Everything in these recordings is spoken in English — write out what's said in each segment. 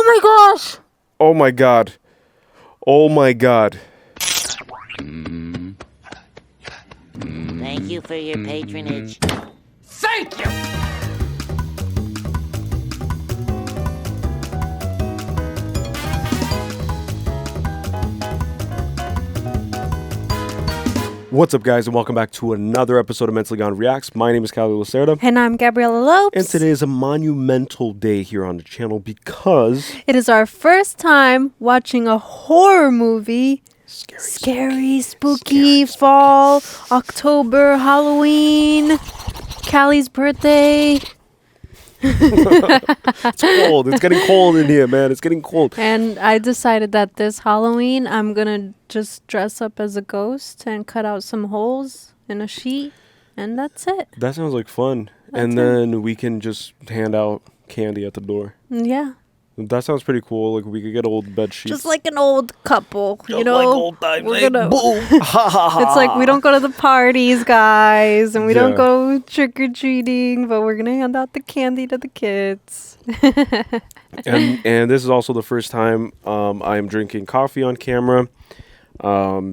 Oh my gosh! Oh my god. Oh my god. Thank you for your patronage. Thank you! What's up, guys, and welcome back to another episode of Mentally Gone Reacts. My name is Callie Lacerda. And I'm Gabriella Lopes. And today is a monumental day here on the channel because it is our first time watching a horror movie. Scary, spooky, fall, October, Halloween, Callie's birthday. It's cold. It's getting cold in here, man. It's getting cold. And I decided that this Halloween, I'm going to just dress up as a ghost and cut out some holes in a sheet. And that's it. That sounds like fun. And then we can just hand out candy at the door. Yeah. That sounds pretty cool. Like, we could get old bed sheets. Just like an old couple, you know. Like old times. We're Hey, gonna, boom. it's like we don't go to the parties, guys, and we don't go trick-or-treating, but we're going to hand out the candy to the kids. and this is also the first time I am drinking coffee on camera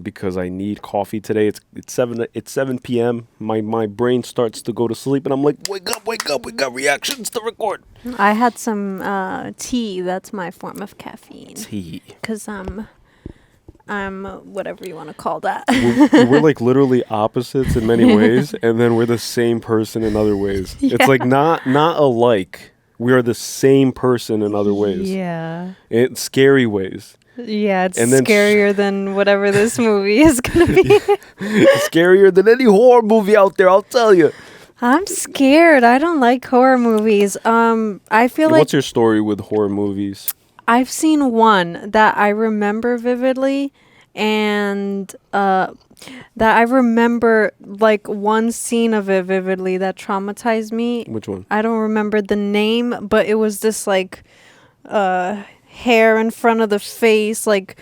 because I need coffee today. It's 7 p.m. My brain starts to go to sleep, and I'm like, wake up, we got reactions to record. I had some tea. That's my form of caffeine. Tea. Because I'm whatever you want to call that. We're like literally opposites in many ways, and then we're the same person in other ways. Yeah. It's like not alike. We are the same person in other ways. Yeah. In scary ways. Yeah, it's scarier than whatever this movie is going to be. Scarier than any horror movie out there, I'll tell you. I'm scared. I don't like horror movies. I feel like... What's your story with horror movies? I've seen one that I remember vividly, and that I remember like one scene of it vividly that traumatized me. Which one? I don't remember the name, but it was this like hair in front of the face, like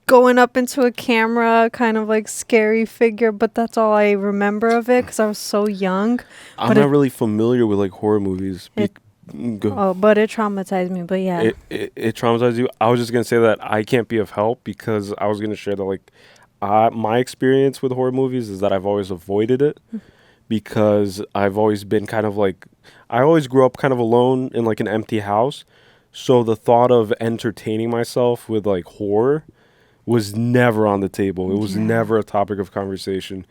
going up into a camera, kind of like scary figure, but that's all I remember of it because I was so young. I'm not really familiar with like horror movies. But it traumatized me. But yeah, it traumatized you. I was just gonna say that I can't be of help because I was gonna share that like my experience with horror movies is that I've always avoided it because I've always been kind of like I always grew up kind of alone in like an empty house. So the thought of entertaining myself with like horror was never on the table. It was never a topic of conversation.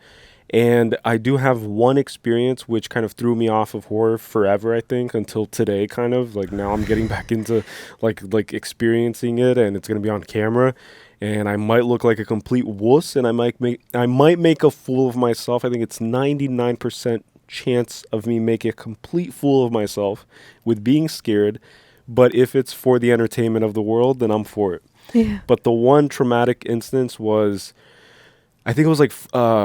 And I do have one experience which kind of threw me off of horror forever, I think, until today, kind of. Like now I'm getting back into like experiencing it, and it's going to be on camera. And I might look like a complete wuss, and I might make a fool of myself. I think it's 99% chance of me making a complete fool of myself with being scared. But if it's for the entertainment of the world, then I'm for it. Yeah. But the one traumatic instance was, I think it was like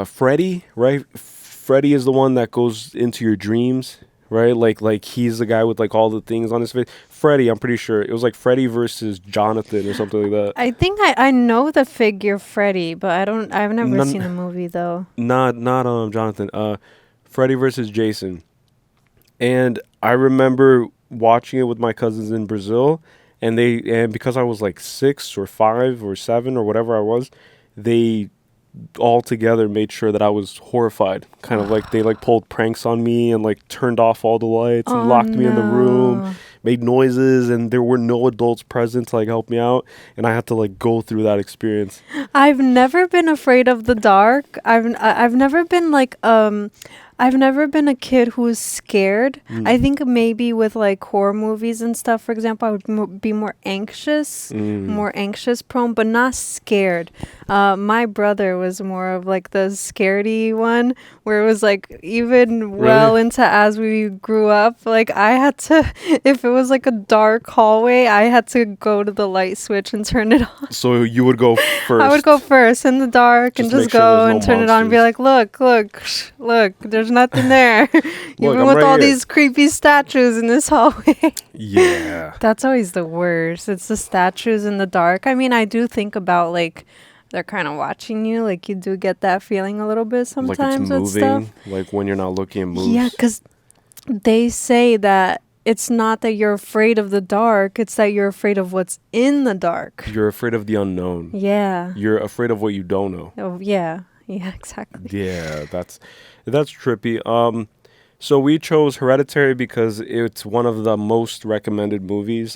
Freddy, right? Freddy is the one that goes into your dreams, right? Like he's the guy with like all the things on his face. Freddy, I'm pretty sure. It was like Freddy versus Jonathan or something like that. I think I know the figure Freddy, but I've never seen the movie though. Not Jonathan. Freddy versus Jason. And I remember watching it with my cousins in Brazil, and because I was like 6 or 5 or 7 or whatever I was, they all together made sure that I was horrified. Kind of like they like pulled pranks on me and like turned off all the lights and locked me in the room, made noises, and there were no adults present to like help me out, and I had to like go through that experience. I've never been afraid of the dark. I've never been like I've never been a kid who was scared. I think maybe with like horror movies and stuff, for example, I would be more anxious prone, but not scared. My brother was more of like the scaredy one, where it was like even well into as we grew up, like I had to, if it was like a dark hallway, I had to go to the light switch and turn it on. So you would go first? I would go first in the dark and just go and turn it on and be like, look, there's nothing there. Even with all these creepy statues in this hallway. Yeah. That's always the worst. It's the statues in the dark. I mean, I do think about like they're kind of watching you. Like you do get that feeling a little bit sometimes like it's moving, with stuff. Like when you're not looking, it moves. Yeah, because they say that it's not that you're afraid of the dark, it's that you're afraid of what's in the dark. You're afraid of the unknown. Yeah. You're afraid of what you don't know. Oh, yeah. Yeah, exactly. Yeah, that's trippy. So we chose Hereditary because it's one of the most recommended movies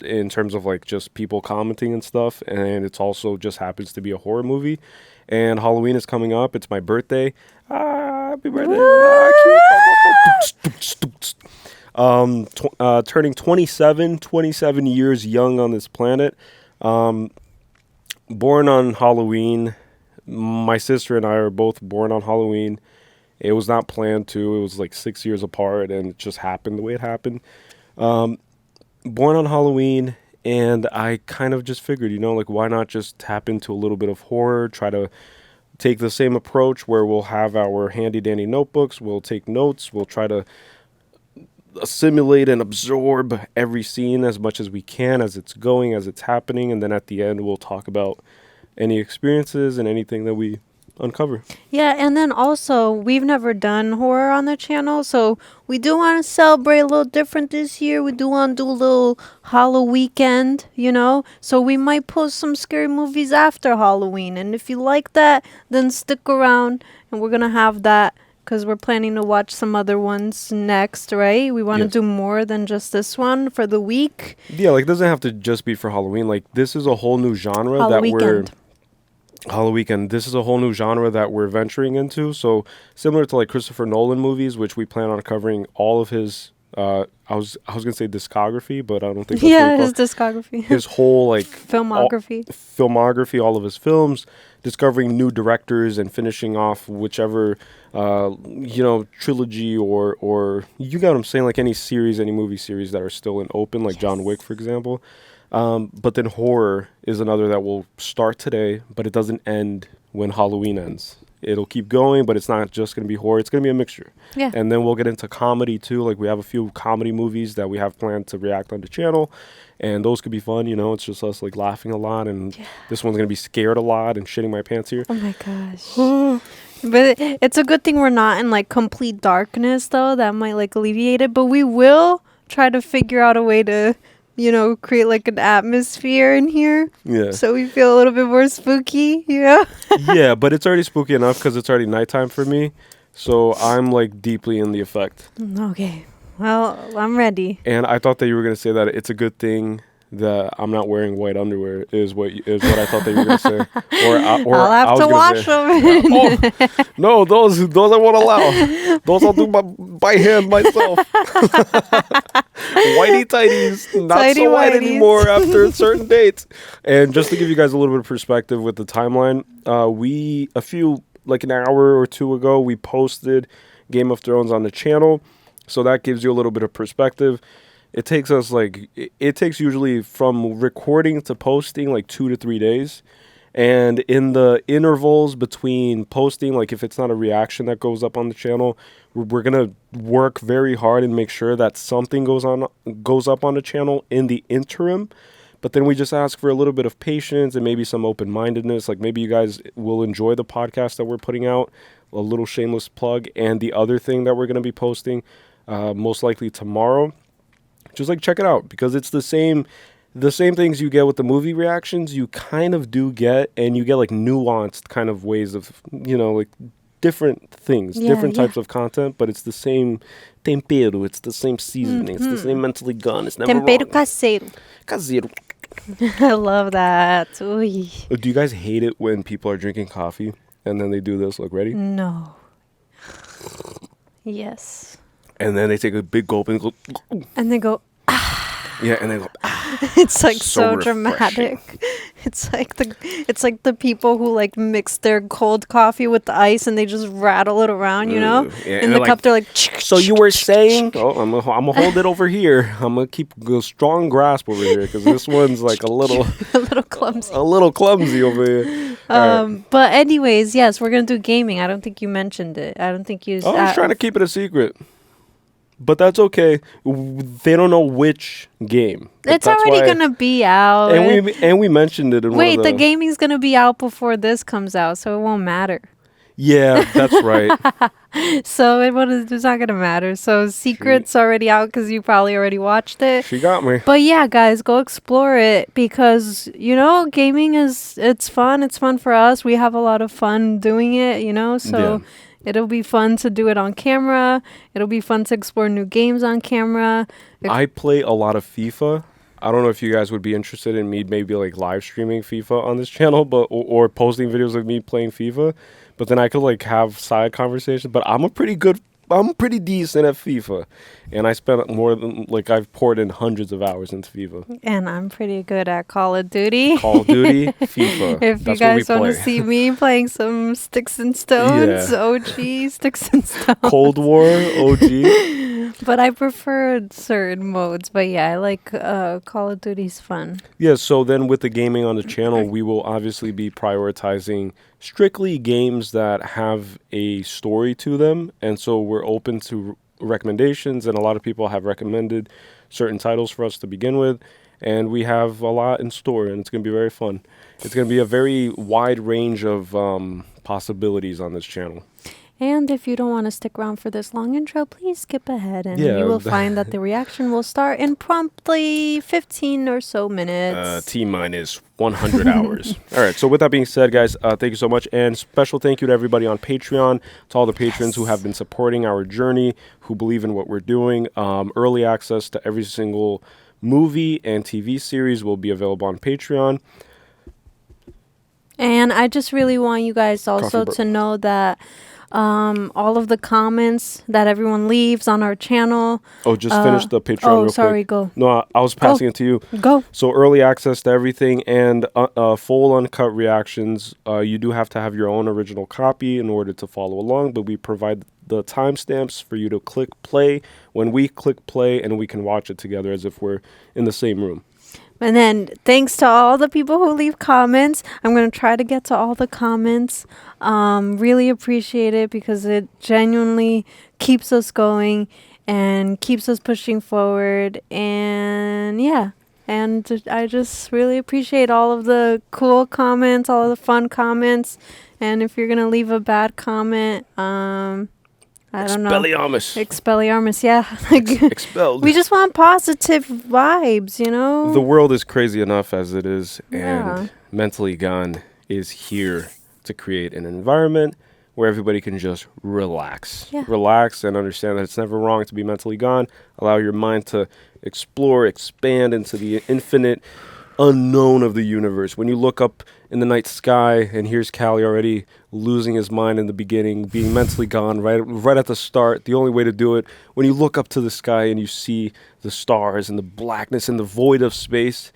in terms of like just people commenting and stuff, and it's also just happens to be a horror movie. And Halloween is coming up. It's my birthday. Happy birthday! Cute. Turning 27 years young on this planet. Born on Halloween. My sister and I are both born on Halloween. It was not planned to. It was like 6 years apart, and it just happened the way it happened. Born on Halloween, and I kind of just figured, like, why not just tap into a little bit of horror, try to take the same approach where we'll have our handy-dandy notebooks, we'll take notes, we'll try to assimilate and absorb every scene as much as we can as it's going, as it's happening, and then at the end we'll talk about any experiences and anything that we uncover. Yeah, and then also we've never done horror on the channel, so we do want to celebrate a little different this year. We do want to do a little Halloween weekend, so we might post some scary movies after Halloween, and if you like that, then stick around, and we're gonna have that because we're planning to watch some other ones next, right? We want to do more than just this one for the week. Yeah, like it doesn't have to just be for Halloween. Like this is a whole new genre Halloween. This is a whole new genre that we're venturing into. So similar to like Christopher Nolan movies, which we plan on covering all of his. I was gonna say discography, but I don't think. That's his discography. His whole like filmography, all of his films, discovering new directors and finishing off whichever trilogy or you got what I'm saying, like any movie series that are still in open, like John Wick, for example. But then horror is another that will start today, but it doesn't end when Halloween ends. It'll keep going, but it's not just going to be horror. It's going to be a mixture. Yeah. And then we'll get into comedy too. Like we have a few comedy movies that we have planned to react on the channel, and those could be fun. It's just us like laughing a lot, and this one's going to be scared a lot and shitting my pants here. Oh my gosh. But it's a good thing we're not in like complete darkness though. That might like alleviate it, but we will try to figure out a way to create like an atmosphere in here. Yeah. So we feel a little bit more spooky, Yeah, but it's already spooky enough because it's already nighttime for me. So I'm like deeply in the effect. Okay. Well, I'm ready. And I thought that you were going to say that it's a good thing that I'm not wearing white underwear is what I thought that you were going to say. Or I'll have to wash them. No, those I won't allow. Those I'll do by hand myself. Whitey tighties, not Tighty so white whities. anymore after a certain date. And just to give you guys a little bit of perspective with the timeline, like an hour or two ago, we posted Game of Thrones on the channel. So that gives you a little bit of perspective. It takes us it takes usually from recording to posting like 2 to 3 days. And in the intervals between posting, like if it's not a reaction that goes up on the channel, we're going to work very hard and make sure that something goes up on the channel in the interim. But then we just ask for a little bit of patience and maybe some open-mindedness. Like maybe you guys will enjoy the podcast that we're putting out, a little shameless plug. And the other thing that we're going to be posting most likely tomorrow, just like check it out because it's the same things you get with the movie reactions you kind of do get, and you get like nuanced kind of ways of like different things, different types of content, but it's the same tempero, it's the same seasoning, it's the same mentally gun, it's never Tempero wrong. caseiro. I love that. Uy. Do you guys hate it when people are drinking coffee and then they do this? Look, ready? No. Yes. And then they take a big gulp and go. And they go. Yeah, and they go. It's like so refreshing. dramatic. It's like the people who like mix their cold coffee with the ice and they just rattle it around, Yeah, in the cup. They're like. So you were saying? Oh, I'm gonna hold it over here. I'm gonna keep a strong grasp over here because this one's like a little clumsy. A little clumsy over here. Right. But anyways, yes, we're gonna do gaming. I don't think you mentioned it. I don't think you. I was trying to keep it a secret. But that's okay. They don't know which game. It's already gonna be out. And we mentioned it in one of the gaming's gonna be out before this comes out, so it won't matter. Yeah, that's right. So it's not gonna matter. So Secret's already out because you probably already watched it. She got me. But yeah, guys, go explore it because gaming it's fun. It's fun for us. We have a lot of fun doing it. So it'll be fun to do it on camera. It'll be fun to explore new games on camera. I play a lot of FIFA. I don't know if you guys would be interested in me maybe like live streaming FIFA on this channel, but or posting videos of me playing FIFA. But then I could like have side conversations. But I'm pretty decent at FIFA, and I spent more than I've poured in hundreds of hours into FIFA. And I'm pretty good at Call of Duty. Call of Duty, FIFA. If you guys want to see me playing some Sticks and Stones, OG Sticks and Stones. Cold War, OG. But I prefer certain modes. But yeah, I like Call of Duty's fun. Yeah, so then with the gaming on the channel, we will obviously be prioritizing strictly games that have a story to them. And so we're open to recommendations, and a lot of people have recommended certain titles for us to begin with. And we have a lot in store, and it's going to be very fun. It's going to be a very wide range of possibilities on this channel. And if you don't want to stick around for this long intro, please skip ahead and you will find that the reaction will start in promptly 15 or so minutes. T-minus 100 hours. All right, so with that being said, guys, thank you so much. And special thank you to everybody on Patreon, to all the patrons who have been supporting our journey, who believe in what we're doing. Early access to every single movie and TV series will be available on Patreon. And I just really want you guys also to know that all of the comments that everyone leaves on our channel. Oh, just finish the Patreon real sorry, quick. go. No, I was passing it to you. Go. So early access to everything and full uncut reactions. You do have to have your own original copy in order to follow along, but we provide the timestamps for you to click play when we click play, and we can watch it together as if we're in the same room. And then thanks to all the people who leave comments. I'm going to try to get to all the comments. Really appreciate it because it genuinely keeps us going and keeps us pushing forward. And yeah, and I just really appreciate all of the cool comments, all of the fun comments. And if you're going to leave a bad comment, I don't know. Expelliarmus, yeah. Expelled. We just want positive vibes, The world is crazy enough as it is, and Mentally Gone is here to create an environment where everybody can just relax. Yeah. Relax and understand that it's never wrong to be mentally gone. Allow your mind to explore, expand into the infinite unknown of the universe. When you look up in the night sky, and here's Callie already losing his mind in the beginning, being mentally gone right at the start. The only way to do it, when you look up to the sky and you see the stars and the blackness and the void of space,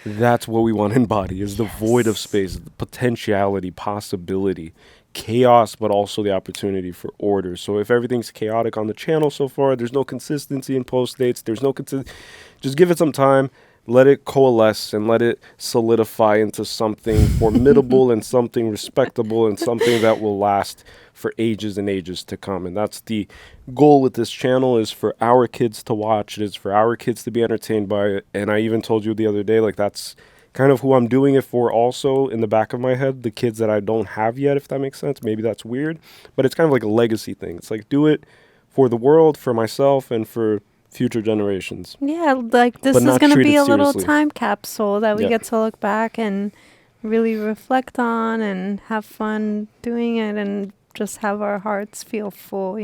that's what we want to embody, is the void of space, the potentiality, possibility, chaos, but also the opportunity for order. So if everything's chaotic on the channel so far, there's no consistency in post dates, just give it some time. Let it coalesce and let it solidify into something formidable and something respectable and something that will last for ages and ages to come. And that's the goal with this channel, is for our kids to watch. It is for our kids to be entertained by it. And I even told you the other day, that's kind of who I'm doing it for also in the back of my head, the kids that I don't have yet, if that makes sense. Maybe that's weird, but it's kind of like a legacy thing. It's like, do it for the world, for myself, and for future generations. Yeah, this is going to be a little time capsule that we get to look back and really reflect on and have fun doing it and just have our hearts feel full,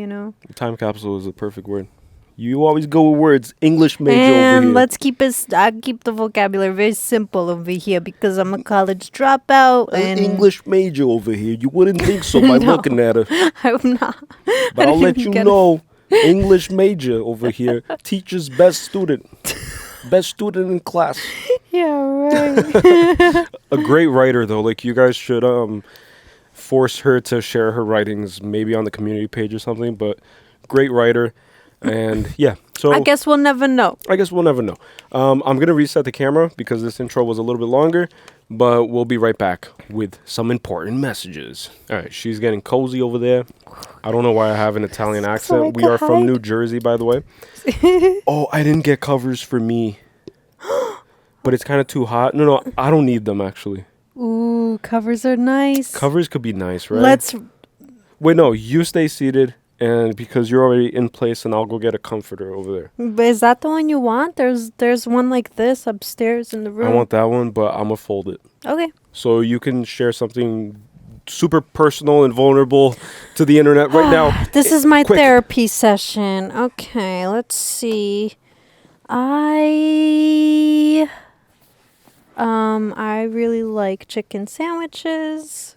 Time capsule is a perfect word. You always go with words. English major over and here. let's keep the vocabulary very simple over here because I'm a college dropout. An English major over here. You wouldn't think so by looking at her. I'm not. But I'll let you know. English major over here. Teacher's best student. Best student in class. Yeah, right. A great writer, though. You guys should force her to share her writings maybe on the community page or something. But great writer. And yeah. So I guess we'll never know. I'm going to reset the camera because this intro was a little bit longer. But we'll be right back with some important messages. All right, she's getting cozy over there. I don't know why I have an Italian accent. We are from New Jersey, by the way. Oh, I didn't get covers for me. But it's kind of too hot. No, I don't need them, actually. Ooh, covers are nice. Covers could be nice, right? Wait, no, you stay seated, and because you're already in place, and I'll go get a comforter over there. But is that the one you want? There's one like this upstairs in the room. I want that one, but I'm gonna fold it. Okay. So you can share something super personal and vulnerable to the internet right now. This is my Quick. therapy session. Okay, let's see. I really like chicken sandwiches.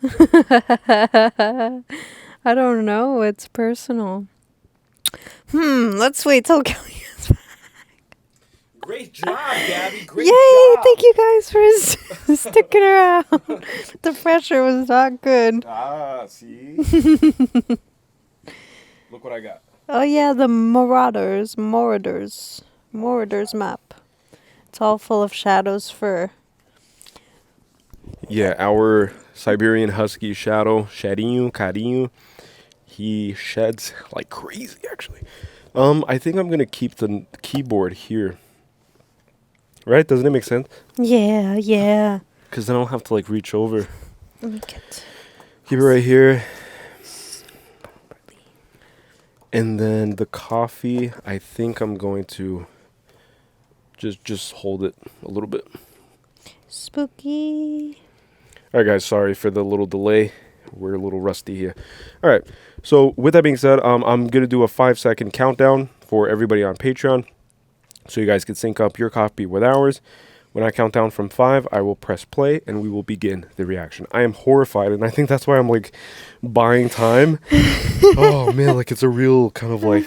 I don't know. It's personal. Let's wait till Kelly is back. Great job, Gabby. Yay! Thank you guys for sticking around. The pressure was not good. Ah, see? Look what I got. Oh yeah, the Marauders map. It's all full of shadows fur. Yeah, our Siberian Husky Shadinho, Carinho, he sheds like crazy, actually. I think I'm going to keep the keyboard here. Right? Doesn't it make sense? Yeah. Because then I'll have to, like, reach over. Let me get... Keep it right here. And then the coffee, I think I'm going to just hold it a little bit. Spooky. All right, guys, sorry for the little delay. We're a little rusty here. All right, so with that being said, I'm going to do a 5-second countdown for everybody on Patreon so you guys can sync up your copy with ours. When I count down from 5, I will press play, and we will begin the reaction. I am horrified, and I think that's why I'm, like, buying time. Oh, man, like, it's a real kind of, like,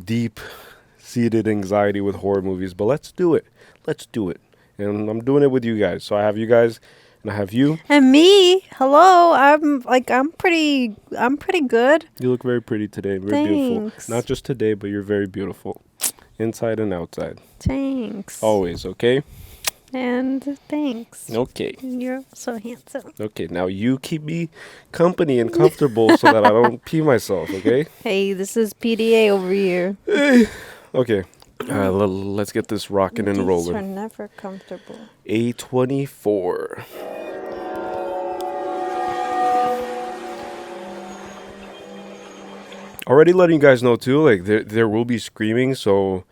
deep-seated anxiety with horror movies. But let's do it. Let's do it. And I'm doing it with you guys. So I have you guys, and I have you. And me. Hello. I'm pretty good. You look very pretty today. Very beautiful. Thanks. Not just today, but you're very beautiful. Inside and outside. Thanks. Always, okay? And thanks. Okay. You're so handsome. Okay, now you keep me company and comfortable so that I don't pee myself, okay? Hey, this is PDA over here. Okay. Let's get this rocking and These rolling. are never comfortable. A24. Already letting you guys know too, like there will be screaming, so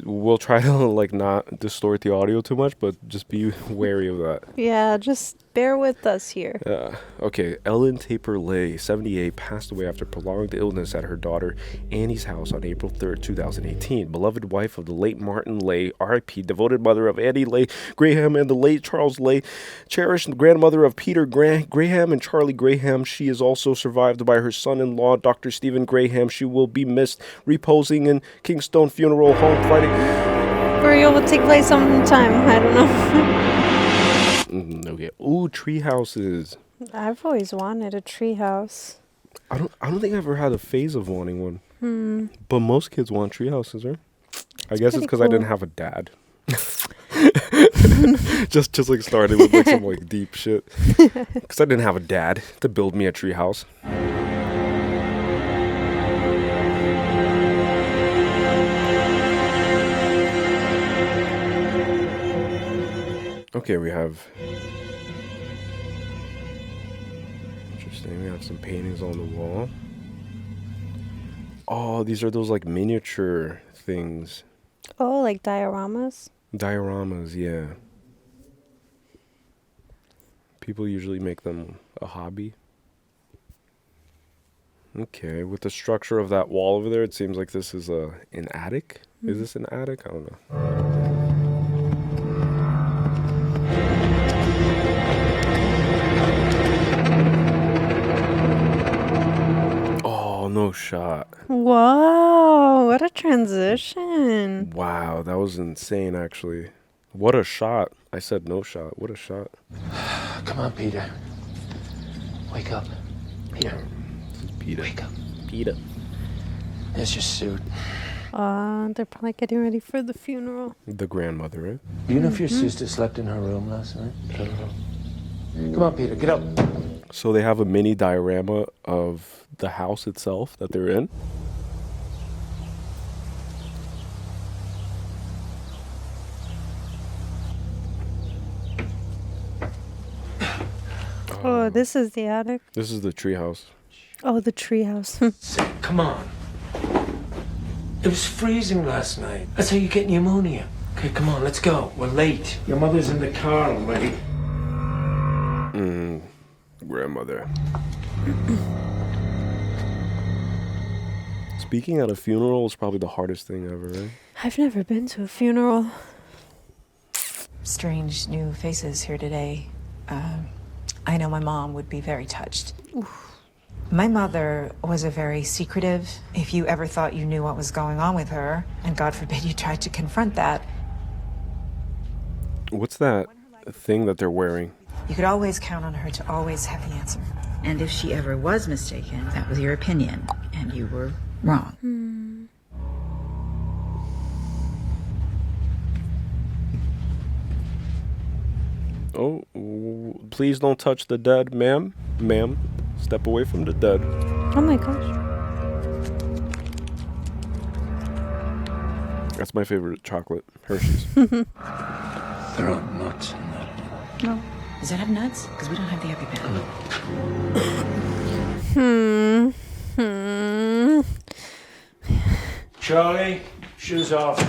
we'll try to like not distort the audio too much, but just be wary of that. Yeah, just bear with us here. Okay, Ellen Taper Lay, 78, passed away after prolonged illness at her daughter Annie's house on April 3rd, 2018. Beloved wife of the late Martin Lay, R.I.P., devoted mother of Annie Lay Graham and the late Charles Lay, cherished grandmother of Peter Graham and Charlie Graham. She is also survived by her son-in-law, Dr. Stephen Graham. She will be missed, reposing in Kingstone Funeral Home Friday. Burial will take place sometime. I don't know. Okay. Ooh, tree houses. I've always wanted a tree house. I don't think I ever had a phase of wanting one. But most kids want tree houses, right? I guess it's because I didn't have a dad. just like started with like some like deep shit. Because I didn't have a dad to build me a tree house. Okay, we have... Interesting, we have some paintings on the wall. Oh, these are those like miniature things. Oh, like dioramas? Dioramas, yeah. People usually make them a hobby. Okay, with the structure of that wall over there, it seems like this is an attic. Is this an attic? I don't know. No shot. Whoa, what a transition. Wow, that was insane, actually. What a shot. I said no shot. What a shot. Come on, Peter. Wake up. Peter. This is Peter. Wake up. Peter. There's your suit. They're probably getting ready for the funeral. The grandmother, right? Do you know if your sister slept in her room last night? Come on, Peter, get up. So they have a mini diorama of the house itself that they're in. Oh, this is the attic. This is the tree house. Oh, the treehouse. Come on. It was freezing last night. That's how you get pneumonia. Okay, come on, let's go. We're late. Your mother's in the car already. Grandmother. Speaking at a funeral is probably the hardest thing ever, right? I've never been to a funeral. Strange new faces here today. I know my mom would be very touched. Oof. My mother was a very secretive. If you ever thought you knew what was going on with her, and God forbid you tried to confront that, What's that thing that they're wearing? you could always count on her to always have the answer. And if she ever was mistaken, that was your opinion, and you were wrong. Oh, please don't touch the dead, ma'am. Ma'am, step away from the dead. Oh my gosh. That's my favorite chocolate, Hershey's. There aren't nuts in that. No. Does that have nuts? Because we don't have the EpiPen. Charlie, shoes off.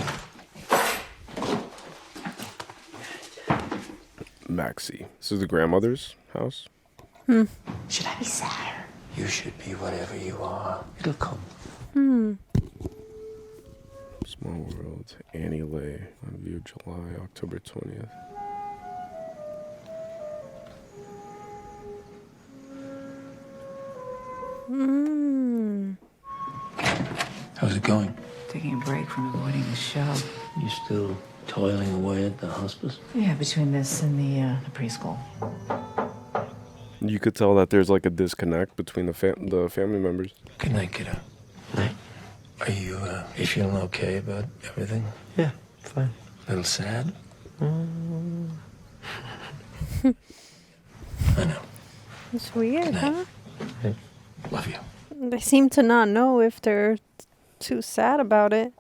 Maxie. This is the grandmother's house. Should I be sadder? You should be whatever you are. It'll come. Small World. Annie Lay. On view July, October 20th. How's it going? Taking a break from avoiding the show. You still toiling away at the hospice? Yeah, between this and the preschool. You could tell that there's like a disconnect between the family members. Good night, kiddo. Night. Are you feeling okay about everything? Yeah, fine. A little sad? I know. It's weird, huh? Love you. They seem to not know if they're too sad about it.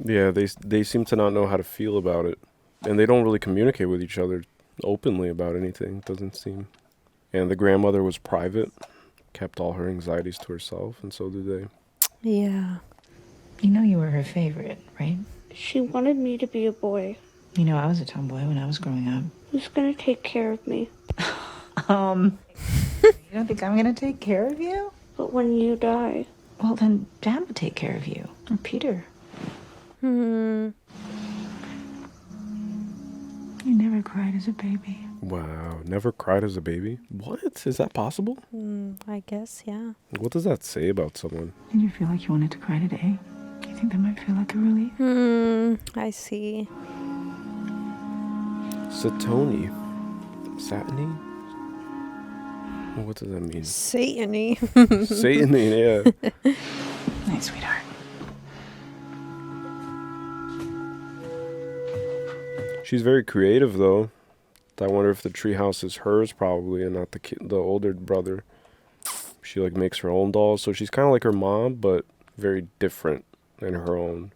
Yeah, they seem to not know how to feel about it. And they don't really communicate with each other openly about anything, doesn't seem. And the grandmother was private, kept all her anxieties to herself, and so did they. Yeah. You know you were her favorite, right? She wanted me to be a boy. You know I was a tomboy when I was growing up. Who's gonna take care of me? You don't think I'm gonna take care of you? But when you die, Well, then Dad will take care of you. Or Peter. You never cried as a baby. Wow, never cried as a baby? What? Is that possible? I guess, yeah. What does that say about someone? Did you feel like you wanted to cry today? Do you think that might feel like a relief? I see. Satoni. Satiny? What does that mean? Satany. Satany, yeah. Night, sweetheart. She's very creative, though. I wonder if the treehouse is hers, probably, and not the older brother. She like makes her own dolls, so she's kind of like her mom, but very different in her own.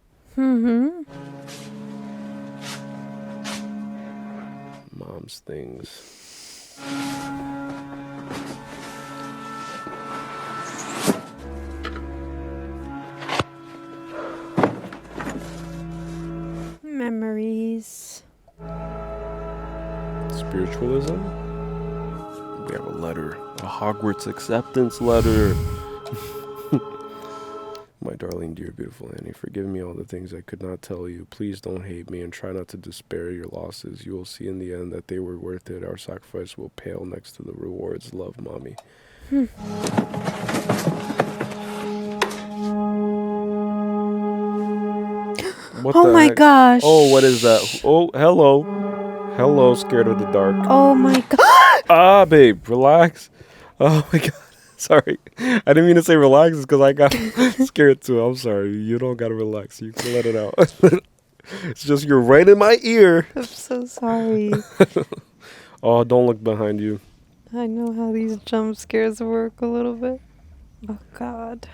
Mom's things. Memories. Spiritualism? We have a letter. A Hogwarts acceptance letter. My darling, dear, beautiful Annie, forgive me all the things I could not tell you. Please don't hate me and try not to despair your losses. You will see in the end that they were worth it. Our sacrifice will pale next to the rewards. Love, Mommy. What Oh the my heck? gosh. Oh, what is that? Oh, hello. Hello, scared of the dark. Oh my god. Ah, babe, relax. Oh my god. Sorry. I didn't mean to say relax because I got scared too. I'm sorry. You don't gotta relax. You can let it out. It's just you're right in my ear. I'm so sorry. Oh, don't look behind you. I know how these jump scares work a little bit. Oh god.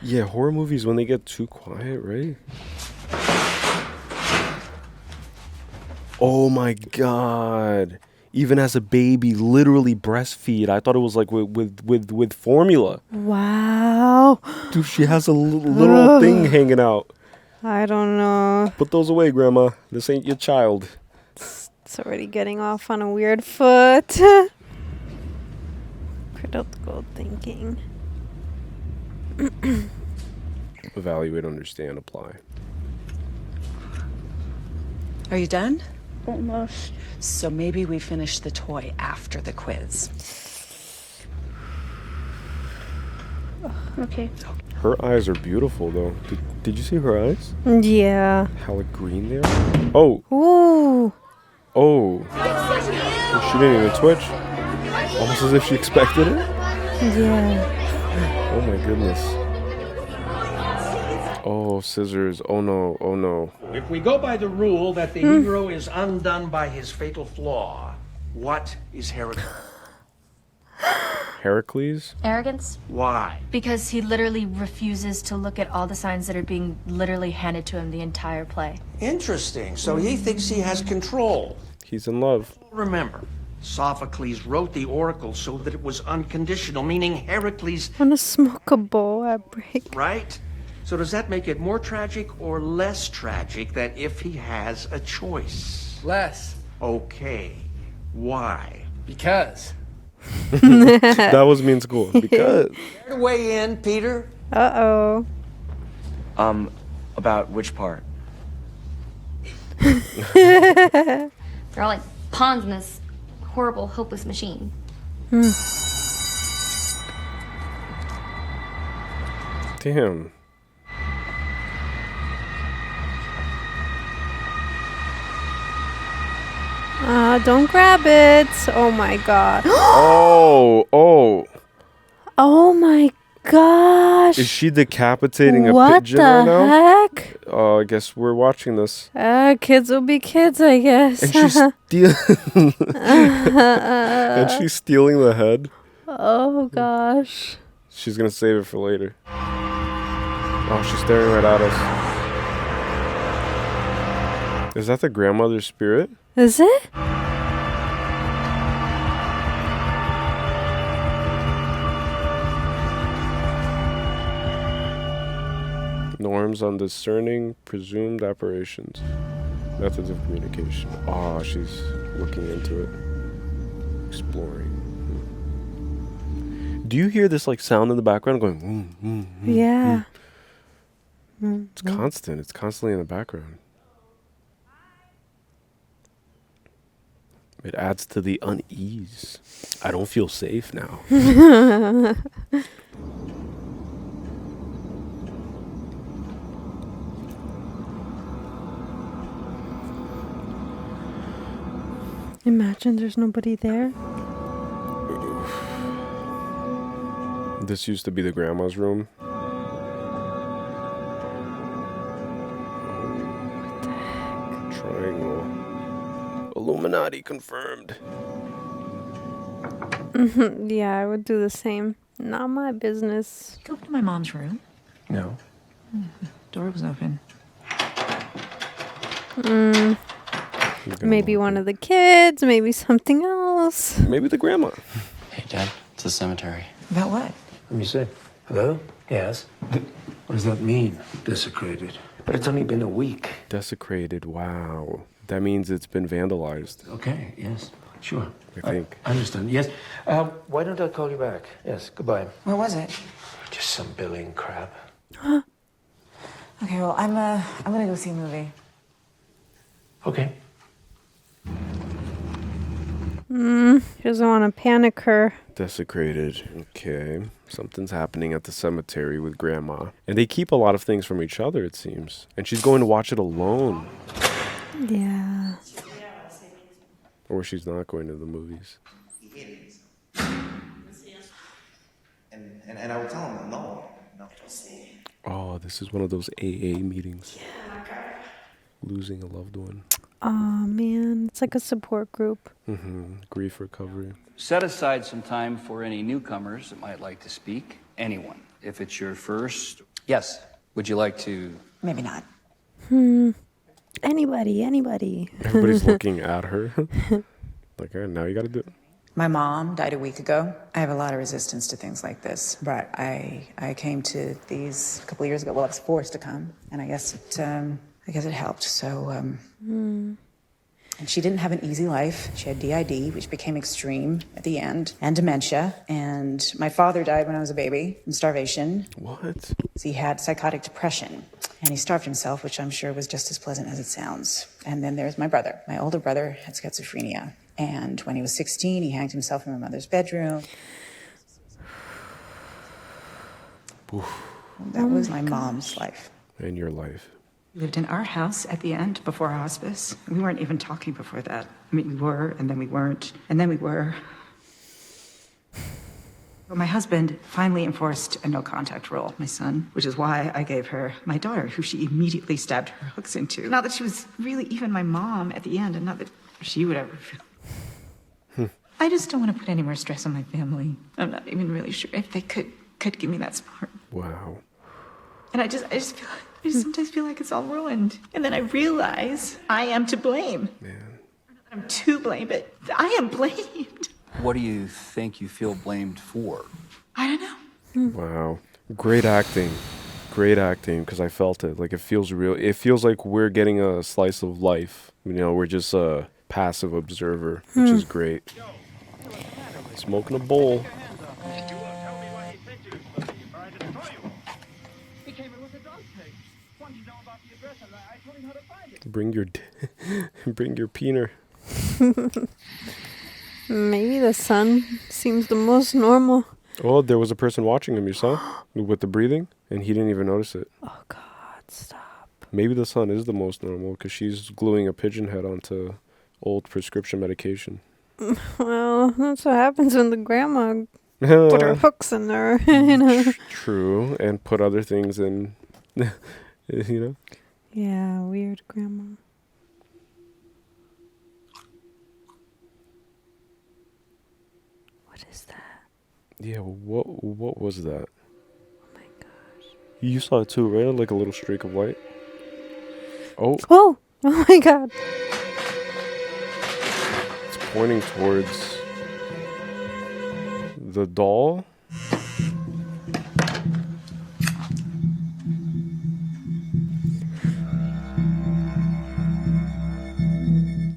Yeah, horror movies when they get too quiet, right? Oh my god. even as a baby, literally breastfeed. I thought it was like with formula. Wow. Dude, she has a little thing hanging out. I don't know. Put those away, Grandma. This ain't your child. It's already getting off on a weird foot. Critical thinking. Evaluate, understand, apply. Are you done? Almost. So maybe we finish the toy after the quiz. Okay. Her eyes are beautiful, though. Did you see her eyes? Yeah. How like green they are? Oh. Ooh. Oh. She didn't even twitch. Almost as if she expected it. Yeah. Oh my goodness. Oh, scissors. Oh no. Oh no. If we go by the rule that the hero is undone by his fatal flaw, what is Heracles? Heracles? Arrogance? Why? Because he literally refuses to look at all the signs that are being literally handed to him the entire play. Interesting. So he thinks he has control. He's in love. Remember, Sophocles wrote the oracle so that it was unconditional, meaning Heracles, Wanna smoke a bowl at break? right? So does that make it more tragic or less tragic that if he has a choice? Less. Okay. Why? Because. That was me in school. Because. Weigh in, Peter. Uh-oh. About which part? They're all like pawns in this horrible, hopeless machine. Damn. Don't grab it. Oh my god. Oh. Oh my gosh. Is she decapitating a what pigeon right now? the heck? Oh, I guess we're watching this. Kids will be kids, I guess. And she's stealing the head. Oh gosh. She's gonna save it for later. Oh, she's staring right at us. Is that the grandmother's spirit? Is it? Norms on discerning presumed apparitions. Methods of communication. Oh, she's looking into it. Exploring. Do you hear this like sound in the background going? Yeah. It's constant. It's constantly in the background. It adds to the unease. I don't feel safe now. Imagine there's nobody there. This used to be the grandma's room. Triangle. Illuminati confirmed. Yeah, I would do the same. Not my business. Go up to my mom's room. No. Door was open. Maybe one of the kids, maybe something else. Maybe the grandma. Hey, Dad, it's a cemetery. About what? Let me see. Hello? Yes. What does that mean? Desecrated. But it's only been a week. Desecrated. Wow. That means it's been vandalized. Okay, yes. Sure. I think. I understand. Yes. Why don't I call you back? Yes, goodbye. What was it? Just some billing crap. Okay, well, I'm gonna go see a movie. Okay. She doesn't want to panic her. Desecrated. Okay. Something's happening at the cemetery with grandma. And they keep a lot of things from each other, it seems. And she's going to watch it alone. Yeah. Or she's not going to the movies. And I would tell him no. Oh, this is one of those AA meetings. Losing a loved one. Oh man, it's like a support group. Grief recovery. Set aside some time for any newcomers that might like to speak. Anyone. If it's your first... Yes. Would you like to... Maybe not. Anybody. Everybody's looking at her. Like, now you got to do it. My mom died a week ago. I have a lot of resistance to things like this, but I came to these a couple of years ago. Well, I was forced to come, and I guess it helped. So, and she didn't have an easy life. She had DID, which became extreme at the end, and dementia. And my father died when I was a baby in starvation. What? He had psychotic depression, and he starved himself, which I'm sure was just as pleasant as it sounds. And then there's my brother. My older brother had schizophrenia. And when he was 16, he hanged himself in my mother's bedroom. That was my mom's life. And your life. We lived in our house at the end before hospice. We weren't even talking before that. I mean, we were, and then we weren't, and then we were. Well, my husband finally enforced a no-contact rule, my son, which is why I gave her my daughter, who she immediately stabbed her hooks into. Not that she was really even my mom at the end, and not that she would ever feel. I just don't want to put any more stress on my family. I'm not even really sure if they could give me that support. Wow. And I just sometimes feel like it's all ruined. And then I realize I am to blame. Man. I'm to blame, but I am blamed. What do you think you feel blamed for? I don't know. Wow. Great acting. Great acting, because I felt it. Like, it feels real. It feels like we're getting a slice of life. You know, we're just a passive observer, which is great. Smoking a bowl. Bring your peener. Maybe the son seems the most normal. Oh, there was a person watching him, you saw? With the breathing, and he didn't even notice it. Oh, God, stop. Maybe the son is the most normal, because she's gluing a pigeon head onto old prescription medication. Well, that's what happens when the grandma put her hooks in there, you know. True, and put other things in, you know. Yeah, weird grandma. What is that? Yeah, what was that? Oh my gosh. You saw it too, right? Like a little streak of light. Oh. Oh my God. It's pointing towards the doll.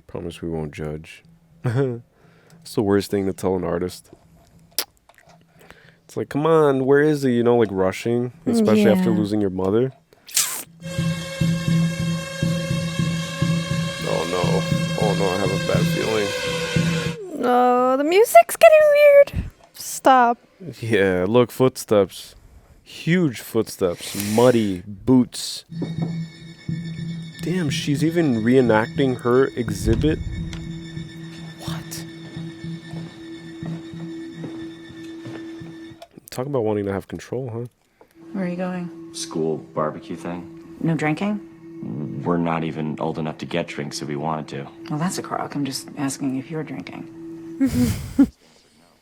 Promise we won't judge. It's the worst thing to tell an artist. It's like, come on, where is he? You know, like rushing, especially after losing your mother. Oh no, I have a bad feeling. No, the music's getting weird. Stop. Yeah, look, footsteps. Huge footsteps. Muddy boots. Damn, she's even reenacting her exhibit. What? Talk about wanting to have control, huh? Where are you going? School barbecue thing. No drinking? We're not even old enough to get drinks if we wanted to. Well, that's a crock. I'm just asking if you're drinking.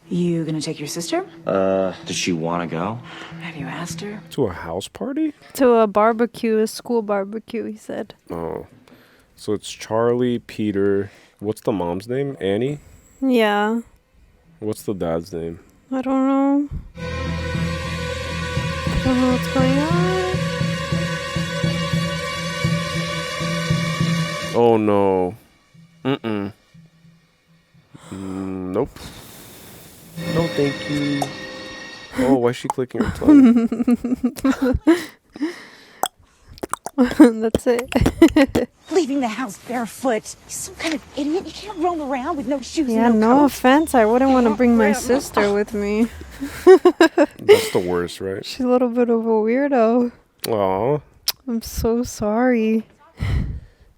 You gonna take your sister? Does she want to go? Have you asked her? To a house party? To a barbecue, a school barbecue, he said. Oh. So it's Charlie, Peter. What's the mom's name? Annie? Yeah. What's the dad's name? I don't know. I don't know what's going on. Oh no. Nope. No, thank you. Oh, why is she clicking her tongue? That's it. Leaving the house barefoot. You're some kind of idiot. You can't roam around with no shoes Yeah, and no coat. offense. I wouldn't want to bring my sister with me. That's the worst, right? She's a little bit of a weirdo. Aw. I'm so sorry.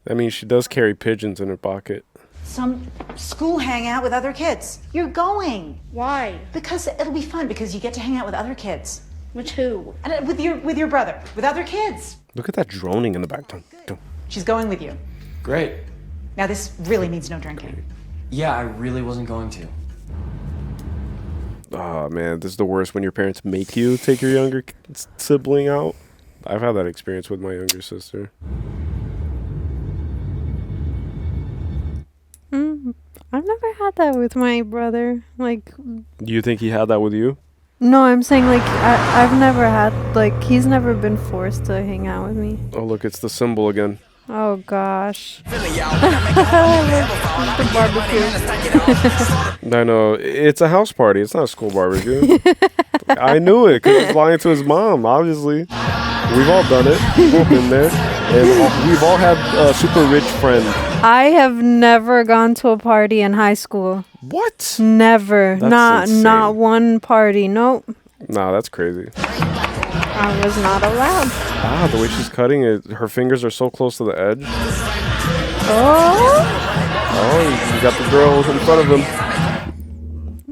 I mean, she does carry pigeons in her pocket. Some school hangout with other kids. You're going. Why? Because it'll be fun, because you get to hang out with other kids. With who? And with your brother. With other kids. Look at that droning in the back. Don't. She's going with you. Great. Now this really means no drinking. Yeah, I really wasn't going to. Oh, man, this is the worst when your parents make you take your younger sibling out. I've had that experience with my younger sister. I've never had that with my brother. Like, Do you think he had that with you? no, I'm saying like I've never had like he's never been forced to hang out with me. Oh, look, it's the symbol again. Oh gosh. The barbecue. I know. It's a house party. It's not a school barbecue. I knew it because he's lying to his mom, obviously. We've all done it. We've all been there. And we've all had a super rich friend. I have never gone to a party in high school. What? Never. That's insane. Not one party. Nope. Nah, that's crazy. I was not allowed. Ah, the way she's cutting it, her fingers are so close to the edge. Oh. Oh, you got the girl in front of him.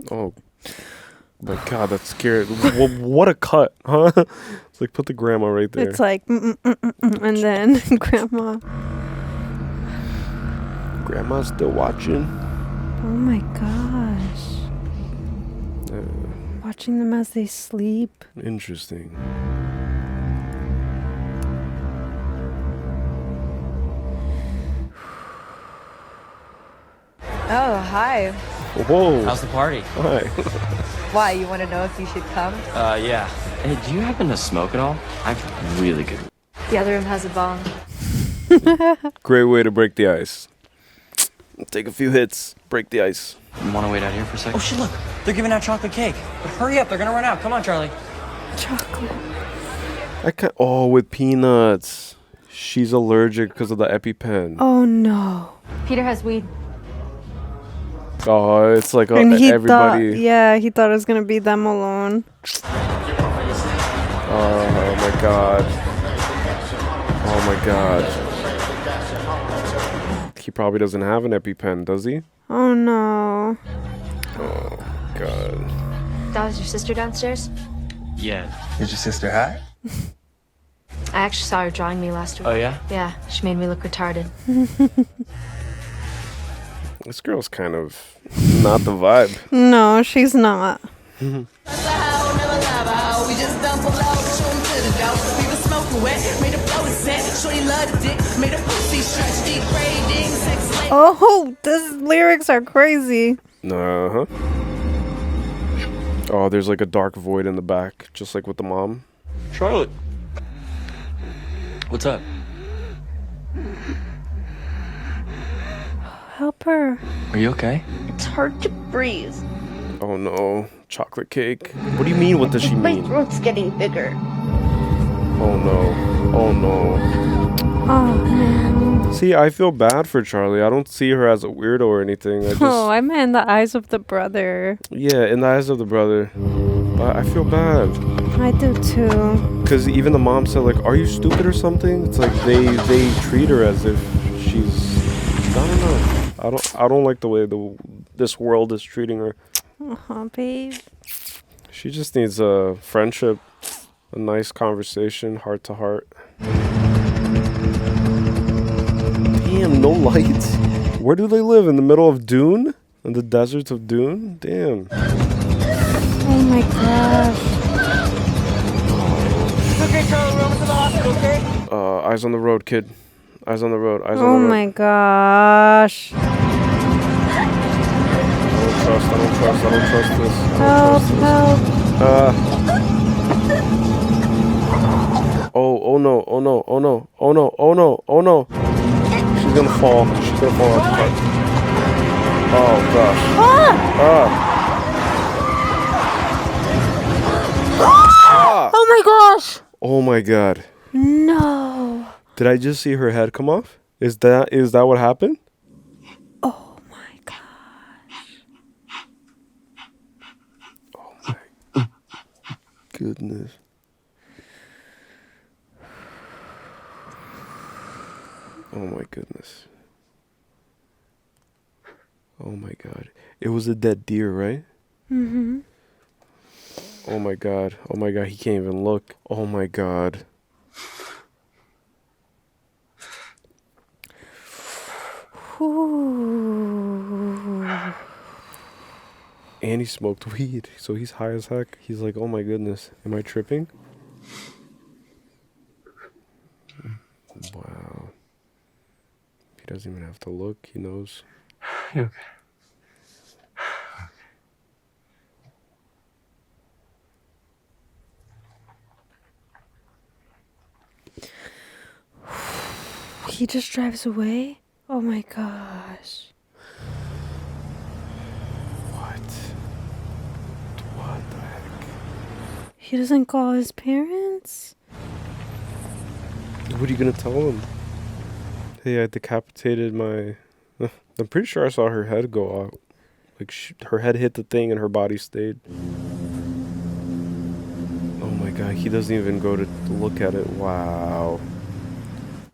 Oh, my God, that's scary. What a cut, huh? It's like, put the grandma right there. It's like, and then grandma. Grandma's still watching. Oh my gosh. Watching them as they sleep. Interesting. Oh, hi. Whoa. How's the party? Hi. Why, you want to know if you should come? Yeah. Hey, do you happen to smoke at all? I'm really good. The other room has a bong. Great way to break the ice. Take a few hits, break the ice. You want to wait out here for a second? Oh, shit, look. They're giving out chocolate cake. But hurry up, they're gonna run out. Come on, Charlie. Chocolate. With peanuts. She's allergic because of the EpiPen. Oh no. Peter has weed. Oh, it's like And he everybody. he thought it was gonna be them alone. Oh my God. Oh my God. He probably doesn't have an EpiPen, does he? Oh no. Oh God. That was your sister downstairs? Yeah. Is your sister hot? I actually saw her drawing me last week. Oh, yeah? Yeah, she made me look retarded. This girl's kind of not the vibe. No, she's not. Oh, these lyrics are crazy. Uh-huh. Oh, there's like a dark void in the back, just like with the mom. Charlotte. What's up? Help her. Are you okay? It's hard to breathe. Oh no, chocolate cake. What do you mean? What does she My mean? throat's getting bigger. Oh no. Oh no. Oh man. See, I feel bad for Charlie. I don't see her as a weirdo or anything. I just, Oh, I meant the eyes of the brother. yeah, in the eyes of the brother. But I feel bad. I do too. Because even the mom said, like, are you stupid or something? It's like they treat her as if she's, I don't know. I don't like the way this world is treating her. Oh, babe. She just needs a friendship, a nice conversation, heart to heart. Damn, no lights. Where do they live? In the middle of Dune? In the deserts of Dune? Damn. Oh my gosh. Okay, Charlie, we're almost to the hospital, okay? Eyes on the road, kid. Eyes on the road. Eyes on Oh the road. my gosh. I don't trust this. Help, help. Oh no, oh no, oh no, oh no, oh no, oh no. She's gonna fall. She's gonna fall out the car. Oh gosh. Oh my gosh. Oh my God. No. Did I just see her head come off? Is that what happened? Oh my gosh. Oh my goodness. Oh my goodness. Oh my God. It was a dead deer, right? Mm-hmm. Oh my God. Oh my God. He can't even look. Oh my God. Ooh. And he smoked weed, so he's high as heck. He's like, oh my goodness, am I tripping? Wow. He doesn't even have to look, he knows. You okay? He just drives away? Oh my gosh. What? What the heck? He doesn't call his parents? What are you gonna tell him? Hey, I decapitated my... I'm pretty sure I saw her head go out. Like, her head hit the thing and her body stayed. Oh my god, he doesn't even go to look at it. Wow.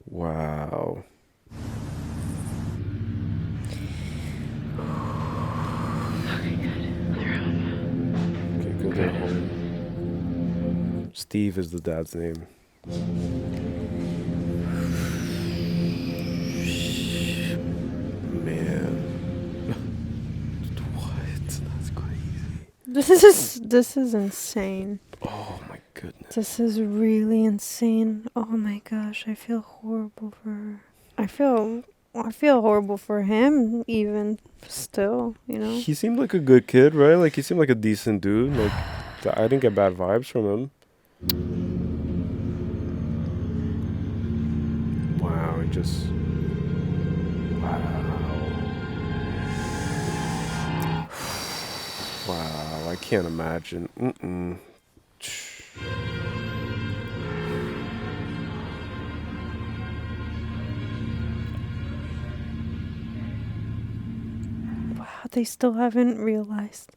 Wow. Okay, good. They're home. Okay, good, they're home. Steve is the dad's name. Man. What? That's crazy. This is insane. Oh my goodness. This is really insane. Oh my gosh, I feel horrible for her. I feel horrible for him even still, you know. He seemed like a good kid, right? Like, he seemed like a decent dude. Like, I didn't get bad vibes from him. Wow, it just... Wow. Wow, I can't imagine. Wow, they still haven't realized.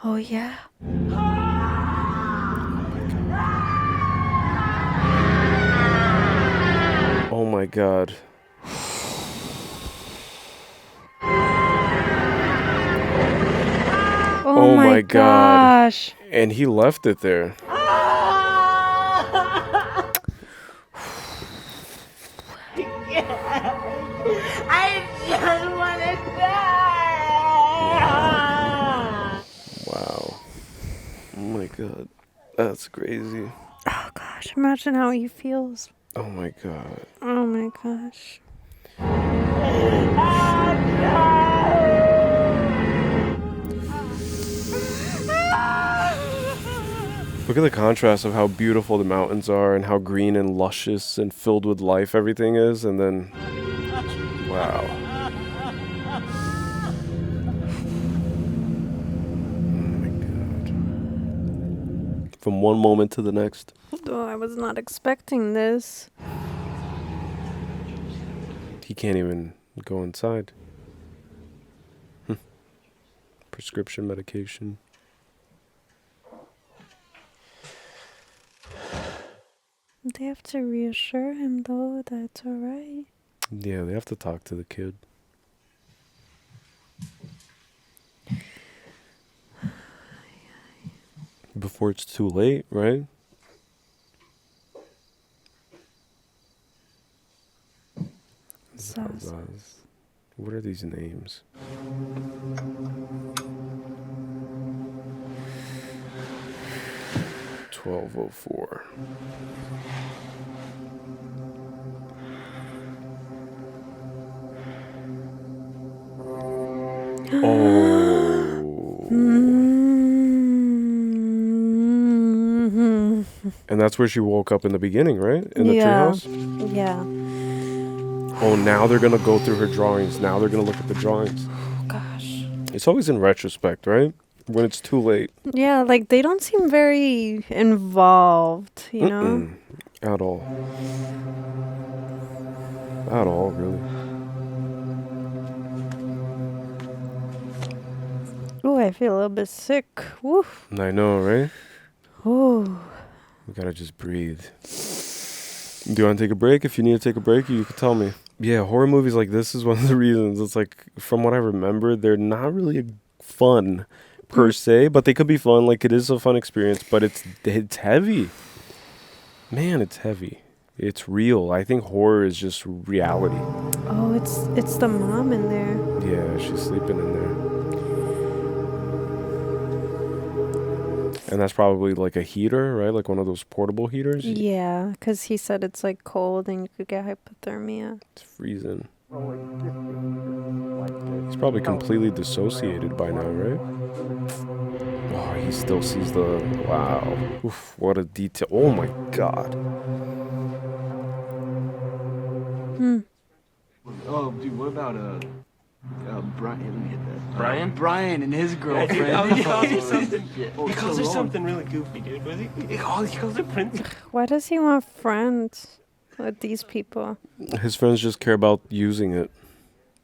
Oh yeah. Oh my god. Oh my gosh. And he left it there. I just want to die. Wow. Oh my god. That's crazy. Oh gosh, imagine how he feels. Oh my god. Oh my gosh. Look at the contrast of how beautiful the mountains are and how green and luscious and filled with life everything is, and then... Wow. Oh my god. From one moment to the next. Oh, I was not expecting this. He can't even go inside. Prescription medication. They have to reassure him though that it's alright. Yeah, they have to talk to the kid. Before it's too late, right? Zaz. What are these names? $12.04. And that's where she woke up in the beginning, right? In the treehouse? Yeah. Oh, now they're going to go through her drawings. Now they're going to look at the drawings. Oh, gosh. It's always in retrospect, right? When it's too late. Yeah, like they don't seem very involved, you know? At all. At all, really. Ooh, I feel a little bit sick. Woo. I know, right? Ooh. We gotta just breathe. Do you want to take a break? If you need to take a break, you can tell me. Yeah, horror movies like this is one of the reasons. It's like, from what I remember, they're not really fun per se, but they could be fun. Like, it is a fun experience, but it's heavy. Man, it's heavy. It's real. I think horror is just reality. Oh, it's the mom in there. Yeah, she's sleeping in there. And that's probably like a heater, right? Like one of those portable heaters. Yeah, because he said it's like cold and you could get hypothermia. It's freezing. He's probably completely dissociated by now, right? Oh, he still sees the... Wow. Oof, what a detail. Oh my god. Oh, dude, what about Brian? Let me hit that. Brian? Brian and his girlfriend. Yeah, dude, he calls her something. Oh, He calls so her long. something really goofy, dude. He calls her Prince. Why does he want friends with these people? His friends just care about using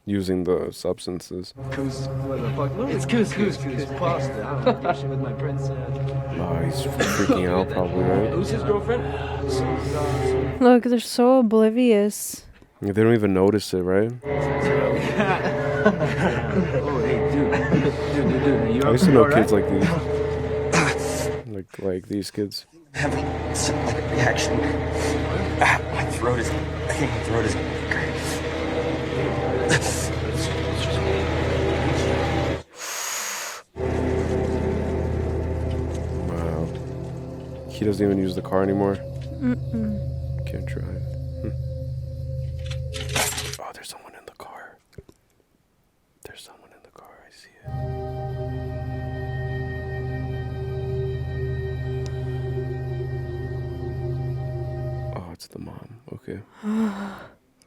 the substances. Coos, what the fuck? It's Coos, pasta. I don't know, brushing with my princess. Oh, he's freaking out probably, right? Who's his girlfriend? Look, they're so oblivious. Yeah, they don't even notice it, right? Oh, hey, dude. You I used to know kids like these. like these kids. Having some reaction. My throat is. I think my throat is. Wow. He doesn't even use the car anymore. Mm-mm. Can't drive. Oh, there's someone in the car. There's someone in the car. I see it. Oh, it's the mom. Okay.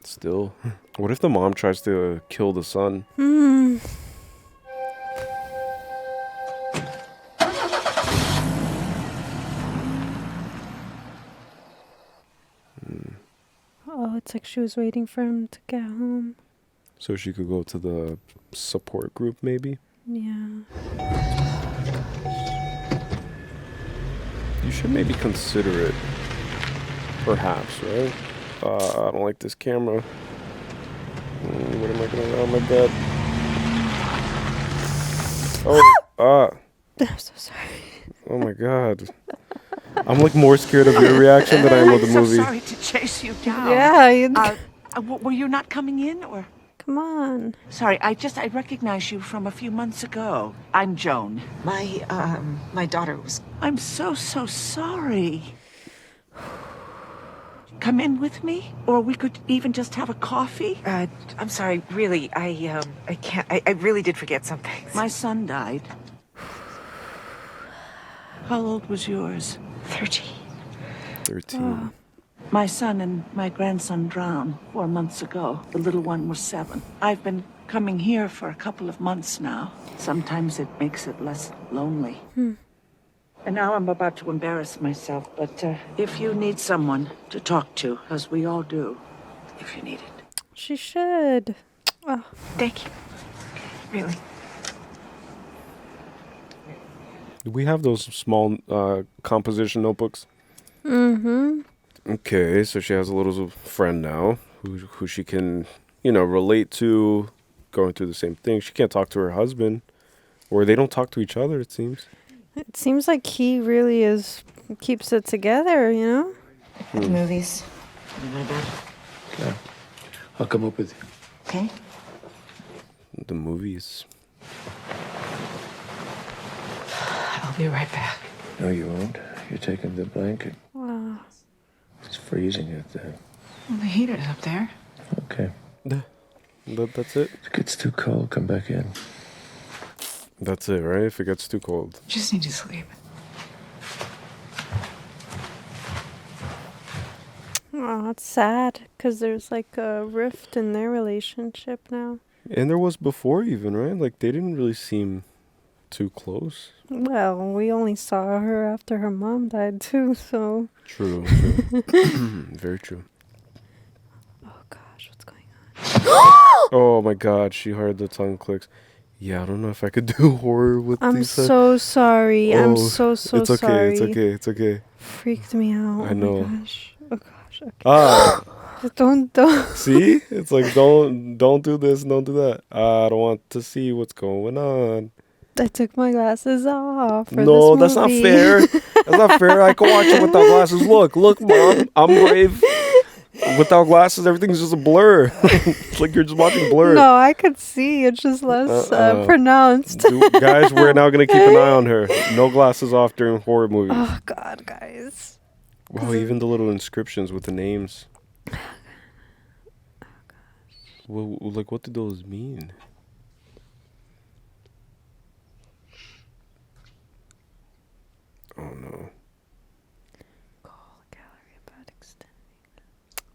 Still. What if the mom tries to kill the son? Oh, it's like she was waiting for him to get home. So she could go to the support group, maybe? Yeah. You should maybe consider it. Perhaps, right? I don't like this camera. What am I gonna do on my bed? Oh, I'm so sorry. Oh my god. I'm like more scared of your reaction than I am of the movie. I'm so sorry to chase you down. Yeah. Were you not coming in, or? Come on. Sorry, I recognize you from a few months ago. I'm Joan. My daughter was. I'm so sorry. Come in with me, or we could even just have a coffee. I'm sorry, really. I can't. I really did forget something. My son died. How old was yours? 13. My son and my grandson drowned 4 months ago. The little one was 7. I've been coming here for a couple of months now. Sometimes it makes it less lonely. And now I'm about to embarrass myself, but if you need someone to talk to, as we all do, if you need it. She should. Oh. Thank you. Really. Do we have those small composition notebooks? Mm-hmm. Okay, so she has a little friend now who she can, relate to, going through the same thing. She can't talk to her husband, or they don't talk to each other, it seems. It seems like he really keeps it together, The movies. Okay. I'll come up with you. Okay. The movies. I'll be right back. No, you won't. You're taking the blanket. Wow. It's freezing out there. Well, the heater's up there. Okay. That's it? If it gets too cold, come back in. That's it, right? If it gets too cold. Just need to sleep. Oh, it's sad because there's like a rift in their relationship now. And there was before even, right? Like, they didn't really seem too close. Well, we only saw her after her mom died too, so. True. Very true. Oh gosh, what's going on? Oh my god, she heard the tongue clicks. Yeah, I don't know if I could do horror with I'm these. so sorry. I'm so it's okay, sorry. It's okay. Freaked me out. I know. Oh my gosh. Oh gosh. Okay. Don't. See? It's like don't do this, don't do that. I don't want to see what's going on. I took my glasses off for No, this that's not movie. fair. That's not fair. I can watch it without glasses. Look, Mom, I'm brave. Without glasses, everything's just a blur. It's like you're just watching Blur. No, I could see. It's just less pronounced. Guys, we're now going to keep an eye on her. No glasses off during horror movies. Oh, God, guys. Wow, even the little inscriptions with the names. Well, like, what do those mean? Oh no.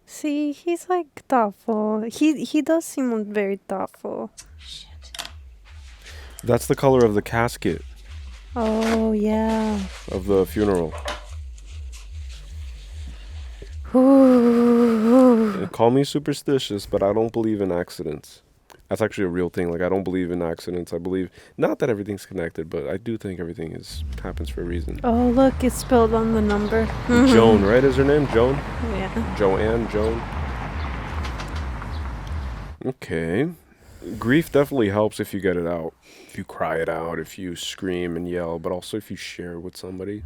See, he's like thoughtful. He does seem very thoughtful. That's the color of the casket Oh yeah. of the funeral. Ooh. Call me superstitious, but I don't believe in accidents. That's actually a real thing. Like, I don't believe in accidents. I believe, not that everything's connected, but I do think everything happens for a reason. Oh look, it's spelled on the number. Joan, right? Is her name Joan? Yeah. Joan. Okay. Grief definitely helps if you get it out. If you cry it out, if you scream and yell, but also if you share it with somebody.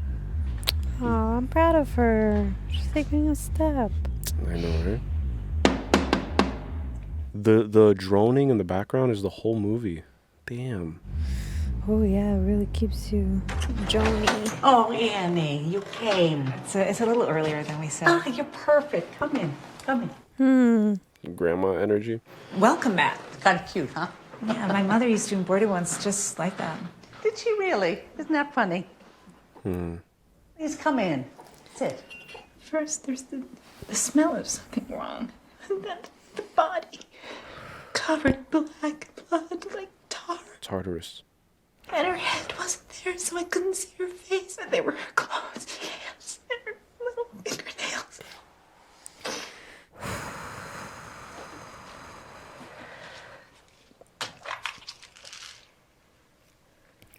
Oh, I'm proud of her. She's taking a step. I know, right? The droning in the background is the whole movie. Damn. Oh yeah, it really keeps you Joni. Oh, Annie, you came. It's a little earlier than we said. Ah, you're perfect. Come in. Grandma energy. Welcome, Matt. Kind of cute, huh? Yeah, my mother used to embroider once just like that. Did she really? Isn't that funny? Please come in. Sit. First, there's the smell of something wrong. And then the body. Covered in black blood like tar. Tartarus. And her head wasn't there, so I couldn't see her face. And they were her clothes, hands, and her little fingernails.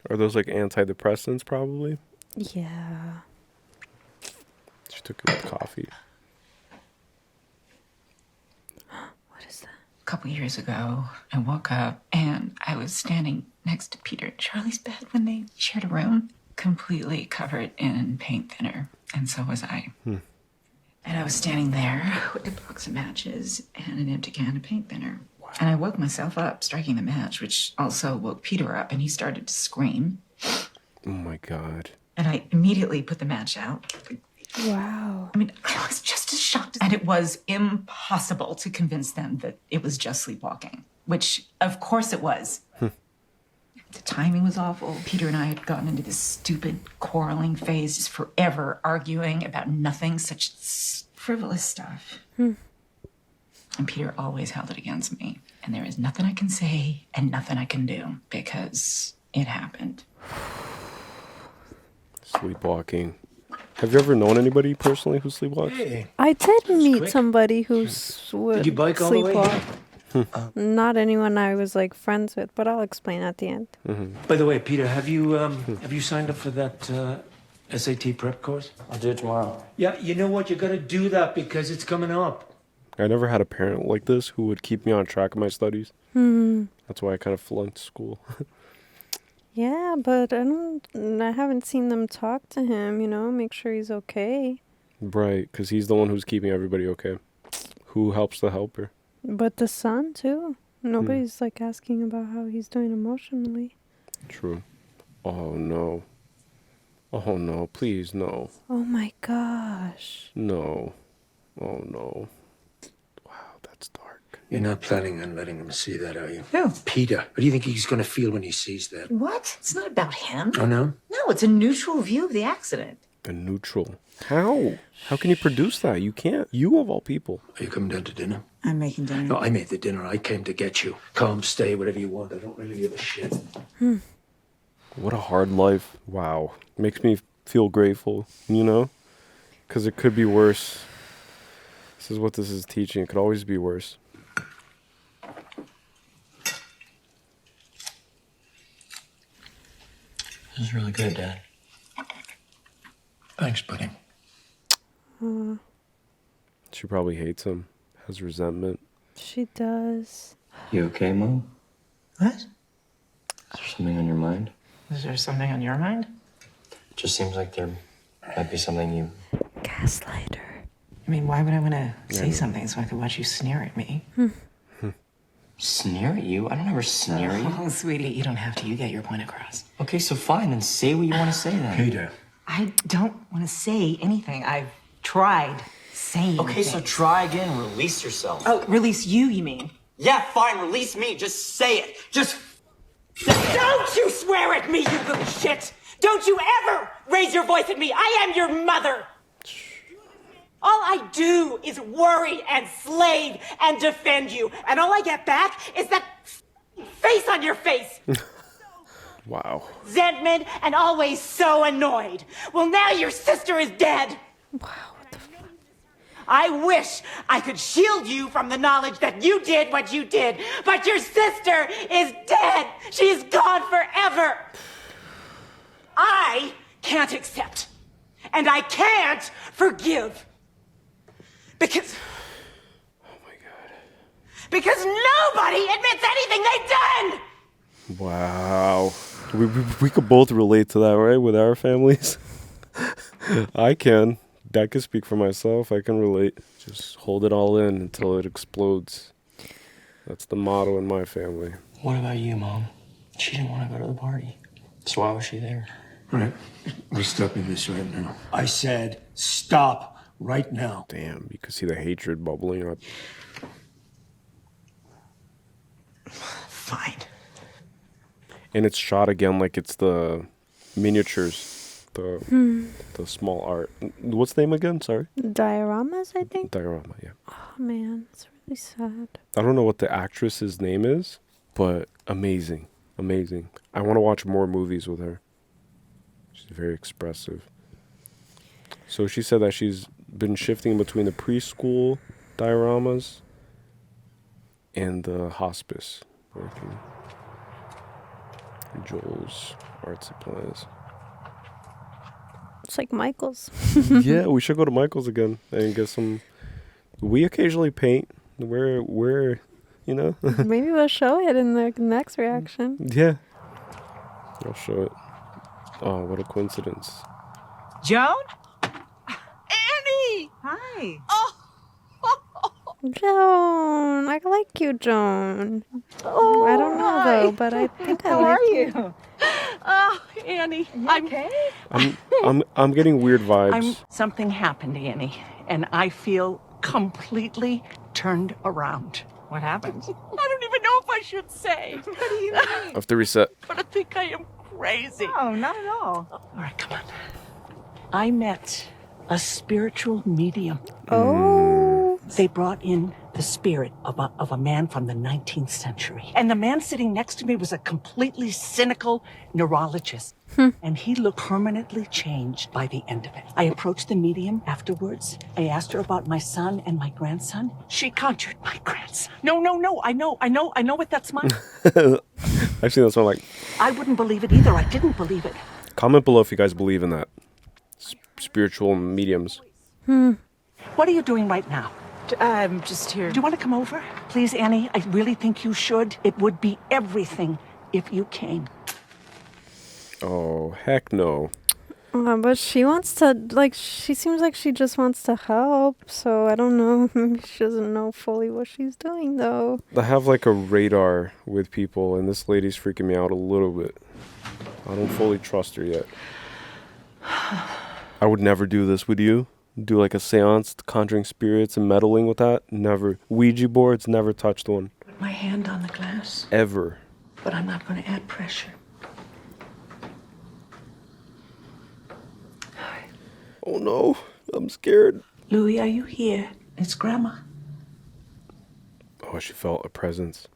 Are those like antidepressants, probably? Yeah. She took it with coffee. What is that? A couple years ago, I woke up and I was standing next to Peter and Charlie's bed when they shared a room, completely covered in paint thinner, and so was I. And I was standing there with a box of matches and an empty can of paint thinner. And I woke myself up striking the match, which also woke Peter up, and he started to scream. Oh my God. And I immediately put the match out. Wow. I mean, I was just as shocked. And it was impossible to convince them that it was just sleepwalking, which, of course, it was. The timing was awful. Peter and I had gotten into this stupid quarreling phase, just forever arguing about nothing, such frivolous stuff. And Peter always held it against me. And there is nothing I can say and nothing I can do because it happened. Sleepwalking. Have you ever known anybody personally who sleepwalks? Hey. I did meet somebody who's would Did you bike all the way? sleepwalk. Not anyone I was like friends with, but I'll explain at the end. By the way, Peter, have you signed up for that SAT prep course? I'll do it tomorrow. Yeah, you know what? You got to do that because it's coming up. I never had a parent like this who would keep me on track of my studies. That's why I kind of flunked school. Yeah, but I haven't seen them talk to him, make sure he's okay. Right, because he's the one who's keeping everybody okay. Who helps the helper? But the son, too. Nobody's like asking about how he's doing emotionally. True. Oh, no. Oh, no. Please, no. Oh my gosh. No. Oh, no. Wow, that's dark. You're not planning on letting him see that, are you? Who? Peter. What do you think he's going to feel when he sees that? What? It's not about him. Oh, no? No, it's a neutral view of the accident. A neutral. How? How can you produce that? You can't. You, of all people. Are you coming down to dinner? I'm making dinner. No, I made the dinner. I came to get you. Come, stay, whatever you want. I don't really give a shit. What a hard life. Wow. Makes me feel grateful, Because it could be worse. This is what this is teaching. It could always be worse. This is really good, Dad. Thanks, buddy. She probably hates him. Has resentment. She does. You okay, Mom? What? Is there something on your mind? Is there something on your mind? It just seems like there might be something you... Gaslighter. I mean, why would I want to say something so I could watch you sneer at me? Sneer at you? I don't ever sneer at you. Oh, sweetie, you don't have to. You get your point across. Okay, so fine, then say what you want to say then. Peter. I don't want to say anything. I've tried saying Okay, so things. try again, release yourself. Oh, release you mean? Yeah, fine, release me. Just say it. Just... Don't you swear at me, you little shit! Don't you ever raise your voice at me! I am your mother! All I do is worry and slave and defend you, and all I get back is that face on your face! Wow. Resentment and always so annoyed. Well, now your sister is dead! Wow, what the fuck? I wish I could shield you from the knowledge that you did what you did, but your sister is dead! She is gone forever! I can't accept, and I can't forgive. Because... Oh my god. Because nobody admits anything they've done! Wow. We could both relate to that, right? With our families. I can speak for myself. I can relate. Just hold it all in until it explodes. That's the motto in my family. What about you, Mom? She didn't want to go to the party. So why was she there? Right. We're stopping this right now. I said stop right now. Damn, you can see the hatred bubbling up. Fine. And it's shot again like it's the miniatures, the small art. What's the name again? Sorry. Dioramas, I think. Diorama, yeah. Oh man, it's really sad. I don't know what the actress's name is, but amazing, amazing. I want to watch more movies with her. She's very expressive. So she said that she's been shifting between the preschool dioramas and the hospice, working Joel's art supplies. It's like Michael's. Yeah, we should go to Michael's again and get some. We occasionally paint. We're you know. Maybe we'll show it in the next reaction. Yeah, I'll show it. Oh, what a coincidence. Joan? Annie! Hi. Oh! Joan, I like you, Joan. Oh, I don't know hi. though, but I think I How like are you. you? Oh, Annie, I'm okay. I'm getting weird vibes. Something happened, Annie, and I feel completely turned around. What happened? I don't even know if I should say. What do you mean? I have to reset. But I think I am crazy. No, not at all. All right, come on. I met a spiritual medium. Oh. They brought in the spirit of a man from the 19th century. And the man sitting next to me was a completely cynical neurologist. And he looked permanently changed by the end of it. I approached the medium afterwards. I asked her about my son and my grandson. She conjured my grandson. No. I know what that's mine. I've seen that song like. I wouldn't believe it either. I didn't believe it. Comment below if you guys believe in that. Spiritual mediums. What are you doing right now? I'm just here. Do you want to come over? Please, Annie, I really think you should. It would be everything if you came. Oh, heck no. But she wants to, she seems like she just wants to help. So I don't know. Maybe she doesn't know fully what she's doing, though. I have like a radar with people, and this lady's freaking me out a little bit. I don't fully trust her yet. I would never do this with you. Do like a seance, conjuring spirits and meddling with that. Never. Ouija boards, never touched one. Put my hand on the glass. Ever. But I'm not going to add pressure. Oh no, I'm scared. Louis, are you here? It's Grandma. Oh, she felt a presence.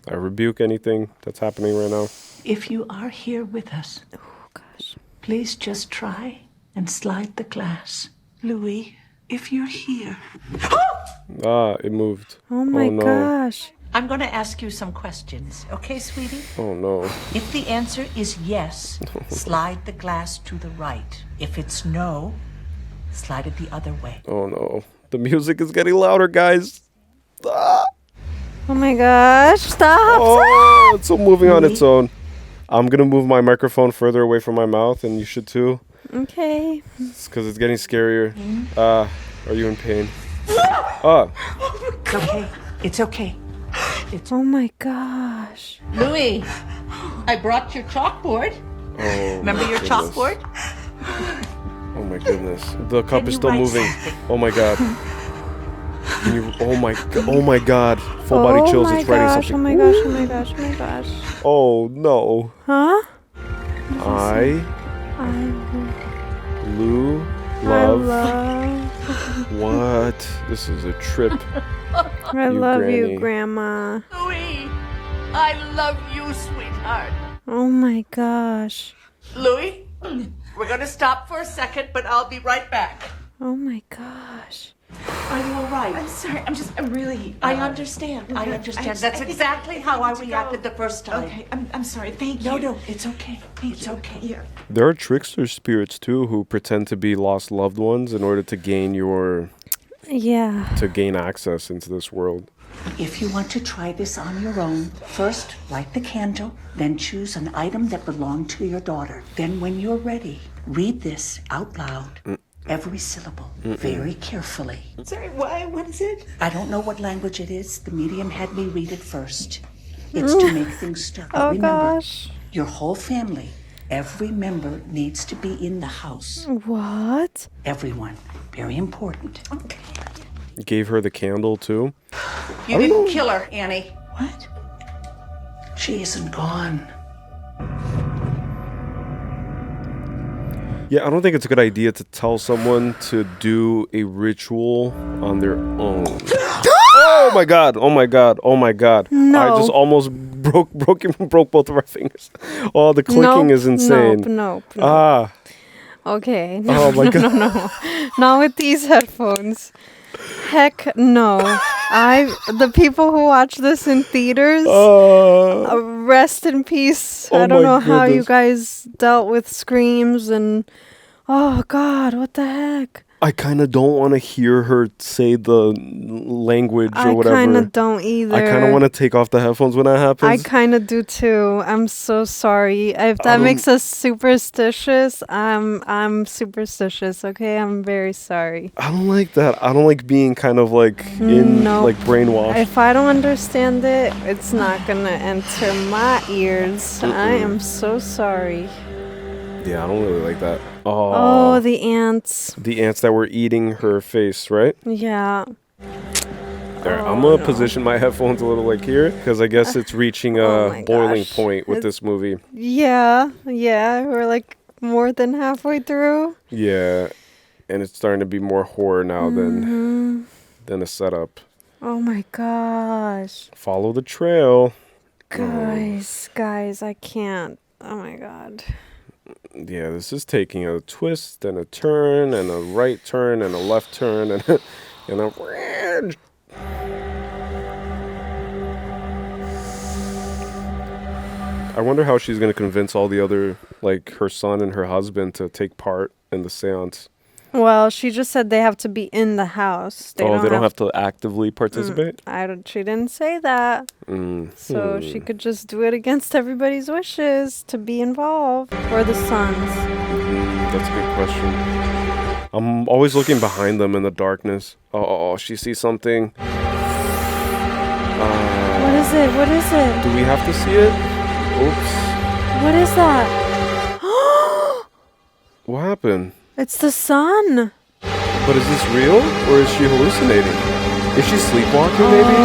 I rebuke anything that's happening right now. If you are here with us, please just try and slide the glass. Louis, if you're here. Ah, it moved. Oh my no. gosh. I'm going to ask you some questions, okay, sweetie? Oh no. If the answer is yes, slide the glass to the right. If it's no, slide it the other way. Oh no. The music is getting louder, guys. Ah. Oh my gosh. Stop. Oh, it's so moving on its own. I'm going to move my microphone further away from my mouth, and you should too. Okay. It's because it's getting scarier. Are you in pain? It's okay. It's okay. Oh my gosh. Louis, I brought your chalkboard. Oh, Remember your goodness. chalkboard? Oh my goodness. The cup is still moving. Oh my god. Oh my god. Full body chills. It's writing something. Oh my gosh, oh my gosh, oh my gosh. Oh no. Huh? Love. What? This is a trip. I love you, Grandma. Louis, I love you, sweetheart. Oh my gosh. Louis, we're gonna stop for a second, but I'll be right back. Oh my gosh. Are you all right? I'm sorry. I'm really. I understand. I understand. That's exactly how I reacted the first time. Okay. I'm sorry. Thank you. No, it's okay. It's okay. Yeah. There are trickster spirits too who pretend to be lost loved ones in order to gain to gain access into this world. If you want to try this on your own, first light the candle, then choose an item that belonged to your daughter. Then when you're ready, read this out loud. Every syllable, very carefully. Sorry, why? What is it? I don't know what language it is. The medium had me read it first. It's to make things start. Oh Remember, gosh. your whole family, every member needs to be in the house. What? Everyone. Very important. Okay. Gave her the candle too. You didn't kill her, Annie. What? She isn't gone. Yeah, I don't think it's a good idea to tell someone to do a ritual on their own. Oh my god! Oh my god! Oh my god! No. I just almost broke both of our fingers. Oh, the clicking is insane. Nope. Ah. Okay. Oh my god. No. Not with these headphones. Heck no. The people who watch this in theaters, rest in peace. Oh I don't know my how you goodness. guys dealt with screams and oh god, what the heck? I kind of don't want to hear her say the language or whatever. I kind of don't either. I kind of want to take off the headphones when that happens. I kind of do too. I'm so sorry. If that makes us superstitious, I'm superstitious, okay? I'm very sorry. I don't like that. I don't like being kind of like like brainwashed. If I don't understand it, it's not going to enter my ears. I am so sorry. Yeah, I don't really like that. Oh, the ants. The ants that were eating her face, right? Yeah. There, I'm going to position my headphones a little like here because I guess it's reaching a boiling point with this movie. Yeah. We're like more than halfway through. Yeah. And it's starting to be more horror now than a setup. Oh my gosh. Follow the trail. Guys, I can't. Oh my god. Yeah, this is taking a twist and a turn and a right turn and a left turn and a I wonder how she's going to convince all the other, like her son and her husband, to take part in the seance. Well, she just said they have to be in the house. They don't have to actively participate? She didn't say that. So she could just do it against everybody's wishes to be involved. Or the sons. That's a good question. I'm always looking behind them in the darkness. Oh, she sees something. What is it? Do we have to see it? Oops. What is that? What happened? It's the sun. But is this real, or is she hallucinating? Is she sleepwalking, maybe?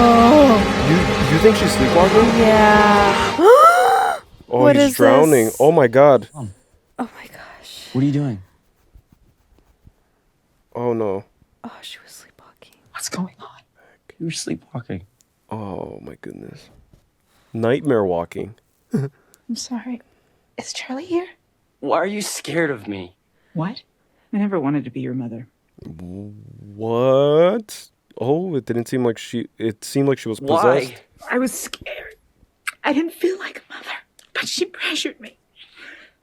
You think she's sleepwalking? Yeah. Oh, he's drowning. This? Oh my god. Oh my gosh. What are you doing? Oh no. Oh, she was sleepwalking. What's going on? You were sleepwalking. Oh my goodness. Nightmare walking. I'm sorry. Is Charlie here? Why are you scared of me? What? I never wanted to be your mother. What? Oh, it seemed like she was possessed. Why? I was scared. I didn't feel like a mother, but she pressured me.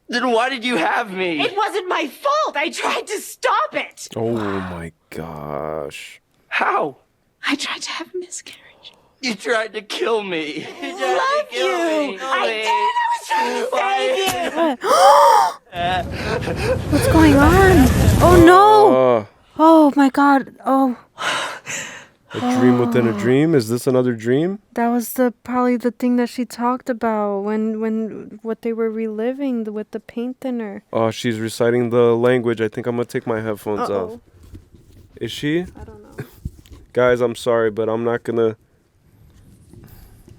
Then why did you have me? It wasn't my fault. I tried to stop it. Oh my gosh. How? I tried to have a miscarriage. You tried to kill me. You tried Love to kill you. me. I did. I was trying to save you. What's going on? Oh no! Oh my god! Oh. A dream within a dream? Is this another dream? That was probably the thing that she talked about when what they were reliving with the paint thinner. Oh, she's reciting the language. I think I'm gonna take my headphones off. Uh-oh. Is she? I don't know. Guys, I'm sorry, but I'm not gonna.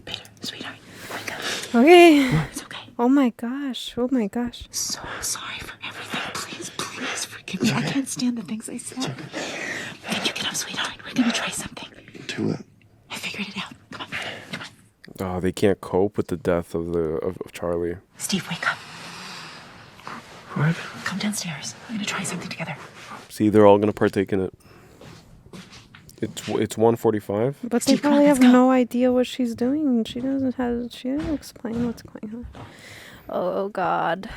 Peter, sweetheart, wake up. Okay. It's okay. Oh my gosh. Oh my gosh. So sorry for everything. Please, please forgive me. I can't stand the things I said. Can you get up, sweetheart? We're gonna try something. Do it. I figured it out. Come on, come on. Oh, they can't cope with the death of Charlie. Steve, wake up. What? Come downstairs. We're gonna try something together. See, they're all gonna partake in it. It's 1:45. But Steve, they come on, probably let's have go. no idea what she's doing. She doesn't explain what's going on. Oh God.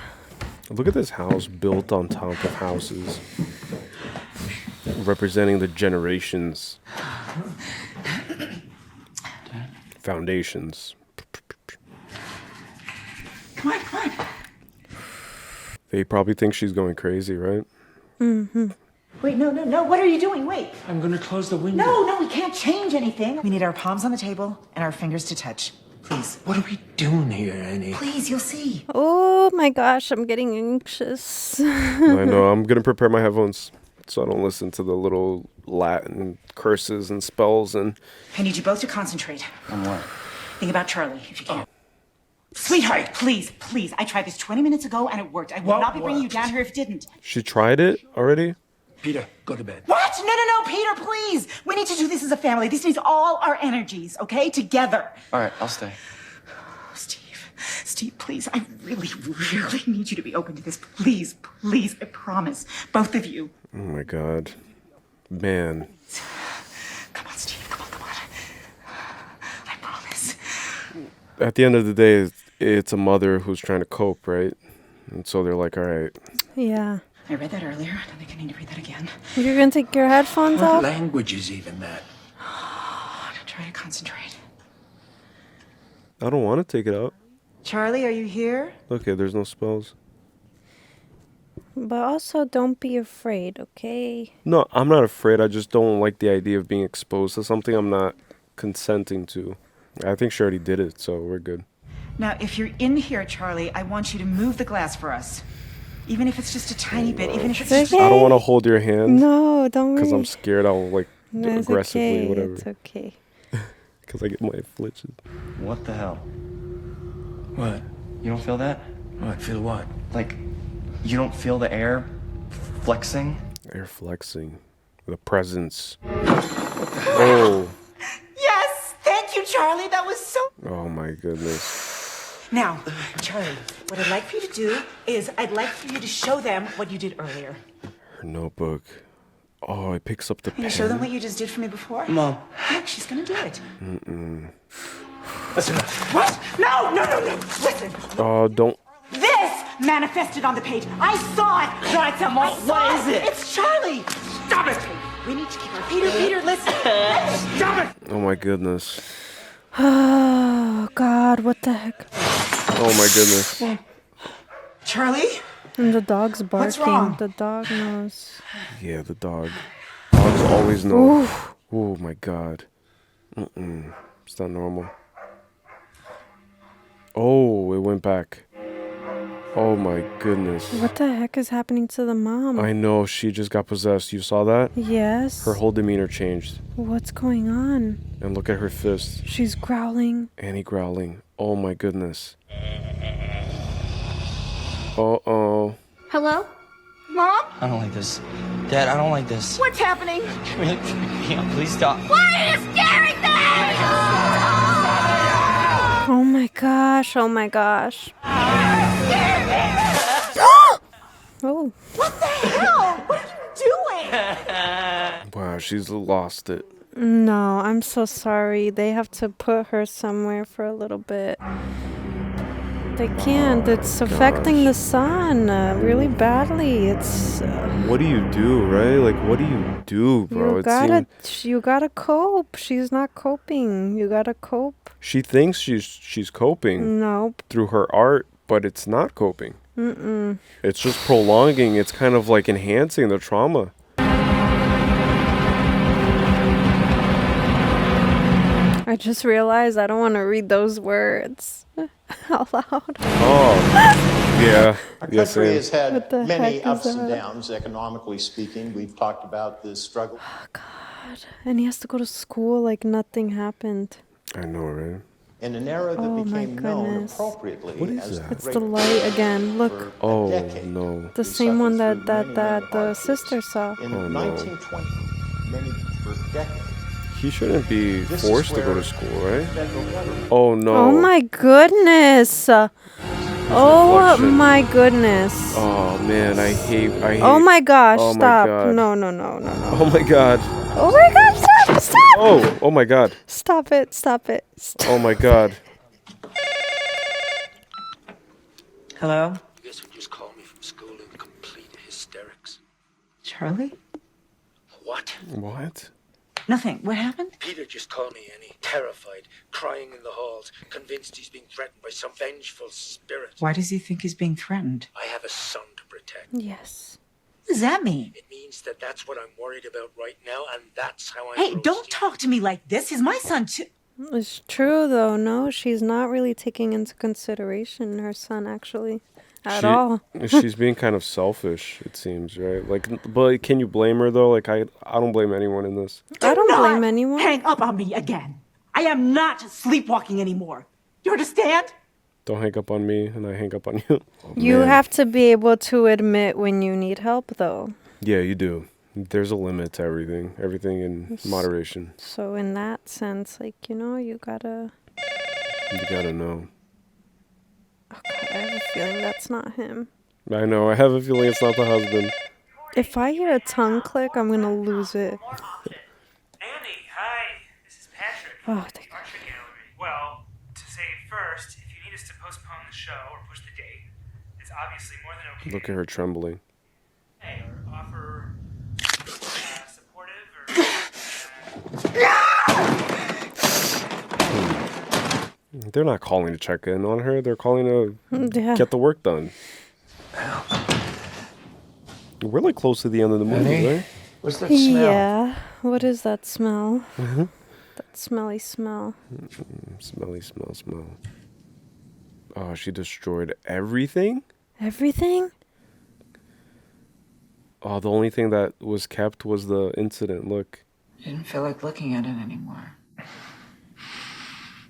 Look at this house built on top of houses, representing the generations. Foundations. Come on, come on. They probably think she's going crazy, right? Mm-hmm. Wait, no. What are you doing? Wait. I'm gonna close the window. No, we can't change anything. We need our palms on the table and our fingers to touch. Please. What are we doing here, Annie? Please, you'll see. Oh my gosh, I'm getting anxious. I know. I'm gonna prepare my headphones so I don't listen to the little Latin curses and spells and. I need you both to concentrate. On what? Think about Charlie, if you can. Sweetheart, please. I tried this 20 minutes ago and it worked. I would What not be bringing you worked? down here if it didn't. She tried it already. Peter, go to bed. What? No, Peter, please. We need to do this as a family. This needs all our energies, okay? Together. All right, I'll stay. Steve, please. I really need you to be open to this. Please, I promise. Both of you. Oh my God, man. Come on, Steve. Come on. I promise. At the end of the day, it's a mother who's trying to cope, right? And so they're like, all right. Yeah. I read that earlier. I don't think I need to read that again. You're gonna take your headphones What off? language is even that? Try to concentrate. I don't want to take it out. Charlie, are you here? Okay, there's no spells. But also, don't be afraid, okay? No, I'm not afraid. I just don't like the idea of being exposed to something I'm not consenting to. I think she already did it, so we're good. Now, if you're in here, Charlie, I want you to move the glass for us. Even if it's just a tiny bit, even if it's just... I don't want to hold your hand. No, don't worry. Because I'm scared I'll, like, No, it's aggressively, okay. whatever. It's okay. Because I get my flitches. What the hell? What? You don't feel that? What? Feel what? Like, you don't feel the air flexing? Air flexing. The presence. Oh. Yes! Thank you, Charlie. That was so... Oh, my goodness. Now, Charlie, what I'd like for you to do is I'd like for you to show them what you did earlier. Her notebook. Oh, it picks up the Can pen. you show them what you just did for me before? Mom. Look, she's gonna do it. Mm-mm. That's enough. What? No! Listen. Oh, don't. This manifested on the page. I saw it. No, it's What is it? It's Charlie. Stop it! We need to keep our... Peter, listen. Stop it! Oh, my goodness. Oh, God, what the heck? Oh, my goodness. Charlie? And the dog's barking. What's wrong? The dog knows. Yeah, the dog. Dogs always know. Oh, my God. Mm-mm. It's not normal. Oh, it went back. Oh, my goodness. What the heck is happening to the mom? I know, she just got possessed. You saw that? Yes. Her whole demeanor changed. What's going on? And look at her fist. She's growling. Annie growling. Oh, my goodness. Uh-oh. Hello? Mom? I don't like this. Dad, I don't like this. What's happening? You're really freaking me out. Please stop. Why are you scaring me? Oh my gosh. Oh my gosh. Oh. What the hell? What are you doing? Wow, she's lost it. No, I'm so sorry. They have to put her somewhere for a little bit. They can't. It's affecting the son really badly. It's. What do you do, right? Like, what do you do, bro? You gotta cope. She's not coping. You gotta cope. She thinks she's coping. Nope. Through her art, but it's not coping. Mm-mm. It's just prolonging. It's kind of like enhancing the trauma. I just realized I don't want to read those words out loud. Oh. Yeah. Our Yes, country same. has had What the many heck is ups and that? downs, economically speaking. We've talked about the struggle. Oh, God. And he has to go to school like nothing happened. I know, right? In an era that Oh, my became known goodness. appropriately What is as that? the It's Great the light again. Look. for a Oh, decade. no. The We same one suffered that through many the hardships. sister saw. In Oh, no. 1920, many for decades. He shouldn't be This is forced to go where to school, right? federal government Oh, no. Oh my goodness. Oh reflection. my goodness. Oh, man. I hate. Oh my gosh, Oh, my stop. God. No. Oh, my God. Oh my god, stop. Oh, my God. Stop it. Oh, my God. Hello? You guys would just call me from school in complete hysterics. Charlie? What? What? Nothing. What happened? Peter just called me, Annie. Terrified, crying in the halls, convinced he's being threatened by some vengeful spirit. Why does he think he's being threatened? I have a son to protect. Yes. What does that mean? It means that that's what I'm worried about right now, and that's how I'm... Hey, don't talk to me like this. He's my son, too. It's true though. No, she's not really taking into consideration her son actually at all. She's being kind of selfish, it seems, right? Like, but can you blame her though? Like, I don't blame anyone in this. I don't blame anyone. Hang up on me again. I am not sleepwalking anymore. You understand? Don't hang up on me, and I hang up on you. You have to be able to admit when you need help though. Yeah, you do. There's a limit to everything. Everything in moderation. So in that sense, like, you gotta... You gotta know. Oh God, I have a feeling that's not him. I know. I have a feeling it's not the husband. If I hear a tongue click, I'm gonna lose it. Annie, hi. This is Patrick. Oh, the Art Gallery. Well, to say first, if you need us to postpone the show or push the date, it's obviously more than okay. Look at her trembling. Hey, or offer supportive They're not calling to check in on her. They're calling to Yeah. get the work done. We're like close to the end of the movie, Annie? right? What's that smell? Yeah. What is that smell? Mm-hmm. That smelly smell. Smelly smell. Oh, she destroyed everything? Everything? Oh, the only thing that was kept was the incident. Look. Didn't feel like looking at it anymore.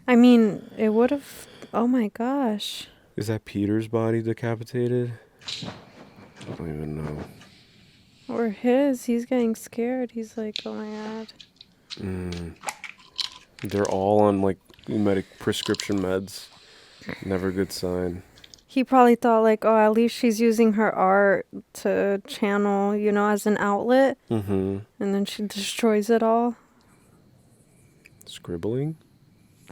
I mean, it would have... Oh my gosh. Is that Peter's body decapitated? I don't even know. Or his. He's getting scared. He's like, oh my God. They're all on like prescription meds. Never a good sign. He probably thought like, oh, at least she's using her art to channel, as an outlet. Mm-hmm. And then she destroys it all. Scribbling?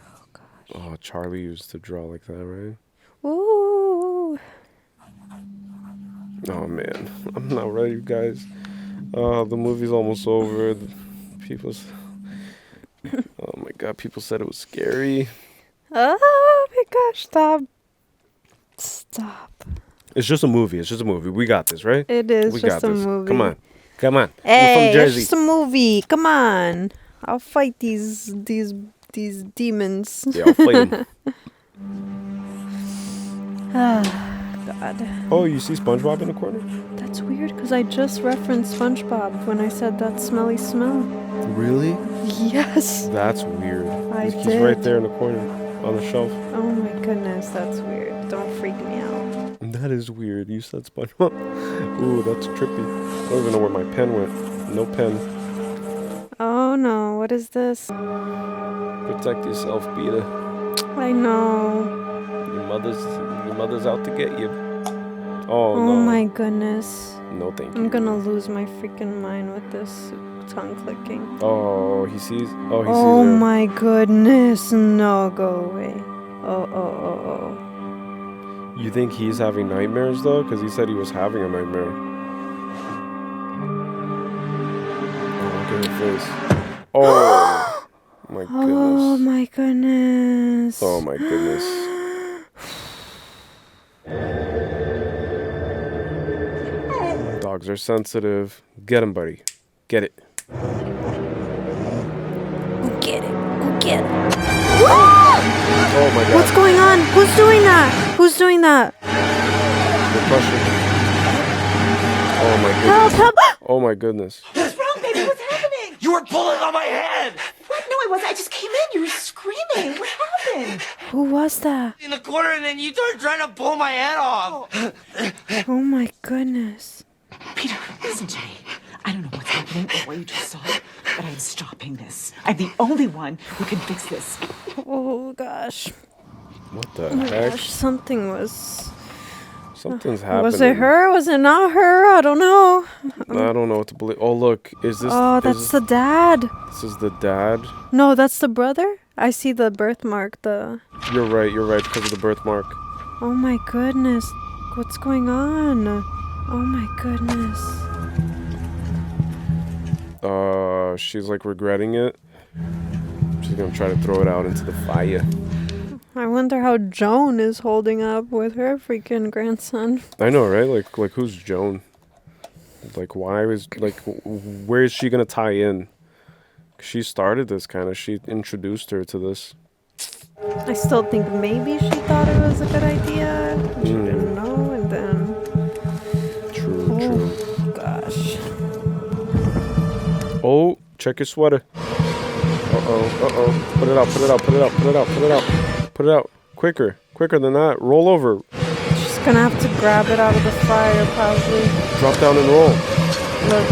Oh, gosh. Oh, Charlie used to draw like that, right? Ooh. Oh, man. I'm not ready, you guys. The movie's almost over. Oh, my God. People said it was scary. Oh, my gosh. Stop. It's just a movie. We got this, right? It is we just got a this. movie. Come on. Hey, We're from Jersey. it's just a movie. Come on. I'll fight these demons. Yeah, I'll fight them. God. Oh, you see SpongeBob in the corner? That's weird because I just referenced SpongeBob when I said that smelly smell. Really? Yes. That's weird. I He's did. right there in the corner on the shelf. Oh my goodness, that's weird. Don't freak me out. That is weird. You said SpongeBob. Ooh, that's trippy. I don't even know where my pen went. No pen. Oh no, what is this? Protect yourself, Peter. I know. Your mother's out to get you. Oh no. Oh my goodness. No, thank you. I'm gonna lose my freaking mind with this tongue clicking. Oh, he sees. Oh, he sees Oh her. my goodness. No, go away. Oh. You think he's having nightmares though? Because he said he was having a nightmare. Oh, look at her face. Oh my goodness. Oh my goodness. Oh my goodness. Dogs are sensitive. Get him, buddy. Get it. Go get it. Go get it. Oh my God. What's going on? Who's doing that? crushing. Oh my goodness. Help! Oh my goodness. What's wrong, baby? What's happening? You were pulling on my head! What? No, I wasn't. I just came in. You were screaming. What happened? Who was that? In the corner, and then you started trying to pull my head off. Oh my goodness. Peter, listen to me. I don't know what's happening or what you just saw, but I'm stopping this. I'm the only one who can fix this. Oh gosh. What the Oh my heck? gosh, something's happening. Was it her? Was it not her? I don't know. I don't know what to believe. Oh, look. Is this... Oh, that's the dad. This is the dad? No, that's the brother? I see the birthmark. You're right, because of the birthmark. Oh my goodness. What's going on? Oh my goodness. She's like regretting it. She's gonna try to throw it out into the fire. I wonder how Joan is holding up with her freaking grandson. I know, right? Like who's Joan? Like, where is she gonna tie in? She started this kind of. She introduced her to this. I still think maybe she thought it was a good idea. She didn't know, and then. True. Gosh. Oh, check your sweater. Uh-oh. Put it out. Quicker than that. Roll over. She's gonna have to grab it out of the fire, probably. Drop down and roll. Look.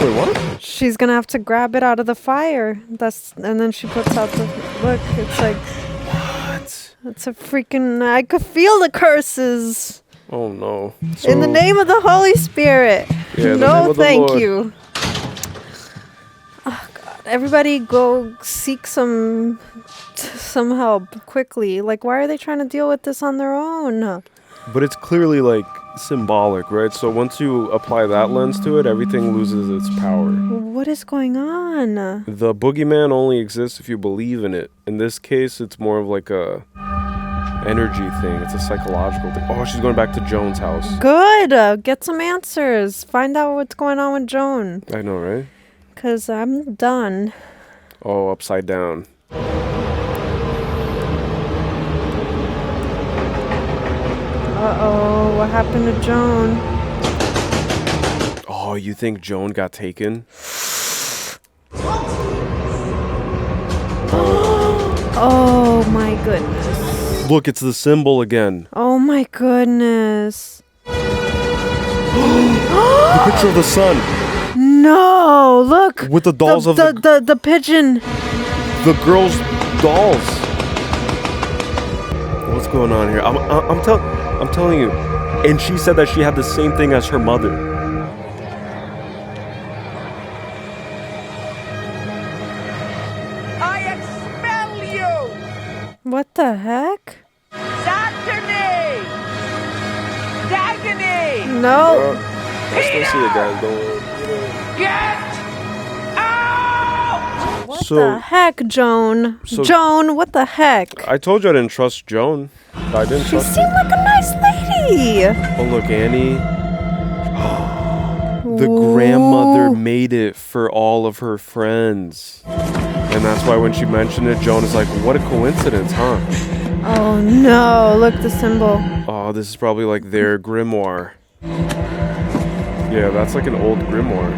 Wait, what? She's gonna have to grab it out of the fire. And then she puts out the... Look, it's like... What? It's a freaking... I could feel the curses. Oh, no. In the name of the Holy Spirit. Yeah, no, thank you. Oh, God. Everybody go seek some help quickly. Like, why are they trying to deal with this on their own? But it's clearly, like, symbolic, right? So once you apply that lens to it, everything loses its power. What is going on? The boogeyman only exists if you believe in it. In this case, it's more of like a energy thing. It's a psychological thing. Oh, she's going back to Joan's house. Good. Get some answers. Find out what's going on with Joan. I know, right? Because I'm done. Oh, upside down. Uh-oh. What happened to Joan? Oh, you think Joan got taken? Oh, my goodness. Look, it's the symbol again. Oh, my goodness. The picture of the sun. No, look. With the dolls of the pigeon. The girl's dolls. What's going on here? I'm telling you. And she said that she had the same thing as her mother. I expel you! What the heck? Saturday! Dagony! No. I still see the guys going. Get out! What the heck, Joan? Joan, what the heck? I told you I didn't trust Joan. I didn't She trust seemed like a nice lady. Oh, look, Annie. The grandmother made it for all of her friends. And that's why when she mentioned it, Joan is like, what a coincidence, huh? Oh no, look, the symbol. Oh, this is probably like their grimoire. Yeah, that's like an old grimoire.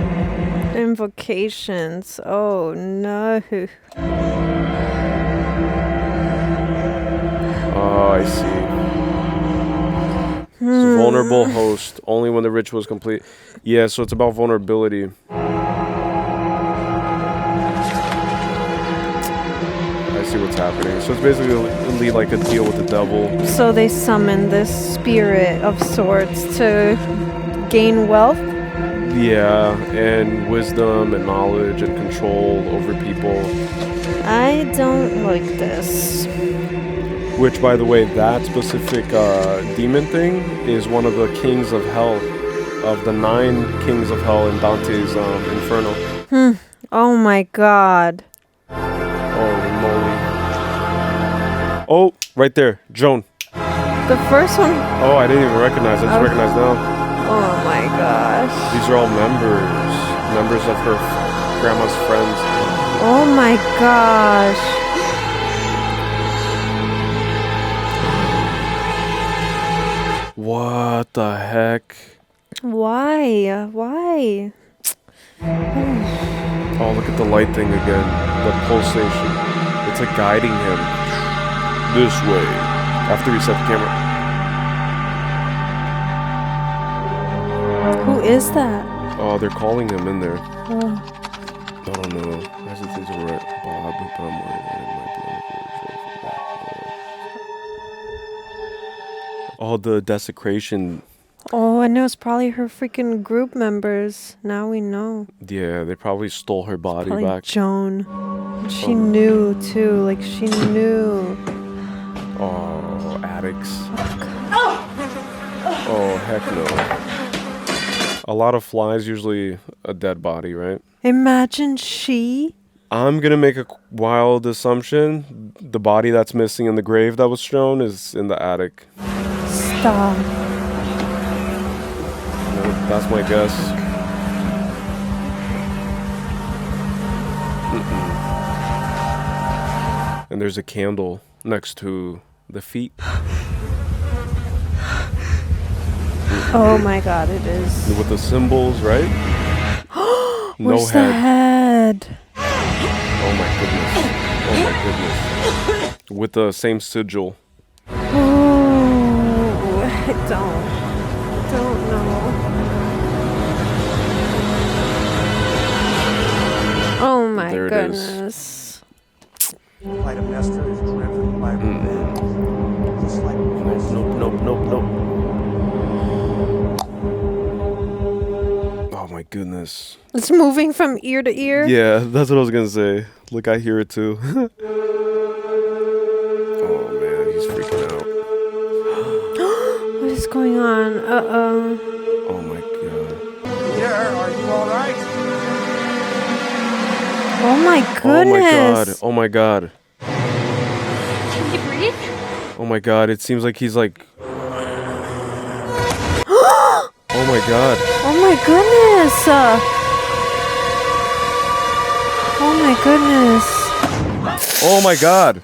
Invocations. Oh no. Oh, I see. It's a vulnerable host, only when the ritual is complete. Yeah, so it's about vulnerability. I see what's happening. So it's basically like a deal with the devil. So they summon this spirit of sorts to gain wealth? Yeah, and wisdom and knowledge and control over people. I don't like this. Which, by the way, that specific demon thing is one of the kings of hell, of the 9 kings of hell in Dante's Inferno. Oh my god. Holy moly. Oh, right there, Joan. The first one? Oh, I didn't even recognize. I just recognize now. Oh my gosh. These are all members of her grandma's friends. Oh my gosh. What the heck? Why? Why? Oh, look at the light thing again. The pulsation. It's like guiding him. This way. After we set the camera. Who is that? Oh, they're calling him in there. Oh. I don't know. I said things were right. Bob, but I'm worried that it might be on the Oh, the desecration. Oh, and it was probably her freaking group members. Now we know. Yeah, they probably stole her body Probably back. Joan. She knew too. Like she knew. Oh, addicts. Oh, heck no. A lot of flies, usually a dead body, right? Imagine she. I'm gonna make a wild assumption. The body that's missing in the grave that was shown is in the attic. Stop. That's my guess. And there's a candle next to the feet. Oh my god, it is. With the symbols, right? Where's the head? Oh my goodness. Oh my goodness. With the same sigil. Oh, I don't know. Oh my There it goodness. Clytemnestra is driven by revenge. Just like Nope. Oh my goodness. It's moving from ear to ear. Yeah, that's what I was gonna say. Look, I hear it too. Oh man, he's freaking out. What is going on? Uh-oh. Oh my god. Peter, are you alright? Oh my goodness. Oh my god. Can you breathe? Oh my god, it seems like he's like... Oh my god. Oh my goodness. Oh my goodness. Oh my god.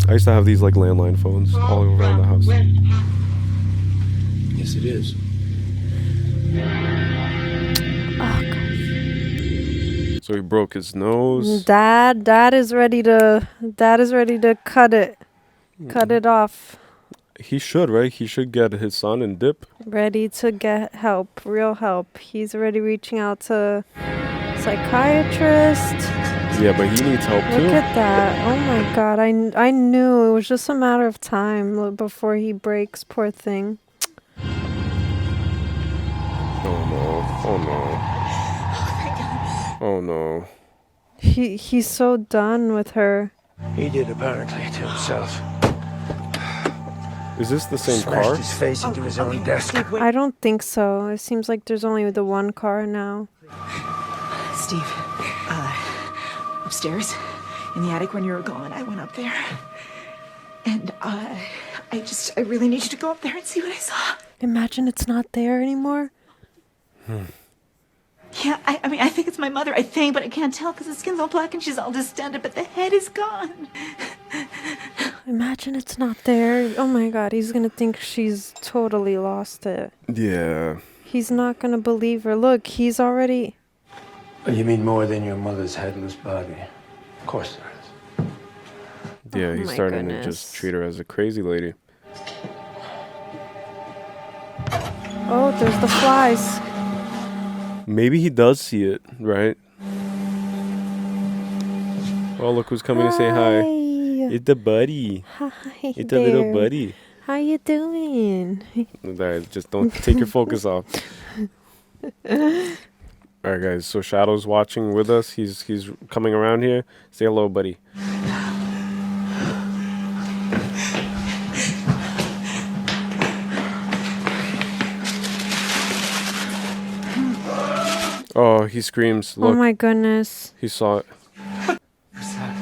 I used to have these like landline phones all around the house. Yes, it is. So he broke his nose. Dad is ready to cut it. Cut it off. He should, right? He should get his son and dip. Ready to get help, real help. He's already reaching out to psychiatrist. Yeah, but he needs help too. Look at that. Oh my god. I knew it was just a matter of time before he breaks, poor thing. Oh no. Oh no. Oh no. He's so done with her. He did apparently to himself. Is this the same Smashed car? his face into his own desk. I don't think so. It seems like there's only the one car now. Steve, upstairs in the attic when you were gone, I went up there. And I really need you to go up there and see what I saw. Imagine it's not there anymore. Yeah, I mean, I think it's my mother, but I can't tell because the skin's all black and she's all distended, but the head is gone. Imagine it's not there. Oh my god, he's gonna think she's totally lost it. Yeah. He's not gonna believe her. Look, he's already... You mean more than your mother's headless body? Of course there is. Yeah, Oh he's my starting to goodness. just treat her as a crazy lady. Oh, there's the flies. Maybe he does see it, right? Oh, look who's coming to say hi. It's the buddy. Hi It's the little there. buddy. How you doing? Alright, just don't take your focus off. Alright guys, so Shadow's watching with us. He's coming around here. Say hello, buddy. Oh, he screams. Look. Oh my goodness. He saw it.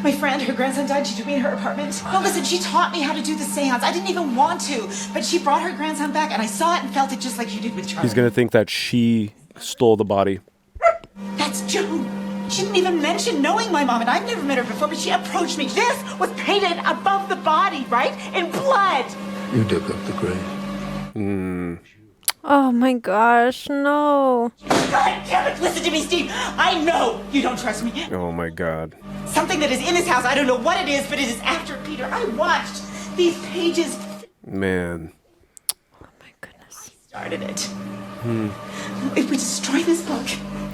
My friend, her grandson died. She took me in her apartment. No, listen, she taught me how to do the seance. I didn't even want to, but she brought her grandson back, and I saw it and felt it just like you did with Charlie. He's gonna think that she stole the body. That's Joan. She didn't even mention knowing my mom, and I've never met her before, but she approached me. This was painted above the body, right? In blood. You dug up the grave. Oh my gosh, no. God damn it, listen to me, Steve. I know you don't trust me. Oh my God. Something that is in this house, I don't know what it is, but it is after Peter. I watched these pages. Man. Started it. If we destroy this book,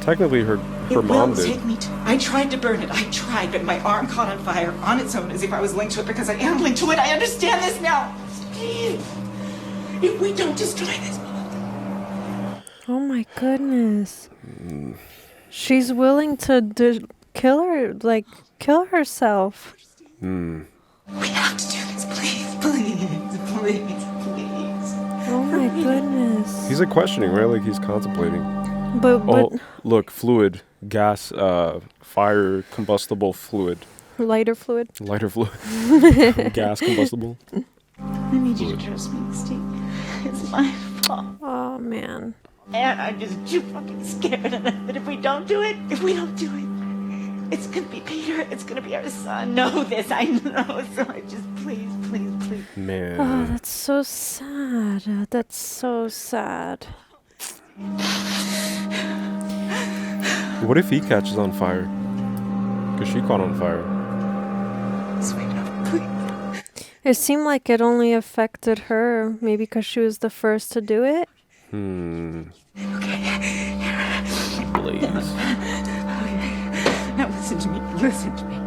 Technically, her it mom will did. take me to. I tried to burn it. I tried, but my arm caught on fire on its own as if I was linked to it because I am linked to it. I understand this now. Steve, if we don't destroy this book. Oh my goodness. She's willing to kill herself. We have to do this, please, please, please, please. Oh my goodness. He's like questioning, right? Like he's contemplating. But Look, fluid, gas, fire, combustible fluid. Lighter fluid. Lighter fluid. Gas, combustible. I need you to trust me, Steve. It's my fault. Oh man. And I'm just too fucking scared that if we don't do it, it's gonna be Peter, it's gonna be our son. Know this, I know. So I just please. Man. Oh, that's so sad. That's so sad. What if he catches on fire? Because she caught on fire. It seemed like it only affected her, maybe because she was the first to do it. Please. Now listen to me.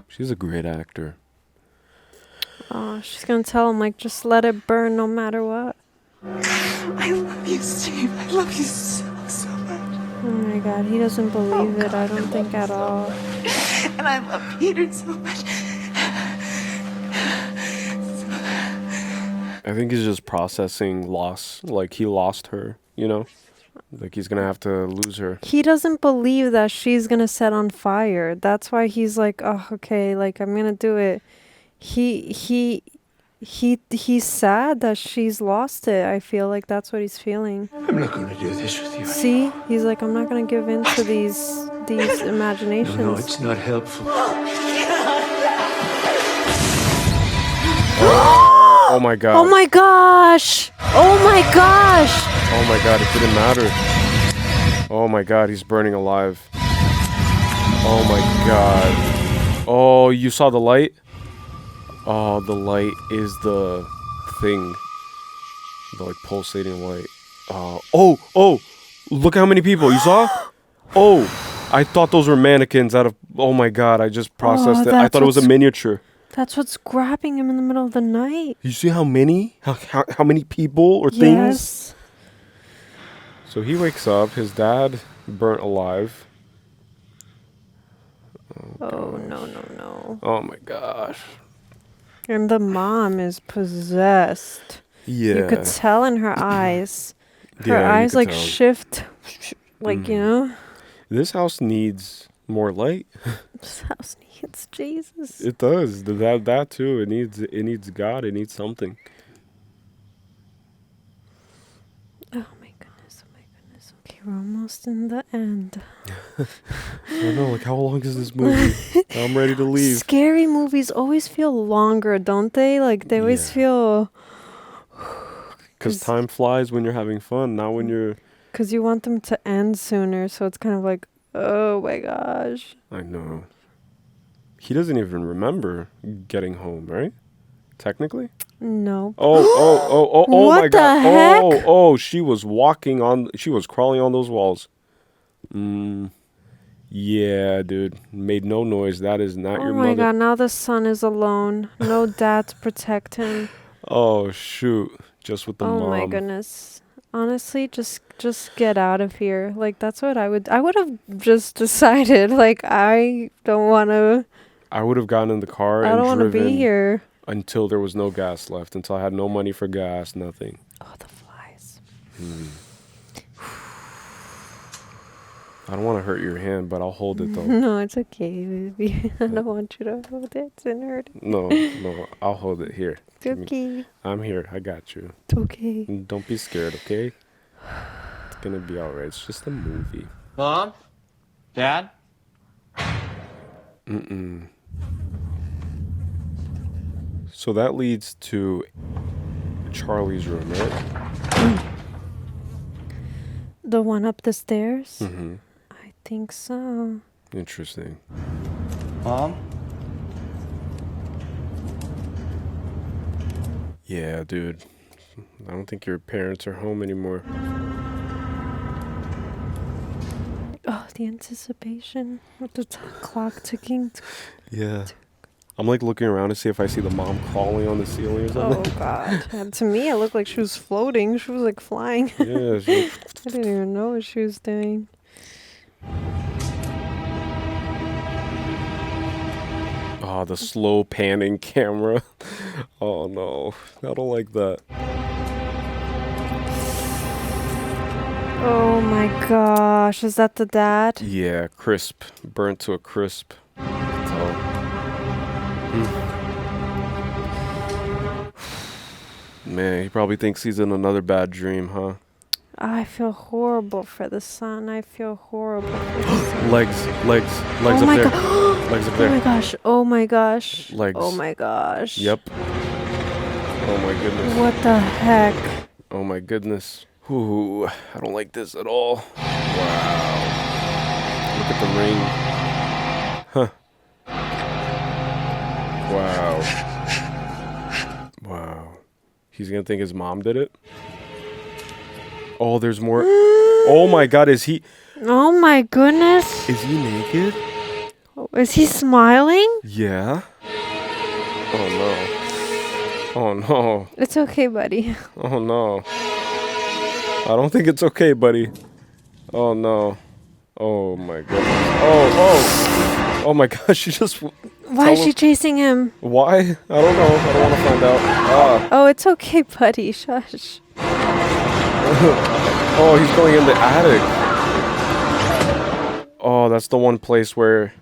She's a great actor. Oh, she's gonna tell him, like, just let it burn no matter what. I love you, Steve. I love you so much. Oh my God, he doesn't believe it, I don't think at all. And I love Peter so much. I think he's just processing loss. Like he lost her, you know? Like he's gonna have to lose her. He doesn't believe that she's gonna set on fire. That's why he's like, oh, okay, like I'm gonna do it. He's sad that she's lost it. I feel like that's what he's feeling. I'm not going to do this with you. See, he's like, I'm not gonna give in to these imaginations. No, it's not helpful. Oh my God. Oh my gosh! Oh my gosh! Oh my God, it didn't matter. Oh my God, he's burning alive. Oh my God. Oh, you saw the light? Oh, the light is the thing. The like pulsating light. Oh, look how many people. You saw? Oh, I thought those were mannequins out of, oh my God, I just processed it. I thought it was a miniature. That's what's grabbing him in the middle of the night. You see how many? How many people or things? Yes. So he wakes up, his dad burnt alive. Oh, no. Oh my gosh. And the mom is possessed. Yeah. You could tell in her eyes. Her Yeah, you eyes could like tell. shift. Like, you know? This house needs more light. This house needs Jesus. It does. That too. It needs God. It needs something. Oh my goodness. Okay, we're almost in the end. I don't know, like how long is this movie? I'm ready to leave. Scary movies always feel longer, don't they? Like they always feel... Because time flies when you're having fun, not when you're... Because you want them to end sooner, so it's kind of like, oh my gosh. I know. He doesn't even remember getting home, right? Technically? No. Oh What my God. the heck? Oh, she was crawling on those walls. Yeah, dude. Made no noise. That is not your mother. Oh my God, now the son is alone. No dad to protect him. Oh, shoot. Just with the mom. Oh my goodness. Honestly, just get out of here. Like, that's what I would have just decided. Like, I don't want to. I would have gotten in the car I and don't want to driven be here. until there was no gas left, until I had no money for gas, nothing. Oh, the flies. I don't want to hurt your hand, but I'll hold it though. No, it's okay, baby. I don't want you to hold it and hurt it. No, I'll hold it here. It's okay. I'm here. I got you. It's okay. Don't be scared, okay? gonna be alright. It's just a movie. Mom? Dad? Mm-mm. So that leads to Charlie's room, right? The one up the stairs? Mm-hmm. I think so. Interesting. Mom? Yeah, dude. I don't think your parents are home anymore. Oh, the anticipation with the clock ticking. Yeah. I'm like looking around to see if I see the mom crawling on the ceiling or something. Oh, God. And to me, it looked like she was floating. She was like flying. Yeah. I didn't even know what she was doing. Oh, the slow panning camera. Oh, no. I don't like that. Oh, my gosh. Is that the dad? Yeah, crisp. Burnt to a crisp. Man, he probably thinks he's in another bad dream, huh? I feel horrible for the son. I feel horrible for the son. Legs Oh up my there. God. Legs up Oh there. my gosh. Oh my gosh. Legs. Oh my gosh. Yep. Oh my goodness. What the heck? Oh my goodness. Ooh, I don't like this at all. Wow. Look at the ring. Huh. Wow. Wow. He's gonna think his mom did it? Oh, there's more. Oh my God, is he... Oh my goodness. Is he naked? Is he smiling? Yeah. Oh no. Oh no. It's okay, buddy. Oh no. I don't think it's okay, buddy. Oh no. Oh my goodness. Oh my gosh, she just... Why is she chasing him? Why? I don't know. I don't want to find out. Ah. Oh, it's okay, buddy. Shush. Oh, he's going in the attic. Oh, that's the one place where...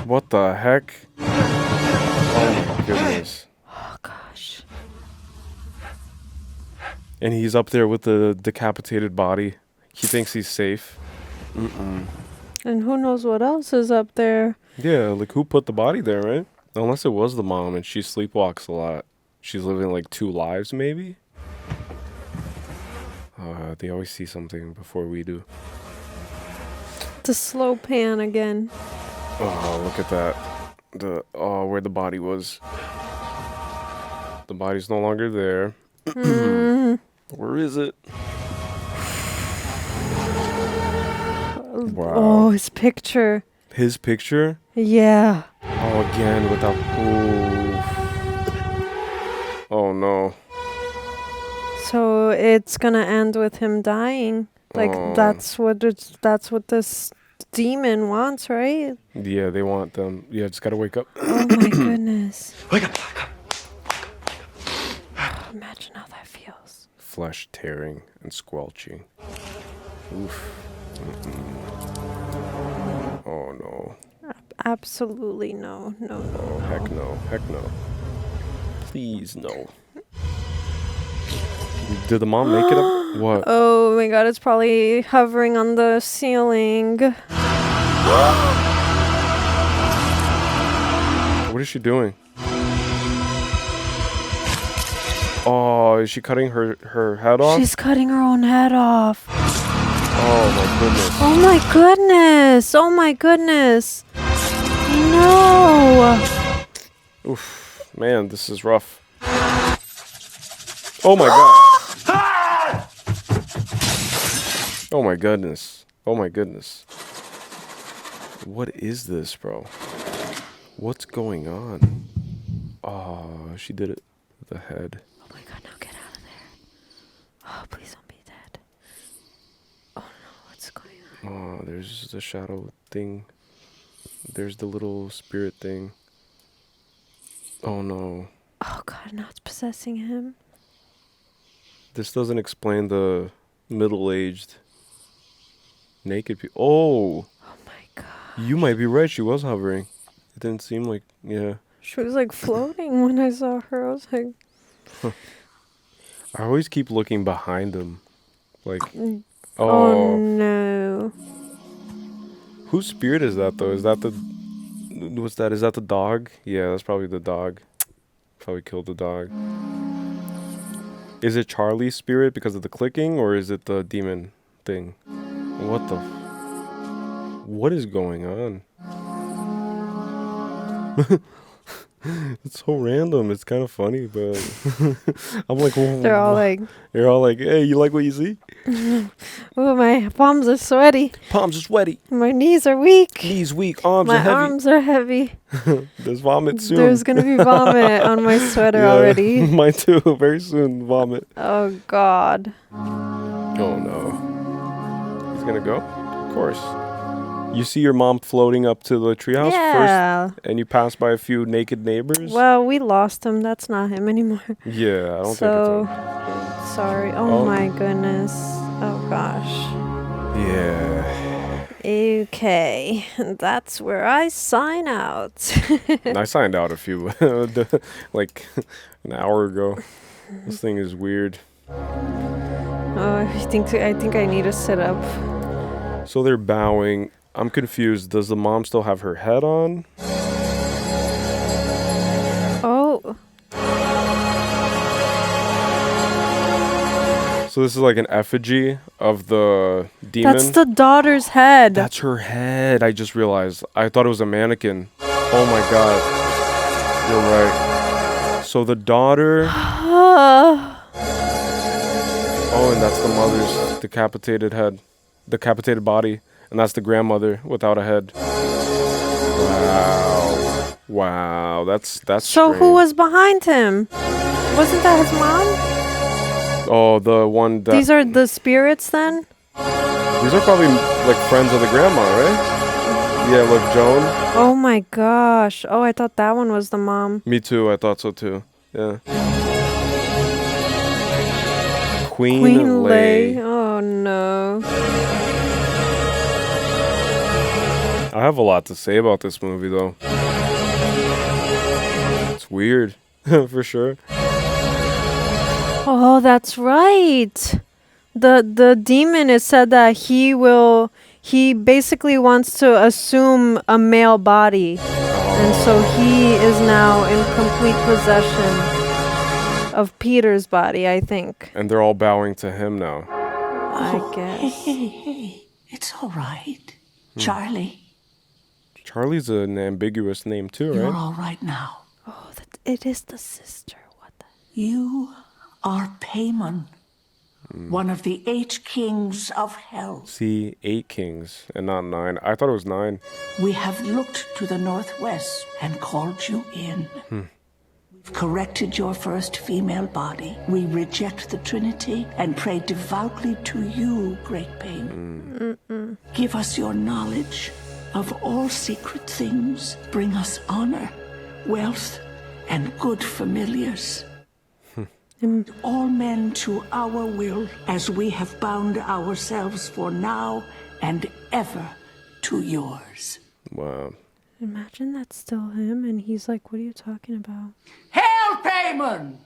What the heck? Oh my goodness. Oh gosh. And he's up there with the decapitated body. He thinks he's safe. Mm-mm. And who knows what else is up there? Yeah, like who put the body there, right? Unless it was the mom and she sleepwalks a lot. She's living like 2 lives, maybe? They always see something before we do. The slow pan again. Oh, look at that. Where the body was. The body's no longer there. Where is it? Wow. Oh, his picture. His picture? Yeah. Oh, again without... Oh, no. So it's gonna end with him dying. Like that's what this demon wants, right? Yeah, they want them. Yeah, just gotta wake up. Oh my goodness. Wake up. Imagine how that feels. Flesh tearing and squelching. Oof. Oh no. Absolutely no. No. Oh, heck no. Heck no. Please no. Did the mom make it up? What? Oh my god, it's probably hovering on the ceiling. What is she doing? Oh, is she cutting her head off? She's cutting her own head off. Oh my goodness. Oh my goodness. Oh my goodness. No. Oof. Man, this is rough. Oh my god. Oh my goodness. Oh my goodness. What is this, bro? What's going on? Oh, she did it with the head. Oh my god, now get out of there. Oh, please don't be dead. Oh no, what's going on? Oh, there's the shadow thing. There's the little spirit thing. Oh no. Oh god, now it's possessing him. This doesn't explain the middle-aged naked people. Oh! Oh my god. You might be right, she was hovering. It didn't seem like, yeah. She was like floating when I saw her. I was like... I always keep looking behind him. Like, Oh no. Whose spirit is that though? Is that the what's that? Is that the dog? Yeah, that's probably the dog. Probably killed the dog. Is it Charlie's spirit because of the clicking, or is it the demon thing? What the? What is going on? It's so random. It's kind of funny, but I'm like, They're all like, you're all like, hey, you like what you see? oh, my palms are sweaty. Palms are sweaty. My knees are weak. Knees weak. Arms my are heavy. arms are heavy. There's vomit soon. There's gonna be vomit on my sweater already. Mine too. Very soon, vomit. Oh God. Oh no. He's gonna go? Of course. You see your mom floating up to the treehouse first, and you pass by a few naked neighbors? Well, we lost him. That's not him anymore. Yeah, I don't think it's him. Sorry. Oh my goodness. Oh gosh. Yeah. Okay. That's where I sign out. I signed out a few, like an hour ago. This thing is weird. Oh, I think I need to sit up. So they're bowing. I'm confused. Does the mom still have her head on? Oh. So this is like an effigy of the demon? That's the daughter's head. That's her head. I just realized. I thought it was a mannequin. Oh my god. You're right. So the daughter... Oh, and that's the mother's decapitated head. Decapitated body. And that's the grandmother without a head. Wow. Wow. That's So strange. who was behind him? Wasn't that his mom? Oh, the one that... These are the spirits then? These are probably like friends of the grandma, right? Yeah, look, Joan. Oh my gosh. Oh, I thought that one was the mom. Me too. I thought so too. Yeah. Queen Lay. Oh no. I have a lot to say about this movie, though. It's weird, for sure. Oh, that's right. The demon is said that he basically wants to assume a male body. And so he is now in complete possession of Peter's body, I think. And they're all bowing to him now. I guess. Hey. It's all right. Charlie. Charlie's an ambiguous name too, You're right? all right now. Oh, it is the sister. What the? You are Paimon, one of the 8 kings of hell. See, 8 kings and not 9. I thought it was 9. We have looked to the northwest and called you in. We've corrected your first female body. We reject the Trinity and pray devoutly to you, great Paimon. Give us your knowledge of all secret things. Bring us honor, wealth, and good familiars. All men to our will, as we have bound ourselves for now and ever to yours. Wow. Imagine that's still him, and he's like, "What are you talking about?" Hail, Paimon!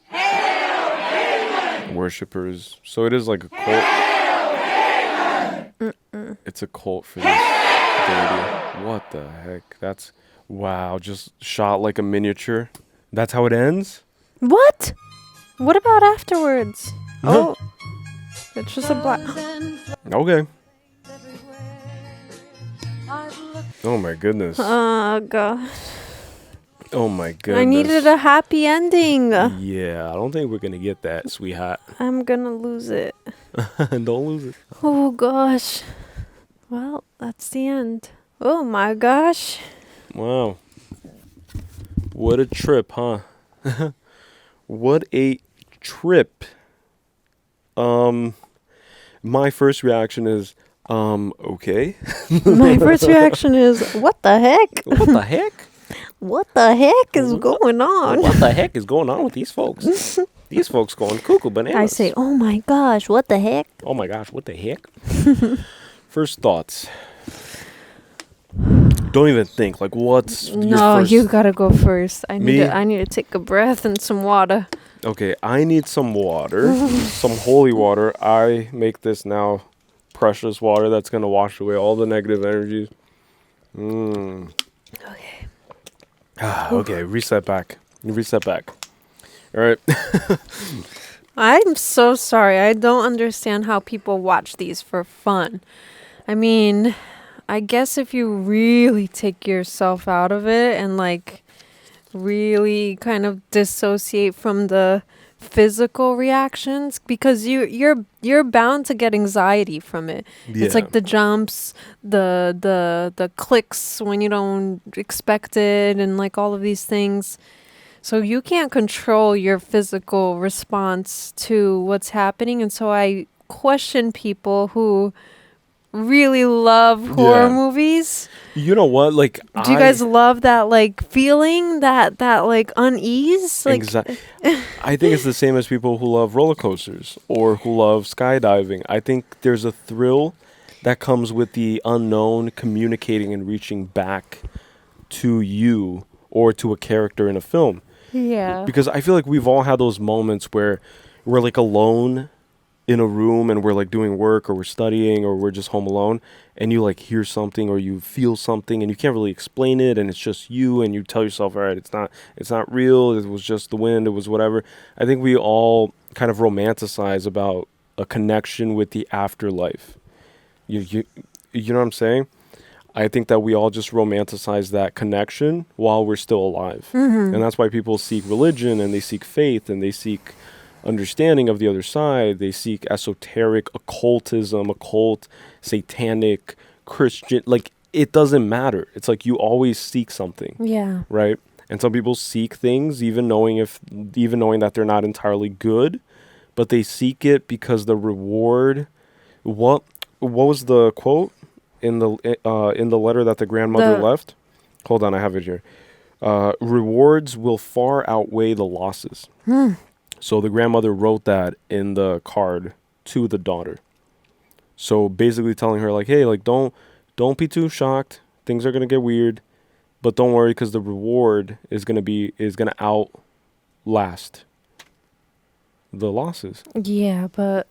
Hail, Paimon! Worshippers. So it is like a cult. It's a cult for this deity. What the heck? That's... Wow, just shot like a miniature. That's how it ends? What? What about afterwards? Oh, it's just a black. Okay. Oh my goodness. Oh god. Oh my goodness. I needed a happy ending. Yeah, I don't think we're gonna get that, sweetheart. I'm gonna lose it. Don't lose it. Oh gosh. Well, that's the end. Oh my gosh. Wow. What a trip, huh? What a trip. My first reaction is, okay. My first reaction is, what the heck? What the heck? What the heck is going on? What the heck is going on with these folks? These folks going cuckoo bananas. I say, oh my gosh, what the heck? Oh my gosh, what the heck? First thoughts. Don't even think. Like, what's your No, first... you gotta go first. I Me? need to take a breath and some water. Okay, I need some water, some holy water. I make this now precious water that's going to wash away all the negative energies. Okay. Okay, reset back. Reset back. All right. I'm so sorry. I don't understand how people watch these for fun. I mean, I guess if you really take yourself out of it and like really kind of dissociate from the physical reactions, because you're bound to get anxiety from it. It's Yeah. like the jumps, the clicks when you don't expect it, and like all of these things. So you can't control your physical response to what's happening. And so I question people who really love horror Yeah. movies. You know what? Like, Do you guys love that like feeling, that like unease? Like I think it's the same as people who love roller coasters or who love skydiving. I think there's a thrill that comes with the unknown communicating and reaching back to you or to a character in a film. Yeah. Because I feel like we've all had those moments where we're like alone in a room and we're like doing work or we're studying or we're just home alone, and you like hear something or you feel something and you can't really explain it, and it's just you, and you tell yourself, all right, it's not real, it was just the wind, it was whatever. I think we all kind of romanticize about a connection with the afterlife. You know what I'm saying? I think that we all just romanticize that connection while we're still alive. Mhm. And that's why people seek religion and they seek faith and they seek understanding of the other side. They seek esoteric occultism, occult, satanic, Christian. Like, it doesn't matter. It's like you always seek something. Yeah. Right? And some people seek things even knowing that they're not entirely good, but they seek it because the reward. What was the quote in the letter that the grandmother left? Hold on, I have it here. Rewards will far outweigh the losses. So the grandmother wrote that in the card to the daughter. So basically telling her like, hey, like don't be too shocked. Things are gonna get weird, but don't worry because the reward is gonna outlast the losses. Yeah, but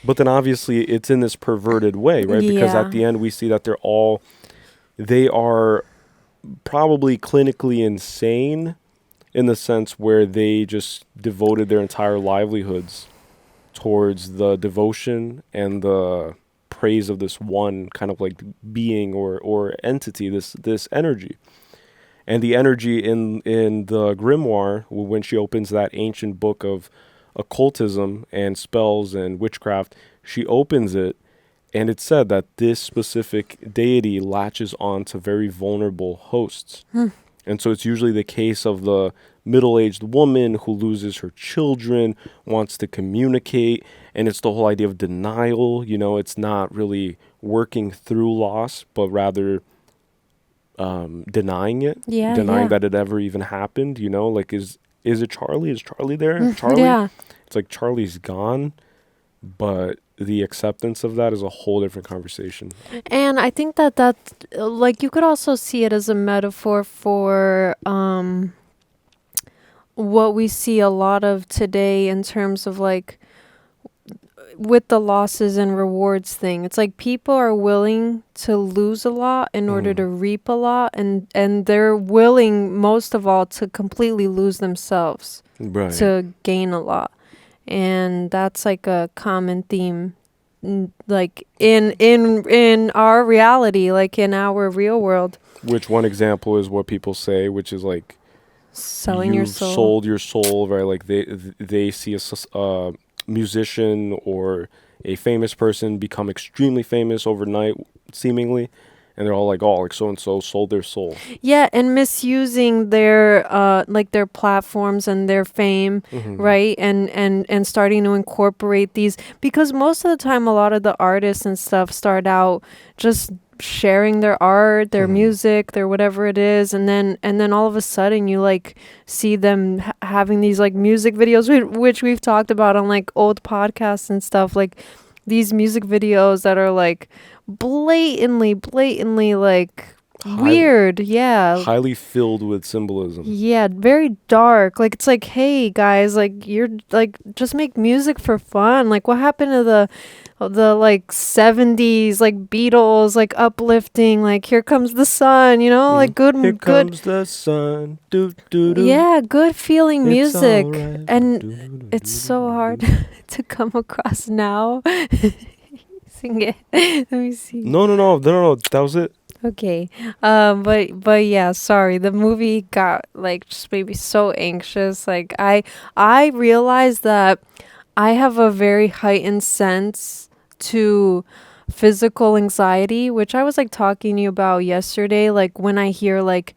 But then obviously it's in this perverted way, right? Because Yeah. at the end we see that they are probably clinically insane in the sense where they just devoted their entire livelihoods towards the devotion and the praise of this one kind of like being or entity, this energy. And the energy in the grimoire, when she opens that ancient book of occultism and spells and witchcraft, she opens it, and it said that this specific deity latches on to very vulnerable hosts. And so it's usually the case of the middle-aged woman who loses her children, wants to communicate, and it's the whole idea of denial. You know, it's not really working through loss, but rather denying it, denying that it ever even happened. You know, like is it Charlie? Is Charlie there? Charlie? Yeah. It's like Charlie's gone, but the acceptance of that is a whole different conversation. And I think that like you could also see it as a metaphor for what we see a lot of today in terms of like with the losses and rewards thing. It's like people are willing to lose a lot in order to reap a lot, and they're willing most of all to completely lose themselves to gain a lot. And that's like a common theme like in our reality, like in our real world. Which one example is what people say, which is like selling your soul. Sold your soul, right? Like they see a musician or a famous person become extremely famous overnight, seemingly, and they're all like, oh, like so and so sold their soul. Yeah, and misusing their like their platforms and their fame, right? And starting to incorporate these, because most of the time a lot of the artists and stuff start out just sharing their art, their music, their whatever it is, and then all of a sudden you like see them having these like music videos, which we've talked about on like old podcasts and stuff, like these music videos that are like blatantly like weird. Yeah. Highly filled with symbolism. Yeah, very dark. Like it's like, hey guys, like you're like just make music for fun. Like what happened to the like 70s like Beatles like uplifting like here comes the sun, you know? Like good Here good comes the sun. Do, do, do. yeah, good feeling It's music. alright. And it's so hard to come across now. Sing it. Let me see. No. That was it. Okay. But yeah, sorry. The movie got like just made me so anxious. Like I realized that I have a very heightened sense to physical anxiety, which I was like talking to you about yesterday. Like when I hear like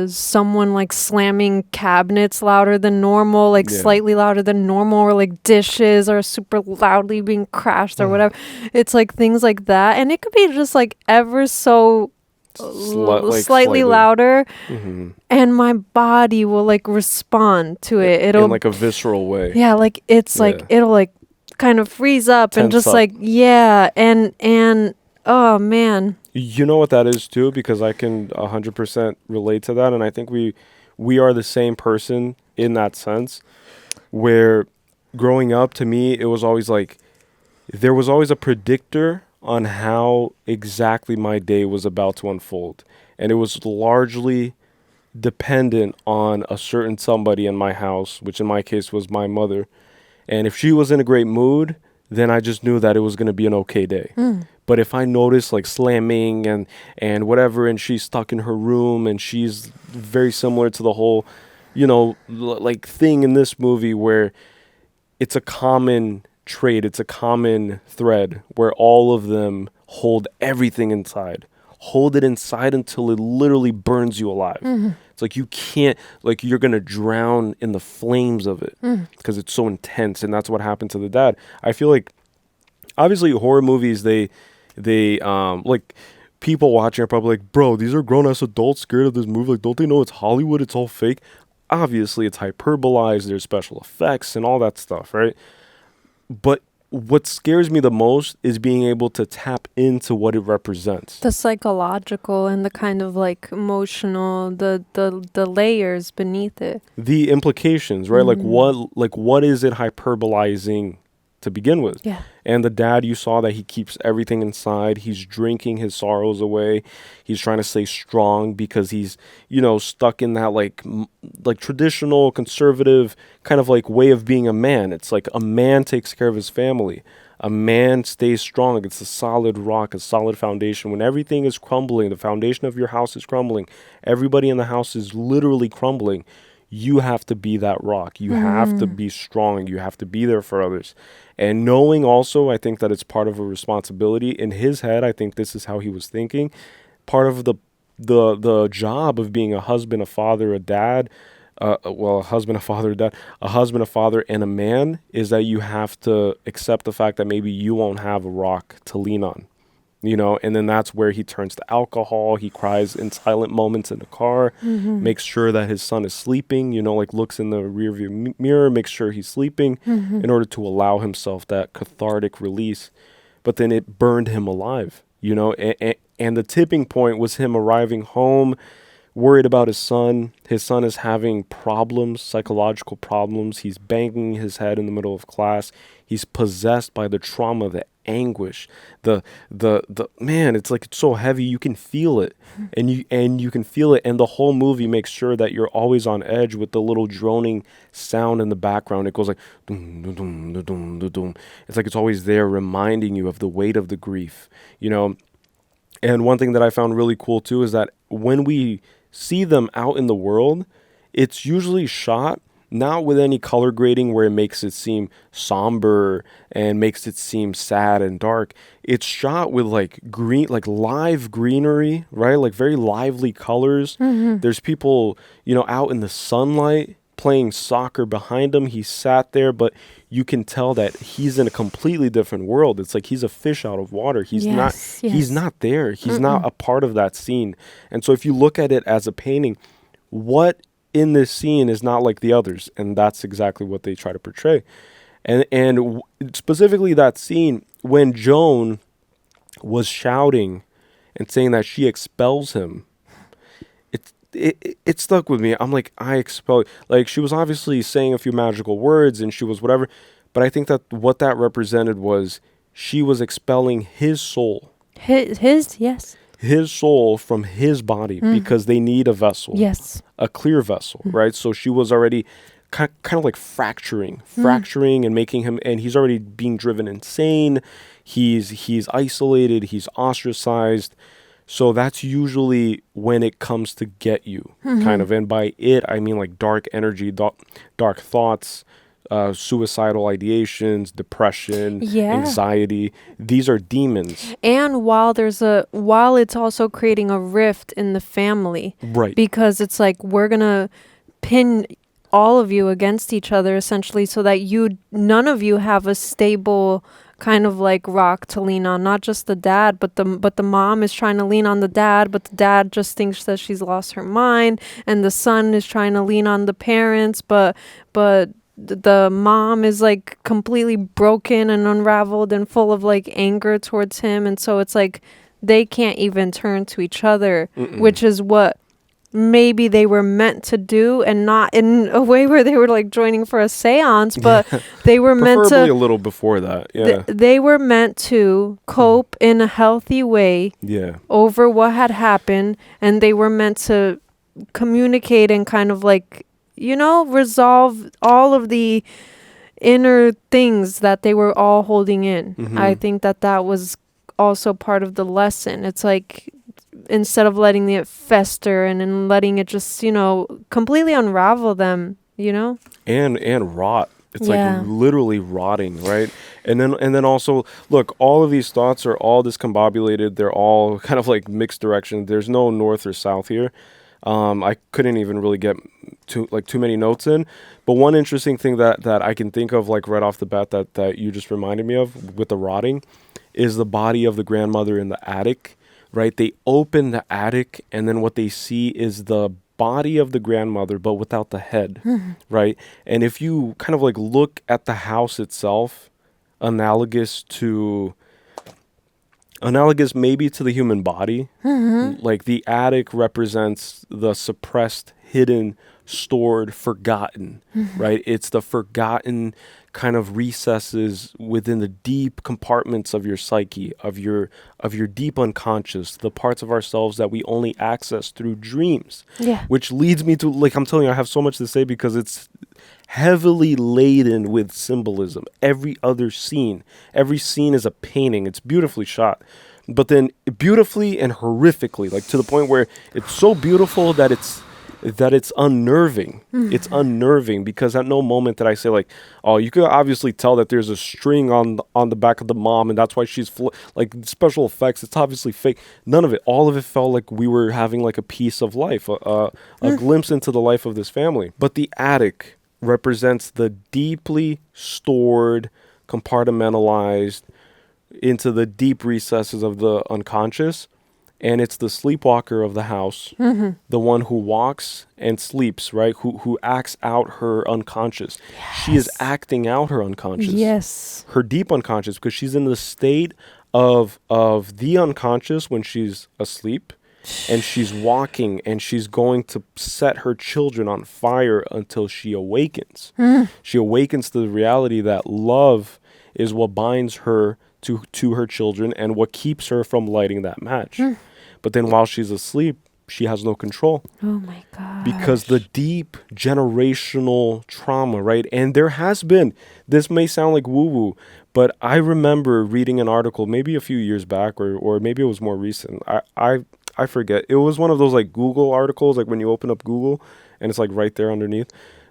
someone like slamming cabinets louder than normal, like slightly louder than normal, or like dishes are super loudly being crashed or whatever. It's like things like that, and it could be just like ever so slightly louder, and my body will like respond to it. It'll in like a visceral way. Yeah, like it's like it'll like kind of freeze up and just up. like and oh man. You know what that is too, because I can 100% relate to that, and I think we are the same person in that sense. Where growing up, to me, it was always like there was always a predictor on how exactly my day was about to unfold, and it was largely dependent on a certain somebody in my house, which in my case was my mother. And if she was in a great mood, then I just knew that it was going to be an okay day. But if I notice like slamming and whatever, and she's stuck in her room, and she's very similar to the whole, like thing in this movie where it's a common trait, it's a common thread where all of them hold everything inside. Hold it inside until it literally burns you alive. It's like you can't, like you're going to drown in the flames of it because it's so intense. And that's what happened to the dad. I feel like, obviously, horror movies, they like people watching are probably like, bro, these are grown-ass adults scared of this movie. Like, don't they know it's Hollywood? It's all fake. Obviously, it's hyperbolized. There's special effects and all that stuff, right? But what scares me the most is being able to tap into what it represents. The psychological and the kind of like emotional, the layers beneath it. The implications, right? Like what is it hyperbolizing to begin with? Yeah. And the dad, you saw that he keeps everything inside. He's drinking his sorrows away. He's trying to stay strong because he's, stuck in that like traditional conservative kind of like way of being a man. It's like a man takes care of his family. A man stays strong. It's a solid rock, a solid foundation. When everything is crumbling, the foundation of your house is crumbling. Everybody in the house is literally crumbling. You have to be that rock. You have to be strong. You have to be there for others. And knowing also, I think that it's part of a responsibility. In his head, I think this is how he was thinking. Part of the job of being a husband, a father, a dad, a husband, a father, a dad, a husband, a father, and a man is that you have to accept the fact that maybe you won't have a rock to lean on. And then that's where he turns to alcohol. He cries in silent moments in the car, makes sure that his son is sleeping, like looks in the rearview mirror, makes sure he's sleeping in order to allow himself that cathartic release. But then it burned him alive, and the tipping point was him arriving home, worried about his son. His son is having problems, psychological problems. He's banging his head in the middle of class. He's possessed by the trauma, the anguish, the man, it's like it's so heavy, you can feel it, and you can feel it, and the whole movie makes sure that you're always on edge with the little droning sound in the background. It goes like dum, dum, dum, dum, dum, dum, dum. It's like it's always there reminding you of the weight of the grief, And one thing that I found really cool too is that when we see them out in the world, it's usually shot not with any color grading where it makes it seem somber and makes it seem sad and dark. It's shot with like green, like live greenery, right? Like very lively colors. There's people, out in the sunlight playing soccer behind him. He sat there, but you can tell that he's in a completely different world. It's like he's a fish out of water. He's not there. He's not a part of that scene. And so if you look at it as a painting, what in this scene is not like the others, and that's exactly what they try to portray. And specifically that scene when Joan was shouting and saying that she expels him. It stuck with me. I'm like, I expel. Like, she was obviously saying a few magical words and she was whatever, but I think that what that represented was she was expelling his soul. Yes. His soul from his body because they need a vessel. Yes. A clear vessel, right? So she was already kind of like fracturing and making him, and he's already being driven insane. He's isolated. He's ostracized. So that's usually when it comes to get you, kind of. And by it, I mean like dark energy, dark thoughts, suicidal ideations, depression, anxiety. These are demons. And while it's also creating a rift in the family. Right. Because it's like, we're going to pin all of you against each other essentially, so that none of you have a stable kind of like rock to lean on. Not just the dad, but the mom is trying to lean on the dad, but the dad just thinks that she's lost her mind, and the son is trying to lean on the parents, but the mom is like completely broken and unraveled and full of like anger towards him, and so it's like they can't even turn to each other. Which is what maybe they were meant to do, and not in a way where they were like joining for a seance, but they were meant to, preferably a little before that. They were meant to cope in a healthy way over what had happened, and they were meant to communicate and kind of like, resolve all of the inner things that they were all holding in. I think that was also part of the lesson. It's like, instead of letting it fester and letting it just, completely unravel them, and rot. It's like literally rotting, right? And then also, look, all of these thoughts are all discombobulated. They're all kind of like mixed directions. There's no north or south here. I couldn't even really get too many notes in. But one interesting thing that I can think of, like right off the bat, that you just reminded me of with the rotting, is the body of the grandmother in the attic. Right, they open the attic, and then what they see is the body of the grandmother, but without the head, right? And if you kind of like look at the house itself, analogous maybe to the human body, like the attic represents the suppressed, hidden, stored, forgotten, right? It's the forgotten kind of recesses within the deep compartments of your psyche, of your deep unconscious, the parts of ourselves that we only access through dreams. Which leads me to, like, I'm telling you, I have so much to say because it's heavily laden with symbolism. Every scene is a painting. It's beautifully shot, but then beautifully and horrifically, like to the point where it's so beautiful that it's unnerving. It's unnerving because at no moment did I say like, oh, you could obviously tell that there's a string on the back of the mom and that's why she's like special effects. It's obviously fake. None of it. All of it felt like we were having like a piece of life, a glimpse into the life of this family. But the attic represents the deeply stored, compartmentalized into the deep recesses of the unconscious. And it's the sleepwalker of the house, the one who walks and sleeps, right? Who acts out her unconscious. She is acting out her unconscious. Her deep unconscious, because she's in the state of the unconscious when she's asleep. And she's walking and she's going to set her children on fire until she awakens. She awakens to the reality that love is what binds her to her children and what keeps her from lighting that match. But then while she's asleep, she has no control. Oh my God. Because the deep generational trauma, right? And there has been, this may sound like woo-woo, but I remember reading an article maybe a few years back or maybe it was more recent. I forget. It was one of those like Google articles, like when you open up Google and it's like right there underneath.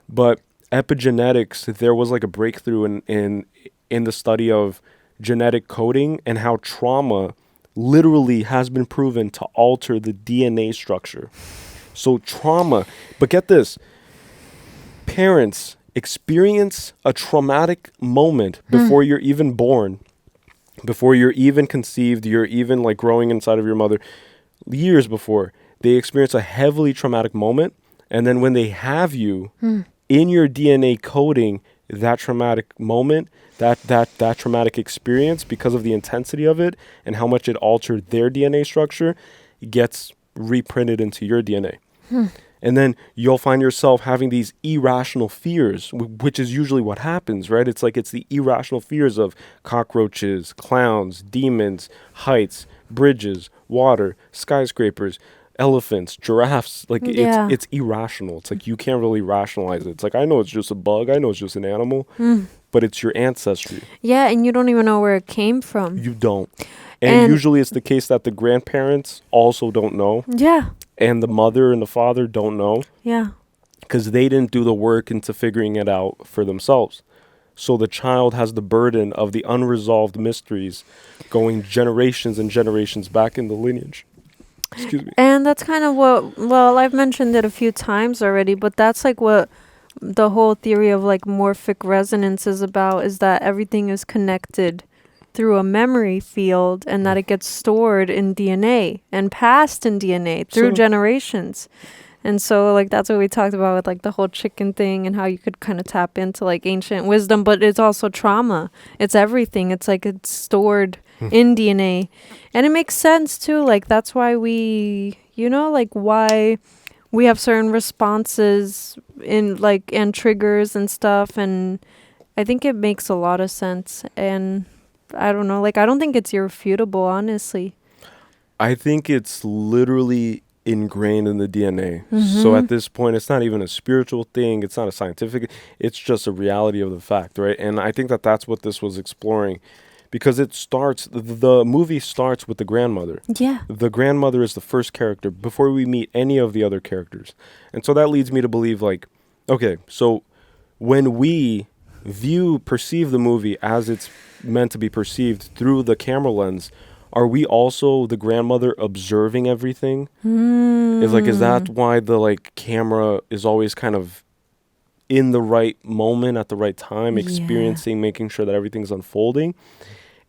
But epigenetics, there was like a breakthrough in the study of genetic coding and how trauma literally has been proven to alter the DNA structure. So trauma, but get this, parents experience a traumatic moment before you're even born, before you're even conceived, you're even like growing inside of your mother, years before, they experience a heavily traumatic moment. And then when they have you in your DNA coding, that traumatic moment, that traumatic experience, because of the intensity of it and how much it altered their DNA structure, gets reprinted into your DNA. And then you'll find yourself having these irrational fears, which is usually what happens, right? It's like it's the irrational fears of cockroaches, clowns, demons, heights, bridges, water, skyscrapers, elephants, giraffes. Like it's irrational. It's like you can't really rationalize it. It's like, I know it's just a bug. I know it's just an animal, but it's your ancestry. Yeah, and you don't even know where it came from. You don't. And usually it's the case that the grandparents also don't know. Yeah. And the mother and the father don't know. Yeah. Because they didn't do the work into figuring it out for themselves. So the child has the burden of the unresolved mysteries going generations and generations back in the lineage. Excuse me. And that's kind of what, well, I've mentioned it a few times already, but that's like what the whole theory of like morphic resonance is about, is that everything is connected through a memory field and that it gets stored in DNA and passed in DNA through generations. And so like that's what we talked about with like the whole chicken thing and how you could kind of tap into like ancient wisdom, but it's also trauma. It's everything. It's like it's stored in DNA. And it makes sense too. Like that's why we, you know, like why we have certain responses in like and triggers and stuff. And I think it makes a lot of sense. And I don't know, like I don't think it's irrefutable, honestly. I think it's literally ingrained in the DNA. So at this point, it's not even a spiritual thing. It's not a scientific. It's just a reality of the fact, right? And I think that that's what this was exploring, because it starts, the movie starts with the grandmother. Yeah. The grandmother is the first character before we meet any of the other characters. And so that leads me to believe like, okay, so when we perceive the movie as it's meant to be perceived through the camera lens, are we also the grandmother observing everything? Is that why the like camera is always kind of in the right moment at the right time, experiencing, making sure that everything's unfolding?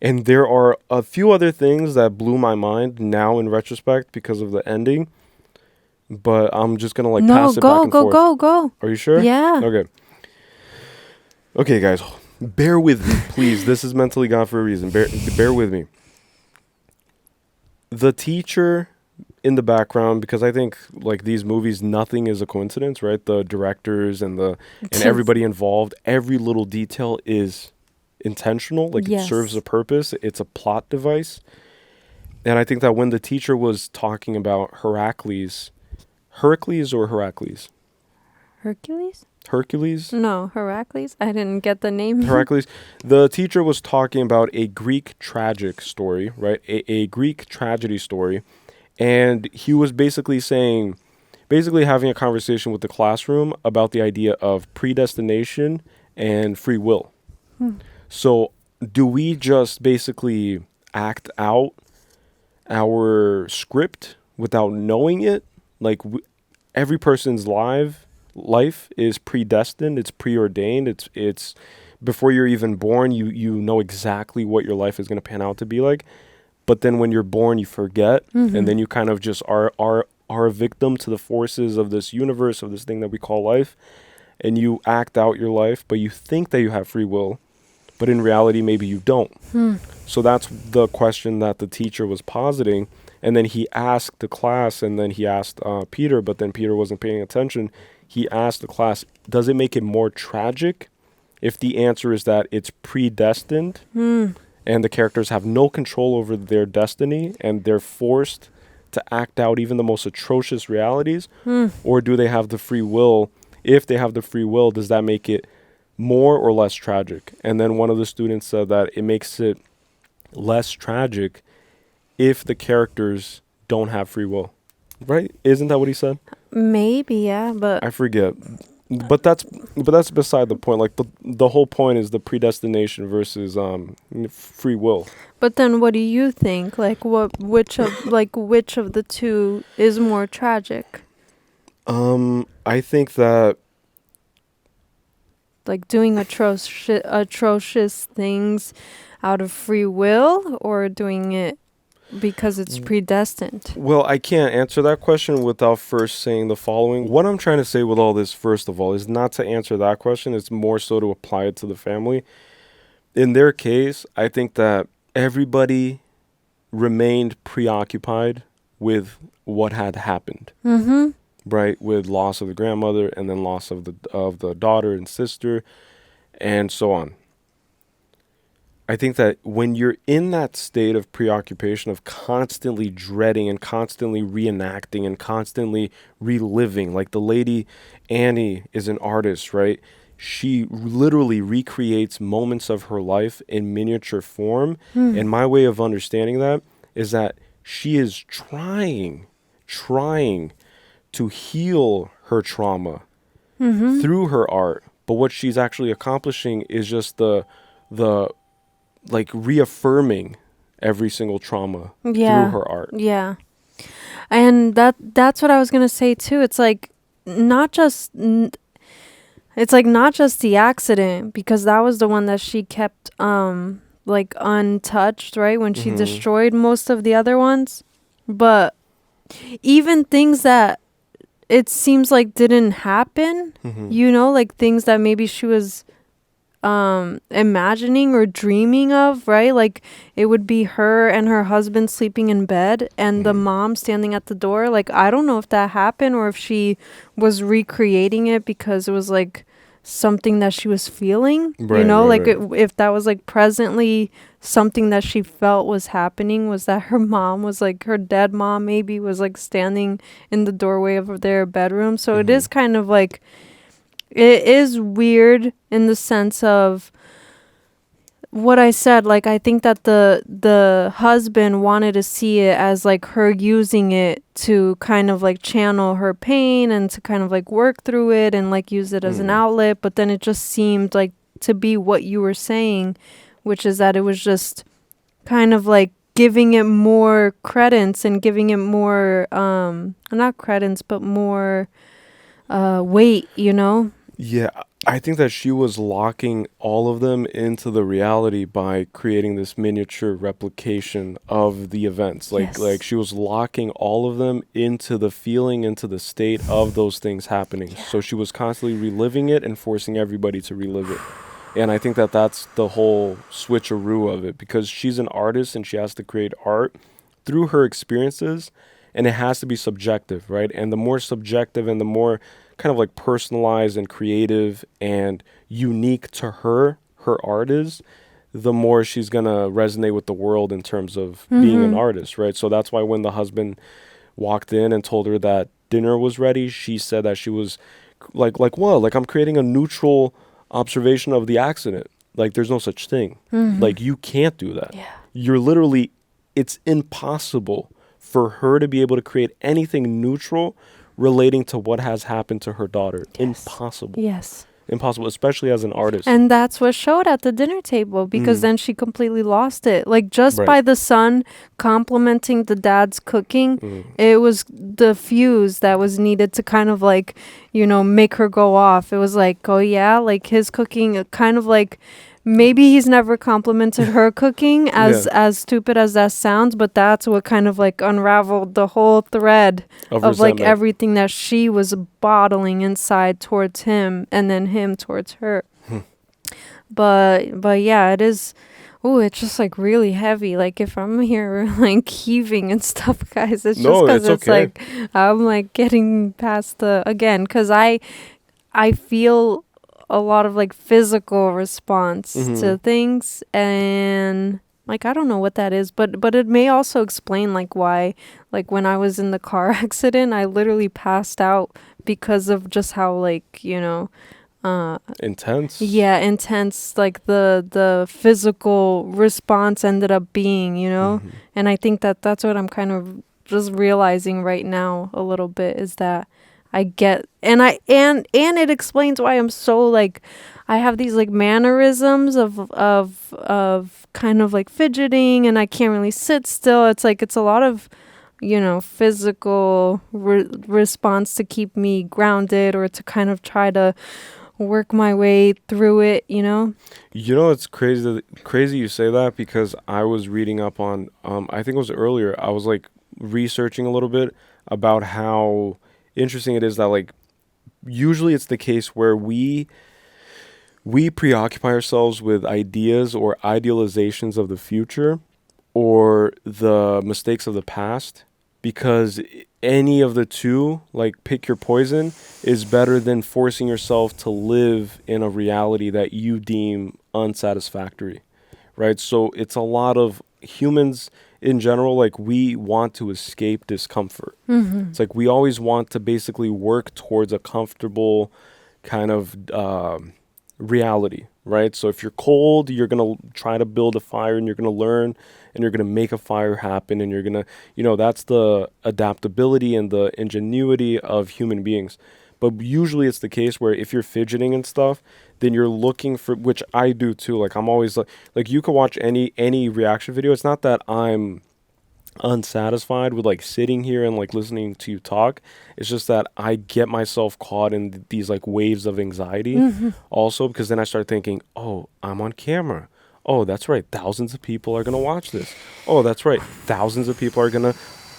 And there are a few other things that blew my mind now in retrospect because of the ending, but I'm just gonna like pass it back and forth. Go. Are you sure? Yeah. Okay, guys, bear with me, please. This is Mentally Gone for a reason. Bear with me. The teacher in the background, because I think like these movies, nothing is a coincidence, right? The directors and everybody involved, every little detail is intentional. Like it serves a purpose. It's a plot device. And I think that when the teacher was talking about Heracles or Heracles? Hercules? No, Heracles. I didn't get the name. Heracles. The teacher was talking about a Greek tragic story, right? A Greek tragedy story. And he was basically having a conversation with the classroom about the idea of predestination and free will. So do we just basically act out our script without knowing it? Like every person's life is predestined. It's preordained. It's before you're even born, you know exactly what your life is going to pan out to be like. But then when you're born, you forget, and then you kind of just are a victim to the forces of this universe, of this thing that we call life, and you act out your life, but you think that you have free will, but in reality, maybe you don't. So that's the question that the teacher was positing, and then he asked the class, and then he asked Peter, but then Peter wasn't paying attention. He asked the class, does it make it more tragic if the answer is that it's predestined and the characters have no control over their destiny and they're forced to act out even the most atrocious realities? Or do they have the free will? If they have the free will, does that make it more or less tragic? And then one of the students said that it makes it less tragic if the characters don't have free will. Right? Isn't that what he said? Maybe, yeah, but I forget. But that's beside the point. Like the whole point is the predestination versus free will. But then what do you think? Like which of the two is more tragic? I think that like doing atrocious things out of free will, or doing it because it's predestined? Well, I can't answer that question without first saying the following. What I'm trying to say with all this, first of all, is not to answer that question. It's more so to apply it to the family. In their case, I think that everybody remained preoccupied with what had happened. Mm-hmm. Right? With loss of the grandmother and then loss of the daughter and sister and so on. I think that when you're in that state of preoccupation of constantly dreading and constantly reenacting and constantly reliving, like the lady Annie is an artist, right? She literally recreates moments of her life in miniature form. And my way of understanding that is that she is trying to heal her trauma through her art. But what she's actually accomplishing is just the like reaffirming every single trauma through her art. Yeah. And that's what I was going to say too. It's like not just the accident, because that was the one that she kept like untouched, right? When she destroyed most of the other ones. But even things that it seems like didn't happen, you know, like things that maybe she was imagining or dreaming of, right? Like it would be her and her husband sleeping in bed and the mom standing at the door. Like I don't know if that happened or if she was recreating it because it was like something that she was feeling, you know, like if that was like presently something that she felt was happening, was that her mom was like, her dead mom maybe was like standing in the doorway of their bedroom. So it is kind of like, it is weird in the sense of what I said. Like I think that the husband wanted to see it as like her using it to kind of like channel her pain and to kind of like work through it and like use it as an outlet. But then it just seemed like to be what you were saying, which is that it was just kind of like giving it more credence and giving it more not credence but more weight, you know. Yeah, I think that she was locking all of them into the reality by creating this miniature replication of the events. Like she was locking all of them into the feeling, into the state of those things happening. So she was constantly reliving it and forcing everybody to relive it. And I think that that's the whole switcheroo of it, because she's an artist and she has to create art through her experiences, and it has to be subjective, right? And the more subjective and the more kind of like personalized and creative and unique to her art is, the more she's gonna resonate with the world in terms of being an artist, right? So that's why when the husband walked in and told her that dinner was ready, she said that she was like what? Like, I'm creating a neutral observation of the accident. Like, there's no such thing. Like, you can't do that. You're literally, it's impossible for her to be able to create anything neutral relating to what has happened to her daughter. Impossible. Impossible, especially as an artist. And that's what showed at the dinner table, because then she completely lost it. Like just by the son complimenting the dad's cooking, it was the fuse that was needed to kind of like, you know, make her go off. It was like, oh yeah, like his cooking kind of like, maybe he's never complimented her cooking, as stupid as that sounds, but that's what kind of like unraveled the whole thread of like everything that she was bottling inside towards him and then him towards her. But yeah, it is. Oh, it's just like really heavy. Like if I'm here like heaving and stuff, guys, it's just because it's like I'm like getting past the again, because I feel a lot of like physical response to things, and like I don't know what that is, but it may also explain like why, like when I was in the car accident, I literally passed out because of just how like, you know, intense like the physical response ended up being, you know. And I think that that's what I'm kind of just realizing right now a little bit, is that I get, and it explains why I'm so like, I have these like mannerisms of kind of like fidgeting, and I can't really sit still. It's like, it's a lot of, you know, physical response to keep me grounded, or to kind of try to work my way through it, you know? You know, it's crazy you say that, because I was reading up on, I think it was earlier, I was like researching a little bit about how interesting it is that like usually it's the case where we preoccupy ourselves with ideas or idealizations of the future or the mistakes of the past, because any of the two, like pick your poison, is better than forcing yourself to live in a reality that you deem unsatisfactory, right? So it's a lot of humans in general, like we want to escape discomfort. It's like we always want to basically work towards a comfortable kind of reality, right? So if you're cold, you're going to try to build a fire, and you're going to learn, and you're going to make a fire happen, and you're going to, that's the adaptability and the ingenuity of human beings. But usually it's the case where if you're fidgeting and stuff, then you're looking for, which I do too. Like I'm always like you can watch any reaction video. It's not that I'm unsatisfied with like sitting here and like listening to you talk. It's just that I get myself caught in these like waves of anxiety also, because then I start thinking, oh, I'm on camera. Oh, that's right, thousands of people are gonna watch this. Oh, that's right, thousands of people are gonna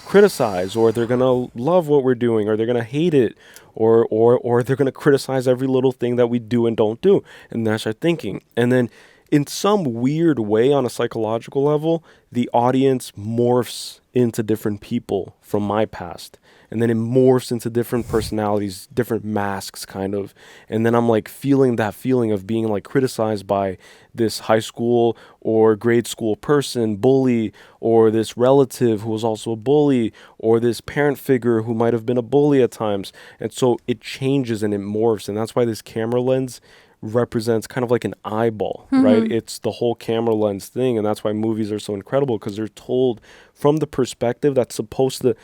criticize, or they're gonna love what we're doing, or they're gonna hate it, or they're gonna criticize every little thing that we do and don't do. And then I start thinking, and then in some weird way, on a psychological level, the audience morphs into different people from my past. And then it morphs into different personalities, different masks, kind of. And then I'm like feeling that feeling of being like criticized by this high school or grade school person, bully, or this relative who was also a bully, or this parent figure who might have been a bully at times. And so it changes and it morphs. And that's why this camera lens represents kind of like an eyeball, right? It's the whole camera lens thing, and that's why movies are so incredible, because they're told from the perspective it's supposed to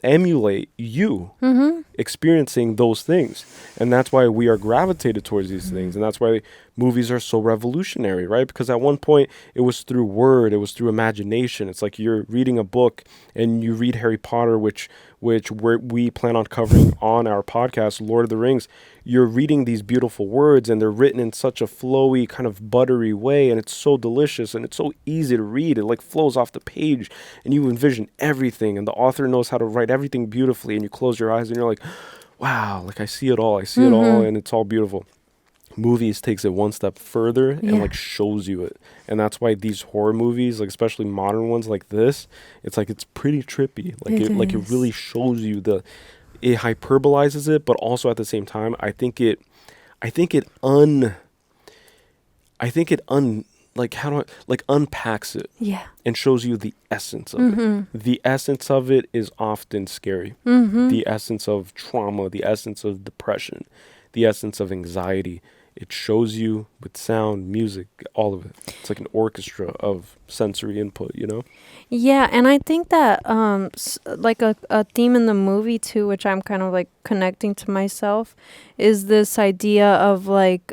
emulate you experiencing those things. And that's why we are gravitated towards these things, and that's why movies are so revolutionary, right? Because at one point it was through word, it was through imagination. It's like you're reading a book and you read Harry Potter, which we plan on covering on our podcast, Lord of the Rings. You're reading these beautiful words, and they're written in such a flowy, kind of buttery way, and it's so delicious, and it's so easy to read. It like flows off the page, and you envision everything, and the author knows how to write everything beautifully, and you close your eyes, and you're like, wow, like I see it all, and it's all beautiful. Movies takes it one step further and like shows you it. And that's why these horror movies, like especially modern ones like this, it's like it's pretty trippy. Like it really shows you it hyperbolizes it, but also at the same time, I think it unpacks it. Yeah. And shows you the essence of it. The essence of it is often scary. The essence of trauma, the essence of depression, the essence of anxiety. It shows you with sound, music, all of it. It's like an orchestra of sensory input, you know? Yeah, and I think that like a theme in the movie too, which I'm kind of like connecting to myself, is this idea of like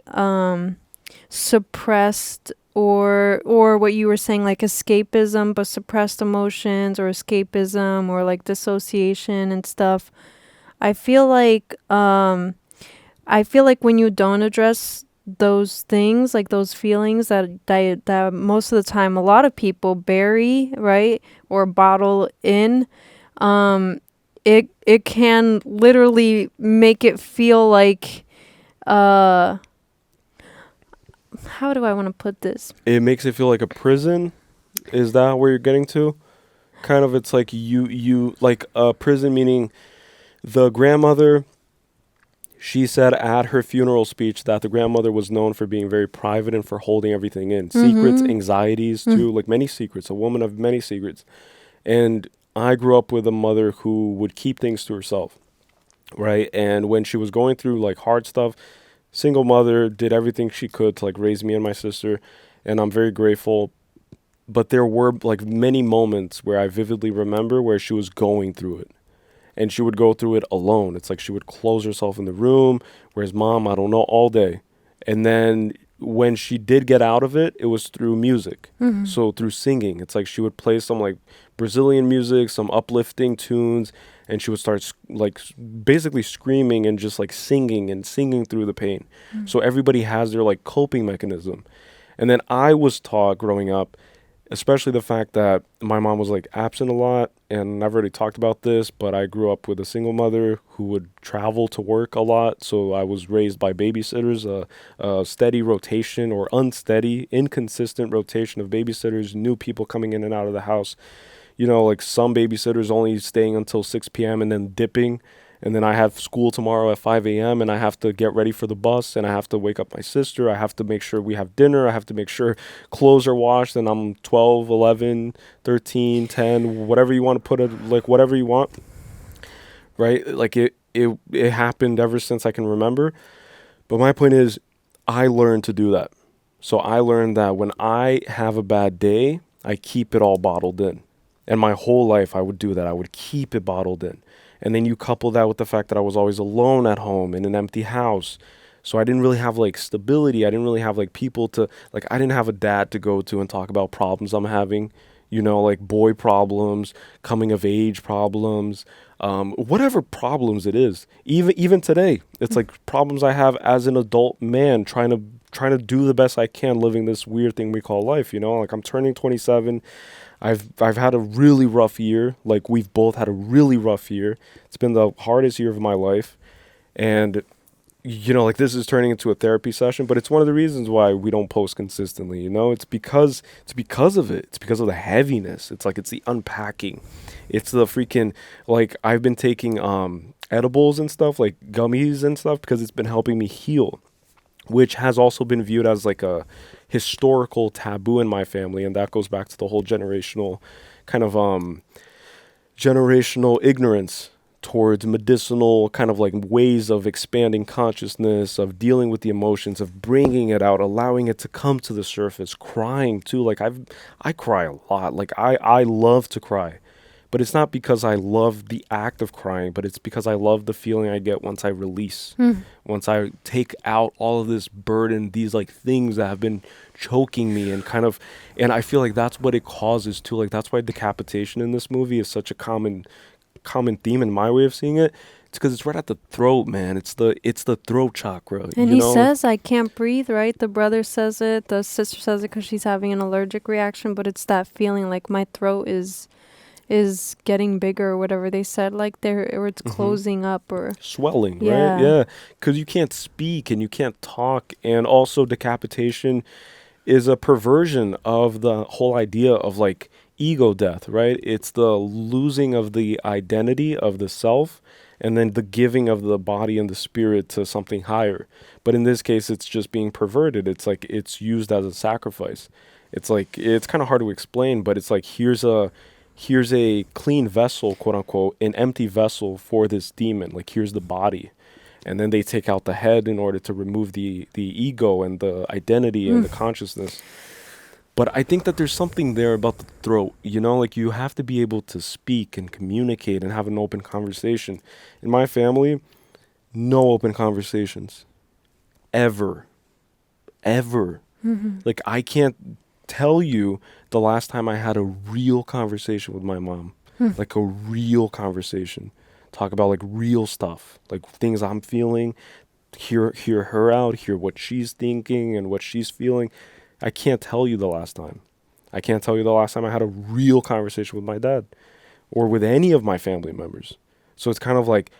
suppressed or what you were saying, like escapism, but suppressed emotions, or escapism, or like dissociation and stuff. I feel like when you don't address those things, like those feelings that most of the time a lot of people bury, right, or bottle in, it can literally make it feel like how do I want to put this? It makes it feel like a prison. Is that where you're getting to? Kind of, it's like you like a prison, meaning the grandmother, she said at her funeral speech that the grandmother was known for being very private and for holding everything in. Secrets, anxieties too, like many secrets, a woman of many secrets. And I grew up with a mother who would keep things to herself, right? And when she was going through like hard stuff, single mother, did everything she could to like raise me and my sister, and I'm very grateful. But there were like many moments where I vividly remember where she was going through it, and she would go through it alone. It's like she would close herself in the room, whereas mom, I don't know, all day. And then when she did get out of it, it was through music. Mhm. So through singing. It's like she would play some like Brazilian music, some uplifting tunes, and she would start like basically screaming and just like singing through the pain. Mm. So everybody has their like coping mechanism. And then I was taught growing up, especially the fact that my mom was like absent a lot, and I've already talked about this, but I grew up with a single mother who would travel to work a lot. So I was raised by babysitters, a steady rotation or unsteady, inconsistent rotation of babysitters, new people coming in and out of the house. You know, like some babysitters only staying until 6 p.m. and then dipping. And then I have school tomorrow at 5 a.m. and I have to get ready for the bus, and I have to wake up my sister. I have to make sure we have dinner. I have to make sure clothes are washed, and I'm 12, 11, 13, 10, whatever you want to put it, like whatever you want. Right? Like it happened ever since I can remember. But my point is, I learned to do that. So I learned that when I have a bad day, I keep it all bottled in. And my whole life I would do that. I would keep it bottled in. And then you couple that with the fact that I was always alone at home in an empty house. So I didn't really have like stability. I didn't really have like people to, like, I didn't have a dad to go to and talk about problems I'm having, you know, like boy problems, coming of age problems, whatever problems it is. Even today, it's like problems I have as an adult man trying to do the best I can living this weird thing we call life, you know? Like I'm turning 27. I've had a really rough year. Like we've both had a really rough year. It's been the hardest year of my life. And you know, like this is turning into a therapy session, but it's one of the reasons why we don't post consistently, you know? It's because of it. It's because of the heaviness. It's like it's the unpacking. It's the freaking, like I've been taking edibles and stuff, like gummies and stuff, because it's been helping me heal, which has also been viewed as like a historical taboo in my family. And that goes back to the whole generational kind of generational ignorance towards medicinal kind of like ways of expanding consciousness, of dealing with the emotions, of bringing it out, allowing it to come to the surface, crying too. Like I cry a lot. Like I love to cry. But it's not because I love the act of crying, but it's because I love the feeling I get once I release, once I take out all of this burden, these like things that have been choking me and I feel like that's what it causes too. Like that's why decapitation in this movie is such a common theme in my way of seeing it. It's because it's right at the throat, man. It's the throat chakra. And he says, I can't breathe, right? The brother says it, the sister says it because she's having an allergic reaction, but it's that feeling like my throat is getting bigger or whatever they said, like or it's closing up or swelling, right? Yeah, because you can't speak and you can't talk. And also decapitation is a perversion of the whole idea of like ego death, right? It's the losing of the identity of the self and then the giving of the body and the spirit to something higher. But in this case, it's just being perverted. It's like it's used as a sacrifice. It's like it's kind of hard to explain, but it's like here's a clean vessel, quote unquote, an empty vessel for this demon. Like here's the body. And then they take out the head in order to remove the ego and the identity and the consciousness. But I think that there's something there about the throat, you know, like you have to be able to speak and communicate and have an open conversation. In my family, no open conversations. Ever. Like I can't tell you the last time I had a real conversation with my mom, like a real conversation, talk about like real stuff, like things I'm feeling, hear her out, hear what she's thinking and what she's feeling. I can't tell you the last time. I can't tell you the last time I had a real conversation with my dad or with any of my family members. So it's kind of like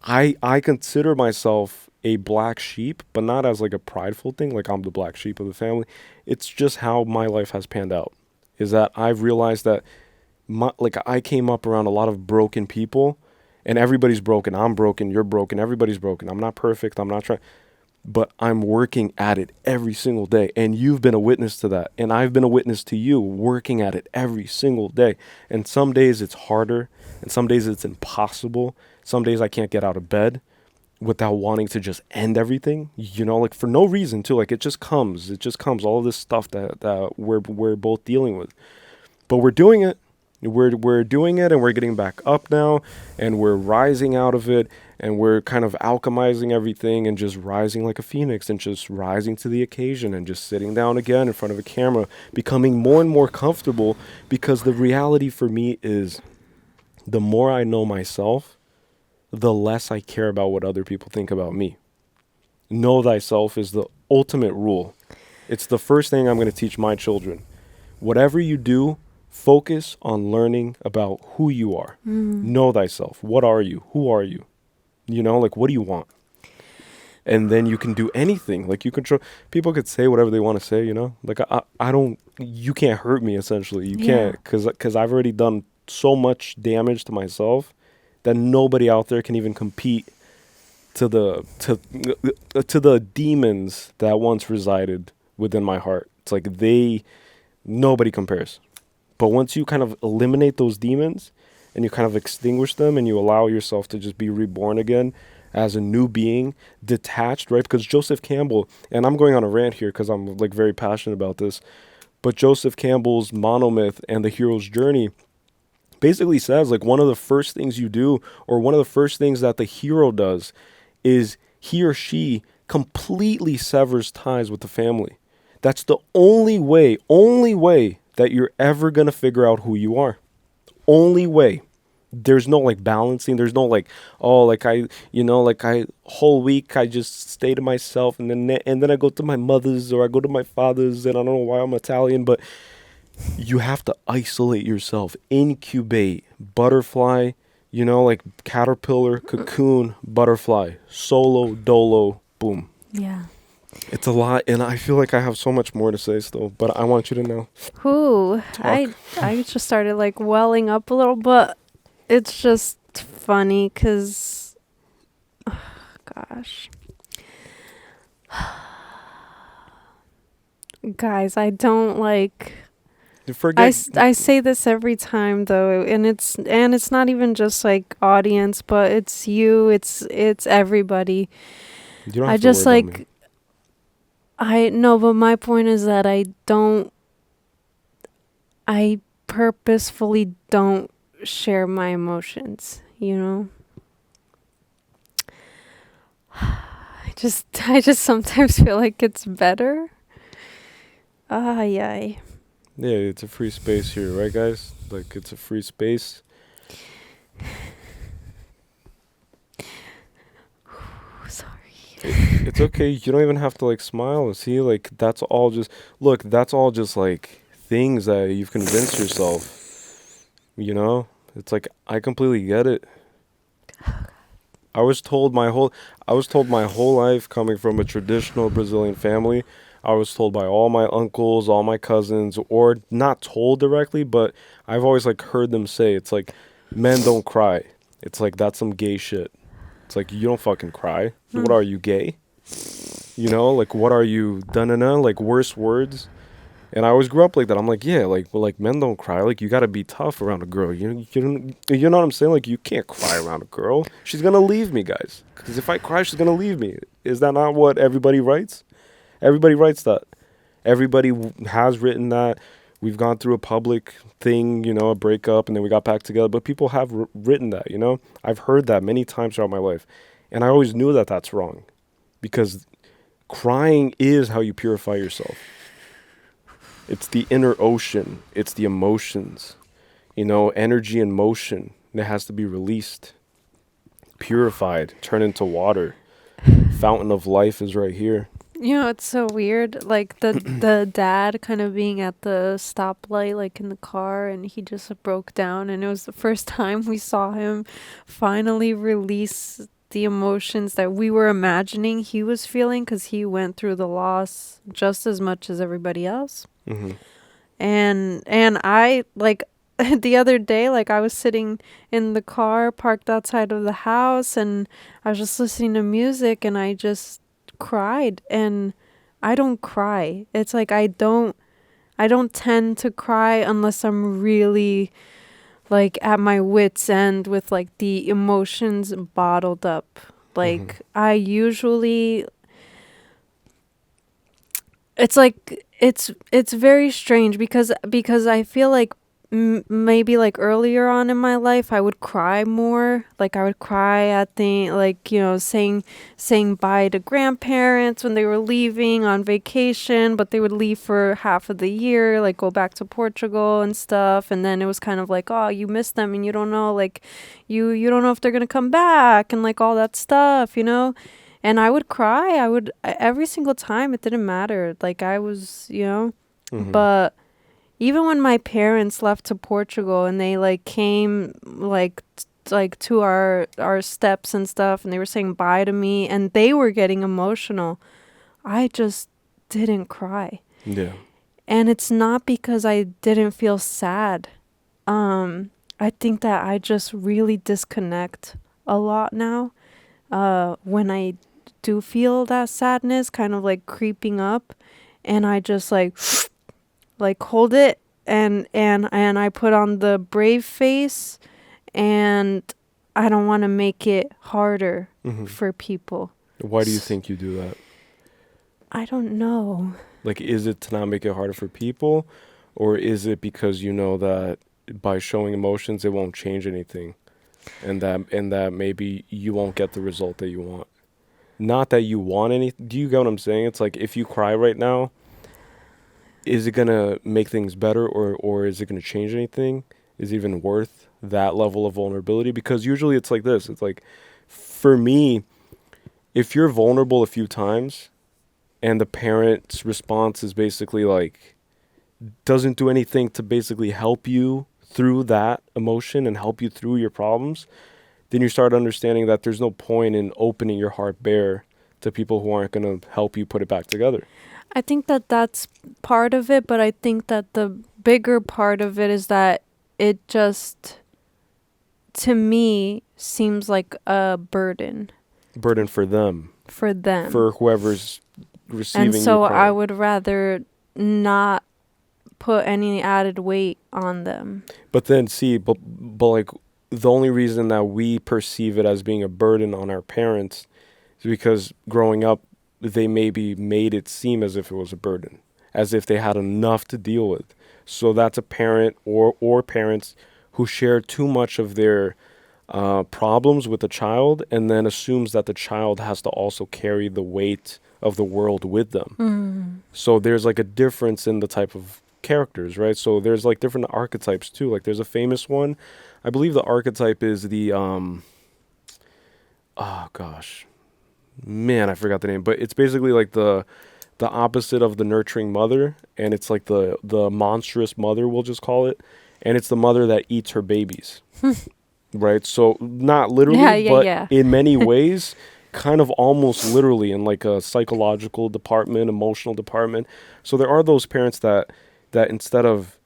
I consider myself a black sheep, but not as like a prideful thing, like I'm the black sheep of the family. It's just how my life has panned out, is that I've realized that I came up around a lot of broken people, and everybody's broken. I'm broken, you're broken, everybody's broken. I'm not perfect, I'm not trying, but I'm working at it every single day. And you've been a witness to that. And I've been a witness to you working at it every single day. And some days it's harder, and some days it's impossible. Some days I can't get out of bed without wanting to just end everything, you know, like for no reason too. Like it just comes, all of this stuff that we're both dealing with, but we're doing it. We're doing it, and we're getting back up now, and we're rising out of it, and we're kind of alchemizing everything and just rising like a phoenix and just rising to the occasion and just sitting down again in front of a camera, becoming more and more comfortable, because the reality for me is the more I know myself, the less I care about what other people think about me. Know thyself is the ultimate rule. It's the first thing I'm going to teach my children. Whatever you do, focus on learning about who you are. Know thyself. What are you? Who are you? You know, like, what do you want? And then you can do anything. Like, you control. People could say whatever they want to say, you know? Like, I don't, you can't hurt me, essentially. You can't, because I've already done so much damage to myself that nobody out there can even compete to the demons that once resided within my heart. It's like nobody compares. But once you kind of eliminate those demons and you kind of extinguish them and you allow yourself to just be reborn again as a new being, detached, right? Because Joseph Campbell, and I'm going on a rant here because I'm like very passionate about this, but Joseph Campbell's monomyth and the hero's journey basically says, like, one of the first things you do, or one of the first things that the hero does, is he or she completely severs ties with the family. That's the only way that you're ever going to figure out who you are. Only way. There's no like balancing. There's no like, oh, like whole week I just stay to myself, and then I go to my mother's or I go to my father's, and I don't know why I'm Italian, but you have to isolate yourself, incubate, butterfly, you know, like caterpillar, cocoon, butterfly, solo, dolo, boom. Yeah. It's a lot, and I feel like I have so much more to say still, but I want you to know. I just started like welling up a little, but it's just funny because, gosh. Guys, I don't like... I say this every time though, and it's not even just like audience, but it's you, it's everybody. You don't have to worry about me. I know, but my point is that I purposefully don't share my emotions, you know? I just sometimes feel like it's better. Yeah. Yeah, it's a free space here, right, guys? Like, it's a free space. Sorry. It's okay. You don't even have to like smile. See, like, that's all just like things that you've convinced yourself. You know, it's like, I completely get it. I was told my whole life, coming from a traditional Brazilian family, I was told by all my uncles, all my cousins, or not told directly, but I've always like heard them say, it's like, men don't cry. It's like, that's some gay shit. It's like, you don't fucking cry. What are you, gay? You know, like, what are you, da-na-na, like worse words? And I always grew up like that. I'm like, yeah, like men don't cry. Like, you got to be tough around a girl. You know what I'm saying? Like, you can't cry around a girl. She's going to leave me, guys. Because if I cry, she's going to leave me. Is that not what everybody writes? Everybody writes that. Everybody has written that. We've gone through a public thing, you know, a breakup, and then we got back together. But people have written that, you know? I've heard that many times throughout my life. And I always knew that that's wrong. Because crying is how you purify yourself. It's the inner ocean. It's the emotions. You know, energy and motion that has to be released, purified, turned into water. Fountain of life is right here. You know, it's so weird. Like the dad kind of being at the stoplight, like in the car, and he just broke down. And it was the first time we saw him finally release the emotions that we were imagining he was feeling, because he went through the loss just as much as everybody else. Mm-hmm. And I, like, the other day, like, I was sitting in the car parked outside of the house, and I was just listening to music, and I just cried. And I don't cry. It's like I don't tend to cry unless I'm really like at my wit's end with like the emotions bottled up. Like, I usually, it's like it's very strange because I feel like maybe like earlier on in my life, I would cry more. Like I would cry at the like, you know, saying bye to grandparents when they were leaving on vacation, but they would leave for half of the year, like go back to Portugal and stuff. And then it was kind of like, oh, you miss them and you don't know, like you don't know if they're gonna come back and like all that stuff, you know. And I would cry. Every single time. It didn't matter. Like I was, you know, but even when my parents left to Portugal and they like came like to our steps and stuff, and they were saying bye to me and they were getting emotional, I just didn't cry. Yeah. And it's not because I didn't feel sad. I think that I just really disconnect a lot now. When I do feel that sadness kind of like creeping up, and I just like hold it and I put on the brave face, and I don't want to make it harder for people. Why do you think you do that? I don't know. Like, is it to not make it harder for people, or is it because you know that by showing emotions it won't change anything, and that maybe you won't get the result that you want? Not that you want anything. Do you get what I'm saying? It's like, if you cry right now, is it gonna make things better, or is it gonna change anything? Is it even worth that level of vulnerability? Because usually it's like this. It's like, for me, if you're vulnerable a few times and the parent's response is basically like, doesn't do anything to basically help you through that emotion and help you through your problems, then you start understanding that there's no point in opening your heart bare to people who aren't going to help you put it back together. I think that that's part of it, but I think that the bigger part of it is that it just, to me, seems like a burden. Burden for them. For them. For whoever's receiving. And so your crime. I would rather not put any added weight on them. But then, but like, the only reason that we perceive it as being a burden on our parents is because growing up, they maybe made it seem as if it was a burden, as if they had enough to deal with. So that's a parent or parents who share too much of their problems with the child, and then assumes that the child has to also carry the weight of the world with them. So there's like a difference in the type of characters, right? So there's like different archetypes too. Like there's a famous one. I believe the archetype is the oh gosh, man, I forgot the name, but it's basically like the opposite of the nurturing mother, and it's like the monstrous mother, we'll just call it, and it's the mother that eats her babies. Right? So not literally, but in many ways, kind of almost literally, in like a psychological department, emotional department. So there are those parents that instead of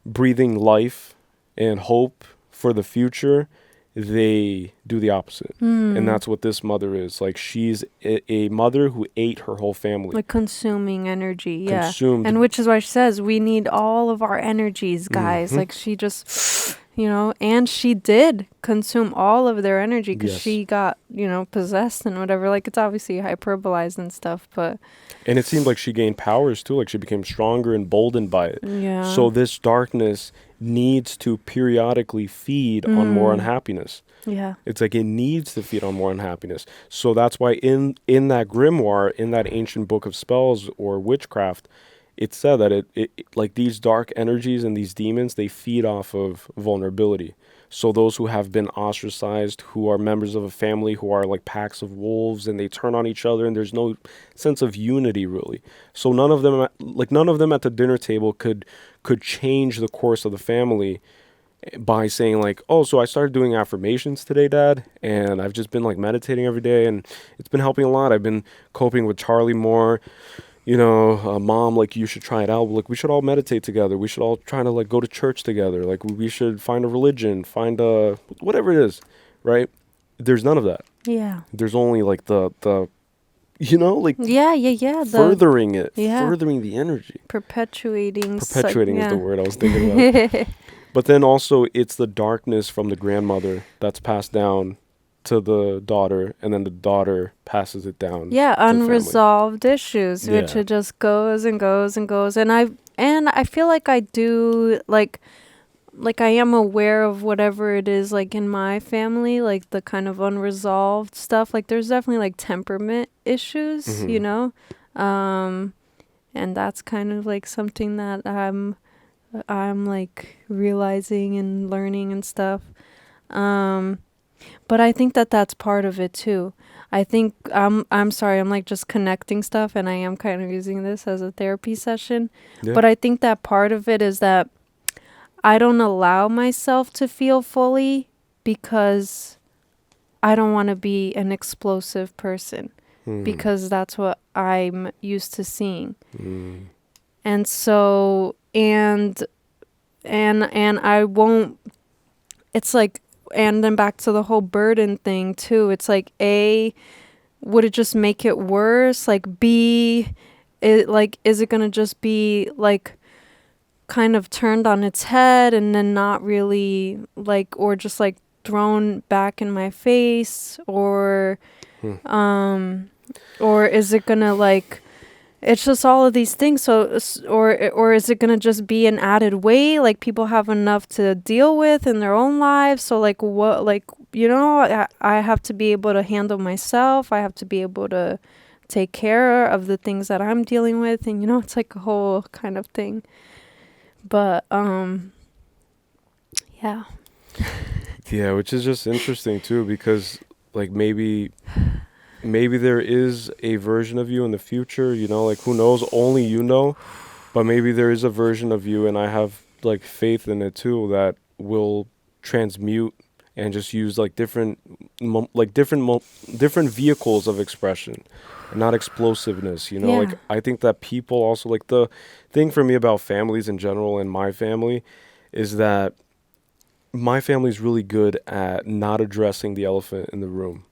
breathing life and hope for the future, they do the opposite. And that's what this mother is. Like, she's a mother who ate her whole family. Like consuming energy, yeah. Consumed. And which is why she says, we need all of our energies, guys. Like, she just, you know, and she did consume all of their energy because she got, you know, possessed and whatever. Like, it's obviously hyperbolized and stuff, but... And it seemed like she gained powers, too. Like, she became stronger and emboldened by it. Yeah. So this darkness needs to periodically feed on more unhappiness. Yeah. It's like it needs to feed on more unhappiness. So that's why in that grimoire, in that ancient book of spells or witchcraft, it said that it like these dark energies and these demons, they feed off of vulnerability. So those who have been ostracized, who are members of a family, who are like packs of wolves, and they turn on each other, and there's no sense of unity really. So none of them at the dinner table could change the course of the family by saying like, oh, so I started doing affirmations today, Dad, and I've just been like meditating every day, and it's been helping a lot. I've been coping with Charlie more. You know, Mom, like, you should try it out. Like, we should all meditate together. We should all try to, like, go to church together. Like, we should find a religion, find a, whatever it is, right? There's none of that. Yeah. There's only, like, the you know, like... Yeah. Furthering it. Yeah. Furthering the energy. Perpetuating is the word I was thinking about. But then also, it's the darkness from the grandmother that's passed down to the daughter, and then the daughter passes it down. Yeah, unresolved issues, which it just goes and goes and goes. And I feel like I do, like, like I am aware of whatever it is like in my family, like the kind of unresolved stuff. Like there's definitely like temperament issues, you know? And that's kind of like something that I'm like realizing and learning and stuff. But I think that that's part of it too. I think I'm sorry, I'm like just connecting stuff, and I am kind of using this as a therapy session. Yeah. But I think that part of it is that I don't allow myself to feel fully because I don't want to be an explosive person, because that's what I'm used to seeing. And so and I won't, it's like, and then back to the whole burden thing too. It's like, A, would it just make it worse? Like, B, is it gonna just be like kind of turned on its head and then not really like, or just like thrown back in my face, or is it gonna like, it's just all of these things. So, or is it gonna just be an added weight? Like people have enough to deal with in their own lives. So like what, like, you know, I have to be able to handle myself. I have to be able to take care of the things that I'm dealing with. And, you know, it's like a whole kind of thing. But, yeah. Yeah, which is just interesting too, because like maybe there is a version of you in the future, you know, like who knows, only you know, but maybe there is a version of you, and I have like faith in it too, that will transmute and just use like different vehicles of expression, and not explosiveness, you know. Yeah. Like I think that people also, like the thing for me about families in general and my family is that my family's really good at not addressing the elephant in the room.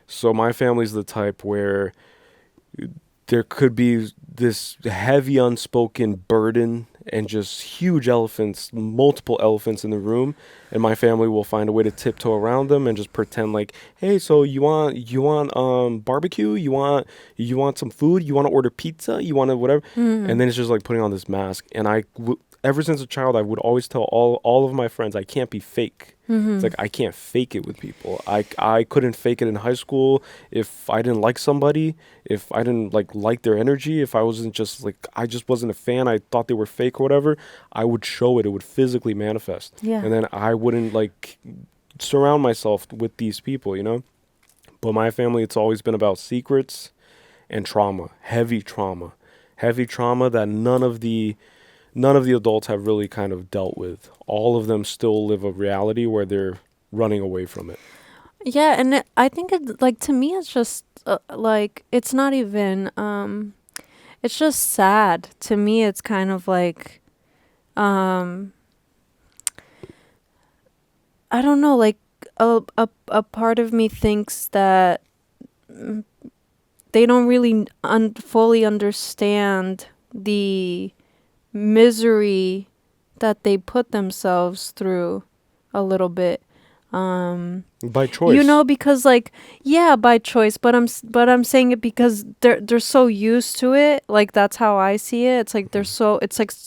So my family's the type where there could be this heavy unspoken burden and just huge elephants, multiple elephants in the room, and my family will find a way to tiptoe around them and just pretend like, hey, so you want barbecue, you want some food, you want to order pizza, you want to whatever, and then it's just like putting on this mask. And ever since a child, I would always tell all of my friends, I can't be fake. It's like I can't fake it with people. I couldn't fake it in high school if I didn't like somebody, if I didn't like their energy, if I wasn't just like, I just wasn't a fan, I thought they were fake or whatever, I would show it. It would physically manifest. Yeah. And then I wouldn't like surround myself with these people, you know? But my family, it's always been about secrets and trauma, heavy trauma that none of the adults have really kind of dealt with. All of them still live a reality where they're running away from it. Yeah, and I think it, like, to me, it's just like, it's not even it's just sad. To me, it's kind of like I don't know, like a part of me thinks that they don't really fully understand the misery that they put themselves through a little bit. By choice, you know, because like, yeah, by choice, but I'm saying it because they're so used to it. Like, that's how I see it. It's like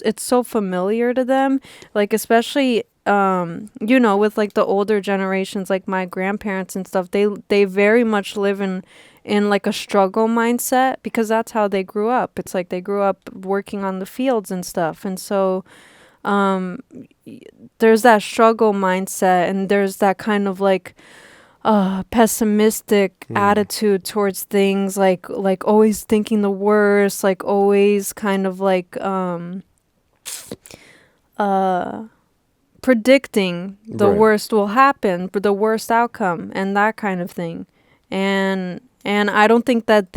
it's so familiar to them, like, especially you know, with like the older generations, like my grandparents and stuff. They very much live in like a struggle mindset, because that's how they grew up. It's like they grew up working on the fields and stuff, and so there's that struggle mindset, and there's that kind of like pessimistic attitude towards things, like always thinking the worst, like always kind of like predicting the worst will happen, but the worst outcome, and that kind of thing. And I don't think that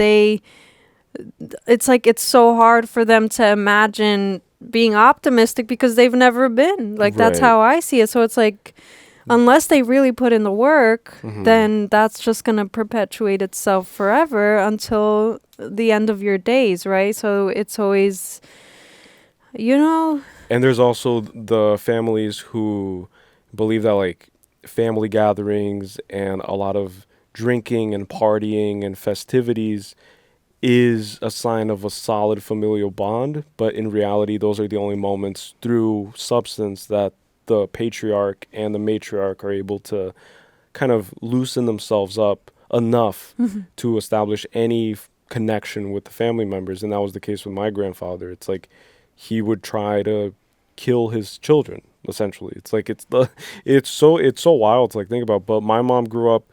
it's like, it's so hard for them to imagine being optimistic because they've never been. Like, that's how I see it. So it's like, unless they really put in the work, then that's just going to perpetuate itself forever until the end of your days, right? So it's always, you know. And there's also the families who believe that like family gatherings and a lot of drinking and partying and festivities is a sign of a solid familial bond, but in reality those are the only moments through substance that the patriarch and the matriarch are able to kind of loosen themselves up enough to establish any connection with the family members. And that was the case with my grandfather. It's like he would try to kill his children, essentially. It's like it's so wild to like think about. But my mom grew up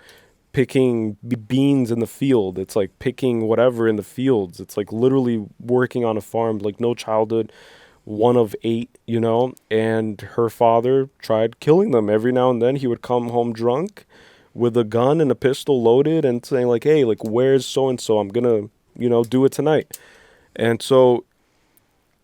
picking beans in the field. It's like picking whatever in the fields. It's like literally working on a farm, like no childhood, one of 8, you know. And her father tried killing them. Every now and then he would come home drunk with a gun and a pistol loaded and saying like, hey, like, where's so and so, I'm gonna, you know, do it tonight. And so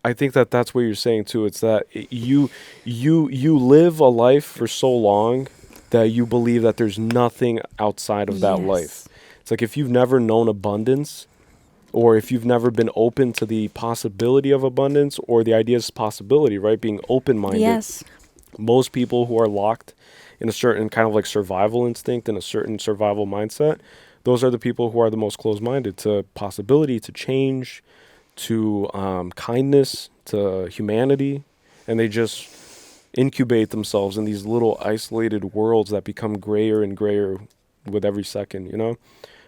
I think that that's what you're saying too. It's that you live a life for so long that you believe that there's nothing outside of that life. It's like if you've never known abundance, or if you've never been open to the possibility of abundance or the idea's possibility, right? Being open-minded. Yes. Most people who are locked in a certain kind of like survival instinct and a certain survival mindset, those are the people who are the most closed-minded to possibility, to change, to kindness, to humanity. And they just incubate themselves in these little isolated worlds that become grayer and grayer with every second, you know?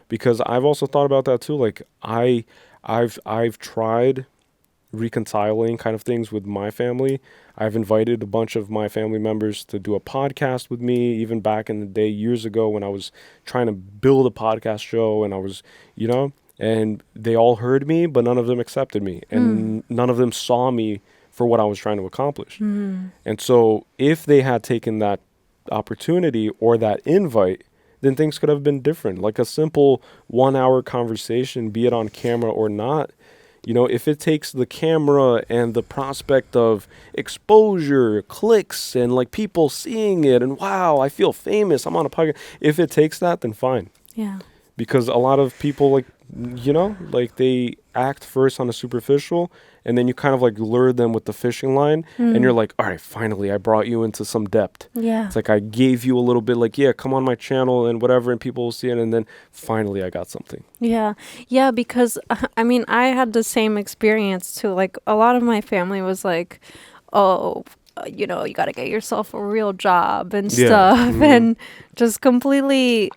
Because I've also thought about that too. Like I've tried reconciling kind of things with my family. I've invited a bunch of my family members to do a podcast with me, even back in the day, years ago, when I was trying to build a podcast show, and I was, you know, and they all heard me, but none of them accepted me, and none of them saw me for what I was trying to accomplish. And so if they had taken that opportunity or that invite, then things could have been different. Like a simple 1-hour conversation, be it on camera or not. You know, if it takes the camera and the prospect of exposure, clicks, and like people seeing it, and wow, I feel famous, I'm on a podcast. If it takes that, then fine. Yeah. Because a lot of people, like, you know, like they act first on a superficial, and then you kind of like lure them with the fishing line, and you're like, all right, finally, I brought you into some depth. Yeah. It's like I gave you a little bit, like, yeah, come on my channel and whatever, and people will see it, and then finally I got something. Yeah. Yeah, because I mean, I had the same experience too. Like a lot of my family was like, oh, you know, you got to get yourself a real job and stuff, and just completely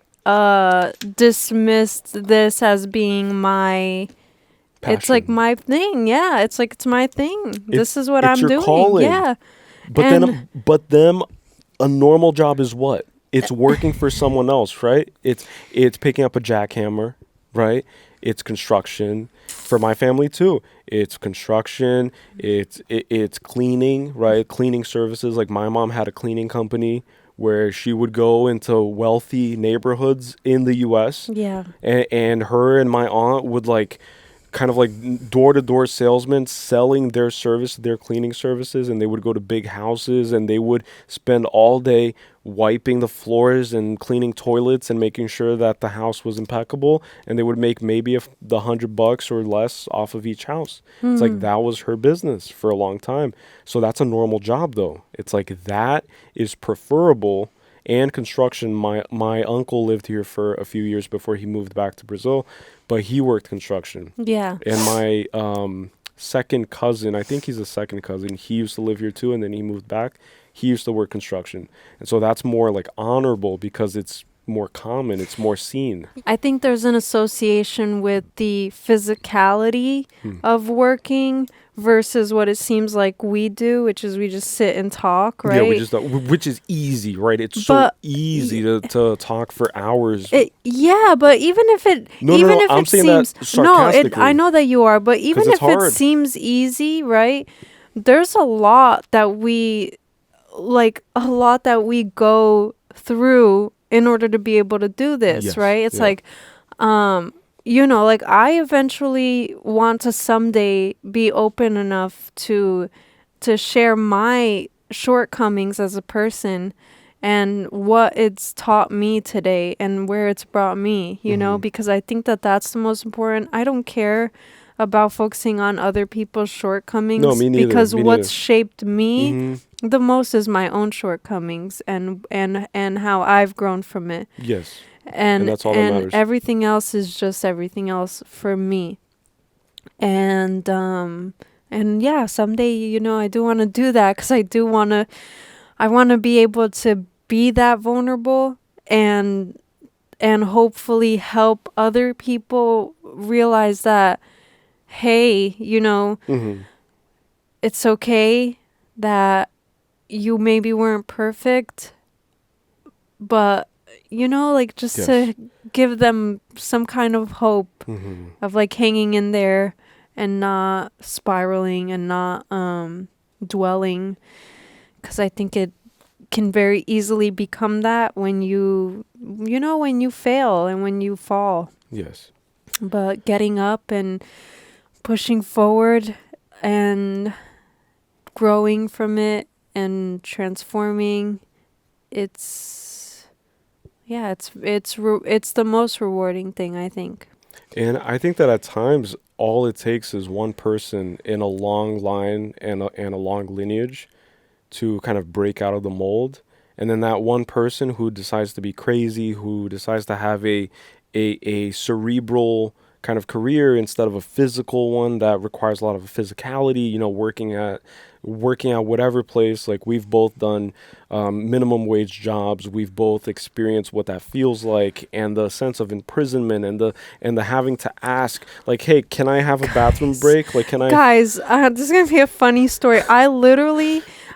dismissed this as being my passion. It's like my thing. Yeah, it's like it's my thing. This is what I'm doing. Calling. Yeah. But them a normal job is what? It's working for someone else, right? It's picking up a jackhammer, right? It's construction. For my family too, it's construction. It's cleaning, right? Cleaning services. Like my mom had a cleaning company where she would go into wealthy neighborhoods in the U.S. Yeah. And her and my aunt would like kind of like door-to-door salesmen selling their service, their cleaning services, and they would go to big houses and they would spend all day wiping the floors and cleaning toilets and making sure that the house was impeccable, and they would make maybe the $100 or less off of each house. It's like that was her business for a long time. So that's a normal job though. It's like that is preferable. And construction, my uncle lived here for a few years before he moved back to Brazil, but he worked construction. Yeah. And my second cousin, I think he's a second cousin, he used to live here too, and then he moved back. He used to work construction. And so that's more like honorable because it's more common, it's more seen. I think there's an association with the physicality of working versus what it seems like we do, which is we just sit and talk, right? Yeah, which is easy, right? It's so easy to talk for hours. Yeah, but even if it I'm saying seems that sarcastically. I know that you are, but even if hard. it seems easy, right? There's a lot that we go through in order to be able to do this, right? It's like you know, like I eventually want to someday be open enough to share my shortcomings as a person and what it's taught me today and where it's brought me, you know, because I think that that's the most important. I don't care about focusing on other people's shortcomings. No, me neither. Because what's shaped me the most is my own shortcomings and how I've grown from it. Yes. And that's all that matters. Everything else is just everything else for me. And yeah, someday, you know, I do want to do that because I do want to I want to be able to be that vulnerable and hopefully help other people realize that, hey, it's okay that you maybe weren't perfect, but like just to give them some kind of hope of like hanging in there and not spiraling and not dwelling, because I think it can very easily become that when when you fail and when you fall. Yes. But getting up and pushing forward and growing from it and transforming, it's the most rewarding thing, I think. And I think that at times all it takes is one person in a long line and a long lineage to kind of break out of the mold. And then that one person who decides to be crazy, who decides to have a cerebral kind of career instead of a physical one that requires a lot of physicality, working at whatever place. Like, we've both done minimum wage jobs. We've both experienced what that feels like, and the sense of imprisonment and the having to ask, like, hey, can I have a bathroom break? Like, can I? Guys, this is going to be a funny story.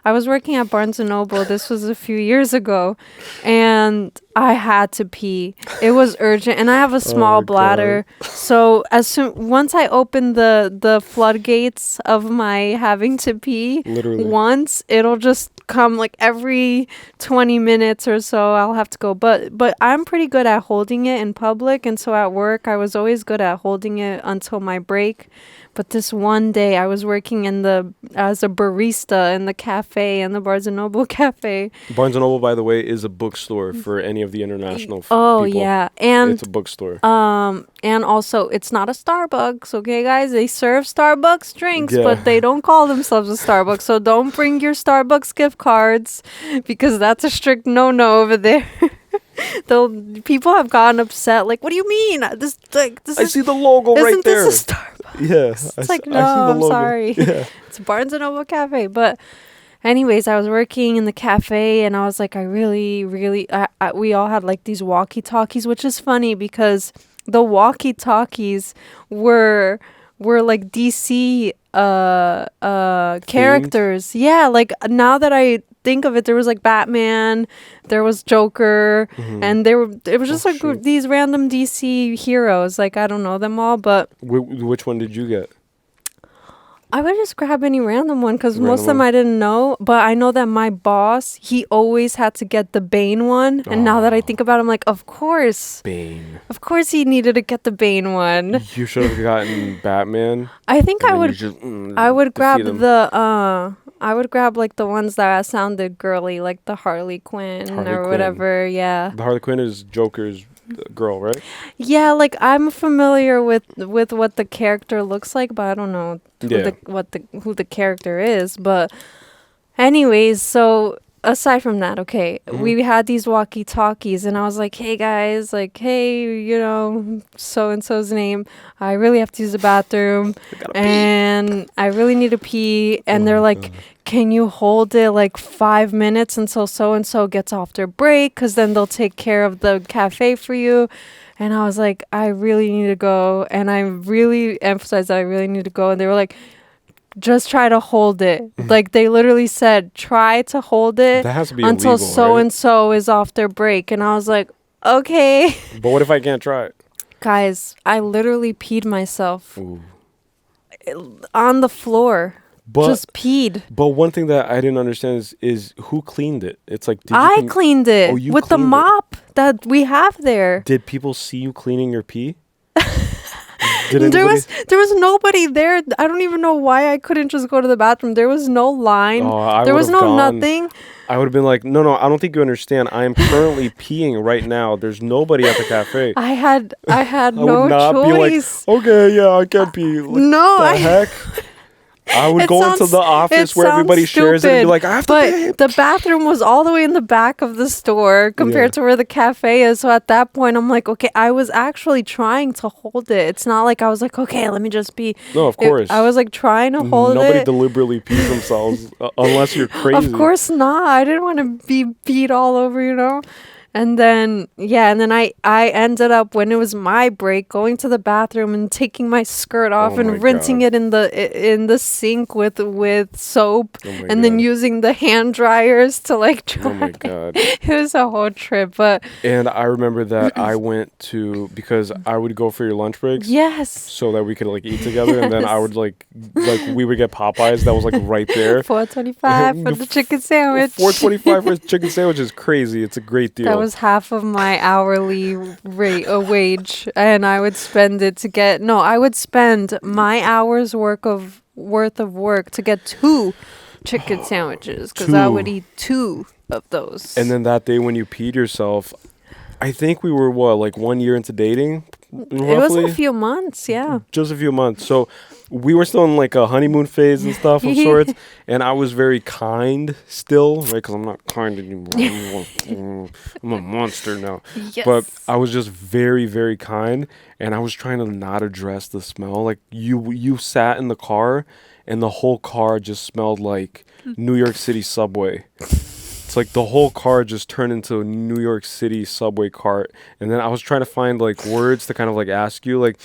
I was working at Barnes & Noble. This was a few years ago, and I had to pee. It was urgent, and I have a small bladder. So once I open the floodgates of my having to pee, literally once, it'll just come like every 20 minutes or so. I'll have to go. But I'm pretty good at holding it in public, and so at work, I was always good at holding it until my break. But this one day, I was working as a barista in the cafe, in the Barnes & Noble cafe. Barnes & Noble, by the way, is a bookstore for any of the international people. Yeah. And it's a bookstore. And also, it's not a Starbucks, okay, guys? They serve Starbucks drinks, but they don't call themselves a Starbucks. So don't bring your Starbucks gift cards, because that's a strict no-no over there. People have gotten upset. Like, what do you mean? I see the logo right there. Isn't this a Starbucks? Yeah. It's like, no, I'm sorry. Yeah. It's Barnes & Noble Cafe. But anyways, I was working in the cafe, and I was like, I really, we all had like these walkie-talkies, which is funny because the walkie-talkies were like DC characters. Themed? Yeah, like now that I think of it, there was like Batman, there was Joker, and it was just these random DC heroes. Like, I don't know them all, but which one did you get? I would just grab any random one, because most of them I didn't know. But I know that my boss, he always had to get the Bane one. And now that I think about it, I'm like, of course. Bane. Of course he needed to get the Bane one. You should have gotten Batman. I think I would grab I would grab like the ones that sounded girly, like the Harley Quinn whatever. Yeah. The Harley Quinn is Joker's girl, right? Yeah, like I'm familiar with what the character looks like, but I don't know who the character is. But anyways, so aside from that, okay, we had these walkie-talkies, and I was like, hey guys, like, hey, so and so's name, I really have to use the bathroom, and I really need to pee, and they're like, can you hold it like 5 minutes until so and so gets off their break, because then they'll take care of the cafe for you. And I was like, I really need to go, and I really emphasized that I really need to go, and they were like, just try to hold it. Like, they literally said, try to hold it until so and so is off their break. And I was like, okay. But what if I can't try it? Guys, I literally peed myself on the floor. Just peed. But one thing that I didn't understand is who cleaned it. It's like, I cleaned it with the mop that we have there. Did people see you cleaning your pee? There was nobody there. I don't even know why I couldn't just go to the bathroom. There was no line. There was nothing. I would have been like, no, I don't think you understand. I am currently peeing right now. There's nobody at the cafe. I had no would not choice. Be like, okay, yeah, I can pee. Like, no, the heck? I would It go into sounds- the it office where sounds everybody shares it and be stupid, like, I have to but pay. the bathroom was all the way in the back of the store compared to where the cafe is. So at that point, I'm like, okay, I was actually trying to hold it. It's not like I was like, okay, let me just be. No, of course. I was like trying to hold Nobody it. deliberately pees themselves unless you're crazy. Of course not. I didn't want to be beat all over, you know? And then I ended up, when it was my break, going to the bathroom and taking my skirt off Oh my and rinsing God. it in the sink with soap, Oh my and then God. using the hand dryers to like dry. Oh my God. It was a whole trip, but And I remember that I went to, because I would go for your lunch breaks. yes. So that we could like eat together. And then I Yes. would like we would get Popeyes that was like right there. $4.25 for the chicken sandwich. $4.25 for a chicken sandwich is crazy. It's a great deal. That was half of my hourly rate, a wage, and I would spend it to get. No, I would spend my hour's worth of work to get 2 chicken sandwiches because I would 2. eat 2 of those. And then that day when you peed yourself, I think we were like 1 year into dating. Roughly? It was a few months, yeah. Just a few months. So we were still in like a honeymoon phase and stuff of sorts. And I was very kind still, right? Because I'm not kind anymore. I'm a monster now. Yes. But I was just very, very kind. And I was trying to not address the smell. Like you sat in the car and the whole car just smelled like New York City subway. It's like the whole car just turned into a New York City subway cart. And then I was trying to find like words to kind of like ask you like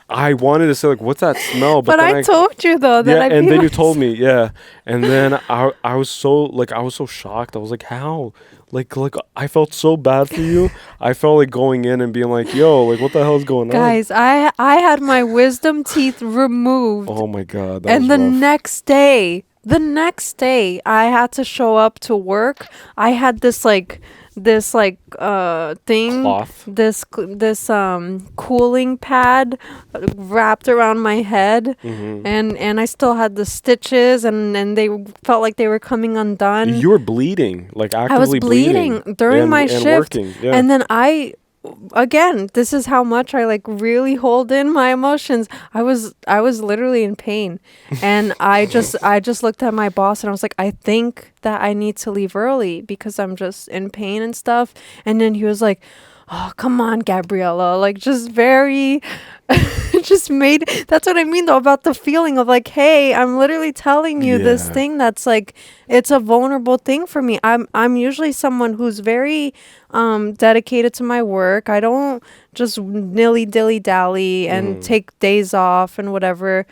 I wanted to say like, what's that smell? But then I told you though that yeah, I'd and be then you like- told me, yeah. And then I was so shocked. I was like, how? Like I felt so bad for you. I felt like going in and being like, yo, like what the hell's going on? Guys, I had my wisdom teeth removed. Oh my God. That And was the rough. next day I had to show up to work. I had this thing, Cloth. this cooling pad wrapped around my head, Mhm. and I still had the stitches, and they felt like they were coming undone. You were bleeding, like I was actively bleeding during and, my and shift, working. Yeah. and then again, this is how much I like really hold in my emotions. I was literally in pain, and I just looked at my boss and I was like, I think that I need to leave early because I'm just in pain and stuff. And then he was like, oh, come on, Gabriella, like just very just made, that's what I mean though about the feeling of like, hey, I'm literally telling you this Yeah. thing that's like, it's a vulnerable thing for me. I'm usually someone who's very dedicated to my work. I don't just nilly dilly dally and take days off and whatever.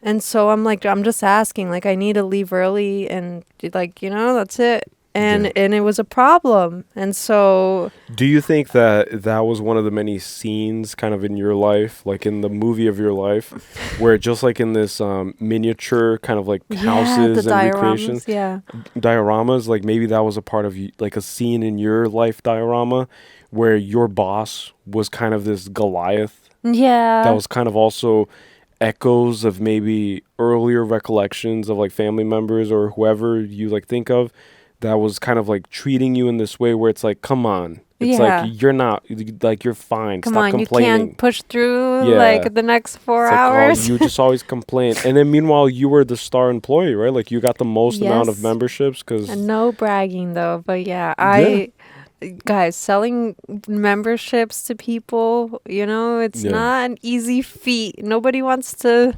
And so I'm like, I'm just asking, like, I need to leave early and like, that's it. And it was a problem. And so Do you think that was one of the many scenes kind of in your life, like in the movie of your life, where just like in this miniature kind of like houses the and recreations, dioramas, like maybe that was a part of like a scene in your life diorama where your boss was kind of this Goliath that was kind of also echoes of maybe earlier recollections of like family members or whoever you like think of, that was kind of like treating you in this way where it's like, come on. It's like, you're not, like, you're fine. Come Stop on, complaining. you can't push through like the next 4 It's like, hours. you just always complain. And then meanwhile, you were the star employee, right? Like you got the most amount of Yes. memberships because. And no bragging though, but guys, selling memberships to people, it's not an easy feat. Nobody wants to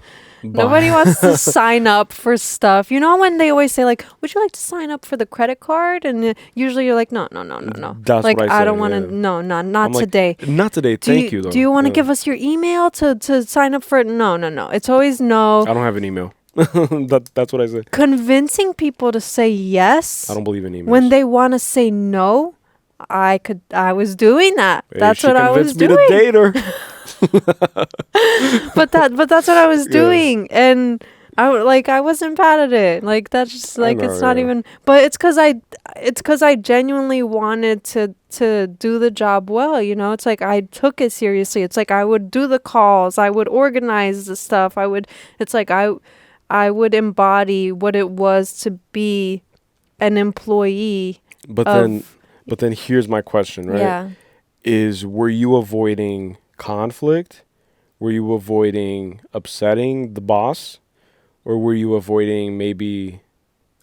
sign up for stuff. You know when they always say like, would you like to sign up for the credit card? And usually you're like, no. That's like, what I say, don't want to. yeah. No, not I'm like, today. Not today. Thank you, though. Do you want to Yeah. give us your email to sign up for it? No. It's always no. I don't have an email. That's what I say. Convincing people to say yes. I don't believe in emails. When they want to say no, I was doing that. Hey, That's she what I was convinced me doing. to date her. but that's what I was Yeah. doing, and I wasn't bad at it. Like that's just like know, it's not yeah. even. But it's because I genuinely wanted to do the job well. It's like I took it seriously. It's like I would do the calls. I would organize the stuff. It's like I would embody what it was to be an employee. But then here's my question, right? Yeah. Were you avoiding conflict? Were you avoiding upsetting the boss? or were you avoiding maybe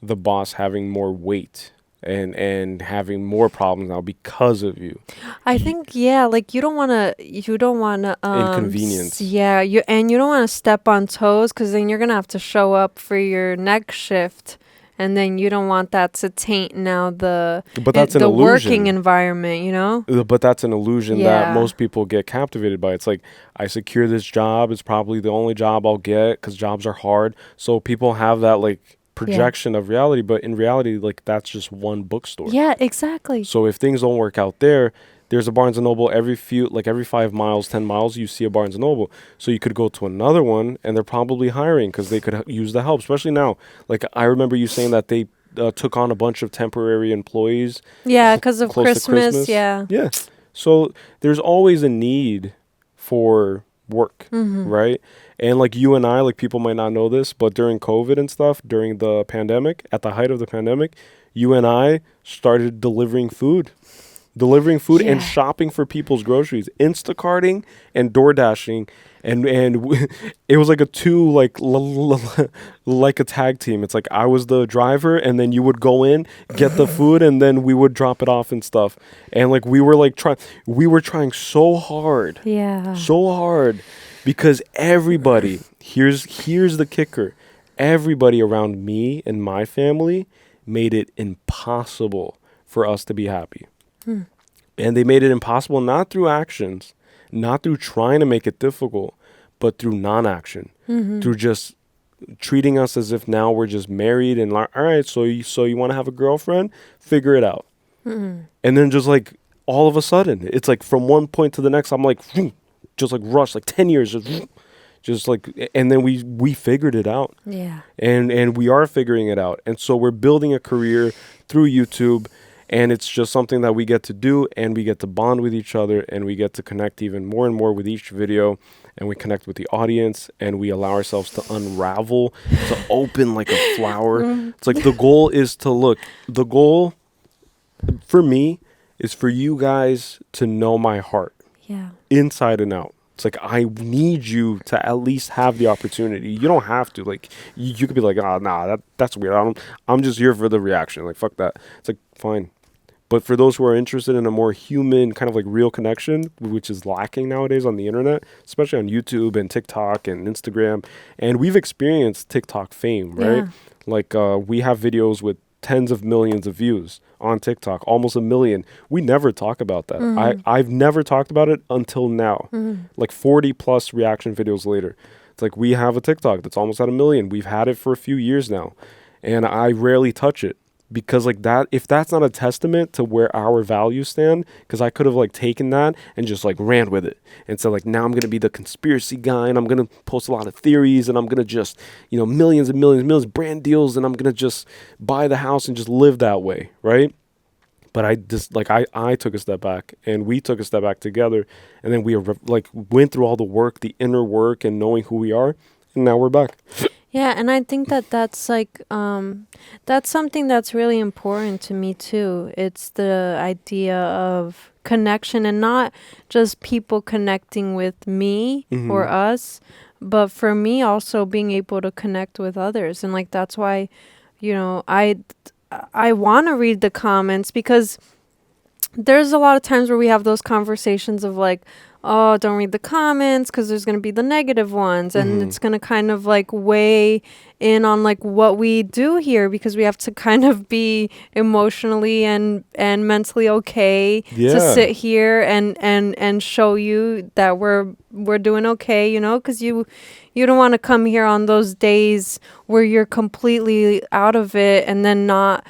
the boss having more weight and having more problems now because of you? I think like you don't want to Inconvenience. you don't want to step on toes, because then you're gonna have to show up for your next shift, and then you don't want that to taint now the illusion. working environment, you know. But that's an illusion that Yeah. most people get captivated by. It's like, I secure this job, it's probably the only job I'll get because jobs are hard. So people have that like projection of reality, but in reality, like, that's just one bookstore. Yeah, exactly. So if things don't work out there, there's a Barnes & Noble every 5 miles, 10 miles, you see a Barnes & Noble. So you could go to another one, and they're probably hiring because they could use the help, especially now. Like, I remember you saying that they took on a bunch of temporary employees. Yeah, because of close to Christmas. Yeah. Yeah. So there's always a need for work, right? And like you and I, like, people might not know this, but during COVID and stuff, during the pandemic, at the height of the pandemic, you and I started delivering food and shopping for people's groceries, Instacarting and DoorDashing, and it was like a two like a tag team. It's like I was the driver, and then you would go in, get the food, and then we would drop it off and stuff. And like we were trying so hard, because everybody, here's the kicker, everybody around me and my family made it impossible for us to be happy. And they made it impossible not through actions, not through trying to make it difficult, but through non-action, through just treating us as if now we're just married and like, all right, so you want to have a girlfriend? Figure it out. And then just like all of a sudden, it's like from one point to the next, I'm like, just like rush, like 10 years, just like, and then we figured it out. Yeah. And we are figuring it out. And so we're building a career through YouTube. And it's just something that we get to do, and we get to bond with each other, and we get to connect even more and more with each video, and we connect with the audience, and we allow ourselves to unravel, to open like a flower. It's like the goal for me is for you guys to know my heart. Yeah. Inside and out. It's like, I need you to at least have the opportunity. You don't have to. Like, you could be like, oh, nah, that's weird. I'm just here for the reaction. Like, fuck that. It's like, fine. But for those who are interested in a more human, kind of like real connection, which is lacking nowadays on the internet, especially on YouTube and TikTok and Instagram, and we've experienced TikTok fame, right? Yeah. Like, we have videos with tens of millions of views on TikTok, almost 1 million. We never talk about that. I've never talked about it until now, like 40 plus reaction videos later. It's like, we have a TikTok that's almost at 1 million. We've had it for a few years now, and I rarely touch it. Because like that, if that's not a testament to where our values stand, because I could have like taken that and just like ran with it and said like, now I'm going to be the conspiracy guy, and I'm going to post a lot of theories, and I'm going to just, millions and millions and millions brand deals, and I'm going to just buy the house and just live that way. Right. But I just like, I took a step back, and we took a step back together, and then we like went through all the work, the inner work, and knowing who we are. And now we're back. Yeah, and I think that's like that's something that's really important to me too. It's the idea of connection, and not just people connecting with me or us, but for me also being able to connect with others. And like that's why, I want to read the comments, because there's a lot of times where we have those conversations of like, oh, don't read the comments because there's going to be the negative ones, and it's going to kind of like weigh in on like what we do here, because we have to kind of be emotionally and mentally okay to sit here and show you that we're doing okay, because you don't want to come here on those days where you're completely out of it and then not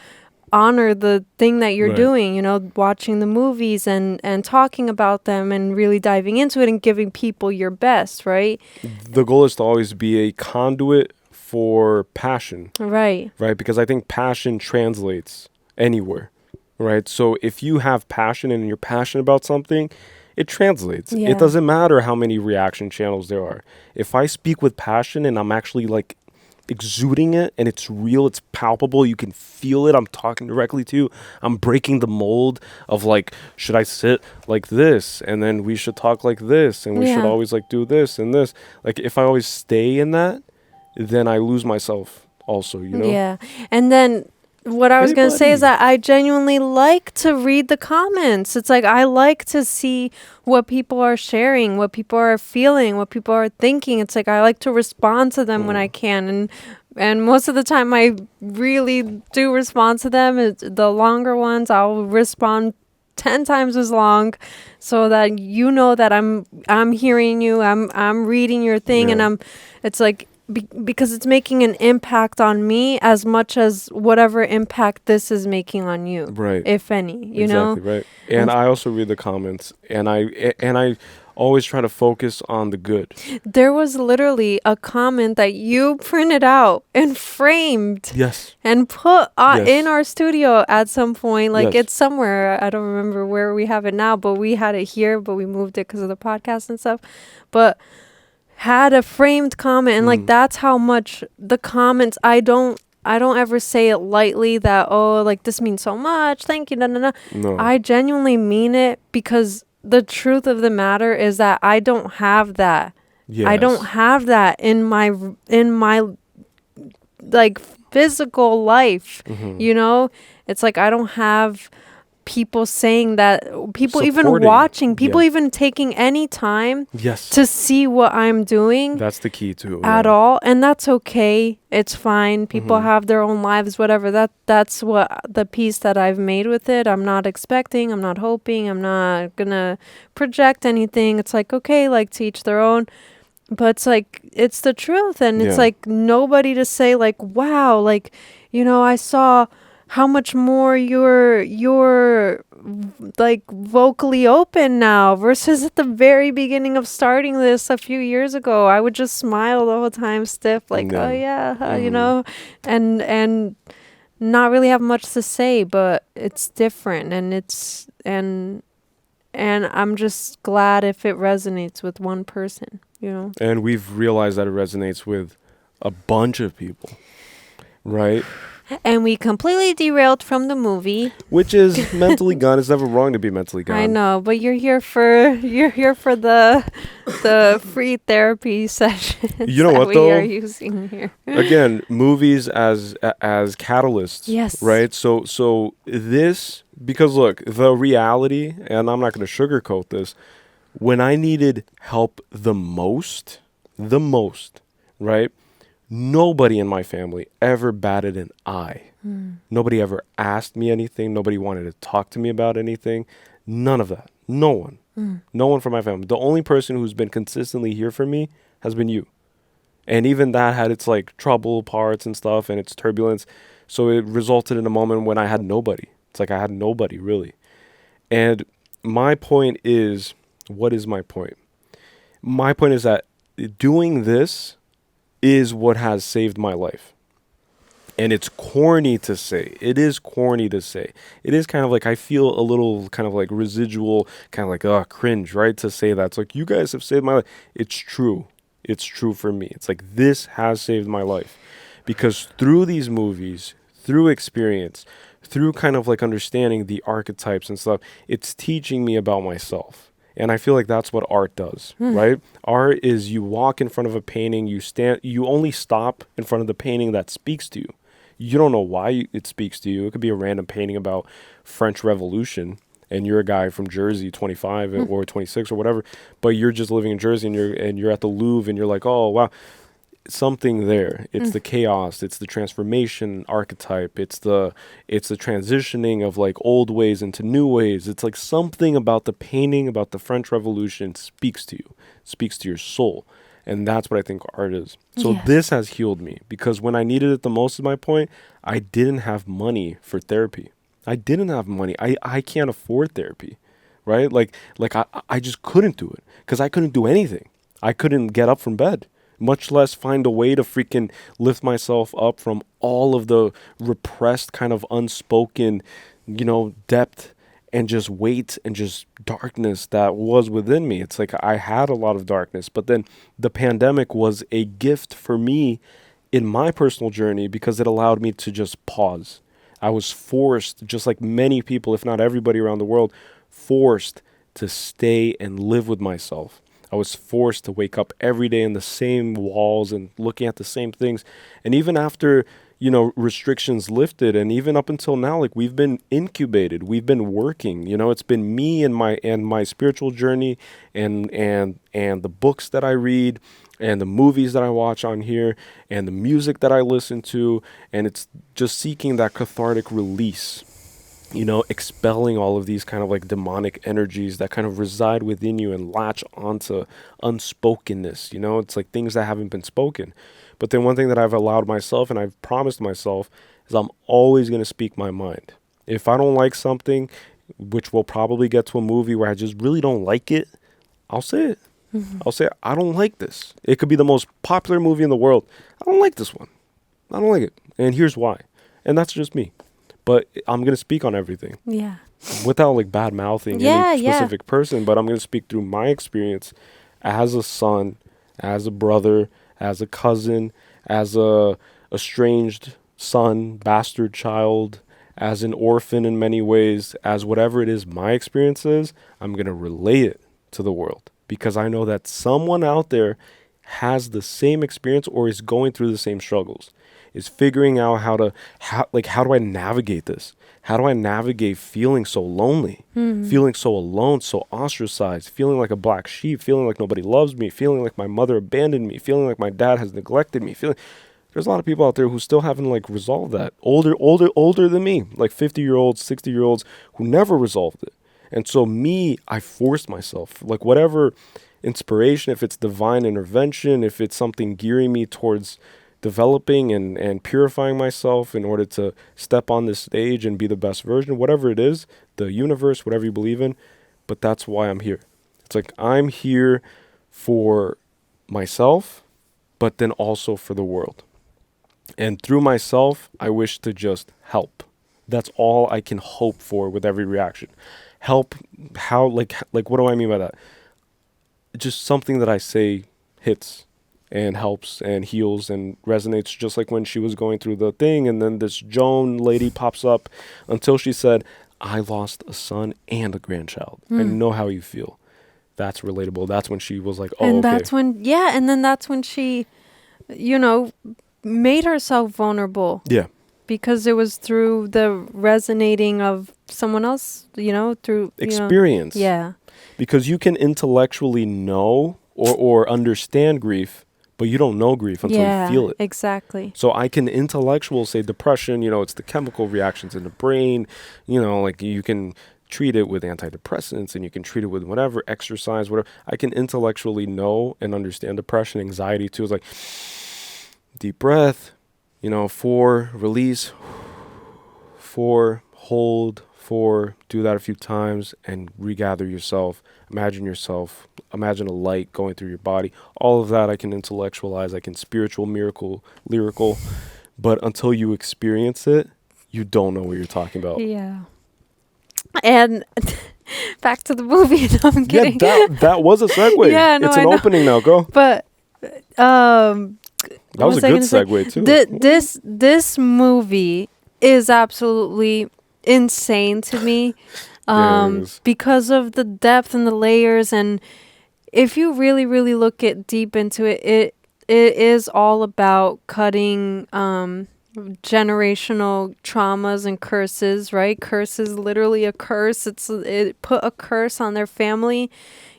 honor the thing that you're doing, watching the movies and talking about them and really diving into it and giving people your best, right? The goal is to always be a conduit for passion. Right. Right? Because I think passion translates anywhere, right? So if you have passion and you're passionate about something, it translates. Yeah. It doesn't matter how many reaction channels there are. If I speak with passion and I'm actually like exuding it, and it's real, it's palpable, you can feel it, I'm talking directly to you, I'm breaking the mold of like, should I sit like this, and then we should talk like this, and we should always like do this and this. Like, if I always stay in that, then I lose myself also, you know? Yeah. And then what I was Hey, going to say is buddy. that I genuinely like to read the comments. It's like I like to see what people are sharing, what people are feeling, what people are thinking. It's like I like to respond to them when I can. And most of the time I really do respond to them. The longer ones I'll respond 10 times as long so that you know that I'm hearing you, I'm reading your thing, Yeah. and it's like because it's making an impact on me as much as whatever impact this is making on you, Right. if any, you know. Exactly, right. And I also read the comments, and I always try to focus on the good. There was literally a comment that you printed out and framed Yes. and put Yes. in our studio at some point. Like Yes. it's somewhere. I don't remember where we have it now, but we had it here, but we moved it because of the podcast and stuff. But had a framed comment, and like that's how much the comments. I don't ever say it lightly that, oh, like this means so much, thank you, no. I genuinely mean it, because the truth of the matter is that I don't have that. I don't Yes. have that in my like physical life. You know, it's like I don't have people saying that, people even Supporting. watching, people Yeah. even taking any time Yes. to see what I'm doing That's the key too. at yeah. all, and that's okay. It's fine. People have their own lives, whatever. That's what the peace that I've made with it. I'm not expecting, I'm not hoping, I'm not gonna project anything. It's like, okay, like to each their own. But it's like, it's the truth, and it's Yeah. like nobody to say like, wow, like, you know, I saw how much more you're like vocally open now versus at the very beginning of starting this a few years ago. I would just smile the whole time, stiff, like, Yeah. oh yeah, you know, and not really have much to say, but it's different, and I'm just glad if it resonates with one person, you know. And we've realized that it resonates with a bunch of people, right? And we completely derailed from the movie. Which is mentally gone. It's never wrong to be mentally gone. I know, but you're here for the free therapy sessions. You know that what, we though? are using here. Again, movies as catalysts. Yes. Right. So this, because look, the reality, and I'm not going to sugarcoat this. When I needed help the most, right? Nobody in my family ever batted an eye. Nobody ever asked me anything. Nobody wanted to talk to me about anything. None of that. No one. No one from my family. The only person who's been consistently here for me has been you. And even that had its like trouble parts and stuff and its turbulence. So it resulted in a moment when I had nobody. It's like I had nobody really. And my point is, what is my point? My point is that doing this is what has saved my life. And it's corny to say. It is corny to say. It is kind of like, I feel a little kind of like residual, kind of like, cringe, right? To say that. It's like, you guys have saved my life. It's true. It's true for me. It's like, this has saved my life. Because through these movies, through experience, through kind of like understanding the archetypes and stuff, it's teaching me about myself. And I feel like that's what art does, right? Art is you walk in front of a painting, you only stop in front of the painting that speaks to you. You don't know why it speaks to you. It could be a random painting about French Revolution, and you're a guy from Jersey, 25 or 26 or whatever, but you're just living in Jersey, and you're at the Louvre, and you're like, oh wow, something there. It's the chaos, it's the transformation archetype, it's the transitioning of like old ways into new ways. It's like something about the painting, about the French Revolution speaks to you, speaks to your soul. And that's what I think art is. So this has healed me, because when I needed it the most, at my point, I didn't have money for therapy. I didn't have money. I can't afford therapy, right? Like I just couldn't do it, because I couldn't do anything. I couldn't get up from bed, much less find a way to freaking lift myself up from all of the repressed kind of unspoken, depth and just weight and just darkness that was within me. It's like I had a lot of darkness, but then the pandemic was a gift for me in my personal journey, because it allowed me to just pause. I was forced, just like many people, if not everybody around the world, forced to stay and live with myself. I was forced to wake up every day in the same walls and looking at the same things. And even after, restrictions lifted, and even up until now, like, we've been incubated, we've been working, it's been me and my spiritual journey and the books that I read and the movies that I watch on here and the music that I listen to. And it's just seeking that cathartic release, expelling all of these kind of like demonic energies that kind of reside within you and latch onto unspokenness. It's like things that haven't been spoken. But then one thing that I've allowed myself and I've promised myself is I'm always going to speak my mind. If I don't like something, which will probably get to a movie where I just really don't like it, I'll say it. I'll say, I don't like this. It could be the most popular movie in the world. I don't like this one. I don't like it. And here's why. And that's just me. But I'm going to speak on everything. Yeah. Without like bad mouthing any specific person, but I'm going to speak through my experience as a son, as a brother, as a cousin, as a estranged son, bastard child, as an orphan in many ways, as whatever it is my experience is. I'm going to relay it to the world because I know that someone out there has the same experience or is going through the same struggles. Is figuring out how do I navigate this? How do I navigate feeling so lonely, feeling so alone, so ostracized, feeling like a black sheep, feeling like nobody loves me, feeling like my mother abandoned me, feeling like my dad has neglected me, there's a lot of people out there who still haven't like resolved that. Older than me, like 50-year-olds, 60-year-olds who never resolved it. And so I forced myself, like whatever inspiration, if it's divine intervention, if it's something gearing me towards developing and purifying myself in order to step on this stage and be the best version, whatever it is, the universe, whatever you believe in. But that's why I'm here. It's like I'm here for myself, but then also for the world. And through myself, I wish to just help. That's all I can hope for with every reaction. Help, how, like what do I mean by that? Just something that I say hits and helps and heals and resonates, just like when she was going through the thing and then this Joan lady pops up until she said, I lost a son and a grandchild. I know how you feel. That's relatable. That's when she was like, oh, and okay. That's when she, made herself vulnerable. Yeah. Because it was through the resonating of someone else, through experience. Yeah. Because you can intellectually know or understand grief, but you don't know grief until you feel it. Exactly. So I can say depression, it's the chemical reactions in the brain, like you can treat it with antidepressants and you can treat it with whatever, exercise, whatever. I can intellectually know and understand depression, anxiety too. It's like deep breath, 4, release, 4, hold, 4, do that a few times and regather yourself. Imagine a light going through your body. All of that I can intellectualize, I can spiritual, miracle, lyrical. But until you experience it, you don't know what you're talking about. Yeah. And back to the movie. No, I'm kidding. Yeah, that was a segue. Yeah, no, it's an opening now. Go. But that was a good segue too. This movie is absolutely insane to me. Because of the depth and the layers, and if you really, really look deep into it, it is all about cutting generational traumas and curses, right? Curse is literally a curse. It put a curse on their family,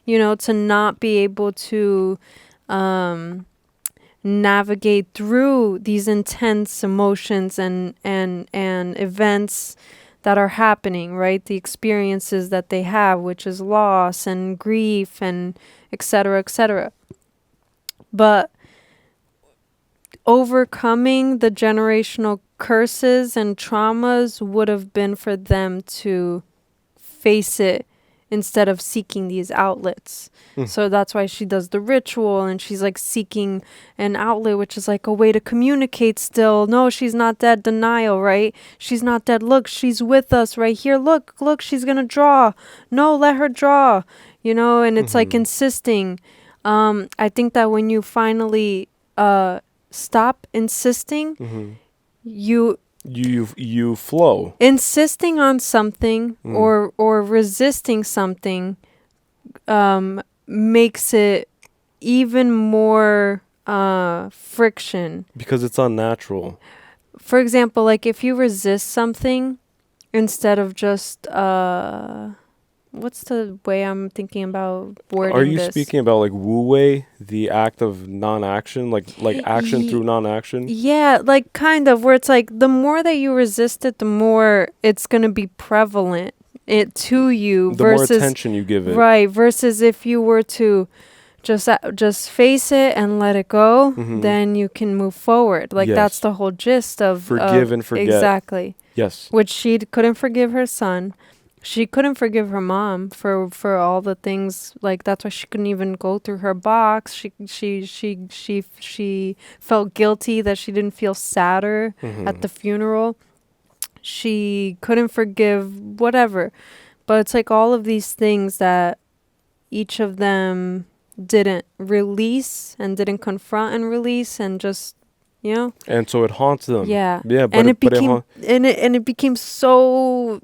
to not be able to navigate through these intense emotions and events that are happening, right? The experiences that they have, which is loss and grief and et cetera, et cetera. But overcoming the generational curses and traumas would have been for them to face it instead of seeking these outlets. So that's why she does the ritual and she's like seeking an outlet, which is like a way to communicate still. No, she's not dead. Denial, right? She's not dead. Look, she's with us right here. Look, she's going to draw. No, let her draw, and it's like insisting. I think that when you finally stop insisting, you flow. Insisting on something or resisting something makes it even more friction. Because it's unnatural. For example, like if you resist something instead of just what's the way I'm thinking about wording Are you this? speaking about like wu wei, the act of non-action, like action through non-action? Yeah, like kind of where it's like the more that you resist it, the more it's gonna be prevalent to you. The more attention you give it. Right. Versus if you were to just face it and let it go, then you can move forward. Like that's the whole gist of forgive and forget. Exactly. Yes. Which she couldn't forgive her son. She couldn't forgive her mom for all the things, like that's why she couldn't even go through her box. She felt guilty that she didn't feel sadder at the funeral. She couldn't forgive whatever. But it's like all of these things that each of them didn't release and didn't confront and release and just, you know. And so it haunts them. Yeah. Yeah, but and it became so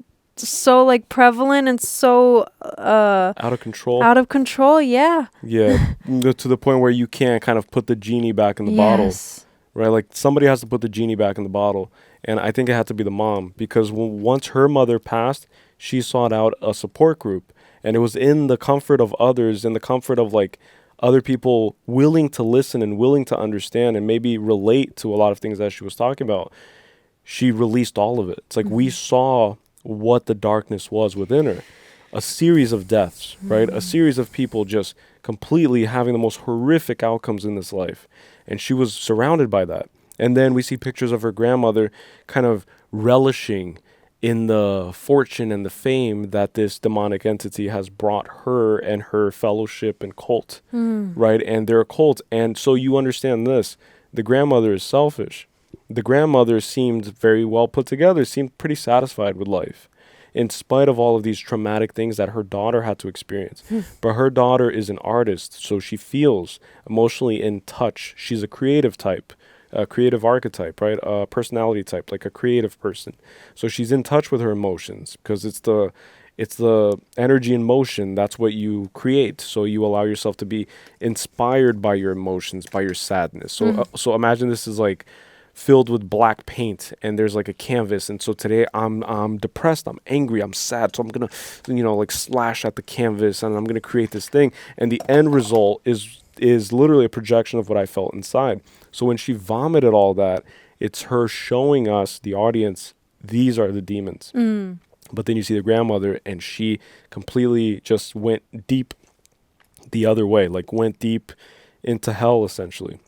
like prevalent and so out of control. Out of control, yeah. Yeah, to the point where you can't kind of put the genie back in the bottle. Right? Like somebody has to put the genie back in the bottle. And I think it had to be the mom because once her mother passed, she sought out a support group. And it was in the comfort of others, in the comfort of like other people willing to listen and willing to understand and maybe relate to a lot of things that she was talking about. She released all of it. It's like we saw what the darkness was within her. A series of deaths, right? A series of people just completely having the most horrific outcomes in this life. And she was surrounded by that. And then we see pictures of her grandmother kind of relishing in the fortune and the fame that this demonic entity has brought her and her fellowship and cult, right? And they're a cult. And so you understand this. The grandmother is selfish. The grandmother seemed very well put together, seemed pretty satisfied with life, in spite of all of these traumatic things that her daughter had to experience. But her daughter is an artist, so she feels emotionally in touch. She's a creative type. A creative archetype, right? A personality type, like a creative person. So she's in touch with her emotions because it's the energy in motion. That's what you create. So you allow yourself to be inspired by your emotions, by your sadness. So so imagine this is like filled with black paint and there's like a canvas. And so today I'm depressed, I'm angry, I'm sad. So I'm gonna, like slash at the canvas and I'm gonna create this thing. And the end result is literally a projection of what I felt inside. So when she vomited all that, it's her showing us, the audience, these are the demons. But then you see the grandmother and she completely just went deep the other way, like went deep into hell essentially.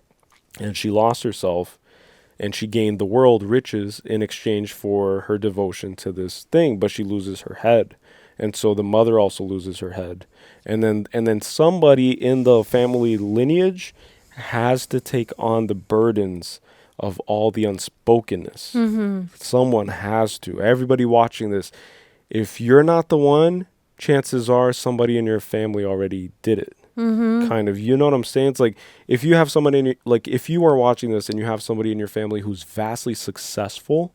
And she lost herself and she gained the world, riches, in exchange for her devotion to this thing, but she loses her head. And so the mother also loses her head. And then somebody in the family lineage has to take on the burdens of all the unspokenness. Someone has to. Everybody watching this, if you're not the one, chances are somebody in your family already did it. Kind of, you know what I'm saying? It's like if you have somebody if you are watching this and you have somebody in your family who's vastly successful,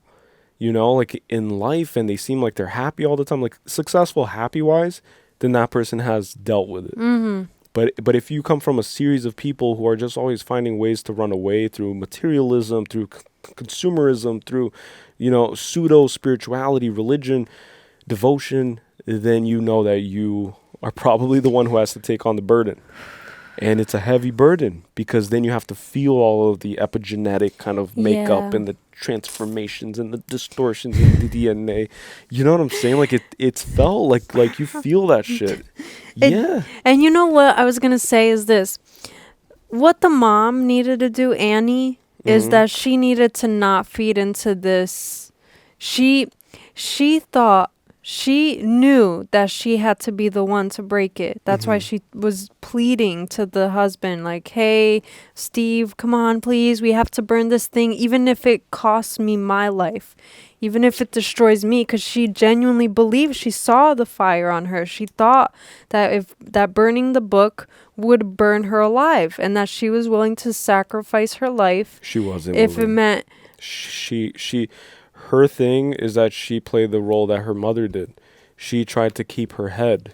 like in life, and they seem like they're happy all the time, like successful, happy wise, then that person has dealt with it. But if you come from a series of people who are just always finding ways to run away through materialism, through consumerism, through, pseudo spirituality, religion, devotion, then you know that you are probably the one who has to take on the burden. And it's a heavy burden because then you have to feel all of the epigenetic kind of makeup and the transformations and the distortions in the DNA. You know what I'm saying? Like it's felt like you feel that shit. Yeah. And you know what I was going to say is this. What the mom needed to do, Annie, is that she needed to not feed into this. She thought, she knew that she had to be the one to break it. That's why she was pleading to the husband, like, hey, Steve, come on, please. We have to burn this thing, even if it costs me my life, even if it destroys me, because she genuinely believed, she saw the fire on her. She thought that burning the book would burn her alive and that she was willing to sacrifice her life. She wasn't. If it meant... Her thing is that she played the role that her mother did. She tried to keep her head.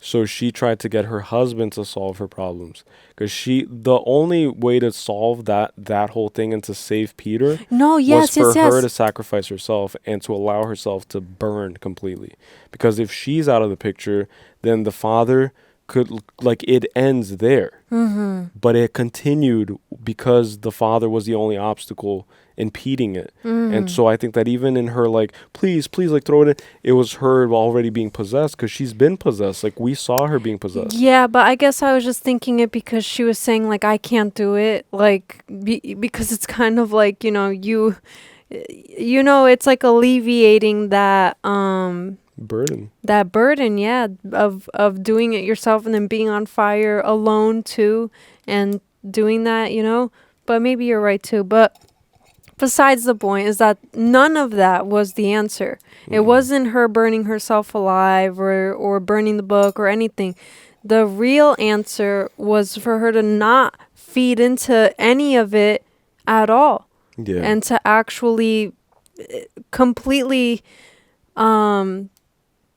So she tried to get her husband to solve her problems, because the only way to solve that whole thing and to save Peter No, was yes, for yes, her yes. to sacrifice herself and to allow herself to burn completely. Because if she's out of the picture, then the father could, like, it ends there. Mm-hmm. But it continued because the father was the only obstacle impeding it. And Mm. so I think that even in her, like, please, like, throw it in, it was her already being possessed, because she's been possessed. Like, we saw her being possessed. Yeah, but I guess I was just thinking it because she was saying, like, I can't do it. Like, because it's kind of like, it's like alleviating Burden. that burden, yeah, of doing it yourself and then being on fire alone too, and doing that, but maybe you're right too. But besides the point is that none of that was the answer. It wasn't her burning herself alive or burning the book or anything. The real answer was for her to not feed into any of it at all. Yeah. And to actually completely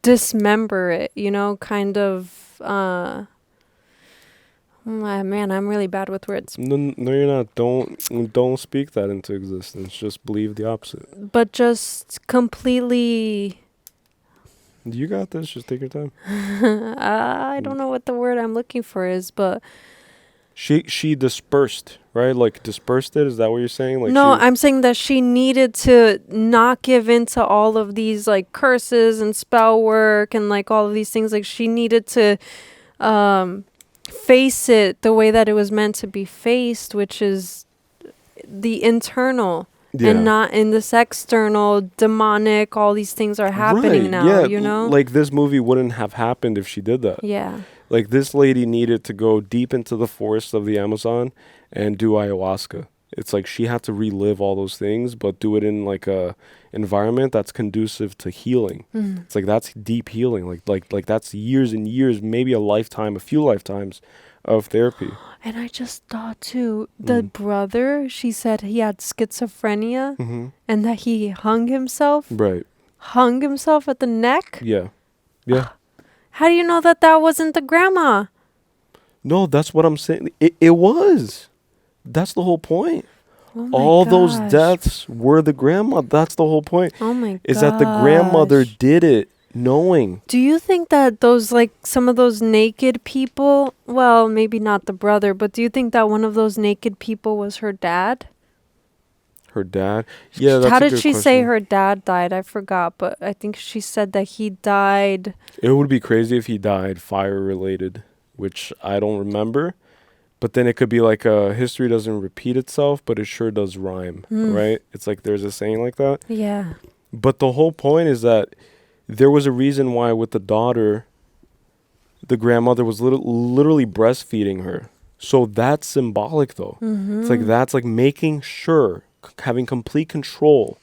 dismember it, kind of man, I'm really bad with words. No, you're not. Don't speak that into existence. Just believe the opposite. But just completely You got this. Just take your time. I don't know what the word I'm looking for is, but she dispersed, right? Like, dispersed it. Is that what you're saying? Like, no, I'm saying that she needed to not give in to all of these, like, curses and spell work and, like, all of these things. Like, she needed to face it the way that it was meant to be faced, which is the internal. Yeah. And not in this external demonic, all these things are happening now, Like, this movie wouldn't have happened if she did that. Yeah. Like, this lady needed to go deep into the forests of the Amazon and do ayahuasca. It's like she had to relive all those things, but do it in, like, a environment that's conducive to healing. Mm. It's like, that's deep healing. Like that's years and years, maybe a few lifetimes of therapy. And I just thought too, the brother, she said he had schizophrenia and that he hung himself. Right. Hung himself at the neck? Yeah. Yeah. How do you know that wasn't the grandma? No, that's what I'm saying. It was. That's the whole point. Oh my All those gosh. deaths were the grandma. That's the whole point. Oh my Is that the grandmother did it knowing. Do you think that those, like, some of those naked people, well, maybe not the brother, but do you think that one of those naked people was her dad? Her dad? Yeah, that's How a did good she question. say her dad died? I forgot, but I think she said that he died. It would be crazy if he died fire related, which I don't remember. But then it could be like history doesn't repeat itself, but it sure does rhyme, right? It's like there's a saying like that. Yeah. But the whole point is that there was a reason why with the daughter, the grandmother was literally breastfeeding her. So that's symbolic, though. It's like that's like making sure, having complete control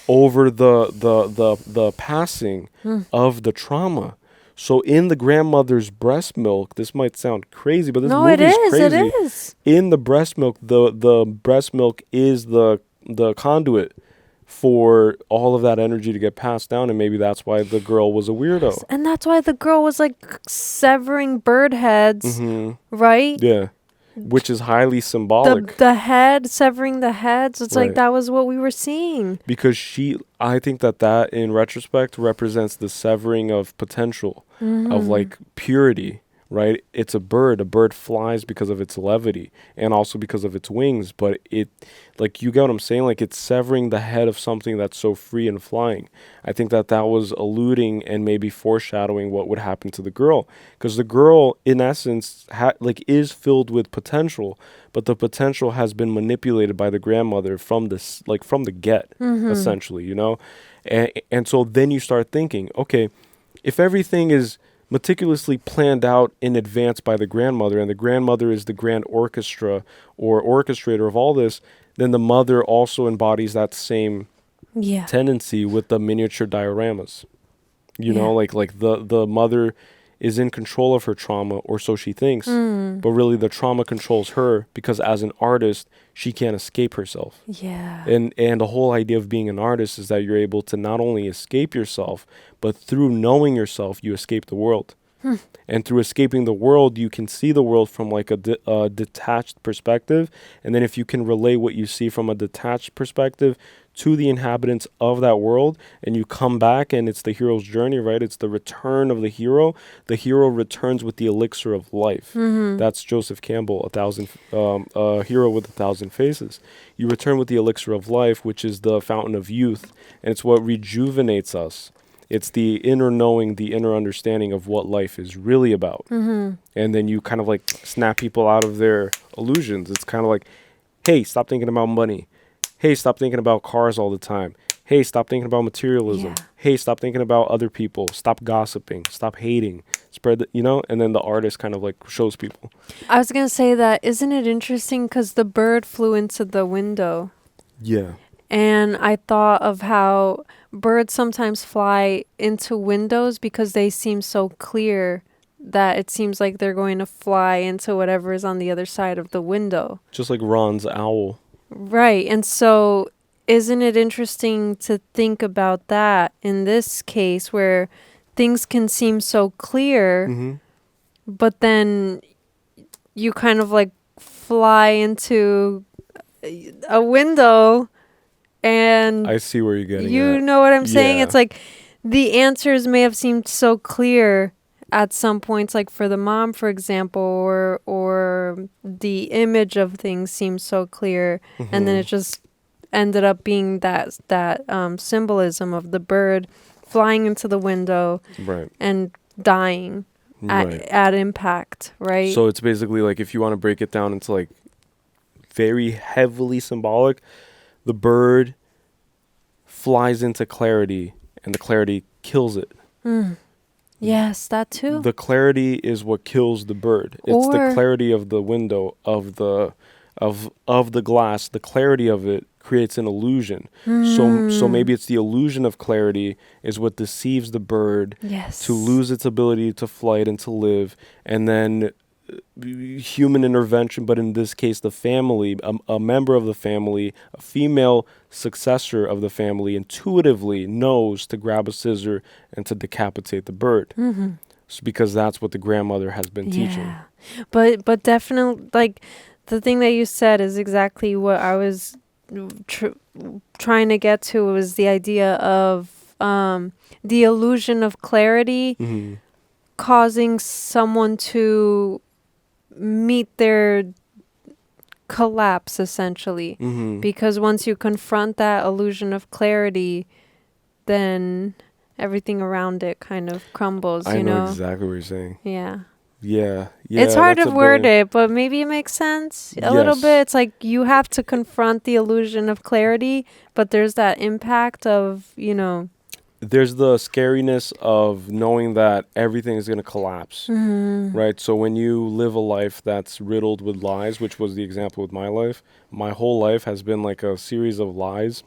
over the passing of the trauma. So in the grandmother's breast milk, this might sound crazy, but this movie is crazy. It is. In the breast milk, the breast milk is the conduit for all of that energy to get passed down, and maybe that's why the girl was a weirdo. And that's why the girl was, like, severing bird heads, right? Yeah, which is highly symbolic. The head, severing the heads. It's like that was what we were seeing. Because I think that in retrospect represents the severing of potential, of like purity, right? It's a bird. A bird flies because of its levity and also because of its wings. But it, like, you get what I'm saying? Like, it's severing the head of something that's so free and flying. I think that was alluding and maybe foreshadowing what would happen to the girl. Because the girl, in essence, is filled with potential, but the potential has been manipulated by the grandmother from the get, essentially, you know? And so then you start thinking, okay, if everything is meticulously planned out in advance by the grandmother, and the grandmother is the grand orchestra or orchestrator of all this, then the mother also embodies that same tendency with the miniature dioramas. You know, like the mother is in control of her trauma, or so she thinks, but really the trauma controls her, because as an artist, she can't escape herself. Yeah. And the whole idea of being an artist is that you're able to not only escape yourself, but through knowing yourself, you escape the world. And through escaping the world, you can see the world from like a detached perspective. And then if you can relay what you see from a detached perspective to the inhabitants of that world, and you come back, and it's the hero's journey, right? It's the return of the hero. The hero returns with the elixir of life. That's Joseph Campbell, a hero with 1,000 faces. You return with the elixir of life, which is the fountain of youth, and it's what rejuvenates us. It's the inner knowing, the inner understanding of what life is really about. And then you kind of like snap people out of their illusions. It's kind of like, hey, stop thinking about money. Hey, stop thinking about cars all the time. Hey, stop thinking about materialism. Hey, stop thinking about other people. Stop gossiping. Stop hating. Spread the, and then the artist kind of like shows people. I was going to say that, isn't it interesting? Because the bird flew into the window. Yeah. And I thought of how birds sometimes fly into windows because they seem so clear that it seems like they're going to fly into whatever is on the other side of the window. Just like Ron's owl. Right. And so isn't it interesting to think about that in this case where things can seem so clear, but then you kind of like fly into a window and I see where you're getting you at. know what I'm saying? Yeah. It's like the answers may have seemed so clear at some points, like for the mom, for example, or the image of things seems so clear, and then it just ended up being that symbolism of the bird flying into the window and dying at impact, right? So it's basically like, if you want to break it down into like very heavily symbolic, the bird flies into clarity and the clarity kills it. Yes, that too. The clarity is what kills the bird. It's the clarity of the window, of the glass. The clarity of it creates an illusion. So maybe it's the illusion of clarity is what deceives the bird to lose its ability to flight and to live. And then human intervention, but in this case the family, a member of the family, a female successor of the family, intuitively knows to grab a scissor and to decapitate the bird. Because that's what the grandmother has been teaching. But definitely, like, the thing that you said is exactly what I was trying to get to, was the idea of the illusion of clarity causing someone to meet their collapse, essentially. Because once you confront that illusion of clarity, then everything around it kind of crumbles. I know exactly what you're saying. Yeah. It's hard to word it, but maybe it makes sense a little bit. It's like you have to confront the illusion of clarity, but there's that impact of, there's the scariness of knowing that everything is going to collapse, right? So when you live a life that's riddled with lies, which was the example with my life, my whole life has been like a series of lies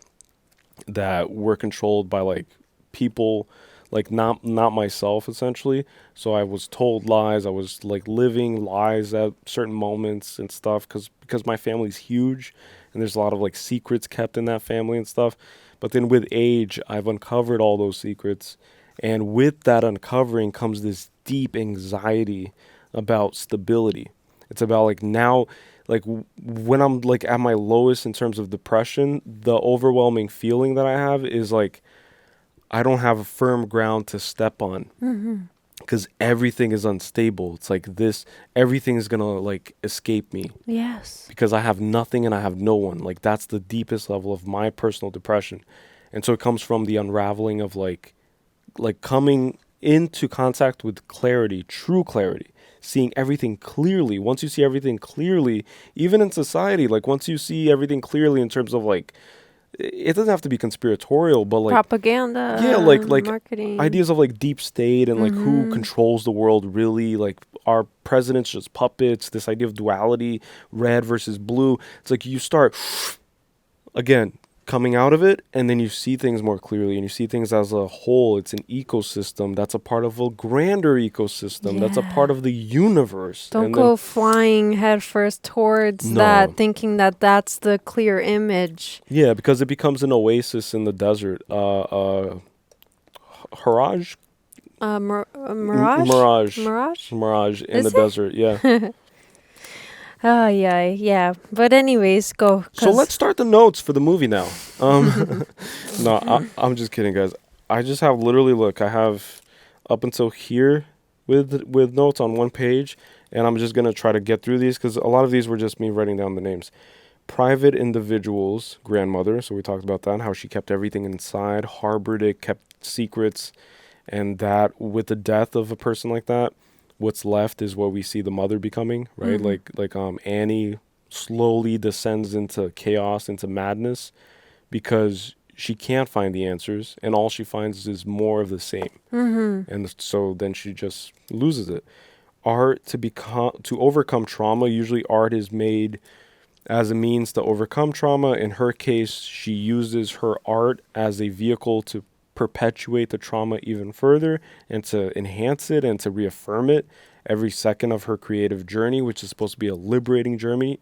that were controlled by like people, like not myself, essentially. So I was told lies. I was like living lies at certain moments and stuff because my family's huge and there's a lot of like secrets kept in that family and stuff. But then with age, I've uncovered all those secrets. And with that uncovering comes this deep anxiety about stability. It's about like now, like when I'm like at my lowest in terms of depression, the overwhelming feeling that I have is like, I don't have a firm ground to step on because everything is unstable. It's like everything is going to like escape me. Yes. Because I have nothing and I have no one. Like that's the deepest level of my personal depression. And so it comes from the unraveling of like coming into contact with clarity, true clarity, seeing everything clearly. Once you see everything clearly, even in society, like once you see everything clearly in terms of like, it doesn't have to be conspiratorial, but like propaganda, like marketing, ideas of like deep state and like who controls the world really, like are presidents just puppets, this idea of duality, red versus blue. It's like you start again coming out of it and then you see things more clearly and you see things as a whole. It's an ecosystem that's a part of a grander ecosystem that's a part of the universe. Don't go flying headfirst towards that, thinking that that's the clear image. Yeah, because it becomes an oasis in the desert. Haraj, Mirage. Mirage in Is the it? desert. Yeah. Oh yeah. But anyways, go. So let's start the notes for the movie now. No, I'm just kidding, guys. I just have literally look. I have up until here with notes on one page, and I'm just gonna try to get through these because a lot of these were just me writing down the names. Private individual's grandmother. So we talked about that, how she kept everything inside, harbored it, kept secrets, and that with the death of a person like that, what's left is what we see the mother becoming, right? Like Annie slowly descends into chaos, into madness, because she can't find the answers, and all she finds is more of the same. And so then she just loses it. Art to overcome trauma. Usually, art is made as a means to overcome trauma. In her case, she uses her art as a vehicle to perpetuate the trauma even further and to enhance it and to reaffirm it every second of her creative journey, which is supposed to be a liberating journey.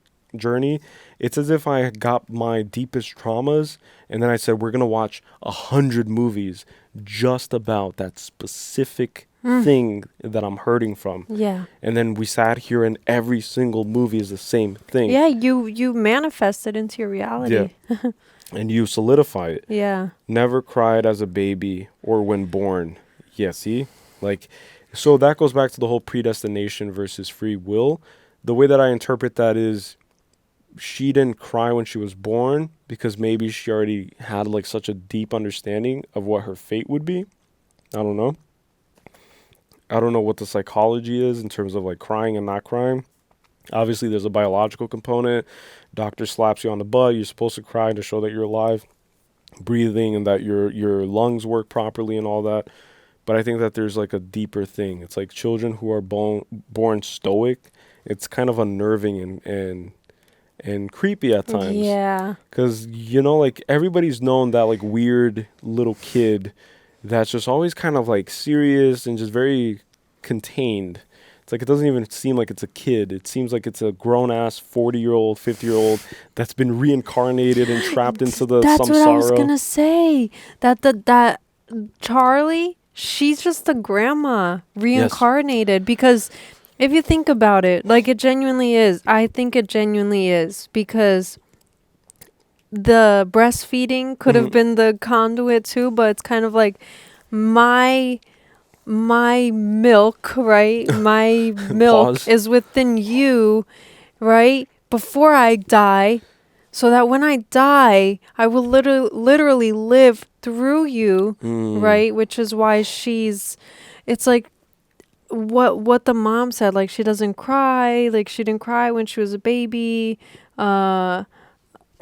It's as if I got my deepest traumas and then I said, we're going to watch 100 movies just about that specific thing that I'm hurting from. Yeah. And then we sat here and every single movie is the same thing. Yeah, you manifest it into your reality. Yeah. And you solidify it. Yeah. Never cried as a baby or when born. Yeah, see? Like, so that goes back to the whole predestination versus free will. The way that I interpret that is she didn't cry when she was born because maybe she already had like such a deep understanding of what her fate would be. I don't know. I don't know what the psychology is in terms of like crying and not crying. Obviously, there's a biological component. Doctor slaps you on the butt. You're supposed to cry to show that you're alive, breathing, and that your lungs work properly and all that. But I think that there's like a deeper thing. It's like children who are born stoic. It's kind of unnerving and creepy at times. Yeah. Because, you know, like everybody's known that like weird little kid that's just always kind of like serious and just very contained. It's like it doesn't even seem like it's a kid. It seems like it's a grown-ass 40-year-old, 50-year-old that's been reincarnated and trapped into the That's samsara. what I was gonna say. That Charlie, she's just a grandma reincarnated. Because if you think about it, like it genuinely is. I think it genuinely is because the breastfeeding could have been the conduit too, but it's kind of like my milk, right? My milk is within you, right? Before I die, so that when I die, I will literally live through you, right? Which is why it's like what the mom said, like she doesn't cry, like she didn't cry when she was a baby,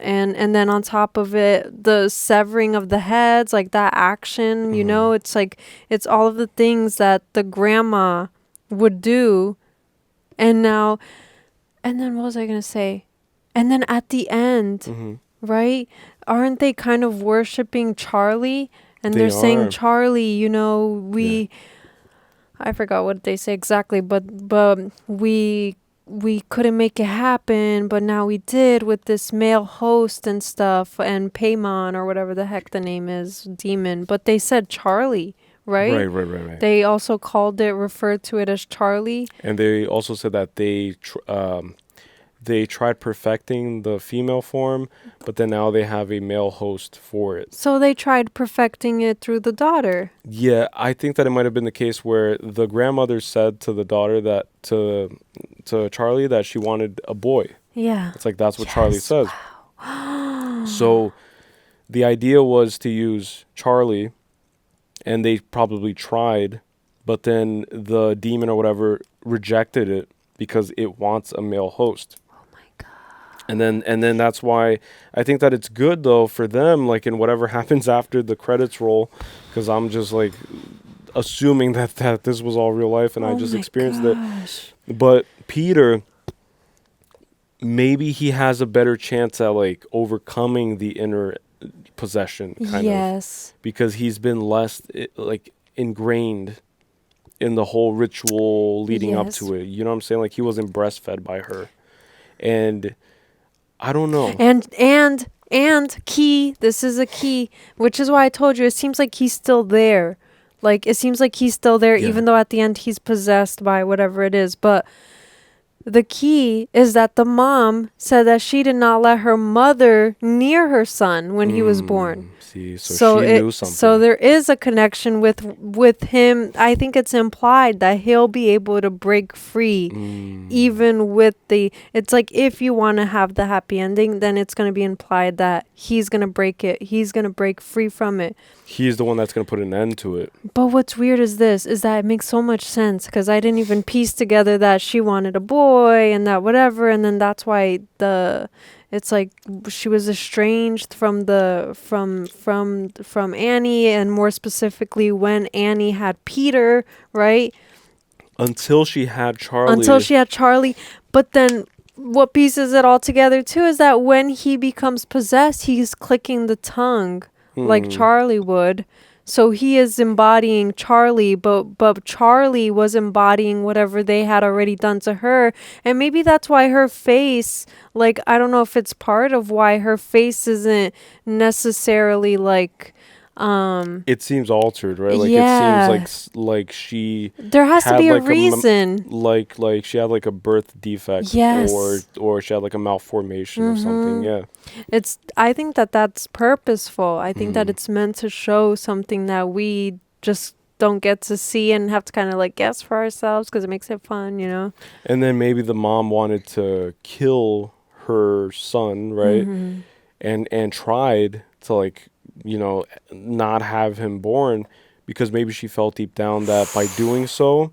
and then on top of it, the severing of the heads, like that action, you know, it's like, it's all of the things that the grandma would do. And then what was I going to say? And then at the end, right? Aren't they kind of worshiping Charlie? And they're saying, Charlie, you know, I forgot what they say exactly, but we couldn't make it happen, but now we did with this male host and stuff, and Paimon or whatever the heck the name is, demon. But they said Charlie, right? Right. They also referred to it as Charlie. And they also said that they tried perfecting the female form, but then now they have a male host for it. So they tried perfecting it through the daughter. Yeah, I think that it might have been the case where the grandmother said to the daughter that to Charlie that she wanted a boy. Yeah. It's like that's what Charlie says. Wow. So the idea was to use Charlie, and they probably tried, but then the demon or whatever rejected it because it wants a male host. And then that's why I think that it's good though for them, like in whatever happens after the credits roll, because I'm just like assuming that this was all real life and I just experienced it. But Peter, maybe he has a better chance at like overcoming the inner possession kind of, because he's been less like ingrained in the whole ritual leading up to it. You know what I'm saying? Like he wasn't breastfed by her, and I don't know. And key, this is a key, which is why I told you, it seems like he's still there. Like, it seems like he's still there, even though at the end he's possessed by whatever it is. But the key is that the mom said that she did not let her mother near her son when he was born. See, so she knew something. So there is a connection with him. I think it's implied that he'll be able to break free, even with the. It's like, if you want to have the happy ending, then it's going to be implied that he's going to break it. He's going to break free from it. He's the one that's going to put an end to it. But what's weird is that it makes so much sense, because I didn't even piece together that she wanted a boy and that whatever, and then that's why it's like she was estranged from Annie, and more specifically when Annie had Peter, right? Until she had Charlie. But then what pieces it all together too is that when he becomes possessed, he's clicking the tongue like Charlie would. So he is embodying Charlie, but Charlie was embodying whatever they had already done to her. And maybe that's why her face, like, I don't know if it's part of why her face isn't necessarily like... it seems altered, right? Like, yeah. it seems like she... There has to be a reason. Like she had like a birth defect. Yes. Or she had like a malformation or something, yeah. I think that's purposeful. I think that it's meant to show something that we just don't get to see and have to kind of like guess for ourselves, because it makes it fun, you know? And then maybe the mom wanted to kill her son, right? And tried to, like, you know, not have him born, because maybe she felt deep down that by doing so,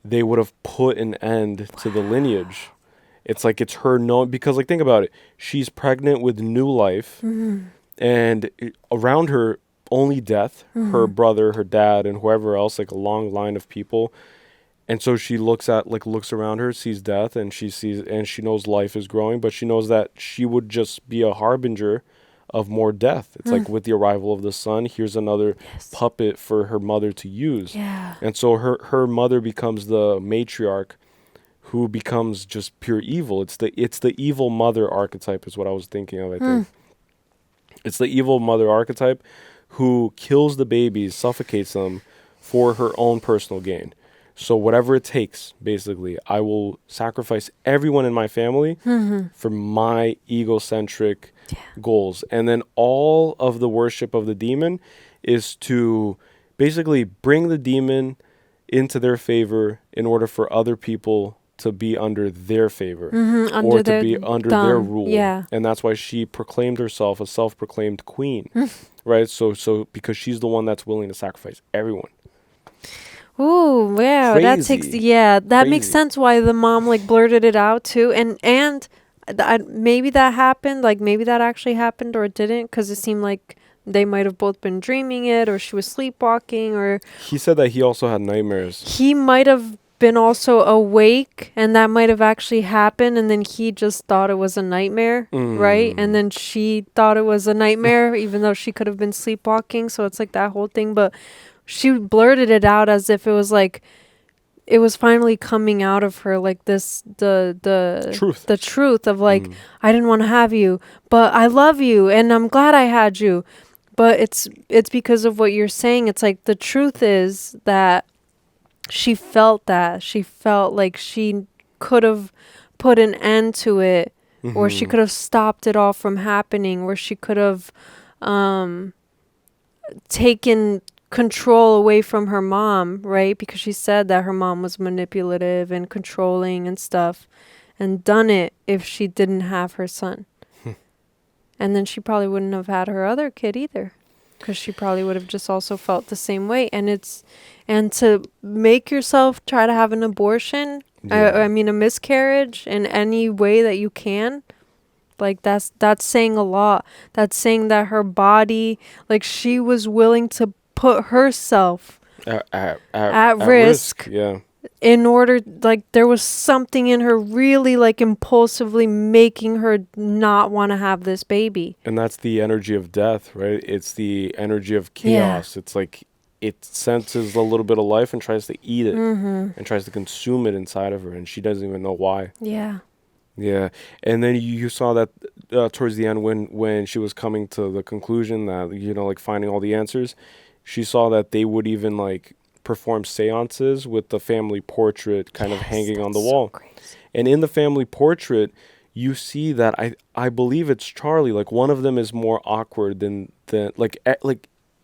they would have put an end to the lineage. It's like, it's her because, like, think about it. She's pregnant with new life, and around her, only death, her brother, her dad, and whoever else, like a long line of people. And so she looks around her, sees death, and she knows life is growing, but she knows that she would just be a harbinger of more death. It's like, with the arrival of the son, here's another puppet for her mother to use. Yeah. And so her mother becomes the matriarch, who becomes just pure evil. It's the evil mother archetype is what I was thinking of, I think. It's the evil mother archetype who kills the babies, suffocates them for her own personal gain. So whatever it takes, basically, I will sacrifice everyone in my family for my egocentric goals. And then all of the worship of the demon is to basically bring the demon into their favor in order for other people to be under their favor, or to be under their rule. Yeah. And that's why she proclaimed herself a self-proclaimed queen, right? So because she's the one that's willing to sacrifice everyone. Ooh, wow. That makes sense why the mom like blurted it out too. And maybe that happened, like maybe that actually happened, or it didn't, because it seemed like they might have both been dreaming it, or she was sleepwalking, or... He said that he also had nightmares. He might have been also awake, and that might have actually happened, and then he just thought it was a nightmare, right? And then she thought it was a nightmare, even though she could have been sleepwalking. So it's like that whole thing. But she blurted it out as if it was like... it was finally coming out of her, like this, the truth of like, I didn't want to have you, but I love you and I'm glad I had you. But it's because of what you're saying. It's like, the truth is that she felt like she could have put an end to it, or she could have stopped it all from happening, or she could have taken control away from her mom, right? Because she said that her mom was manipulative and controlling and stuff, and done it if she didn't have her son. And then she probably wouldn't have had her other kid either, because she probably would have just also felt the same way. And to make yourself try to have an abortion, I mean a miscarriage, in any way that you can, like that's saying a lot. That's saying that her body, like she was willing to put herself at risk. Yeah. In order, like, there was something in her really like impulsively making her not want to have this baby. And that's the energy of death, right? It's the energy of chaos. It's like it senses a little bit of life and tries to eat it and tries to consume it inside of her, and she doesn't even know why. Yeah. Yeah. And then you saw that towards the end when she was coming to the conclusion that, you know, like finding all the answers, she saw that they would even like perform seances with the family portrait kind of hanging on the wall. And in the family portrait, you see that I believe it's Charlie. Like one of them is more awkward than like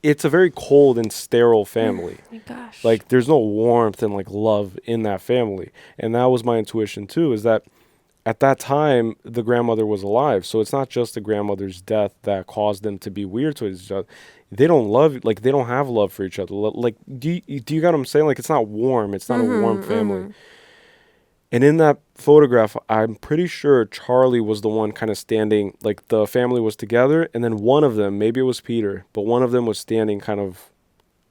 it's a very cold and sterile family. Oh my gosh. Like there's no warmth and like love in that family. And that was my intuition too, is that at that time the grandmother was alive. So it's not just the grandmother's death that caused them to be weird to each other. They don't love, like they don't have love for each other. Like do you get what I'm saying? Like it's not warm. It's not a warm family. And in that photograph, I'm pretty sure Charlie was the one kind of standing, like the family was together, and then one of them, maybe it was Peter, but one of them was standing kind of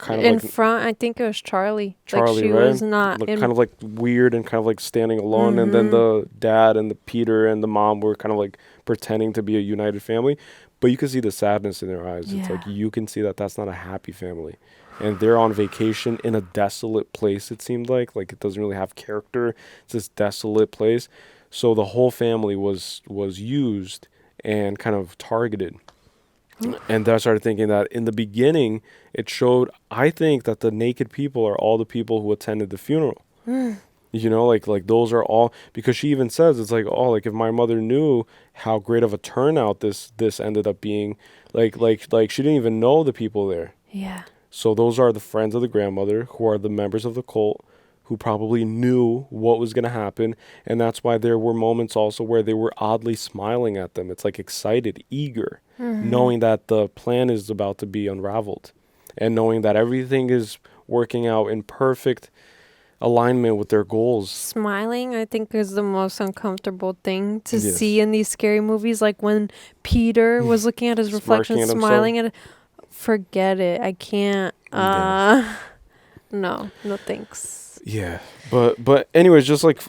in like front. I think it was Charlie. Charlie, like she right? was not Kind of like weird and kind of like standing alone. And then the dad and the Peter and the mom were kind of like pretending to be a united family. But you can see the sadness in their eyes. It's like you can see that that's not a happy family. And they're on vacation in a desolate place, it seemed like. Like, it doesn't really have character. It's this desolate place. So the whole family was used and kind of targeted. And then I started thinking that in the beginning, it showed, I think, that the naked people are all the people who attended the funeral. You know, like those are all, because she even says, it's like, oh, like if my mother knew how great of a turnout this ended up being, like she didn't even know the people there. Yeah. So those are the friends of the grandmother, who are the members of the cult, who probably knew what was going to happen. And that's why there were moments also where they were oddly smiling at them. It's like excited, eager, knowing that the plan is about to be unraveled, and knowing that everything is working out in perfect alignment with their goals. Smiling, I think, is the most uncomfortable thing to see in these scary movies. Like when Peter was looking at his reflection, smiling at it. Forget it. I can't. No thanks. Yeah, but anyways, just like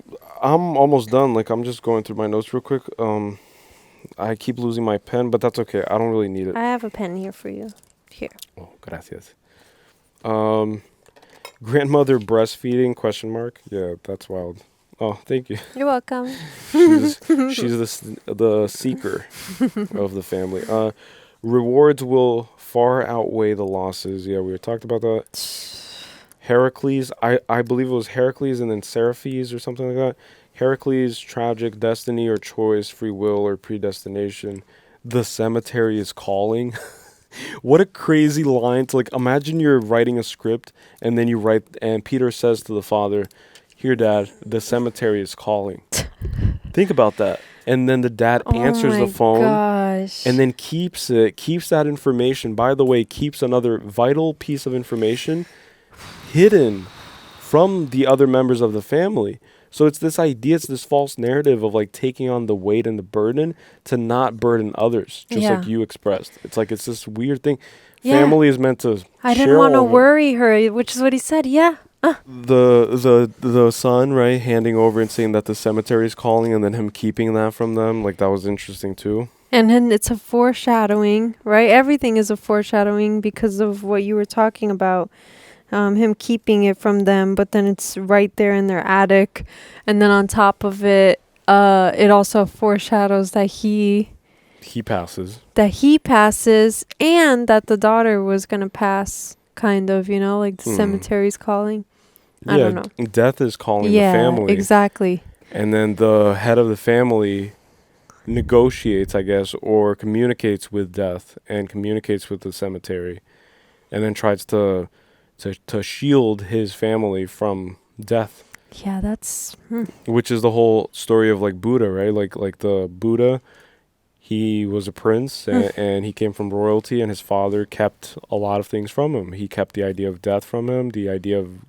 I'm almost done. Like I'm just going through my notes real quick. I keep losing my pen, but that's okay. I don't really need it. I have a pen here for you. Here. Oh, gracias. Grandmother breastfeeding ? Yeah, that's wild. Oh, thank you. You're welcome. She's the seeker of the family. Rewards will far outweigh the losses. Yeah, we talked about that. Heracles, I believe it was Heracles and then Seraphes or something like that. Heracles, tragic, destiny or choice, free will or predestination. The cemetery is calling. What a crazy line to, like, imagine you're writing a script and then you write, and Peter says to the father, "Here, Dad, the cemetery is calling." Think about that. And then the dad answers the phone and then keeps that information. By the way, keeps another vital piece of information hidden from the other members of the family. So it's this idea, it's this false narrative of like taking on the weight and the burden to not burden others, just like you expressed. It's like, it's this weird thing. Family is meant to I didn't want to worry her, which is what he said. Yeah. The son, right, handing over and saying that the cemetery is calling, and then him keeping that from them, like that was interesting too. And then it's a foreshadowing, right? Everything is a foreshadowing because of what you were talking about. Him keeping it from them, but then it's right there in their attic. And then on top of it, it also foreshadows that he passes. And that the daughter was going to pass, kind of, you know, like the cemetery's calling. I don't know. Death is calling the family. Yeah, exactly. And then the head of the family negotiates, I guess, or communicates with death and communicates with the cemetery, and then tries to shield his family from death. Yeah, that's which is the whole story of like Buddha, right? Like the Buddha, he was a prince and he came from royalty, and his father kept a lot of things from him. He kept the idea of death from him, the idea of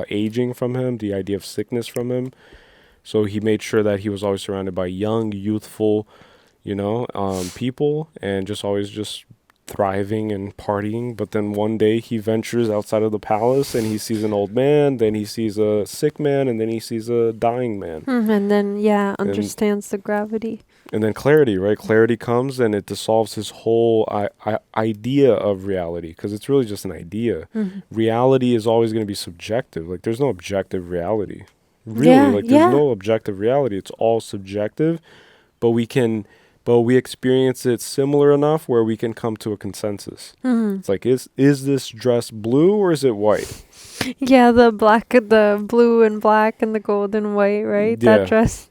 aging from him, the idea of sickness from him. So he made sure that he was always surrounded by young, youthful, people, and just always just thriving and partying. But then one day he ventures outside of the palace and he sees an old man, then he sees a sick man, and then he sees a dying man. And then understands the gravity. And then clarity, right? Clarity comes and it dissolves his whole idea of reality, because it's really just an idea. Reality is always going to be subjective. Like there's no objective reality. Really, there's no objective reality. It's all subjective, but we can but we experience it similar enough where we can come to a consensus. It's like, is this dress blue or is it white? Yeah, the blue and black and the gold and white, right? Yeah. That dress.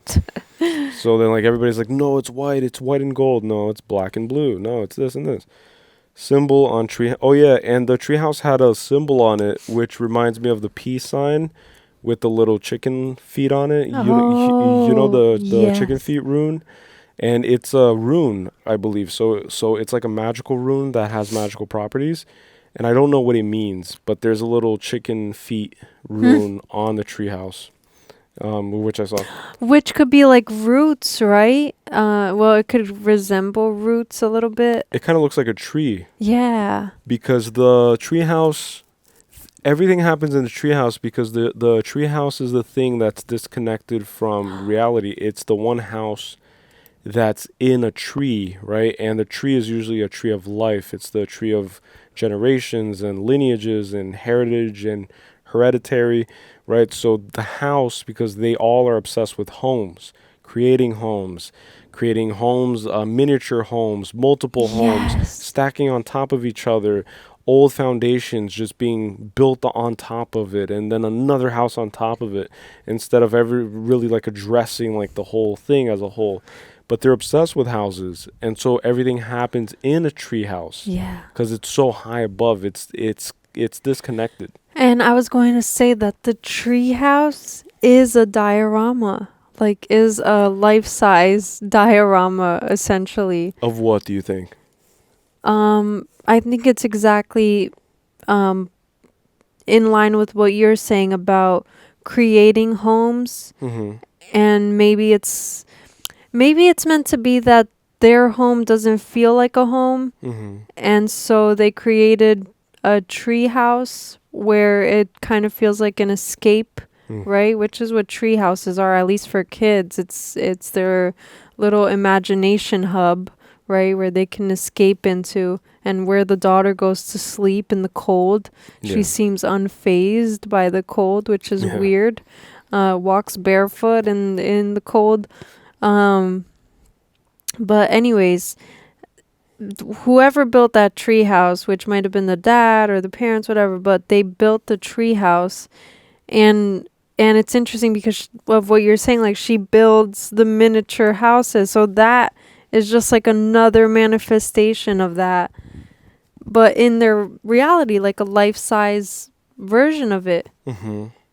So then like everybody's like, no, it's white and gold. No, it's black and blue. No, it's this and this. Symbol on tree. Oh yeah, and the treehouse had a symbol on it, which reminds me of the peace sign with the little chicken feet on it. You know the chicken feet rune, and it's a rune, I believe. So it's like a magical rune that has magical properties, and I don't know what it means, but there's a little chicken feet rune on the treehouse. Which I saw. Which could be like roots, right? Well, it could resemble roots a little bit. It kind of looks like a tree. Yeah. Because the treehouse, everything happens in the treehouse because the treehouse is the thing that's disconnected from reality. It's the one house that's in a tree, right? And the tree is usually a tree of life. It's the tree of generations and lineages and heritage and hereditary, right? So the house, because they all are obsessed with homes, creating homes, miniature homes, multiple homes, stacking on top of each other, old foundations just being built on top of it, and then another house on top of it, instead of really like addressing like the whole thing as a whole. But they're obsessed with houses, and so everything happens in a tree house. Yeah. Because it's so high above, it's disconnected. And I was going to say that the tree house is a diorama, like is a life-size diorama essentially. Of what do you think? I think it's exactly in line with what you're saying about creating homes. And maybe it's meant to be that their home doesn't feel like a home. And so they created a tree house where it kind of feels like an escape, right? Which is what tree houses are, at least for kids. It's their little imagination hub, right? Where they can escape into, and where the daughter goes to sleep in the cold. She seems unfazed by the cold, which is weird. Walks barefoot in the cold. But anyways, whoever built that tree house, which might have been the dad or the parents, whatever, but they built the tree house, and it's interesting because of what you're saying, like she builds the miniature houses, so that is just like another manifestation of that, but in their reality, like a life-size version of it.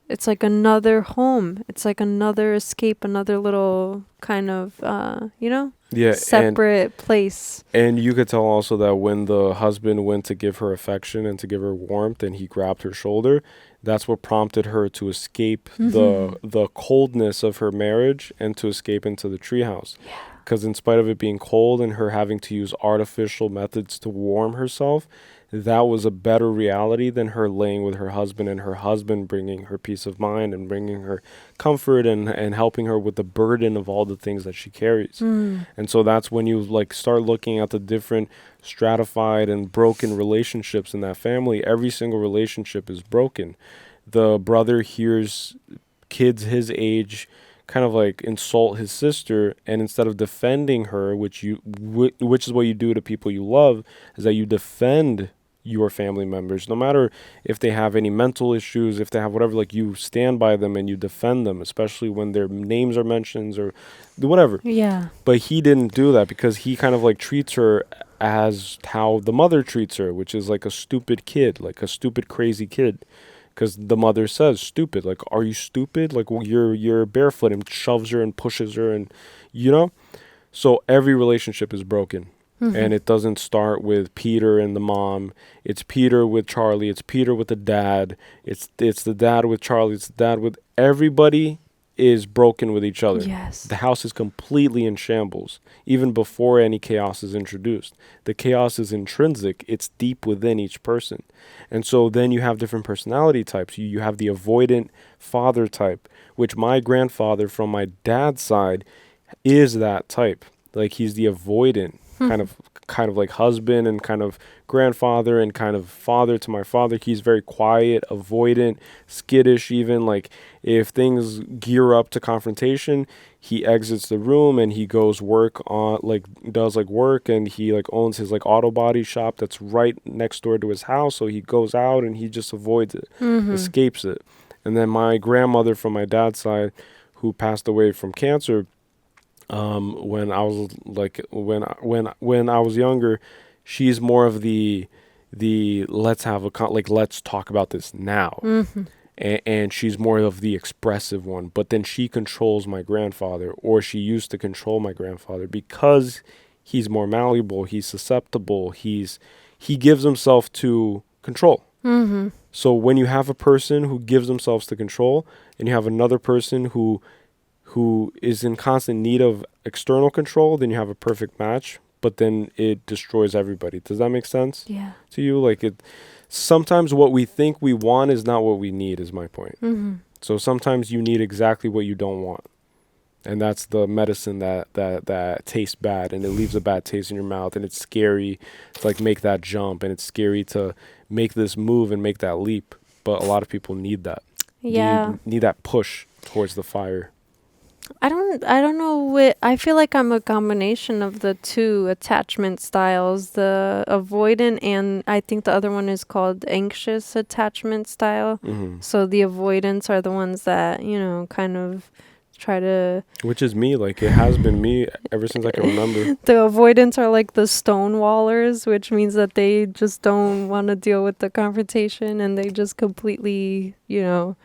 It's like another home. It's like another escape, another little kind of, separate place. And you could tell also that when the husband went to give her affection and to give her warmth and he grabbed her shoulder, that's what prompted her to escape the coldness of her marriage and to escape into the treehouse. Because in spite of it being cold and her having to use artificial methods to warm herself, that was a better reality than her laying with her husband and her husband bringing her peace of mind and bringing her comfort and helping her with the burden of all the things that she carries. And so that's when you like start looking at the different stratified and broken relationships in that family. Every single relationship is broken. The brother hears kids his age kind of like insult his sister, and instead of defending her, which is what you do to people you love, is that you defend your family members, no matter if they have any mental issues, if they have whatever, like you stand by them and you defend them, especially when their names are mentioned or whatever. But he didn't do that because he kind of like treats her as how the mother treats her, which is like a stupid kid, like a stupid crazy kid. Because the mother says, stupid, like, are you stupid? Like, well, you're barefoot, and shoves her and pushes her, and, So every relationship is broken. And it doesn't start with Peter and the mom. It's Peter with Charlie. It's Peter with the dad. It's the dad with Charlie. It's the dad with... Everybody is broken with each other. The house is completely in shambles, even before any chaos is introduced. The chaos is intrinsic. It's deep within each person. And so then you have different personality types. You have the avoidant father type, which my grandfather from my dad's side is that type. Like he's the avoidant kind of like husband and kind of grandfather and kind of father to my father. He's very quiet, avoidant, skittish even. Like if things gear up to confrontation, he exits the room and he goes work on like does like work, and he like owns his like auto body shop that's right next door to his house. So he goes out and he just avoids it, escapes it. And then my grandmother from my dad's side, who passed away from cancer, when I was like when I was younger, she's more of the let's have a let's talk about this now. And she's more of the expressive one, but then she controls my grandfather, or she used to control my grandfather, because he's more malleable, he's susceptible, he gives himself to control. So when you have a person who gives themselves to control, and you have another person who is in constant need of external control, then you have a perfect match, but then it destroys everybody. Does that make sense? Yeah. To you? Like sometimes what we think we want is not what we need, is my point. So sometimes you need exactly what you don't want. And that's the medicine that tastes bad, and it leaves a bad taste in your mouth, and it's scary to like make that jump, and it's scary to make this move and make that leap. But a lot of people need that. Yeah. Need that push towards the fire. I don't know I feel like I'm a combination of the two attachment styles, the avoidant, and I think the other one is called anxious attachment style. So the avoidants are the ones that, you know, kind of try to... Which is me. Like, it has been me ever since I can remember. The avoidants are like the stonewallers, which means that they just don't want to deal with the confrontation, and they just completely, you know...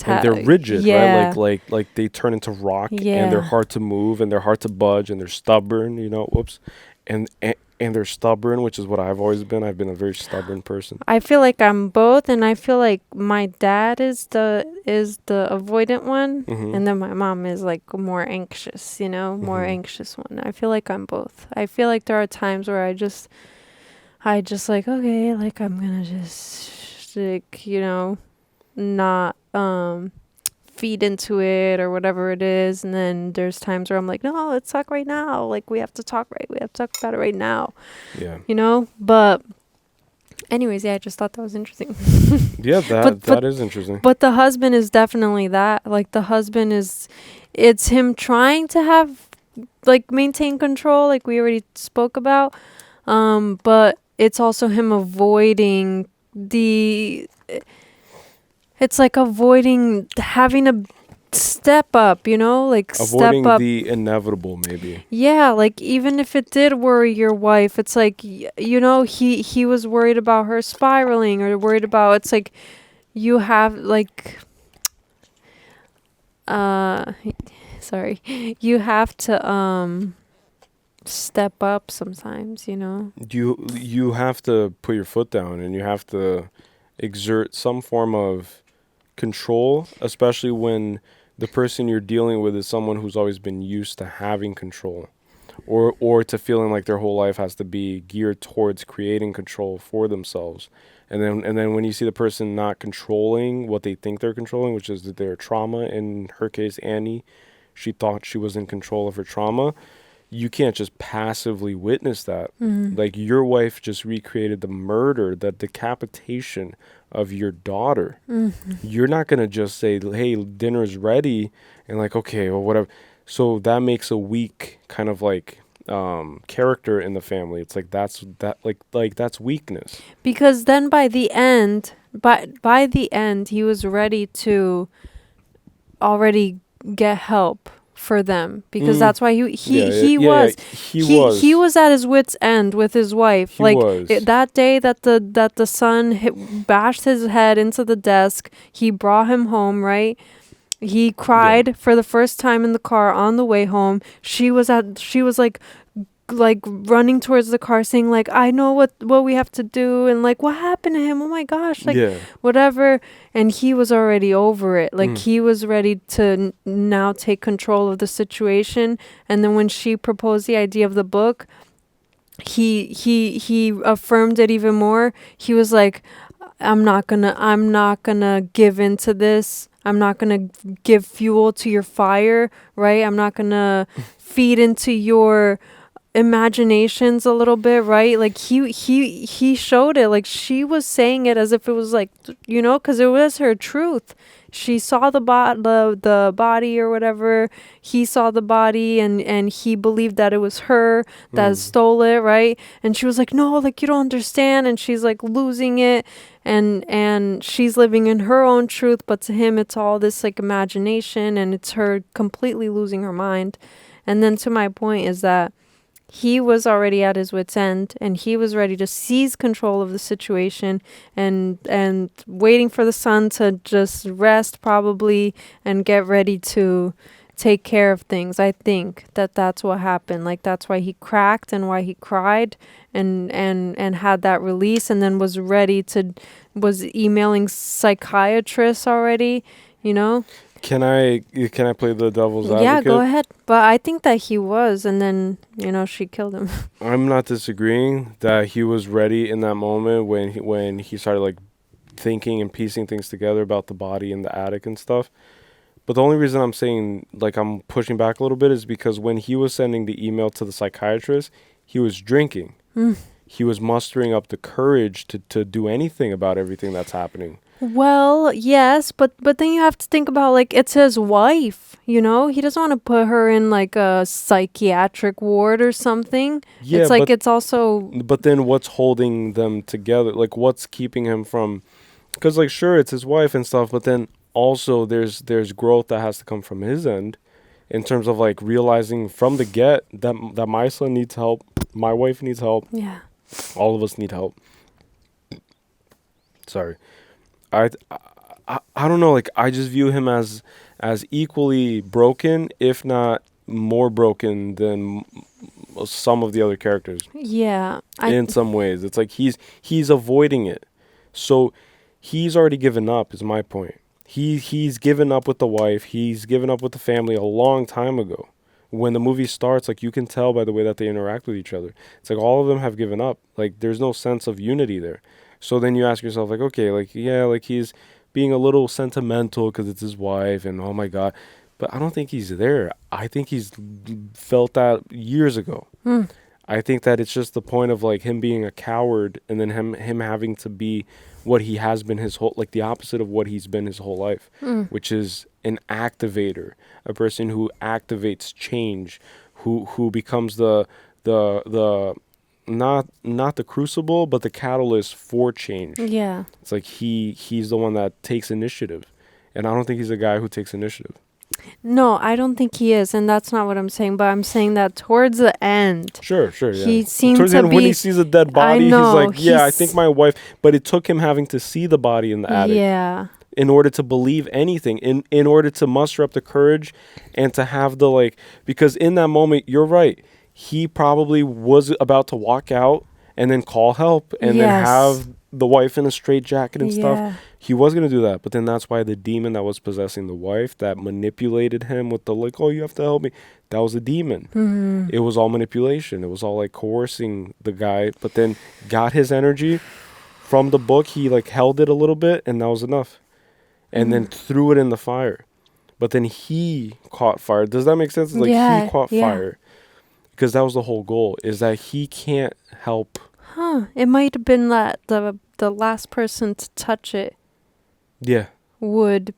And they're rigid, right? Like they turn into rock, and they're hard to move, and they're hard to budge, and they're stubborn, you know, and they're stubborn, which is what I've always been. I've been a very stubborn person. I feel like I'm both, and I feel like my dad is the avoidant one, and then my mom is like more anxious, you know, more anxious one. I feel like I'm both. I feel like there are times where I just like, okay, like I'm gonna just like, you know, not feed into it or whatever it is, and then there's times where I'm like, no, let's talk right now, like we have to talk about it right now, you know. But anyways, I just thought that was interesting. that is interesting. But the husband is definitely that, like the husband is, it's him trying to have like maintain control, like we already spoke about, but it's also him avoiding it's like avoiding having a step up, you know, like avoiding step up. The inevitable, maybe. Yeah, like even if it did worry your wife, it's like, you know, he was worried about her spiraling, or worried about, it's like you have like sorry, you have to step up sometimes, you know. You have to put your foot down, and you have to exert some form of control, especially when the person you're dealing with is someone who's always been used to having control, or to feeling like their whole life has to be geared towards creating control for themselves. And then when you see the person not controlling what they think they're controlling, which is their trauma, in her case Annie, she thought she was in control of her trauma. You can't just passively witness that. Like, your wife just recreated the murder, the decapitation of your daughter. You're not going to just say, hey, dinner's ready, and like, okay, or whatever. So that makes a weak kind of like character in the family. It's like that's weakness. Because then by the end he was ready to already get help for them, because that's why he was at his wit's end with his wife. That day that the son bashed his head into the desk, he brought him home, right? He cried for the first time in the car on the way home. She was like running towards the car saying like, I know what we have to do, and like, what happened to him, oh my gosh, like whatever. And he was already over it, like he was ready to now take control of the situation. And then when she proposed the idea of the book, he affirmed it even more. He was like, I'm not gonna give into this. I'm not gonna give fuel to your fire, right? I'm not gonna feed into your imaginations a little bit, right? Like he showed it, like she was saying it as if it was like, you know, because it was her truth. She saw the body or whatever. He saw the body, and he believed that it was her that stole it, right? And she was like, no, like you don't understand. And she's like losing it, and she's living in her own truth, but to him it's all this like imagination, and it's her completely losing her mind. And then to my point is that he was already at his wit's end, and he was ready to seize control of the situation, and waiting for the son to just rest probably and get ready to take care of things. I think that's what happened. Like that's why he cracked and why he cried and had that release, and then was emailing psychiatrists already, you know. Can I play the devil's advocate? Yeah, go ahead. But I think that he was, and then, you know, she killed him. I'm not disagreeing that he was ready in that moment when he started like thinking and piecing things together about the body in the attic and stuff. But the only reason I'm saying, like, I'm pushing back a little bit is because when he was sending the email to the psychiatrist, he was drinking. He was mustering up the courage to do anything about everything that's happening. Well, yes, but then you have to think about, like, it's his wife, you know? He doesn't want to put her in, like, a psychiatric ward or something. Yeah, it's like, it's also... But then what's holding them together? Like, what's keeping him from... Because, like, sure, it's his wife and stuff, but then also there's growth that has to come from his end in terms of, like, realizing from the get that my son needs help, my wife needs help. Yeah. All of us need help. Sorry. I don't know, like, I just view him as equally broken, if not more broken than some of the other characters. Yeah. In some ways. It's like he's avoiding it. So he's already given up, is my point. He's given up with the wife. He's given up with the family a long time ago. When the movie starts, like, you can tell by the way that they interact with each other. It's like all of them have given up. Like, there's no sense of unity there. So then you ask yourself, like, okay, like, yeah, like, he's being a little sentimental because it's his wife and, oh, my God. But I don't think he's there. I think he's felt that years ago. I think that it's just the point of, like, him being a coward and then him having to be what he has been his whole, like, the opposite of what he's been his whole life, which is an activator, a person who activates change, who becomes the not the crucible, but the catalyst for change. Yeah. It's like he's the one that takes initiative. And I don't think he's a guy who takes initiative. No, I don't think he is, and that's not what I'm saying, but I'm saying that towards the end. Sure, yeah. He seemed towards to the end, be... when he sees a dead body, I know, he's like, yeah, I think my wife... But it took him having to see the body in the attic. Yeah. In order to believe anything, in order to muster up the courage and to have the, like... Because in that moment, you're right. He probably was about to walk out and then call help and then have the wife in a straitjacket and stuff. He was going to do that. But then that's why the demon that was possessing the wife, that manipulated him with the, like, oh, you have to help me. That was a demon. It was all manipulation. It was all, like, coercing the guy. But then got his energy from the book. He, like, held it a little bit and that was enough. And then threw it in the fire. But then he caught fire. Does that make sense? It's like he caught fire. Because that was the whole goal, is that he can't help. It might have been that the last person to touch it would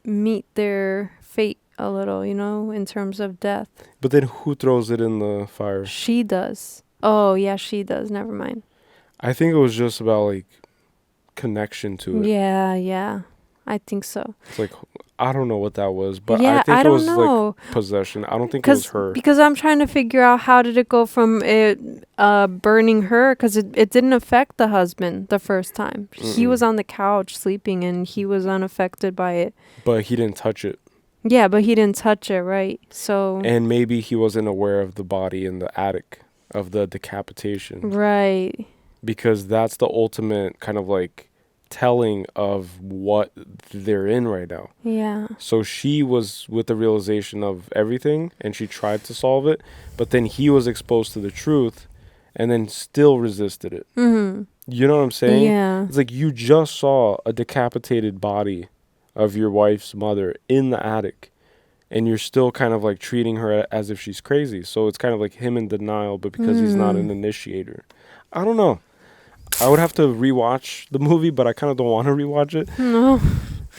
meet their fate a little, you know, in terms of death. But then who throws it in the fire? She does. Oh, yeah, she does. Never mind. I think it was just about, like, connection to it. Yeah. I think so. It's like, I don't know what that was, but yeah, I think I it was know. Like possession. I don't think it was her. Because I'm trying to figure out how did it go from it burning her, because it didn't affect the husband the first time. He was on the couch sleeping and he was unaffected by it. But he didn't touch it. Yeah, but he didn't touch it, right? So. And maybe he wasn't aware of the body in the attic, of the decapitation. Right. Because that's the ultimate kind of, like, telling of what they're in right now. Yeah. So she was with the realization of everything and she tried to solve it, but then he was exposed to the truth and then still resisted it. You know what I'm saying? Yeah. It's like you just saw a decapitated body of your wife's mother in the attic and you're still kind of like treating her as if she's crazy. So it's kind of like him in denial, but because he's not an initiator. I don't know. I would have to rewatch the movie, but I kind of don't want to rewatch it. No.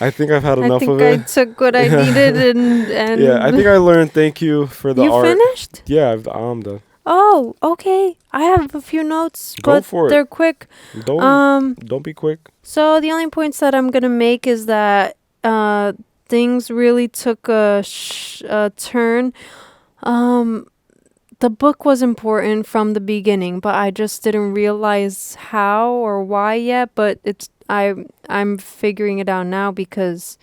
I think I've had enough of it. I took what I needed and yeah, I think I learned. Thank you for the art. You finished? Yeah, I'm done. Oh, okay. I have a few notes, Go but for it. they're quick. Don't be quick. So the only points that I'm gonna make is that things really took a turn. The book was important from the beginning, but I just didn't realize how or why yet. But I'm figuring it out now because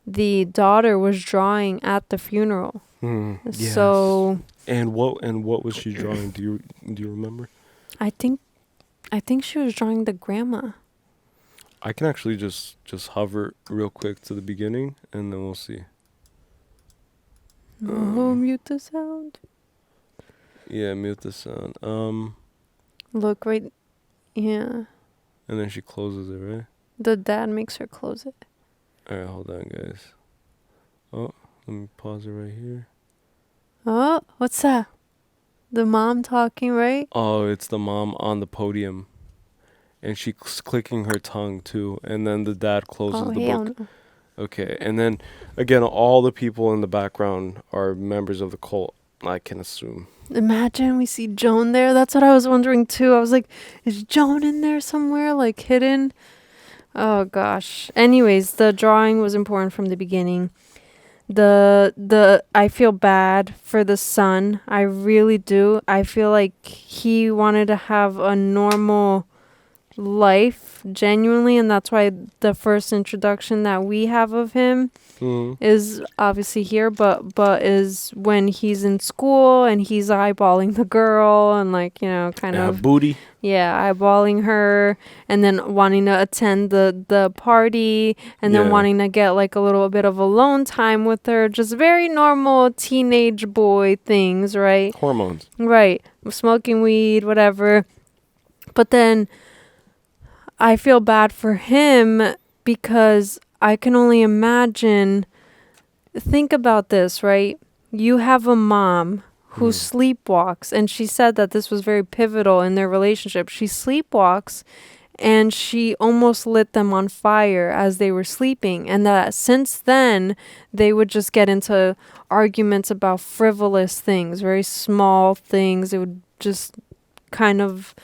the daughter was drawing at the funeral. Yes. So. And what was she drawing? Do you remember? I think she was drawing the grandma. I can actually just hover real quick to the beginning, and then we'll see. Mute the sound. Yeah, mute the sound. Look right. Yeah. And then she closes it, right? The dad makes her close it. All right, hold on, guys. Oh, let me pause it right here. Oh, what's that? The mom talking, right? Oh, it's the mom on the podium. And she's clicking her tongue, too. And then the dad closes the book. No. Okay, and then, again, all the people in the background are members of the cult, I can assume. Imagine we see Joan there. That's what I was wondering, too. I was like, is Joan in there somewhere, like, hidden? Oh, gosh. Anyways, the drawing was important from the beginning. I feel bad for the son. I really do. I feel like he wanted to have a normal life genuinely, and that's why the first introduction that we have of him is obviously here, but is when he's in school and he's eyeballing the girl and like, you know, kind of booty. Yeah, eyeballing her and then wanting to attend the party and then wanting to get like a little bit of alone time with her. Just very normal teenage boy things, right? Hormones. Right. Smoking weed, whatever. But then I feel bad for him because I can only imagine. Think about this, right? You have a mom who sleepwalks, and she said that this was very pivotal in their relationship. She sleepwalks, and she almost lit them on fire as they were sleeping, and that since then, they would just get into arguments about frivolous things, very small things. It would just kind of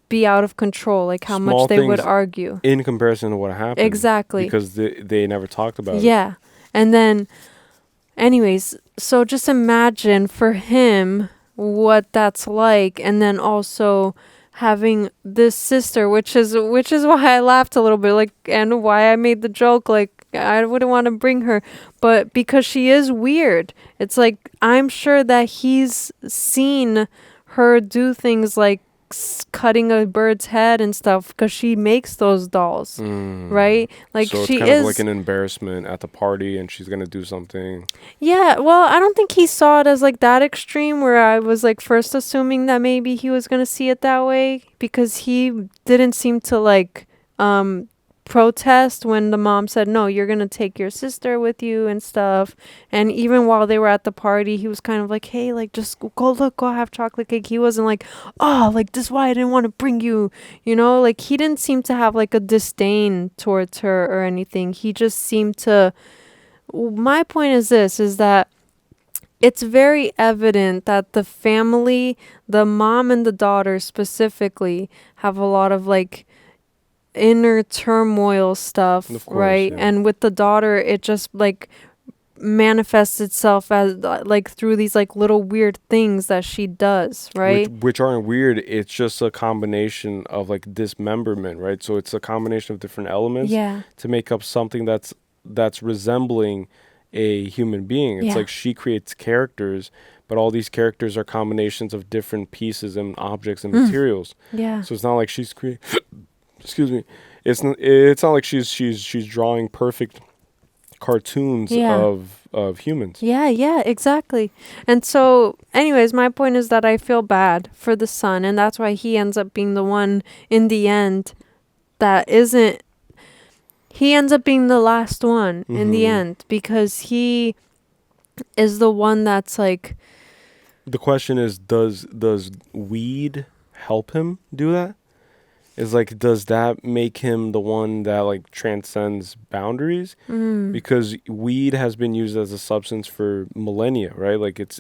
be out of control, like how Small much they would things argue. In comparison to what happened. Exactly. Because they never talked about it. Yeah. And then, anyways, so just imagine for him what that's like. And then also having this sister, which is why I laughed a little bit, like, and why I made the joke, like, I wouldn't want to bring her. But because she is weird. It's like, I'm sure that he's seen her do things like cutting a bird's head and stuff because she makes those dolls, right? Like, so she it's kind is of like an embarrassment at the party, and she's gonna do something. Yeah, well, I don't think he saw it as like that extreme where I was like first assuming that maybe he was gonna see it that way because he didn't seem to like protest when the mom said, no, you're gonna take your sister with you and stuff. And even while they were at the party, he was kind of like, hey, like, just go have chocolate cake. He wasn't like, oh, like, this is why I didn't want to bring you, you know, like, he didn't seem to have like a disdain towards her or anything. He just seemed to, my point is this, is that it's very evident that the family, the mom and the daughter specifically, have a lot of like inner turmoil stuff, of course, right? Yeah. And with the daughter, it just like manifests itself as like through these like little weird things that she does, right? Which aren't weird. It's just a combination of like dismemberment, right? So it's a combination of different elements to make up something that's resembling a human being. It's like she creates characters, but all these characters are combinations of different pieces and objects and materials. Yeah. So it's not like she's excuse me. It's not like she's drawing perfect cartoons of humans. Yeah, exactly. And so, anyways, my point is that I feel bad for the son, and that's why he ends up being the one in the end that isn't. He ends up being the last one in the end because he is the one that's like, The question is, does weed help him do that? Is like, does that make him the one that like transcends boundaries? Because weed has been used as a substance for millennia, right? Like it's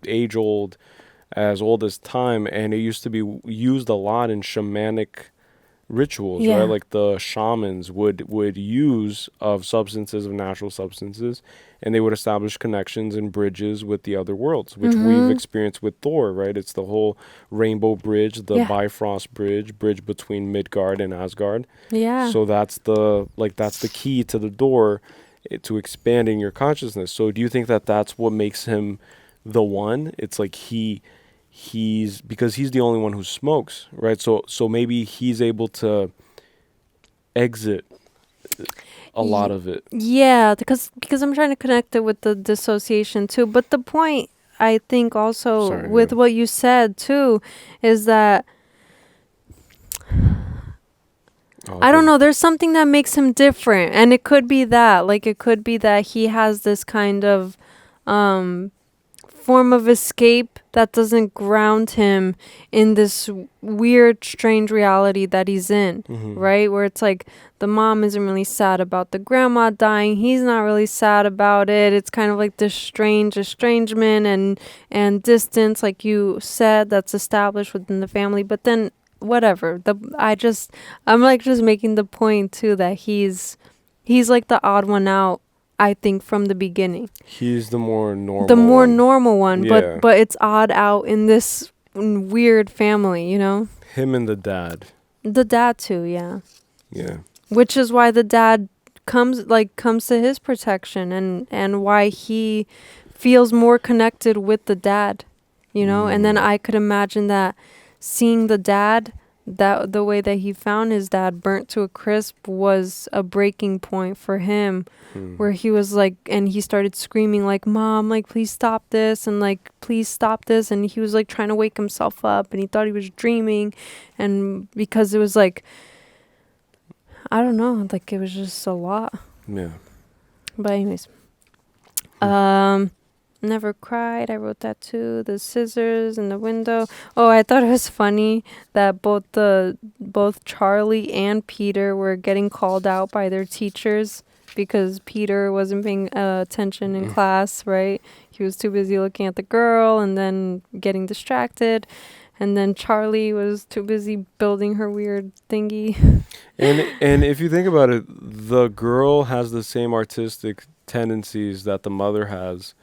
age old, as old as time, and it used to be used a lot in shamanic rituals, Yeah. right? Like the shamans would use of substances, of natural substances, and they would establish connections and bridges with the other worlds, which we've experienced with Thor, right? It's the whole rainbow bridge, the Yeah. Bifrost bridge between Midgard and Asgard. yeah. So that's the key to the door to expanding your consciousness. So do you think that that's what makes him the one? It's like he's because he's the only one who smokes, right? So maybe he's able to exit a lot of it. Yeah, because I'm trying to connect it with the dissociation too. But the point, I think, also Sorry, with yeah. what you said too, is that I don't know. There's something that makes him different, and it could be that, like, it could be that he has this kind of form of escape that doesn't ground him in this weird, strange reality that he's in, right? Where it's like the mom isn't really sad about the grandma dying. He's not really sad about it. It's kind of like this strange estrangement and distance, like you said, that's established within the family. But then whatever. I'm like just making the point too that he's like the odd one out. I think from the beginning. He's the more normal. The more normal one, Yeah. but it's odd out in this weird family, you know? Him and the dad. The dad too, yeah. Yeah. Which is why the dad comes to his protection and why he feels more connected with the dad, you know? And then I could imagine that seeing the dad, that the way that he found his dad burnt to a crisp was a breaking point for him, where he was like, and he started screaming like, "Mom, like, please stop this," and like, "Please stop this," and he was like trying to wake himself up, and he thought he was dreaming, and because it was like, I don't know, like it was just a lot. Yeah. But anyways, never cried. I wrote that too. The scissors in the window. Oh, I thought it was funny that both Charlie and Peter were getting called out by their teachers because Peter wasn't paying attention in class, right? He was too busy looking at the girl and then getting distracted. And then Charlie was too busy building her weird thingy. And if you think about it, the girl has the same artistic tendencies that the mother has.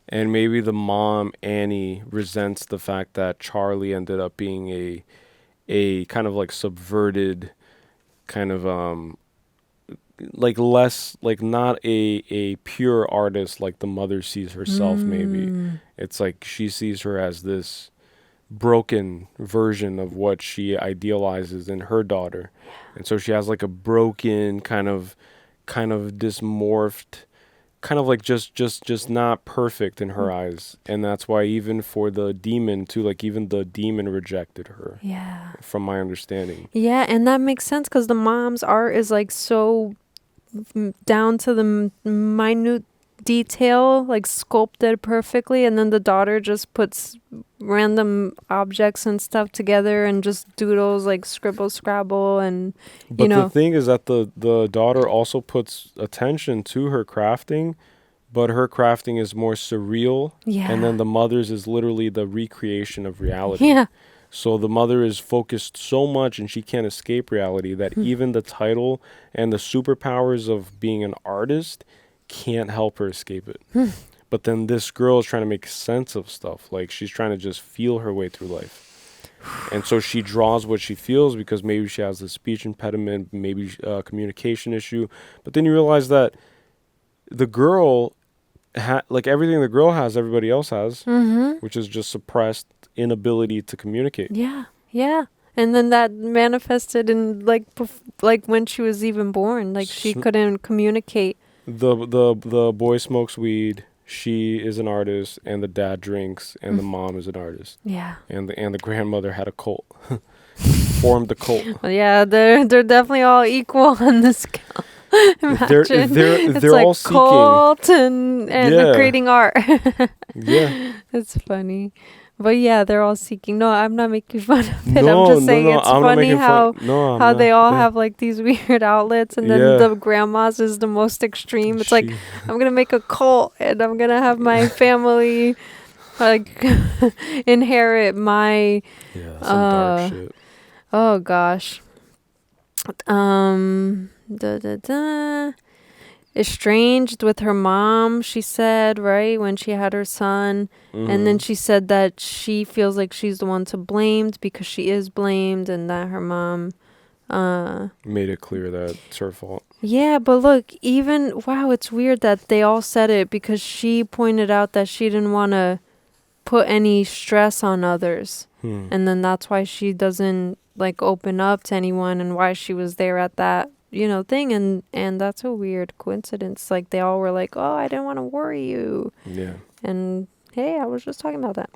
And maybe the mom, Annie, resents the fact that Charlie ended up being a kind of like subverted, kind of like less, like not a pure artist like the mother sees herself. Maybe it's like she sees her as this broken version of what she idealizes in her daughter, and so she has like a broken kind of dysmorphed, kind of like just not perfect in her eyes. And that's why even for the demon too, like even the demon rejected her, from my understanding. Yeah, and that makes sense because the mom's art is like so down to the minute detail, like sculpted perfectly, and then the daughter just puts random objects and stuff together and just doodles, like scribble scrabble, and But the thing is that the daughter also puts attention to her crafting, but her crafting is more surreal. Yeah. And then the mother's is literally the recreation of reality. Yeah. So the mother is focused so much and she can't escape reality that even the title and the superpowers of being an artist can't help her escape it. But then this girl is trying to make sense of stuff. Like she's trying to just feel her way through life. And so she draws what she feels because maybe she has a speech impediment, maybe a communication issue. But then you realize that the girl, like everything the girl has, everybody else has, which is just suppressed inability to communicate. Yeah. And then that manifested in like when she was even born, like she couldn't communicate. The boy smokes weed, she is an artist, and the dad drinks, and the mom is an artist. Yeah. And the grandmother had a cult. Formed a cult. Yeah, they're definitely all equal on this scale. Imagine. It's they're like all seeking. cult and Yeah. creating art. Yeah. It's funny. But yeah, they're all seeking. No, I'm not making fun of it. I'm No, just no, saying no, it's I'm not funny making how fun. No, I'm how they not. all Yeah. have like these weird outlets, and then Yeah. the grandma's is the most extreme. It's like I'm gonna make a cult, and I'm gonna have my family like inherit my some dark shit. Oh gosh. Da, da, da. Estranged with her mom, she said, right, when she had her son. And then Mhm. she said that she feels like she's the one to blamed because she is blamed, and that her mom Made it clear that it's her fault. yeah, but look, even wow, it's weird that they all said it because she pointed out that she didn't want to put any stress on others. And then that's why she doesn't like open up to anyone, and why she was there at that, thing. And that's a weird coincidence. Like they all were like, "Oh, I didn't want to worry you." Yeah. And hey, I was just talking about that.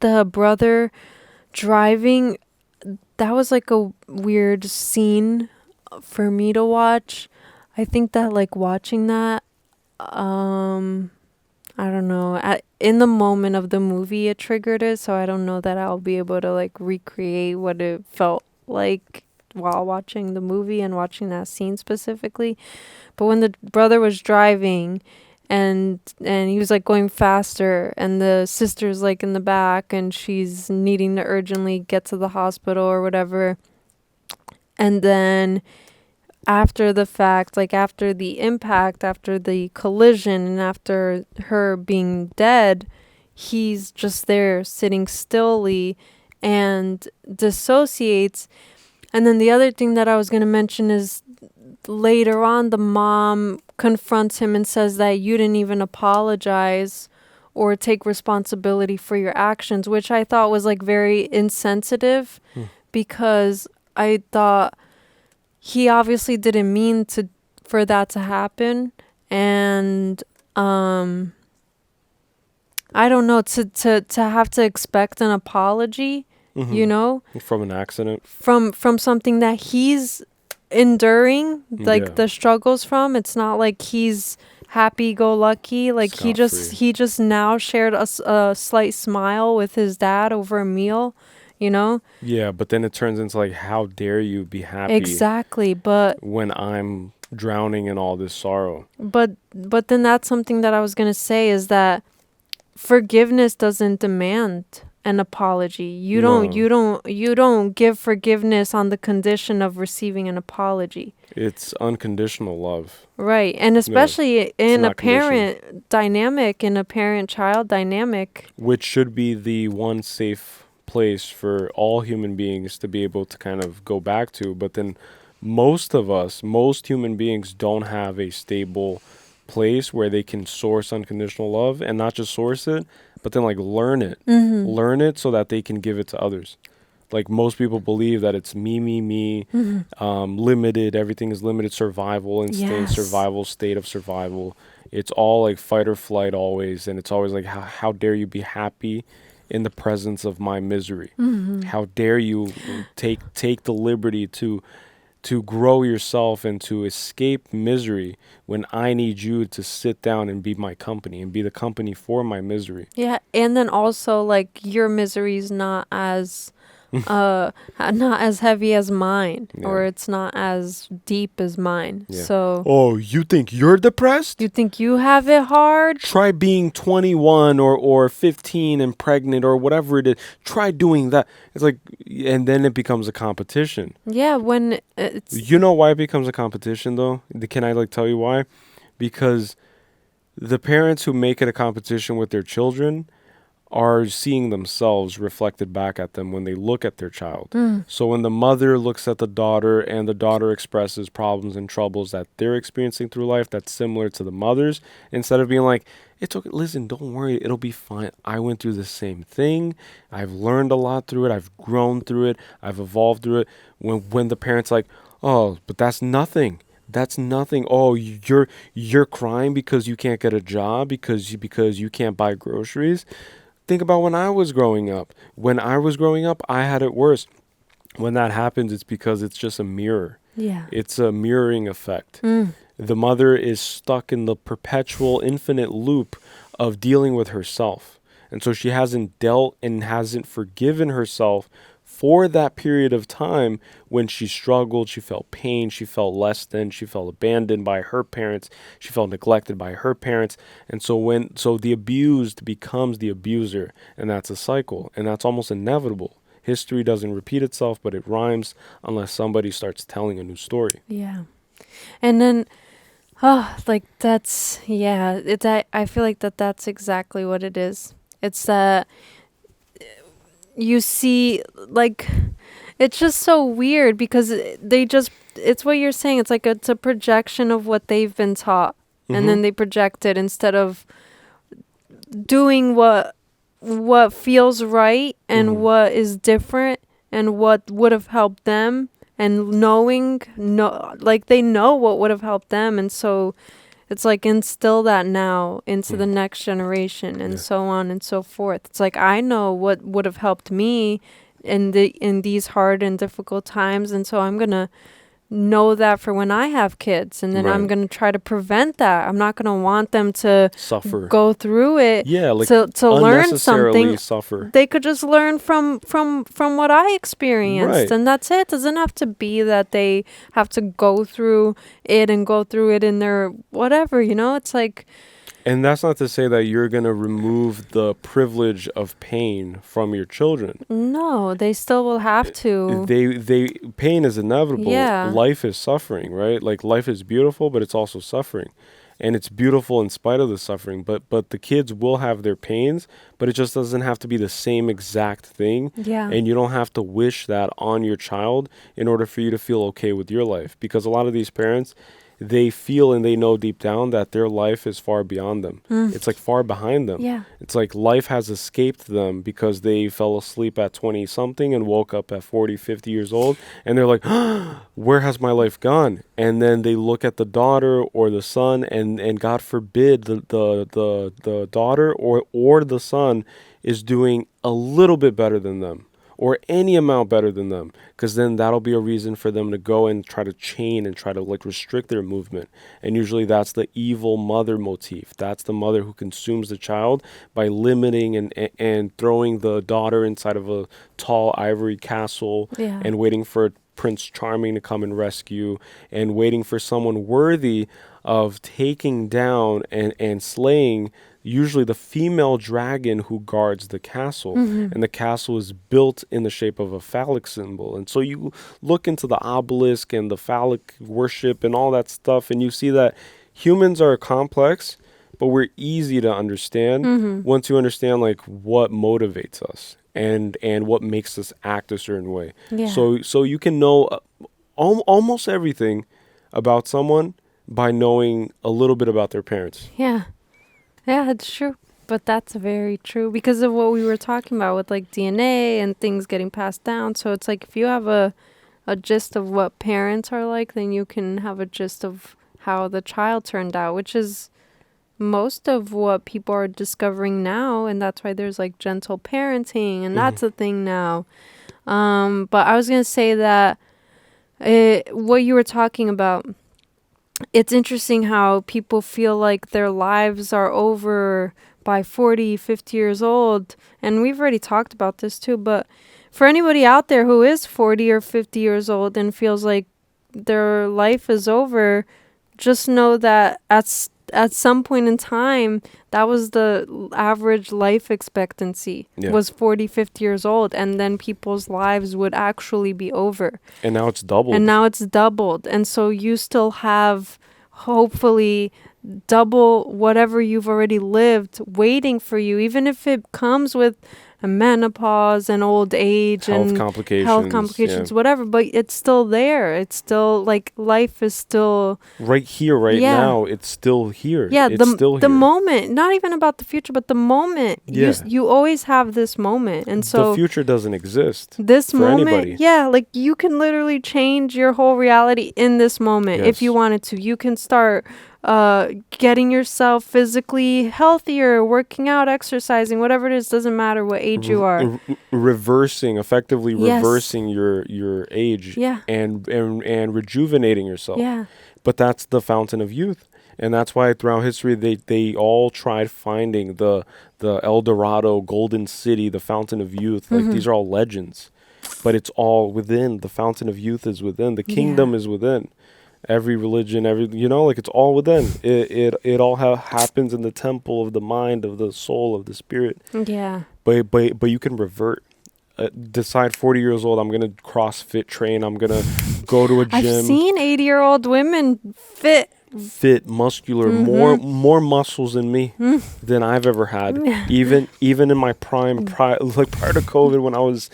The brother driving, that was like a weird scene for me to watch. I think that like watching that, I don't know. In the moment of the movie, it triggered it, so I don't know that I'll be able to like recreate what it felt like while watching the movie and watching that scene specifically. But when the brother was driving, and he was like going faster, and the sister's like in the back, and she's needing to urgently get to the hospital or whatever, and then after the fact, like after the impact, after the collision, and after her being dead, he's just there sitting stilly and dissociates. And then the other thing that I was going to mention is later on, the mom confronts him and says that you didn't even apologize or take responsibility for your actions, which I thought was like very insensitive, because I thought he obviously didn't mean for that to happen. And I don't know, to have to expect an apology, From an accident. from something that he's enduring, like the struggles from. It's not like he's happy-go-lucky. Like he just now shared a slight smile with his dad over a meal. Yeah, but then it turns into like, how dare you be happy? Exactly, but when I'm drowning in all this sorrow. But then that's something that I was gonna say, is that forgiveness doesn't demand an apology. You don't give forgiveness on the condition of receiving an apology. It's unconditional love. Right, and especially in a parent dynamic, in a parent-child dynamic, which should be the one safe place for all human beings to be able to kind of go back to. But then most human beings don't have a stable place where they can source unconditional love, and not just source it, but then like learn it so that they can give it to others. Like most people believe that it's me, limited, everything is limited, survival instinct, survival state of survival. It's all like fight or flight always, and it's always like, how dare you be happy in the presence of my misery? How dare you take the liberty to grow yourself and to escape misery when I need you to sit down and be my company and be the company for my misery. Yeah, and then also like your misery is not as not as heavy as mine, or it's not as deep as mine. Yeah. So oh, you think you're depressed? You think you have it hard? Try being 21 or 15 and pregnant or whatever it is. Try doing that. It's like, and then it becomes a competition. Yeah, when it's... You know why it becomes a competition though? Can I like tell you why? Because the parents who make it a competition with their children are seeing themselves reflected back at them when they look at their child. So when the mother looks at the daughter and the daughter expresses problems and troubles that they're experiencing through life that's similar to the mother's, instead of being like, it's okay, listen, don't worry, it'll be fine. I went through the same thing. I've learned a lot through it. I've grown through it. I've evolved through it. When the parent's like, oh, but that's nothing. That's nothing. Oh, you're crying because you can't get a job, because you can't buy groceries. Think about when I was growing up. When I was growing up, I had it worse. When that happens, it's because it's just a mirror. Yeah. It's a mirroring effect. Mm. The mother is stuck in the perpetual infinite loop of dealing with herself. And so she hasn't dealt and hasn't forgiven herself for that period of time when she struggled, she felt pain, she felt less than, she felt abandoned by her parents, she felt neglected by her parents. And so the abused becomes the abuser, and that's a cycle, and that's almost inevitable. History doesn't repeat itself, but it rhymes unless somebody starts telling a new story. Yeah. And then like that's I feel like that's exactly what it is. It's that you see, like, it's just so weird because it's what you're saying. It's like it's a projection of what they've been taught, and then they project it instead of doing what feels right and what is different and what would have helped them, and like they know what would have helped them, and so it's like instill that now into the next generation, and so on and so forth. It's like I know what would have helped me in these hard and difficult times, and so I'm gonna know that for when I have kids, and then I'm gonna try to prevent that. I'm not gonna want them to suffer, go through it, like to learn something. Suffer. They could just learn from what I experienced, and that's it. It doesn't have to be that they have to go through it in their whatever, it's like. And that's not to say that you're going to remove the privilege of pain from your children. No, they still will have to. Pain is inevitable. Yeah. Life is suffering, right? Like life is beautiful, but it's also suffering. And it's beautiful in spite of the suffering. But the kids will have their pains, but it just doesn't have to be the same exact thing. Yeah. And you don't have to wish that on your child in order for you to feel okay with your life. Because a lot of these parents, they feel and they know deep down that their life is far beyond them. It's like far behind them. Yeah. It's like life has escaped them because they fell asleep at 20 something and woke up at 40, 50 years old. And they're like, where has my life gone? And then they look at the daughter or the son, and God forbid the daughter or the son is doing a little bit better than them, or any amount better than them, because then that'll be a reason for them to go and try to chain and try to like restrict their movement. And usually that's the evil mother motif. That's the mother who consumes the child by limiting and throwing the daughter inside of a tall ivory castle and waiting for Prince Charming to come and rescue, and waiting for someone worthy of taking down and slaying usually the female dragon who guards the castle. And the castle is built in the shape of a phallic symbol. And so you look into the obelisk and the phallic worship and all that stuff, and you see that humans are complex, but we're easy to understand once you understand like what motivates us and what makes us act a certain way. Yeah. So you can know almost everything about someone by knowing a little bit about their parents. Yeah, it's true. But that's very true because of what we were talking about with like DNA and things getting passed down. So it's like if you have a gist of what parents are like, then you can have a gist of how the child turned out, which is most of what people are discovering now. And that's why there's like gentle parenting, and that's a thing now. But I was going to say that what you were talking about, it's interesting how people feel like their lives are over by 40, 50 years old. And we've already talked about this too. But for anybody out there who is 40 or 50 years old and feels like their life is over, just know that at some point in time, that was the average life expectancy, was 40, 50 years old. And then people's lives would actually be over. And now it's doubled. And so you still have, hopefully, double whatever you've already lived waiting for you, even if it comes with a menopause and old age and health complications, whatever, but it's still there. It's still like life is still right here, now. It's still here. Yeah, it's still the here. moment, not even about the future, but the moment. You always have this moment, and so the future doesn't exist. This for moment, anybody. like you can literally change your whole reality in this moment if you wanted to. You can start getting yourself physically healthier, working out, exercising, whatever it is, doesn't matter what age you are. Effectively Yes. reversing your age, Yeah. and rejuvenating yourself. Yeah. But that's the fountain of youth. And that's why throughout history they all tried finding the El Dorado, Golden City, the fountain of youth. Like these are all legends. But it's all within. The fountain of youth is within. The kingdom is within. Every religion, like it's all within. It all happens in the temple of the mind, of the soul, of the spirit. Yeah. But you can revert. Decide 40 years old, I'm gonna CrossFit train. I'm gonna go to a gym. I've seen 80-year-old women fit, muscular, more muscles than me than I've ever had. Even in my prime, prior to COVID, when I was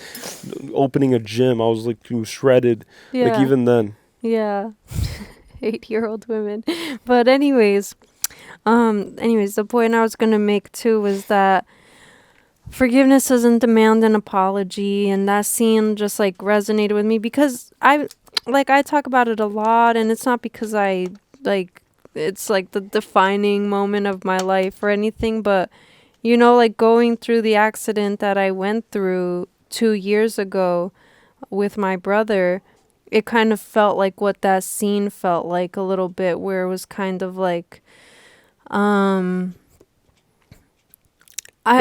opening a gym, I was like shredded. Like Yeah. even then. Yeah. 80-year-old women. But anyways, the point I was going to make too was that forgiveness doesn't demand an apology, and that scene just like resonated with me because I talk about it a lot, and it's not because it's like the defining moment of my life or anything, but like going through the accident that I went through 2 years ago with my brother, it kind of felt like what that scene felt like a little bit, where it was kind of like, it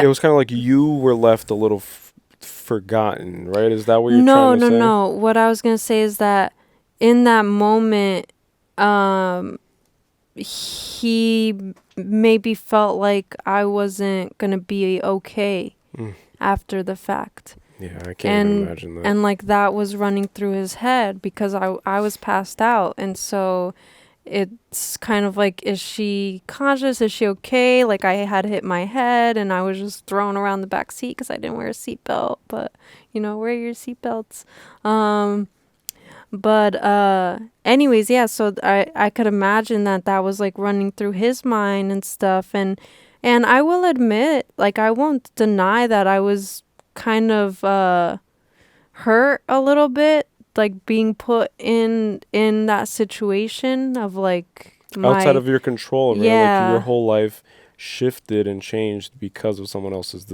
was kind of like you were left a little forgotten, right? Is that what you're trying to say? No. What I was going to say is that in that moment, he maybe felt like I wasn't going to be okay after the fact. Yeah, I can't even imagine that. And like that was running through his head because I was passed out. And so it's kind of like, is she conscious? Is she okay? Like I had hit my head and I was just thrown around the back seat because I didn't wear a seatbelt. But, wear your seatbelts. Anyways, yeah, so I could imagine that was like running through his mind and stuff. And I will admit, like, I won't deny that I was kind of hurt a little bit, like being put in that situation of like outside of your control, right? Yeah. Like your whole life shifted and changed because of someone else's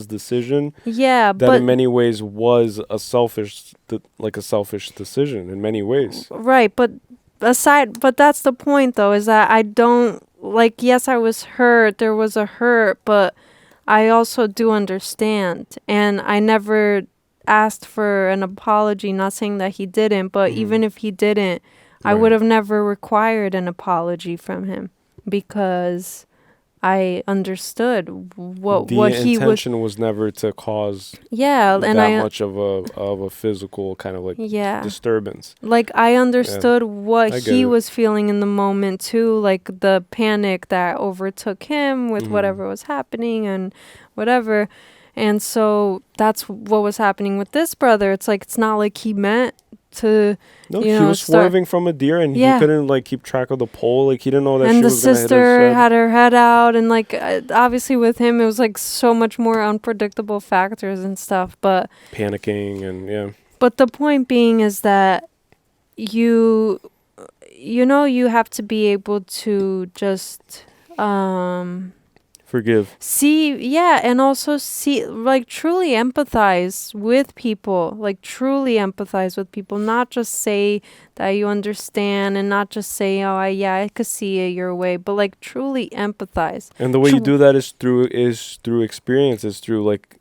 decision. Yeah, that but in many ways was a selfish decision in many ways. Right, but that's the point though, is that I don't like, yes, I was hurt, there was a hurt, but I also do understand, and I never asked for an apology, not saying that he didn't, but even if he didn't, I would have never required an apology from him because I understood what he was. The intention was never to cause much of a physical kind of like disturbance. Like I understood what he was feeling in the moment too, like the panic that overtook him with whatever was happening and whatever. And so that's what was happening with this brother. It's like, it's not like he meant to. No, he was swerving from a deer, and he couldn't like keep track of the pole. Like he didn't know that. And she the was gonna hit his sister head. had her head out, and like obviously with him, it was like so much more unpredictable factors and stuff. But panicking and But the point being is that you have to be able to just forgive. And also like truly empathize with people, not just say that you understand and not just say, oh, I could see it your way, but like truly empathize. And the way you do that is through experience, is through like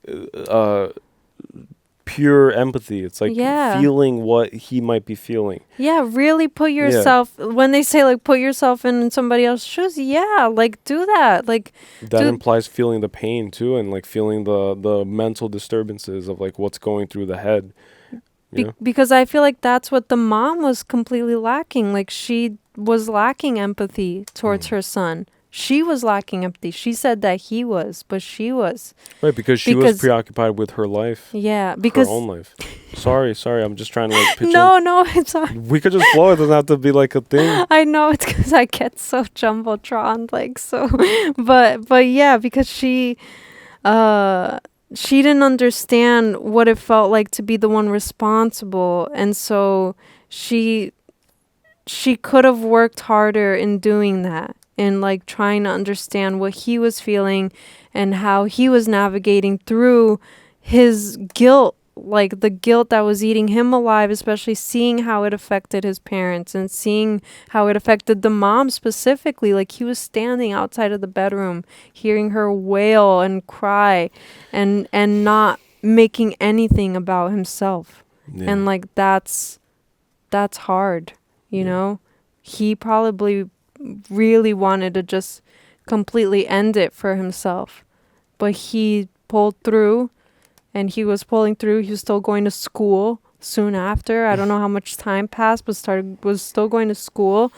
pure empathy. It's like feeling what he might be feeling. Yeah, really put yourself, when they say like put yourself in somebody else's shoes, like do that. Like that implies feeling the pain too, and like feeling the mental disturbances of like what's going through the head. Because I feel like that's what the mom was completely lacking. Like she was lacking empathy towards her son. She was lacking empathy. She said that he was, but she was. Right, because she was preoccupied with her life. Yeah, because her own life. Sorry, I'm just trying to like pitch No, it's all we could just flow. It doesn't have to be like a thing. I know, it's because I get so jumbotron, like so. But yeah, because she didn't understand what it felt like to be the one responsible, and so she she could have worked harder in doing that and like trying to understand what he was feeling and how he was navigating through his guilt, like the guilt that was eating him alive, especially seeing how it affected his parents and seeing how it affected the mom specifically. Like he was standing outside of the bedroom, hearing her wail and cry and not making anything about himself. Yeah. And like that's hard, you know? He probably really wanted to just completely end it for himself. But he pulled through, and he was pulling through. He was still going to school soon after. I don't know how much time passed, but was still going to school,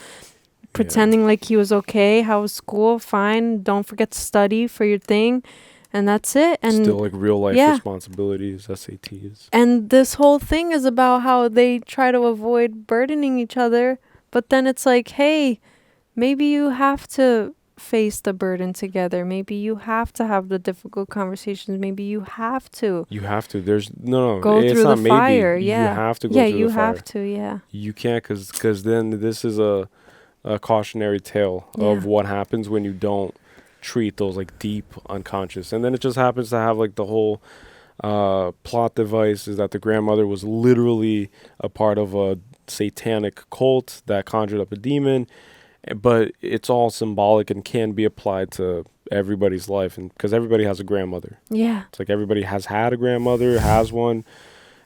pretending like he was okay. How was school? Fine. Don't forget to study for your thing. And that's it. And still like real life responsibilities, SATs. And this whole thing is about how they try to avoid burdening each other. But then it's like, hey, maybe you have to face the burden together. Maybe you have to have the difficult conversations. Maybe you have to. You have to. There's no. Go it's through not the maybe. fire. Yeah. You have to go through through the fire. Yeah, you have to. Yeah. You can't because then this is a cautionary tale of what happens when you don't treat those like deep unconscious. And then it just happens to have like the whole plot device is that the grandmother was literally a part of a satanic cult that conjured up a demon, but it's all symbolic and can be applied to everybody's life, and because everybody has a grandmother. Yeah, it's like everybody has had a grandmother, has one,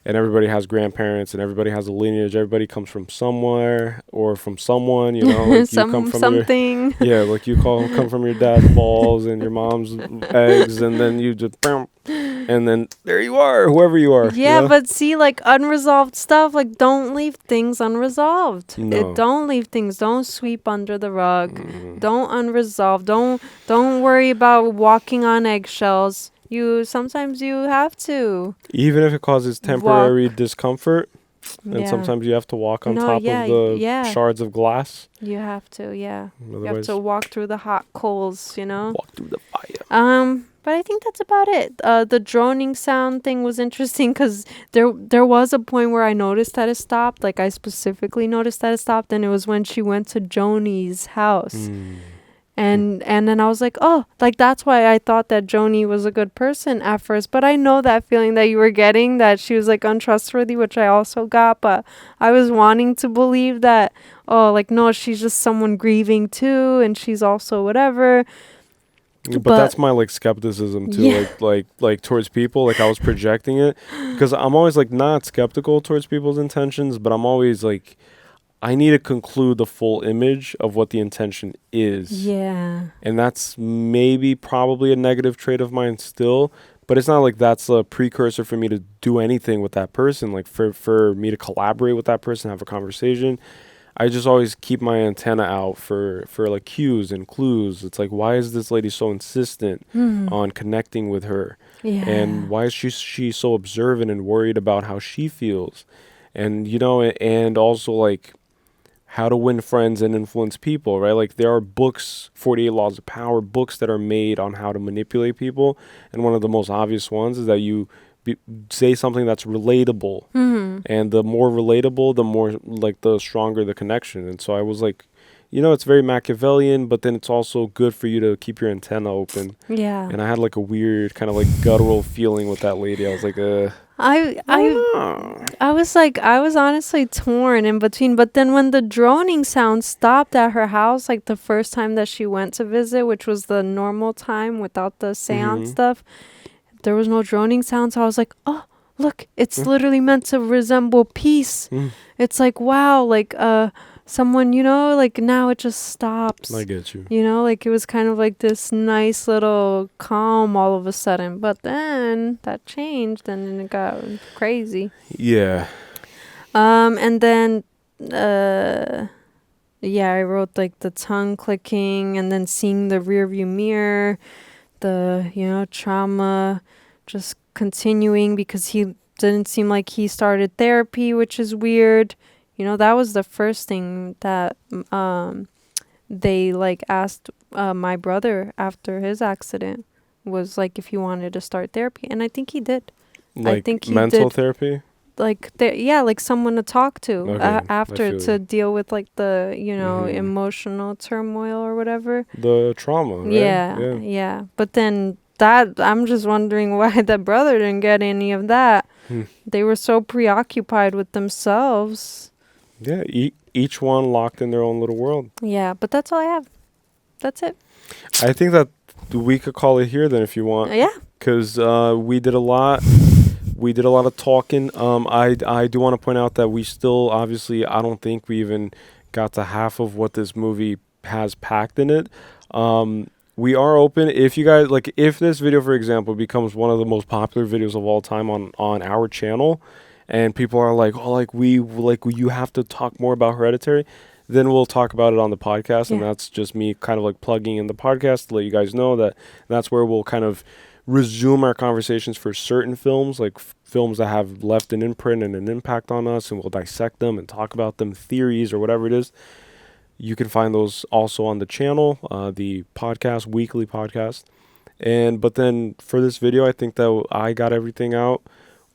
and everybody has grandparents, and everybody has a lineage. Everybody comes from somewhere or from someone, you know. Like you come from something. Like you come from your dad's balls and your mom's eggs, and then you just, and then there you are, whoever you are. Yeah, you know? but see, like unresolved stuff, like don't leave things unresolved. No. Don't leave things. Don't sweep under the rug. Don't unresolved. Don't worry about walking on eggshells. Sometimes you have to. Even if it causes temporary discomfort, and sometimes you have to walk on top of the shards of glass. You have to, yeah. Otherwise, you have to walk through the hot coals, you know? Walk through the fire. But I think that's about it. The droning sound thing was interesting because there was a point where I noticed that it stopped. Like I specifically noticed that it stopped, and it was when she went to Joni's house. And then I was like, oh, like that's why I thought that Joni was a good person at first. But I know that feeling that you were getting, that she was like untrustworthy, which I also got. But I was wanting to believe that, oh, like, no, she's just someone grieving too. And she's also whatever. But that's my like skepticism too, like towards people. Like I was projecting it because I'm always like not skeptical towards people's intentions, but I'm always like, I need to conclude the full image of what the intention is. Yeah. And that's probably a negative trait of mine still, but it's not like that's a precursor for me to do anything with that person. Like for me to collaborate with that person, have a conversation. I just always keep my antenna out for like cues and clues. It's like, why is this lady so insistent on connecting with her? Yeah. And why is she so observant and worried about how she feels? And, you know, and also like, how to win friends and influence people, right? Like there are books, 48 Laws of Power, books that are made on how to manipulate people. And one of the most obvious ones is that you say something that's relatable. And the more relatable, the more like the stronger the connection. And so I was like, you know, it's very Machiavellian, but then it's also good for you to keep your antenna open. Yeah. And I had like a weird kind of like guttural feeling with that lady. I was like, I was honestly torn in between, but then when the droning sound stopped at her house, like the first time that she went to visit, which was the normal time without the seance stuff, there was no droning sound. So I was like, oh, look, it's literally meant to resemble peace. It's like, wow, like someone, you know, like now it just stops. I get you. You know, like it was kind of like this nice little calm all of a sudden, but then that changed and then it got crazy. Yeah. And then I wrote like the tongue clicking and then seeing the rear view mirror, the, you know, trauma just continuing because he didn't seem like he started therapy, which is weird. You know, that was the first thing that they like asked my brother after his accident was like if he wanted to start therapy, and I think he did. Like I think he mental did. therapy? like like someone to talk to Okay, after I feel to you. deal with like the Mhm. emotional turmoil or whatever. The trauma, right? Yeah. But then that I'm just wondering why the brother didn't get any of that. They were so preoccupied with themselves. Yeah, each one locked in their own little world. Yeah, but that's all I have. That's it. I think that we could call it here then if you want. Yeah. Because we did a lot. We did a lot of talking. I do want to point out that we still, obviously, I don't think we even got to half of what this movie has packed in it. We are open. If you guys, like, if this video, for example, becomes one of the most popular videos of all time on our channel, and people are like, oh, you have to talk more about Hereditary, then we'll talk about it on the podcast. And that's just me kind of like plugging in the podcast to let you guys know that that's where we'll kind of resume our conversations for certain films, like films that have left an imprint and an impact on us, and we'll dissect them and talk about them, theories or whatever it is. You can find those also on the channel, the podcast, weekly podcast. But then for this video, I think that I got everything out,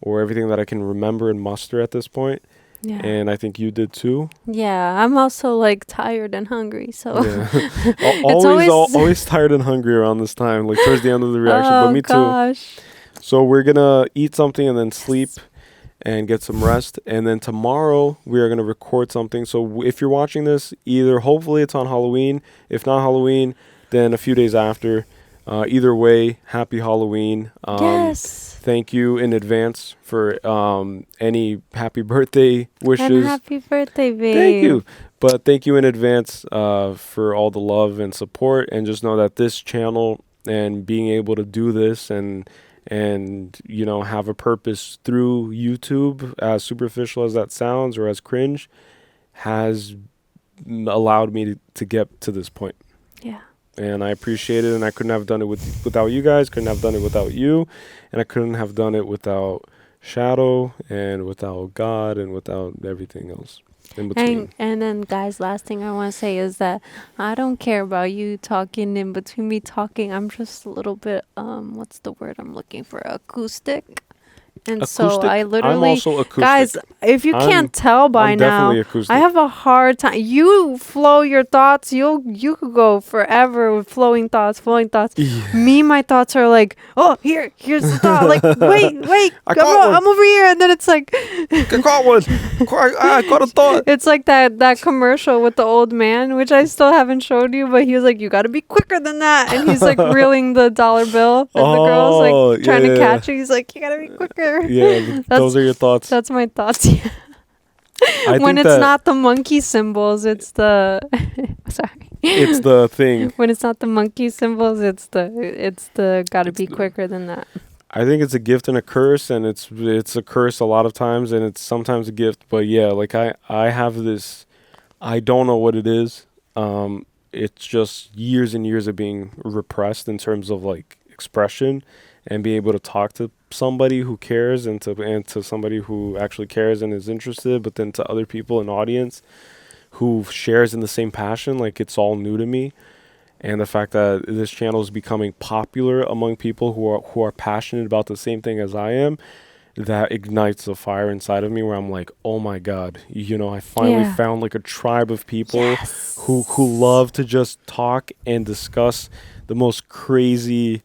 or everything that I can remember and muster at this point. Yeah. And I think you did too. Yeah, I'm also like tired and hungry, so Yeah. always tired and hungry around this time, like towards the end of the reaction. But me gosh. too. So we're gonna eat something and then sleep and get some rest. And then tomorrow we are gonna record something. So if you're watching this, either hopefully it's on Halloween. If not Halloween, then a few days after. Either way, happy Halloween. Yes. Thank you in advance for any happy birthday wishes. And happy birthday, babe. Thank you. But thank you in advance for all the love and support. And just know that this channel and being able to do this and have a purpose through YouTube, as superficial as that sounds or as cringe, has allowed me to get to this point. Yeah. And I appreciate it, and I couldn't have done it without you guys, couldn't have done it without you, and I couldn't have done it without Shadow, and without God, and without everything else in between. And then, guys, last thing I want to say is that I don't care about you talking in between me talking. I'm just a little bit, what's the word I'm looking for? Acoustic. And so I literally, I'm also acoustic. Guys, if you can't tell by I'm now, definitely acoustic. I have a hard time. You flow your thoughts. You could go forever with flowing thoughts. Yeah. Me, my thoughts are like, oh, here's the thought. Like, wait, I'm over here, and then it's like, I caught one. I caught a thought. It's like that commercial with the old man, which I still haven't showed you, but he was like, you got to be quicker than that, and he's like reeling the dollar bill, and the girl's like trying to catch it. He's like, you got to be quicker. Yeah, those are your thoughts. That's my thoughts. Yeah. When it's not the monkey symbols, it's the sorry. It's the thing. When it's not the monkey symbols, it's the gotta be quicker than that. I think it's a gift and a curse, and it's a curse a lot of times, and it's sometimes a gift. But yeah, like I have this, I don't know what it is. It's just years and years of being repressed in terms of like expression, and being able to talk to somebody who cares and to somebody who actually cares and is interested, but then to other people in audience who shares in the same passion. Like, it's all new to me. And the fact that this channel is becoming popular among people who are passionate about the same thing as I am, that ignites a fire inside of me where I'm like, oh my God, I finally found like a tribe of people who love to just talk and discuss the most crazy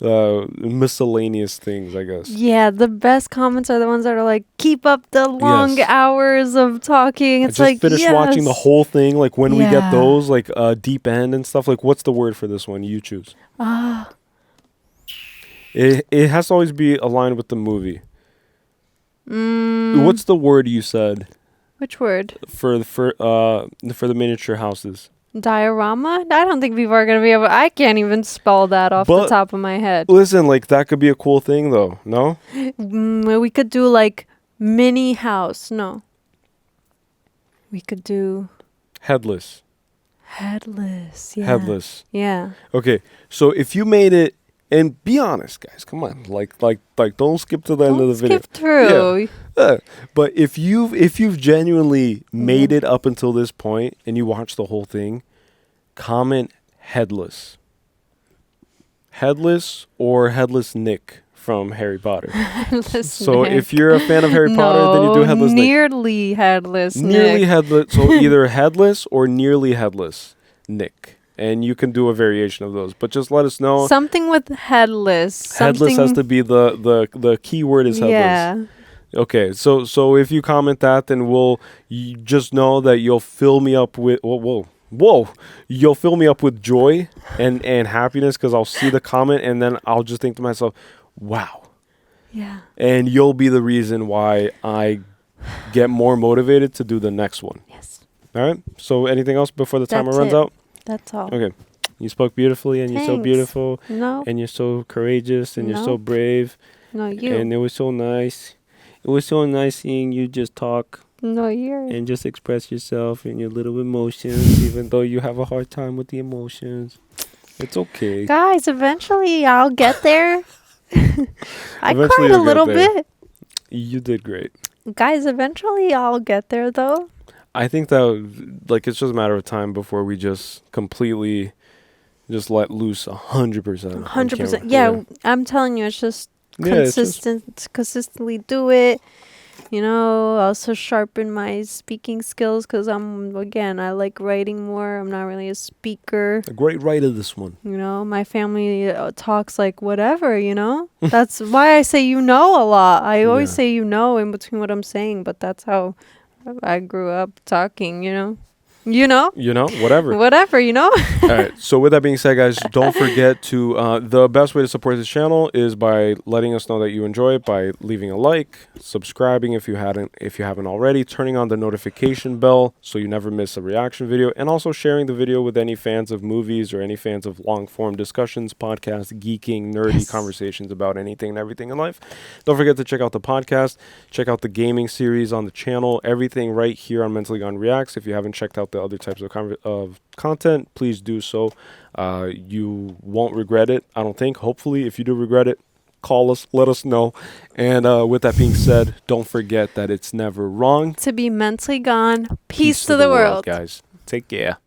miscellaneous things, I guess. Yeah, the best comments are the ones that are like, keep up the long hours of talking. It's I just finished watching the whole thing. Like, when we get those, like, deep end and stuff, like, what's the word for this one? You choose. It has to always be aligned with the movie. What's the word you said? Which word? For the miniature houses. Diorama? I don't think people are going to be able... I can't even spell that off the top of my head. Listen, like, that could be a cool thing, though. No? We could do, like, mini house. No. We could do... Headless. Headless, yeah. Headless. Yeah. Okay, so if you made it... And be honest, guys. Come on. Like, don't skip to the end of the video. Skip through. Yeah. But if you've genuinely made it up until this point and you watch the whole thing, comment headless. Headless or headless Nick from Harry Potter. Headless So Nick. if you're a fan of Harry Potter, then you do headless Nick. Nearly headless Nearly Nick. headless. So either headless or nearly headless Nick. And you can do a variation of those. But just let us know. Something with headless. Headless has to be the key word is headless. Yeah. Okay, so if you comment that, then you just know that you'll fill me up with whoa, you'll fill me up with joy and happiness because I'll see the comment and then I'll just think to myself, wow. Yeah. And you'll be the reason why I get more motivated to do the next one. Yes. All right. So anything else before the timer That's runs it. out? That's all. Okay. You spoke beautifully and you're so Thanks. beautiful. No. And you're so courageous and you're so No. brave. No, you. And it was so nice. It was so nice seeing you just talk. No, you're. And just express yourself and your little emotions, even though you have a hard time with the emotions. It's okay. Guys, eventually I'll get there. I Eventually cried a you'll get little there. bit. You did great. Guys, eventually I'll get there though. I think that it's just a matter of time before we just completely just let loose 100%. 100%. Yeah, I'm telling you, it's just consistently do it. You know, also sharpen my speaking skills because I like writing more. I'm not really a speaker. A great writer, this one. You know, my family talks like whatever, you know? That's why I say you know a lot. I always say you know in between what I'm saying, but that's how I grew up talking, you know? You know? You know, whatever. Whatever, you know? All right. So with that being said, guys, don't forget to, the best way to support this channel is by letting us know that you enjoy it, by leaving a like, subscribing if you haven't already, turning on the notification bell so you never miss a reaction video, and also sharing the video with any fans of movies or any fans of long form discussions, podcasts, geeking, nerdy conversations about anything and everything in life. Don't forget to check out the podcast, check out the gaming series on the channel, everything right here on Mentally Gone Reacts. If you haven't checked out the other types of content, please do so. You won't regret it, I don't think. Hopefully, if you do regret it, call us, let us know. And with that being said, don't forget that it's never wrong to be mentally gone. Peace to the world, guys. Take care.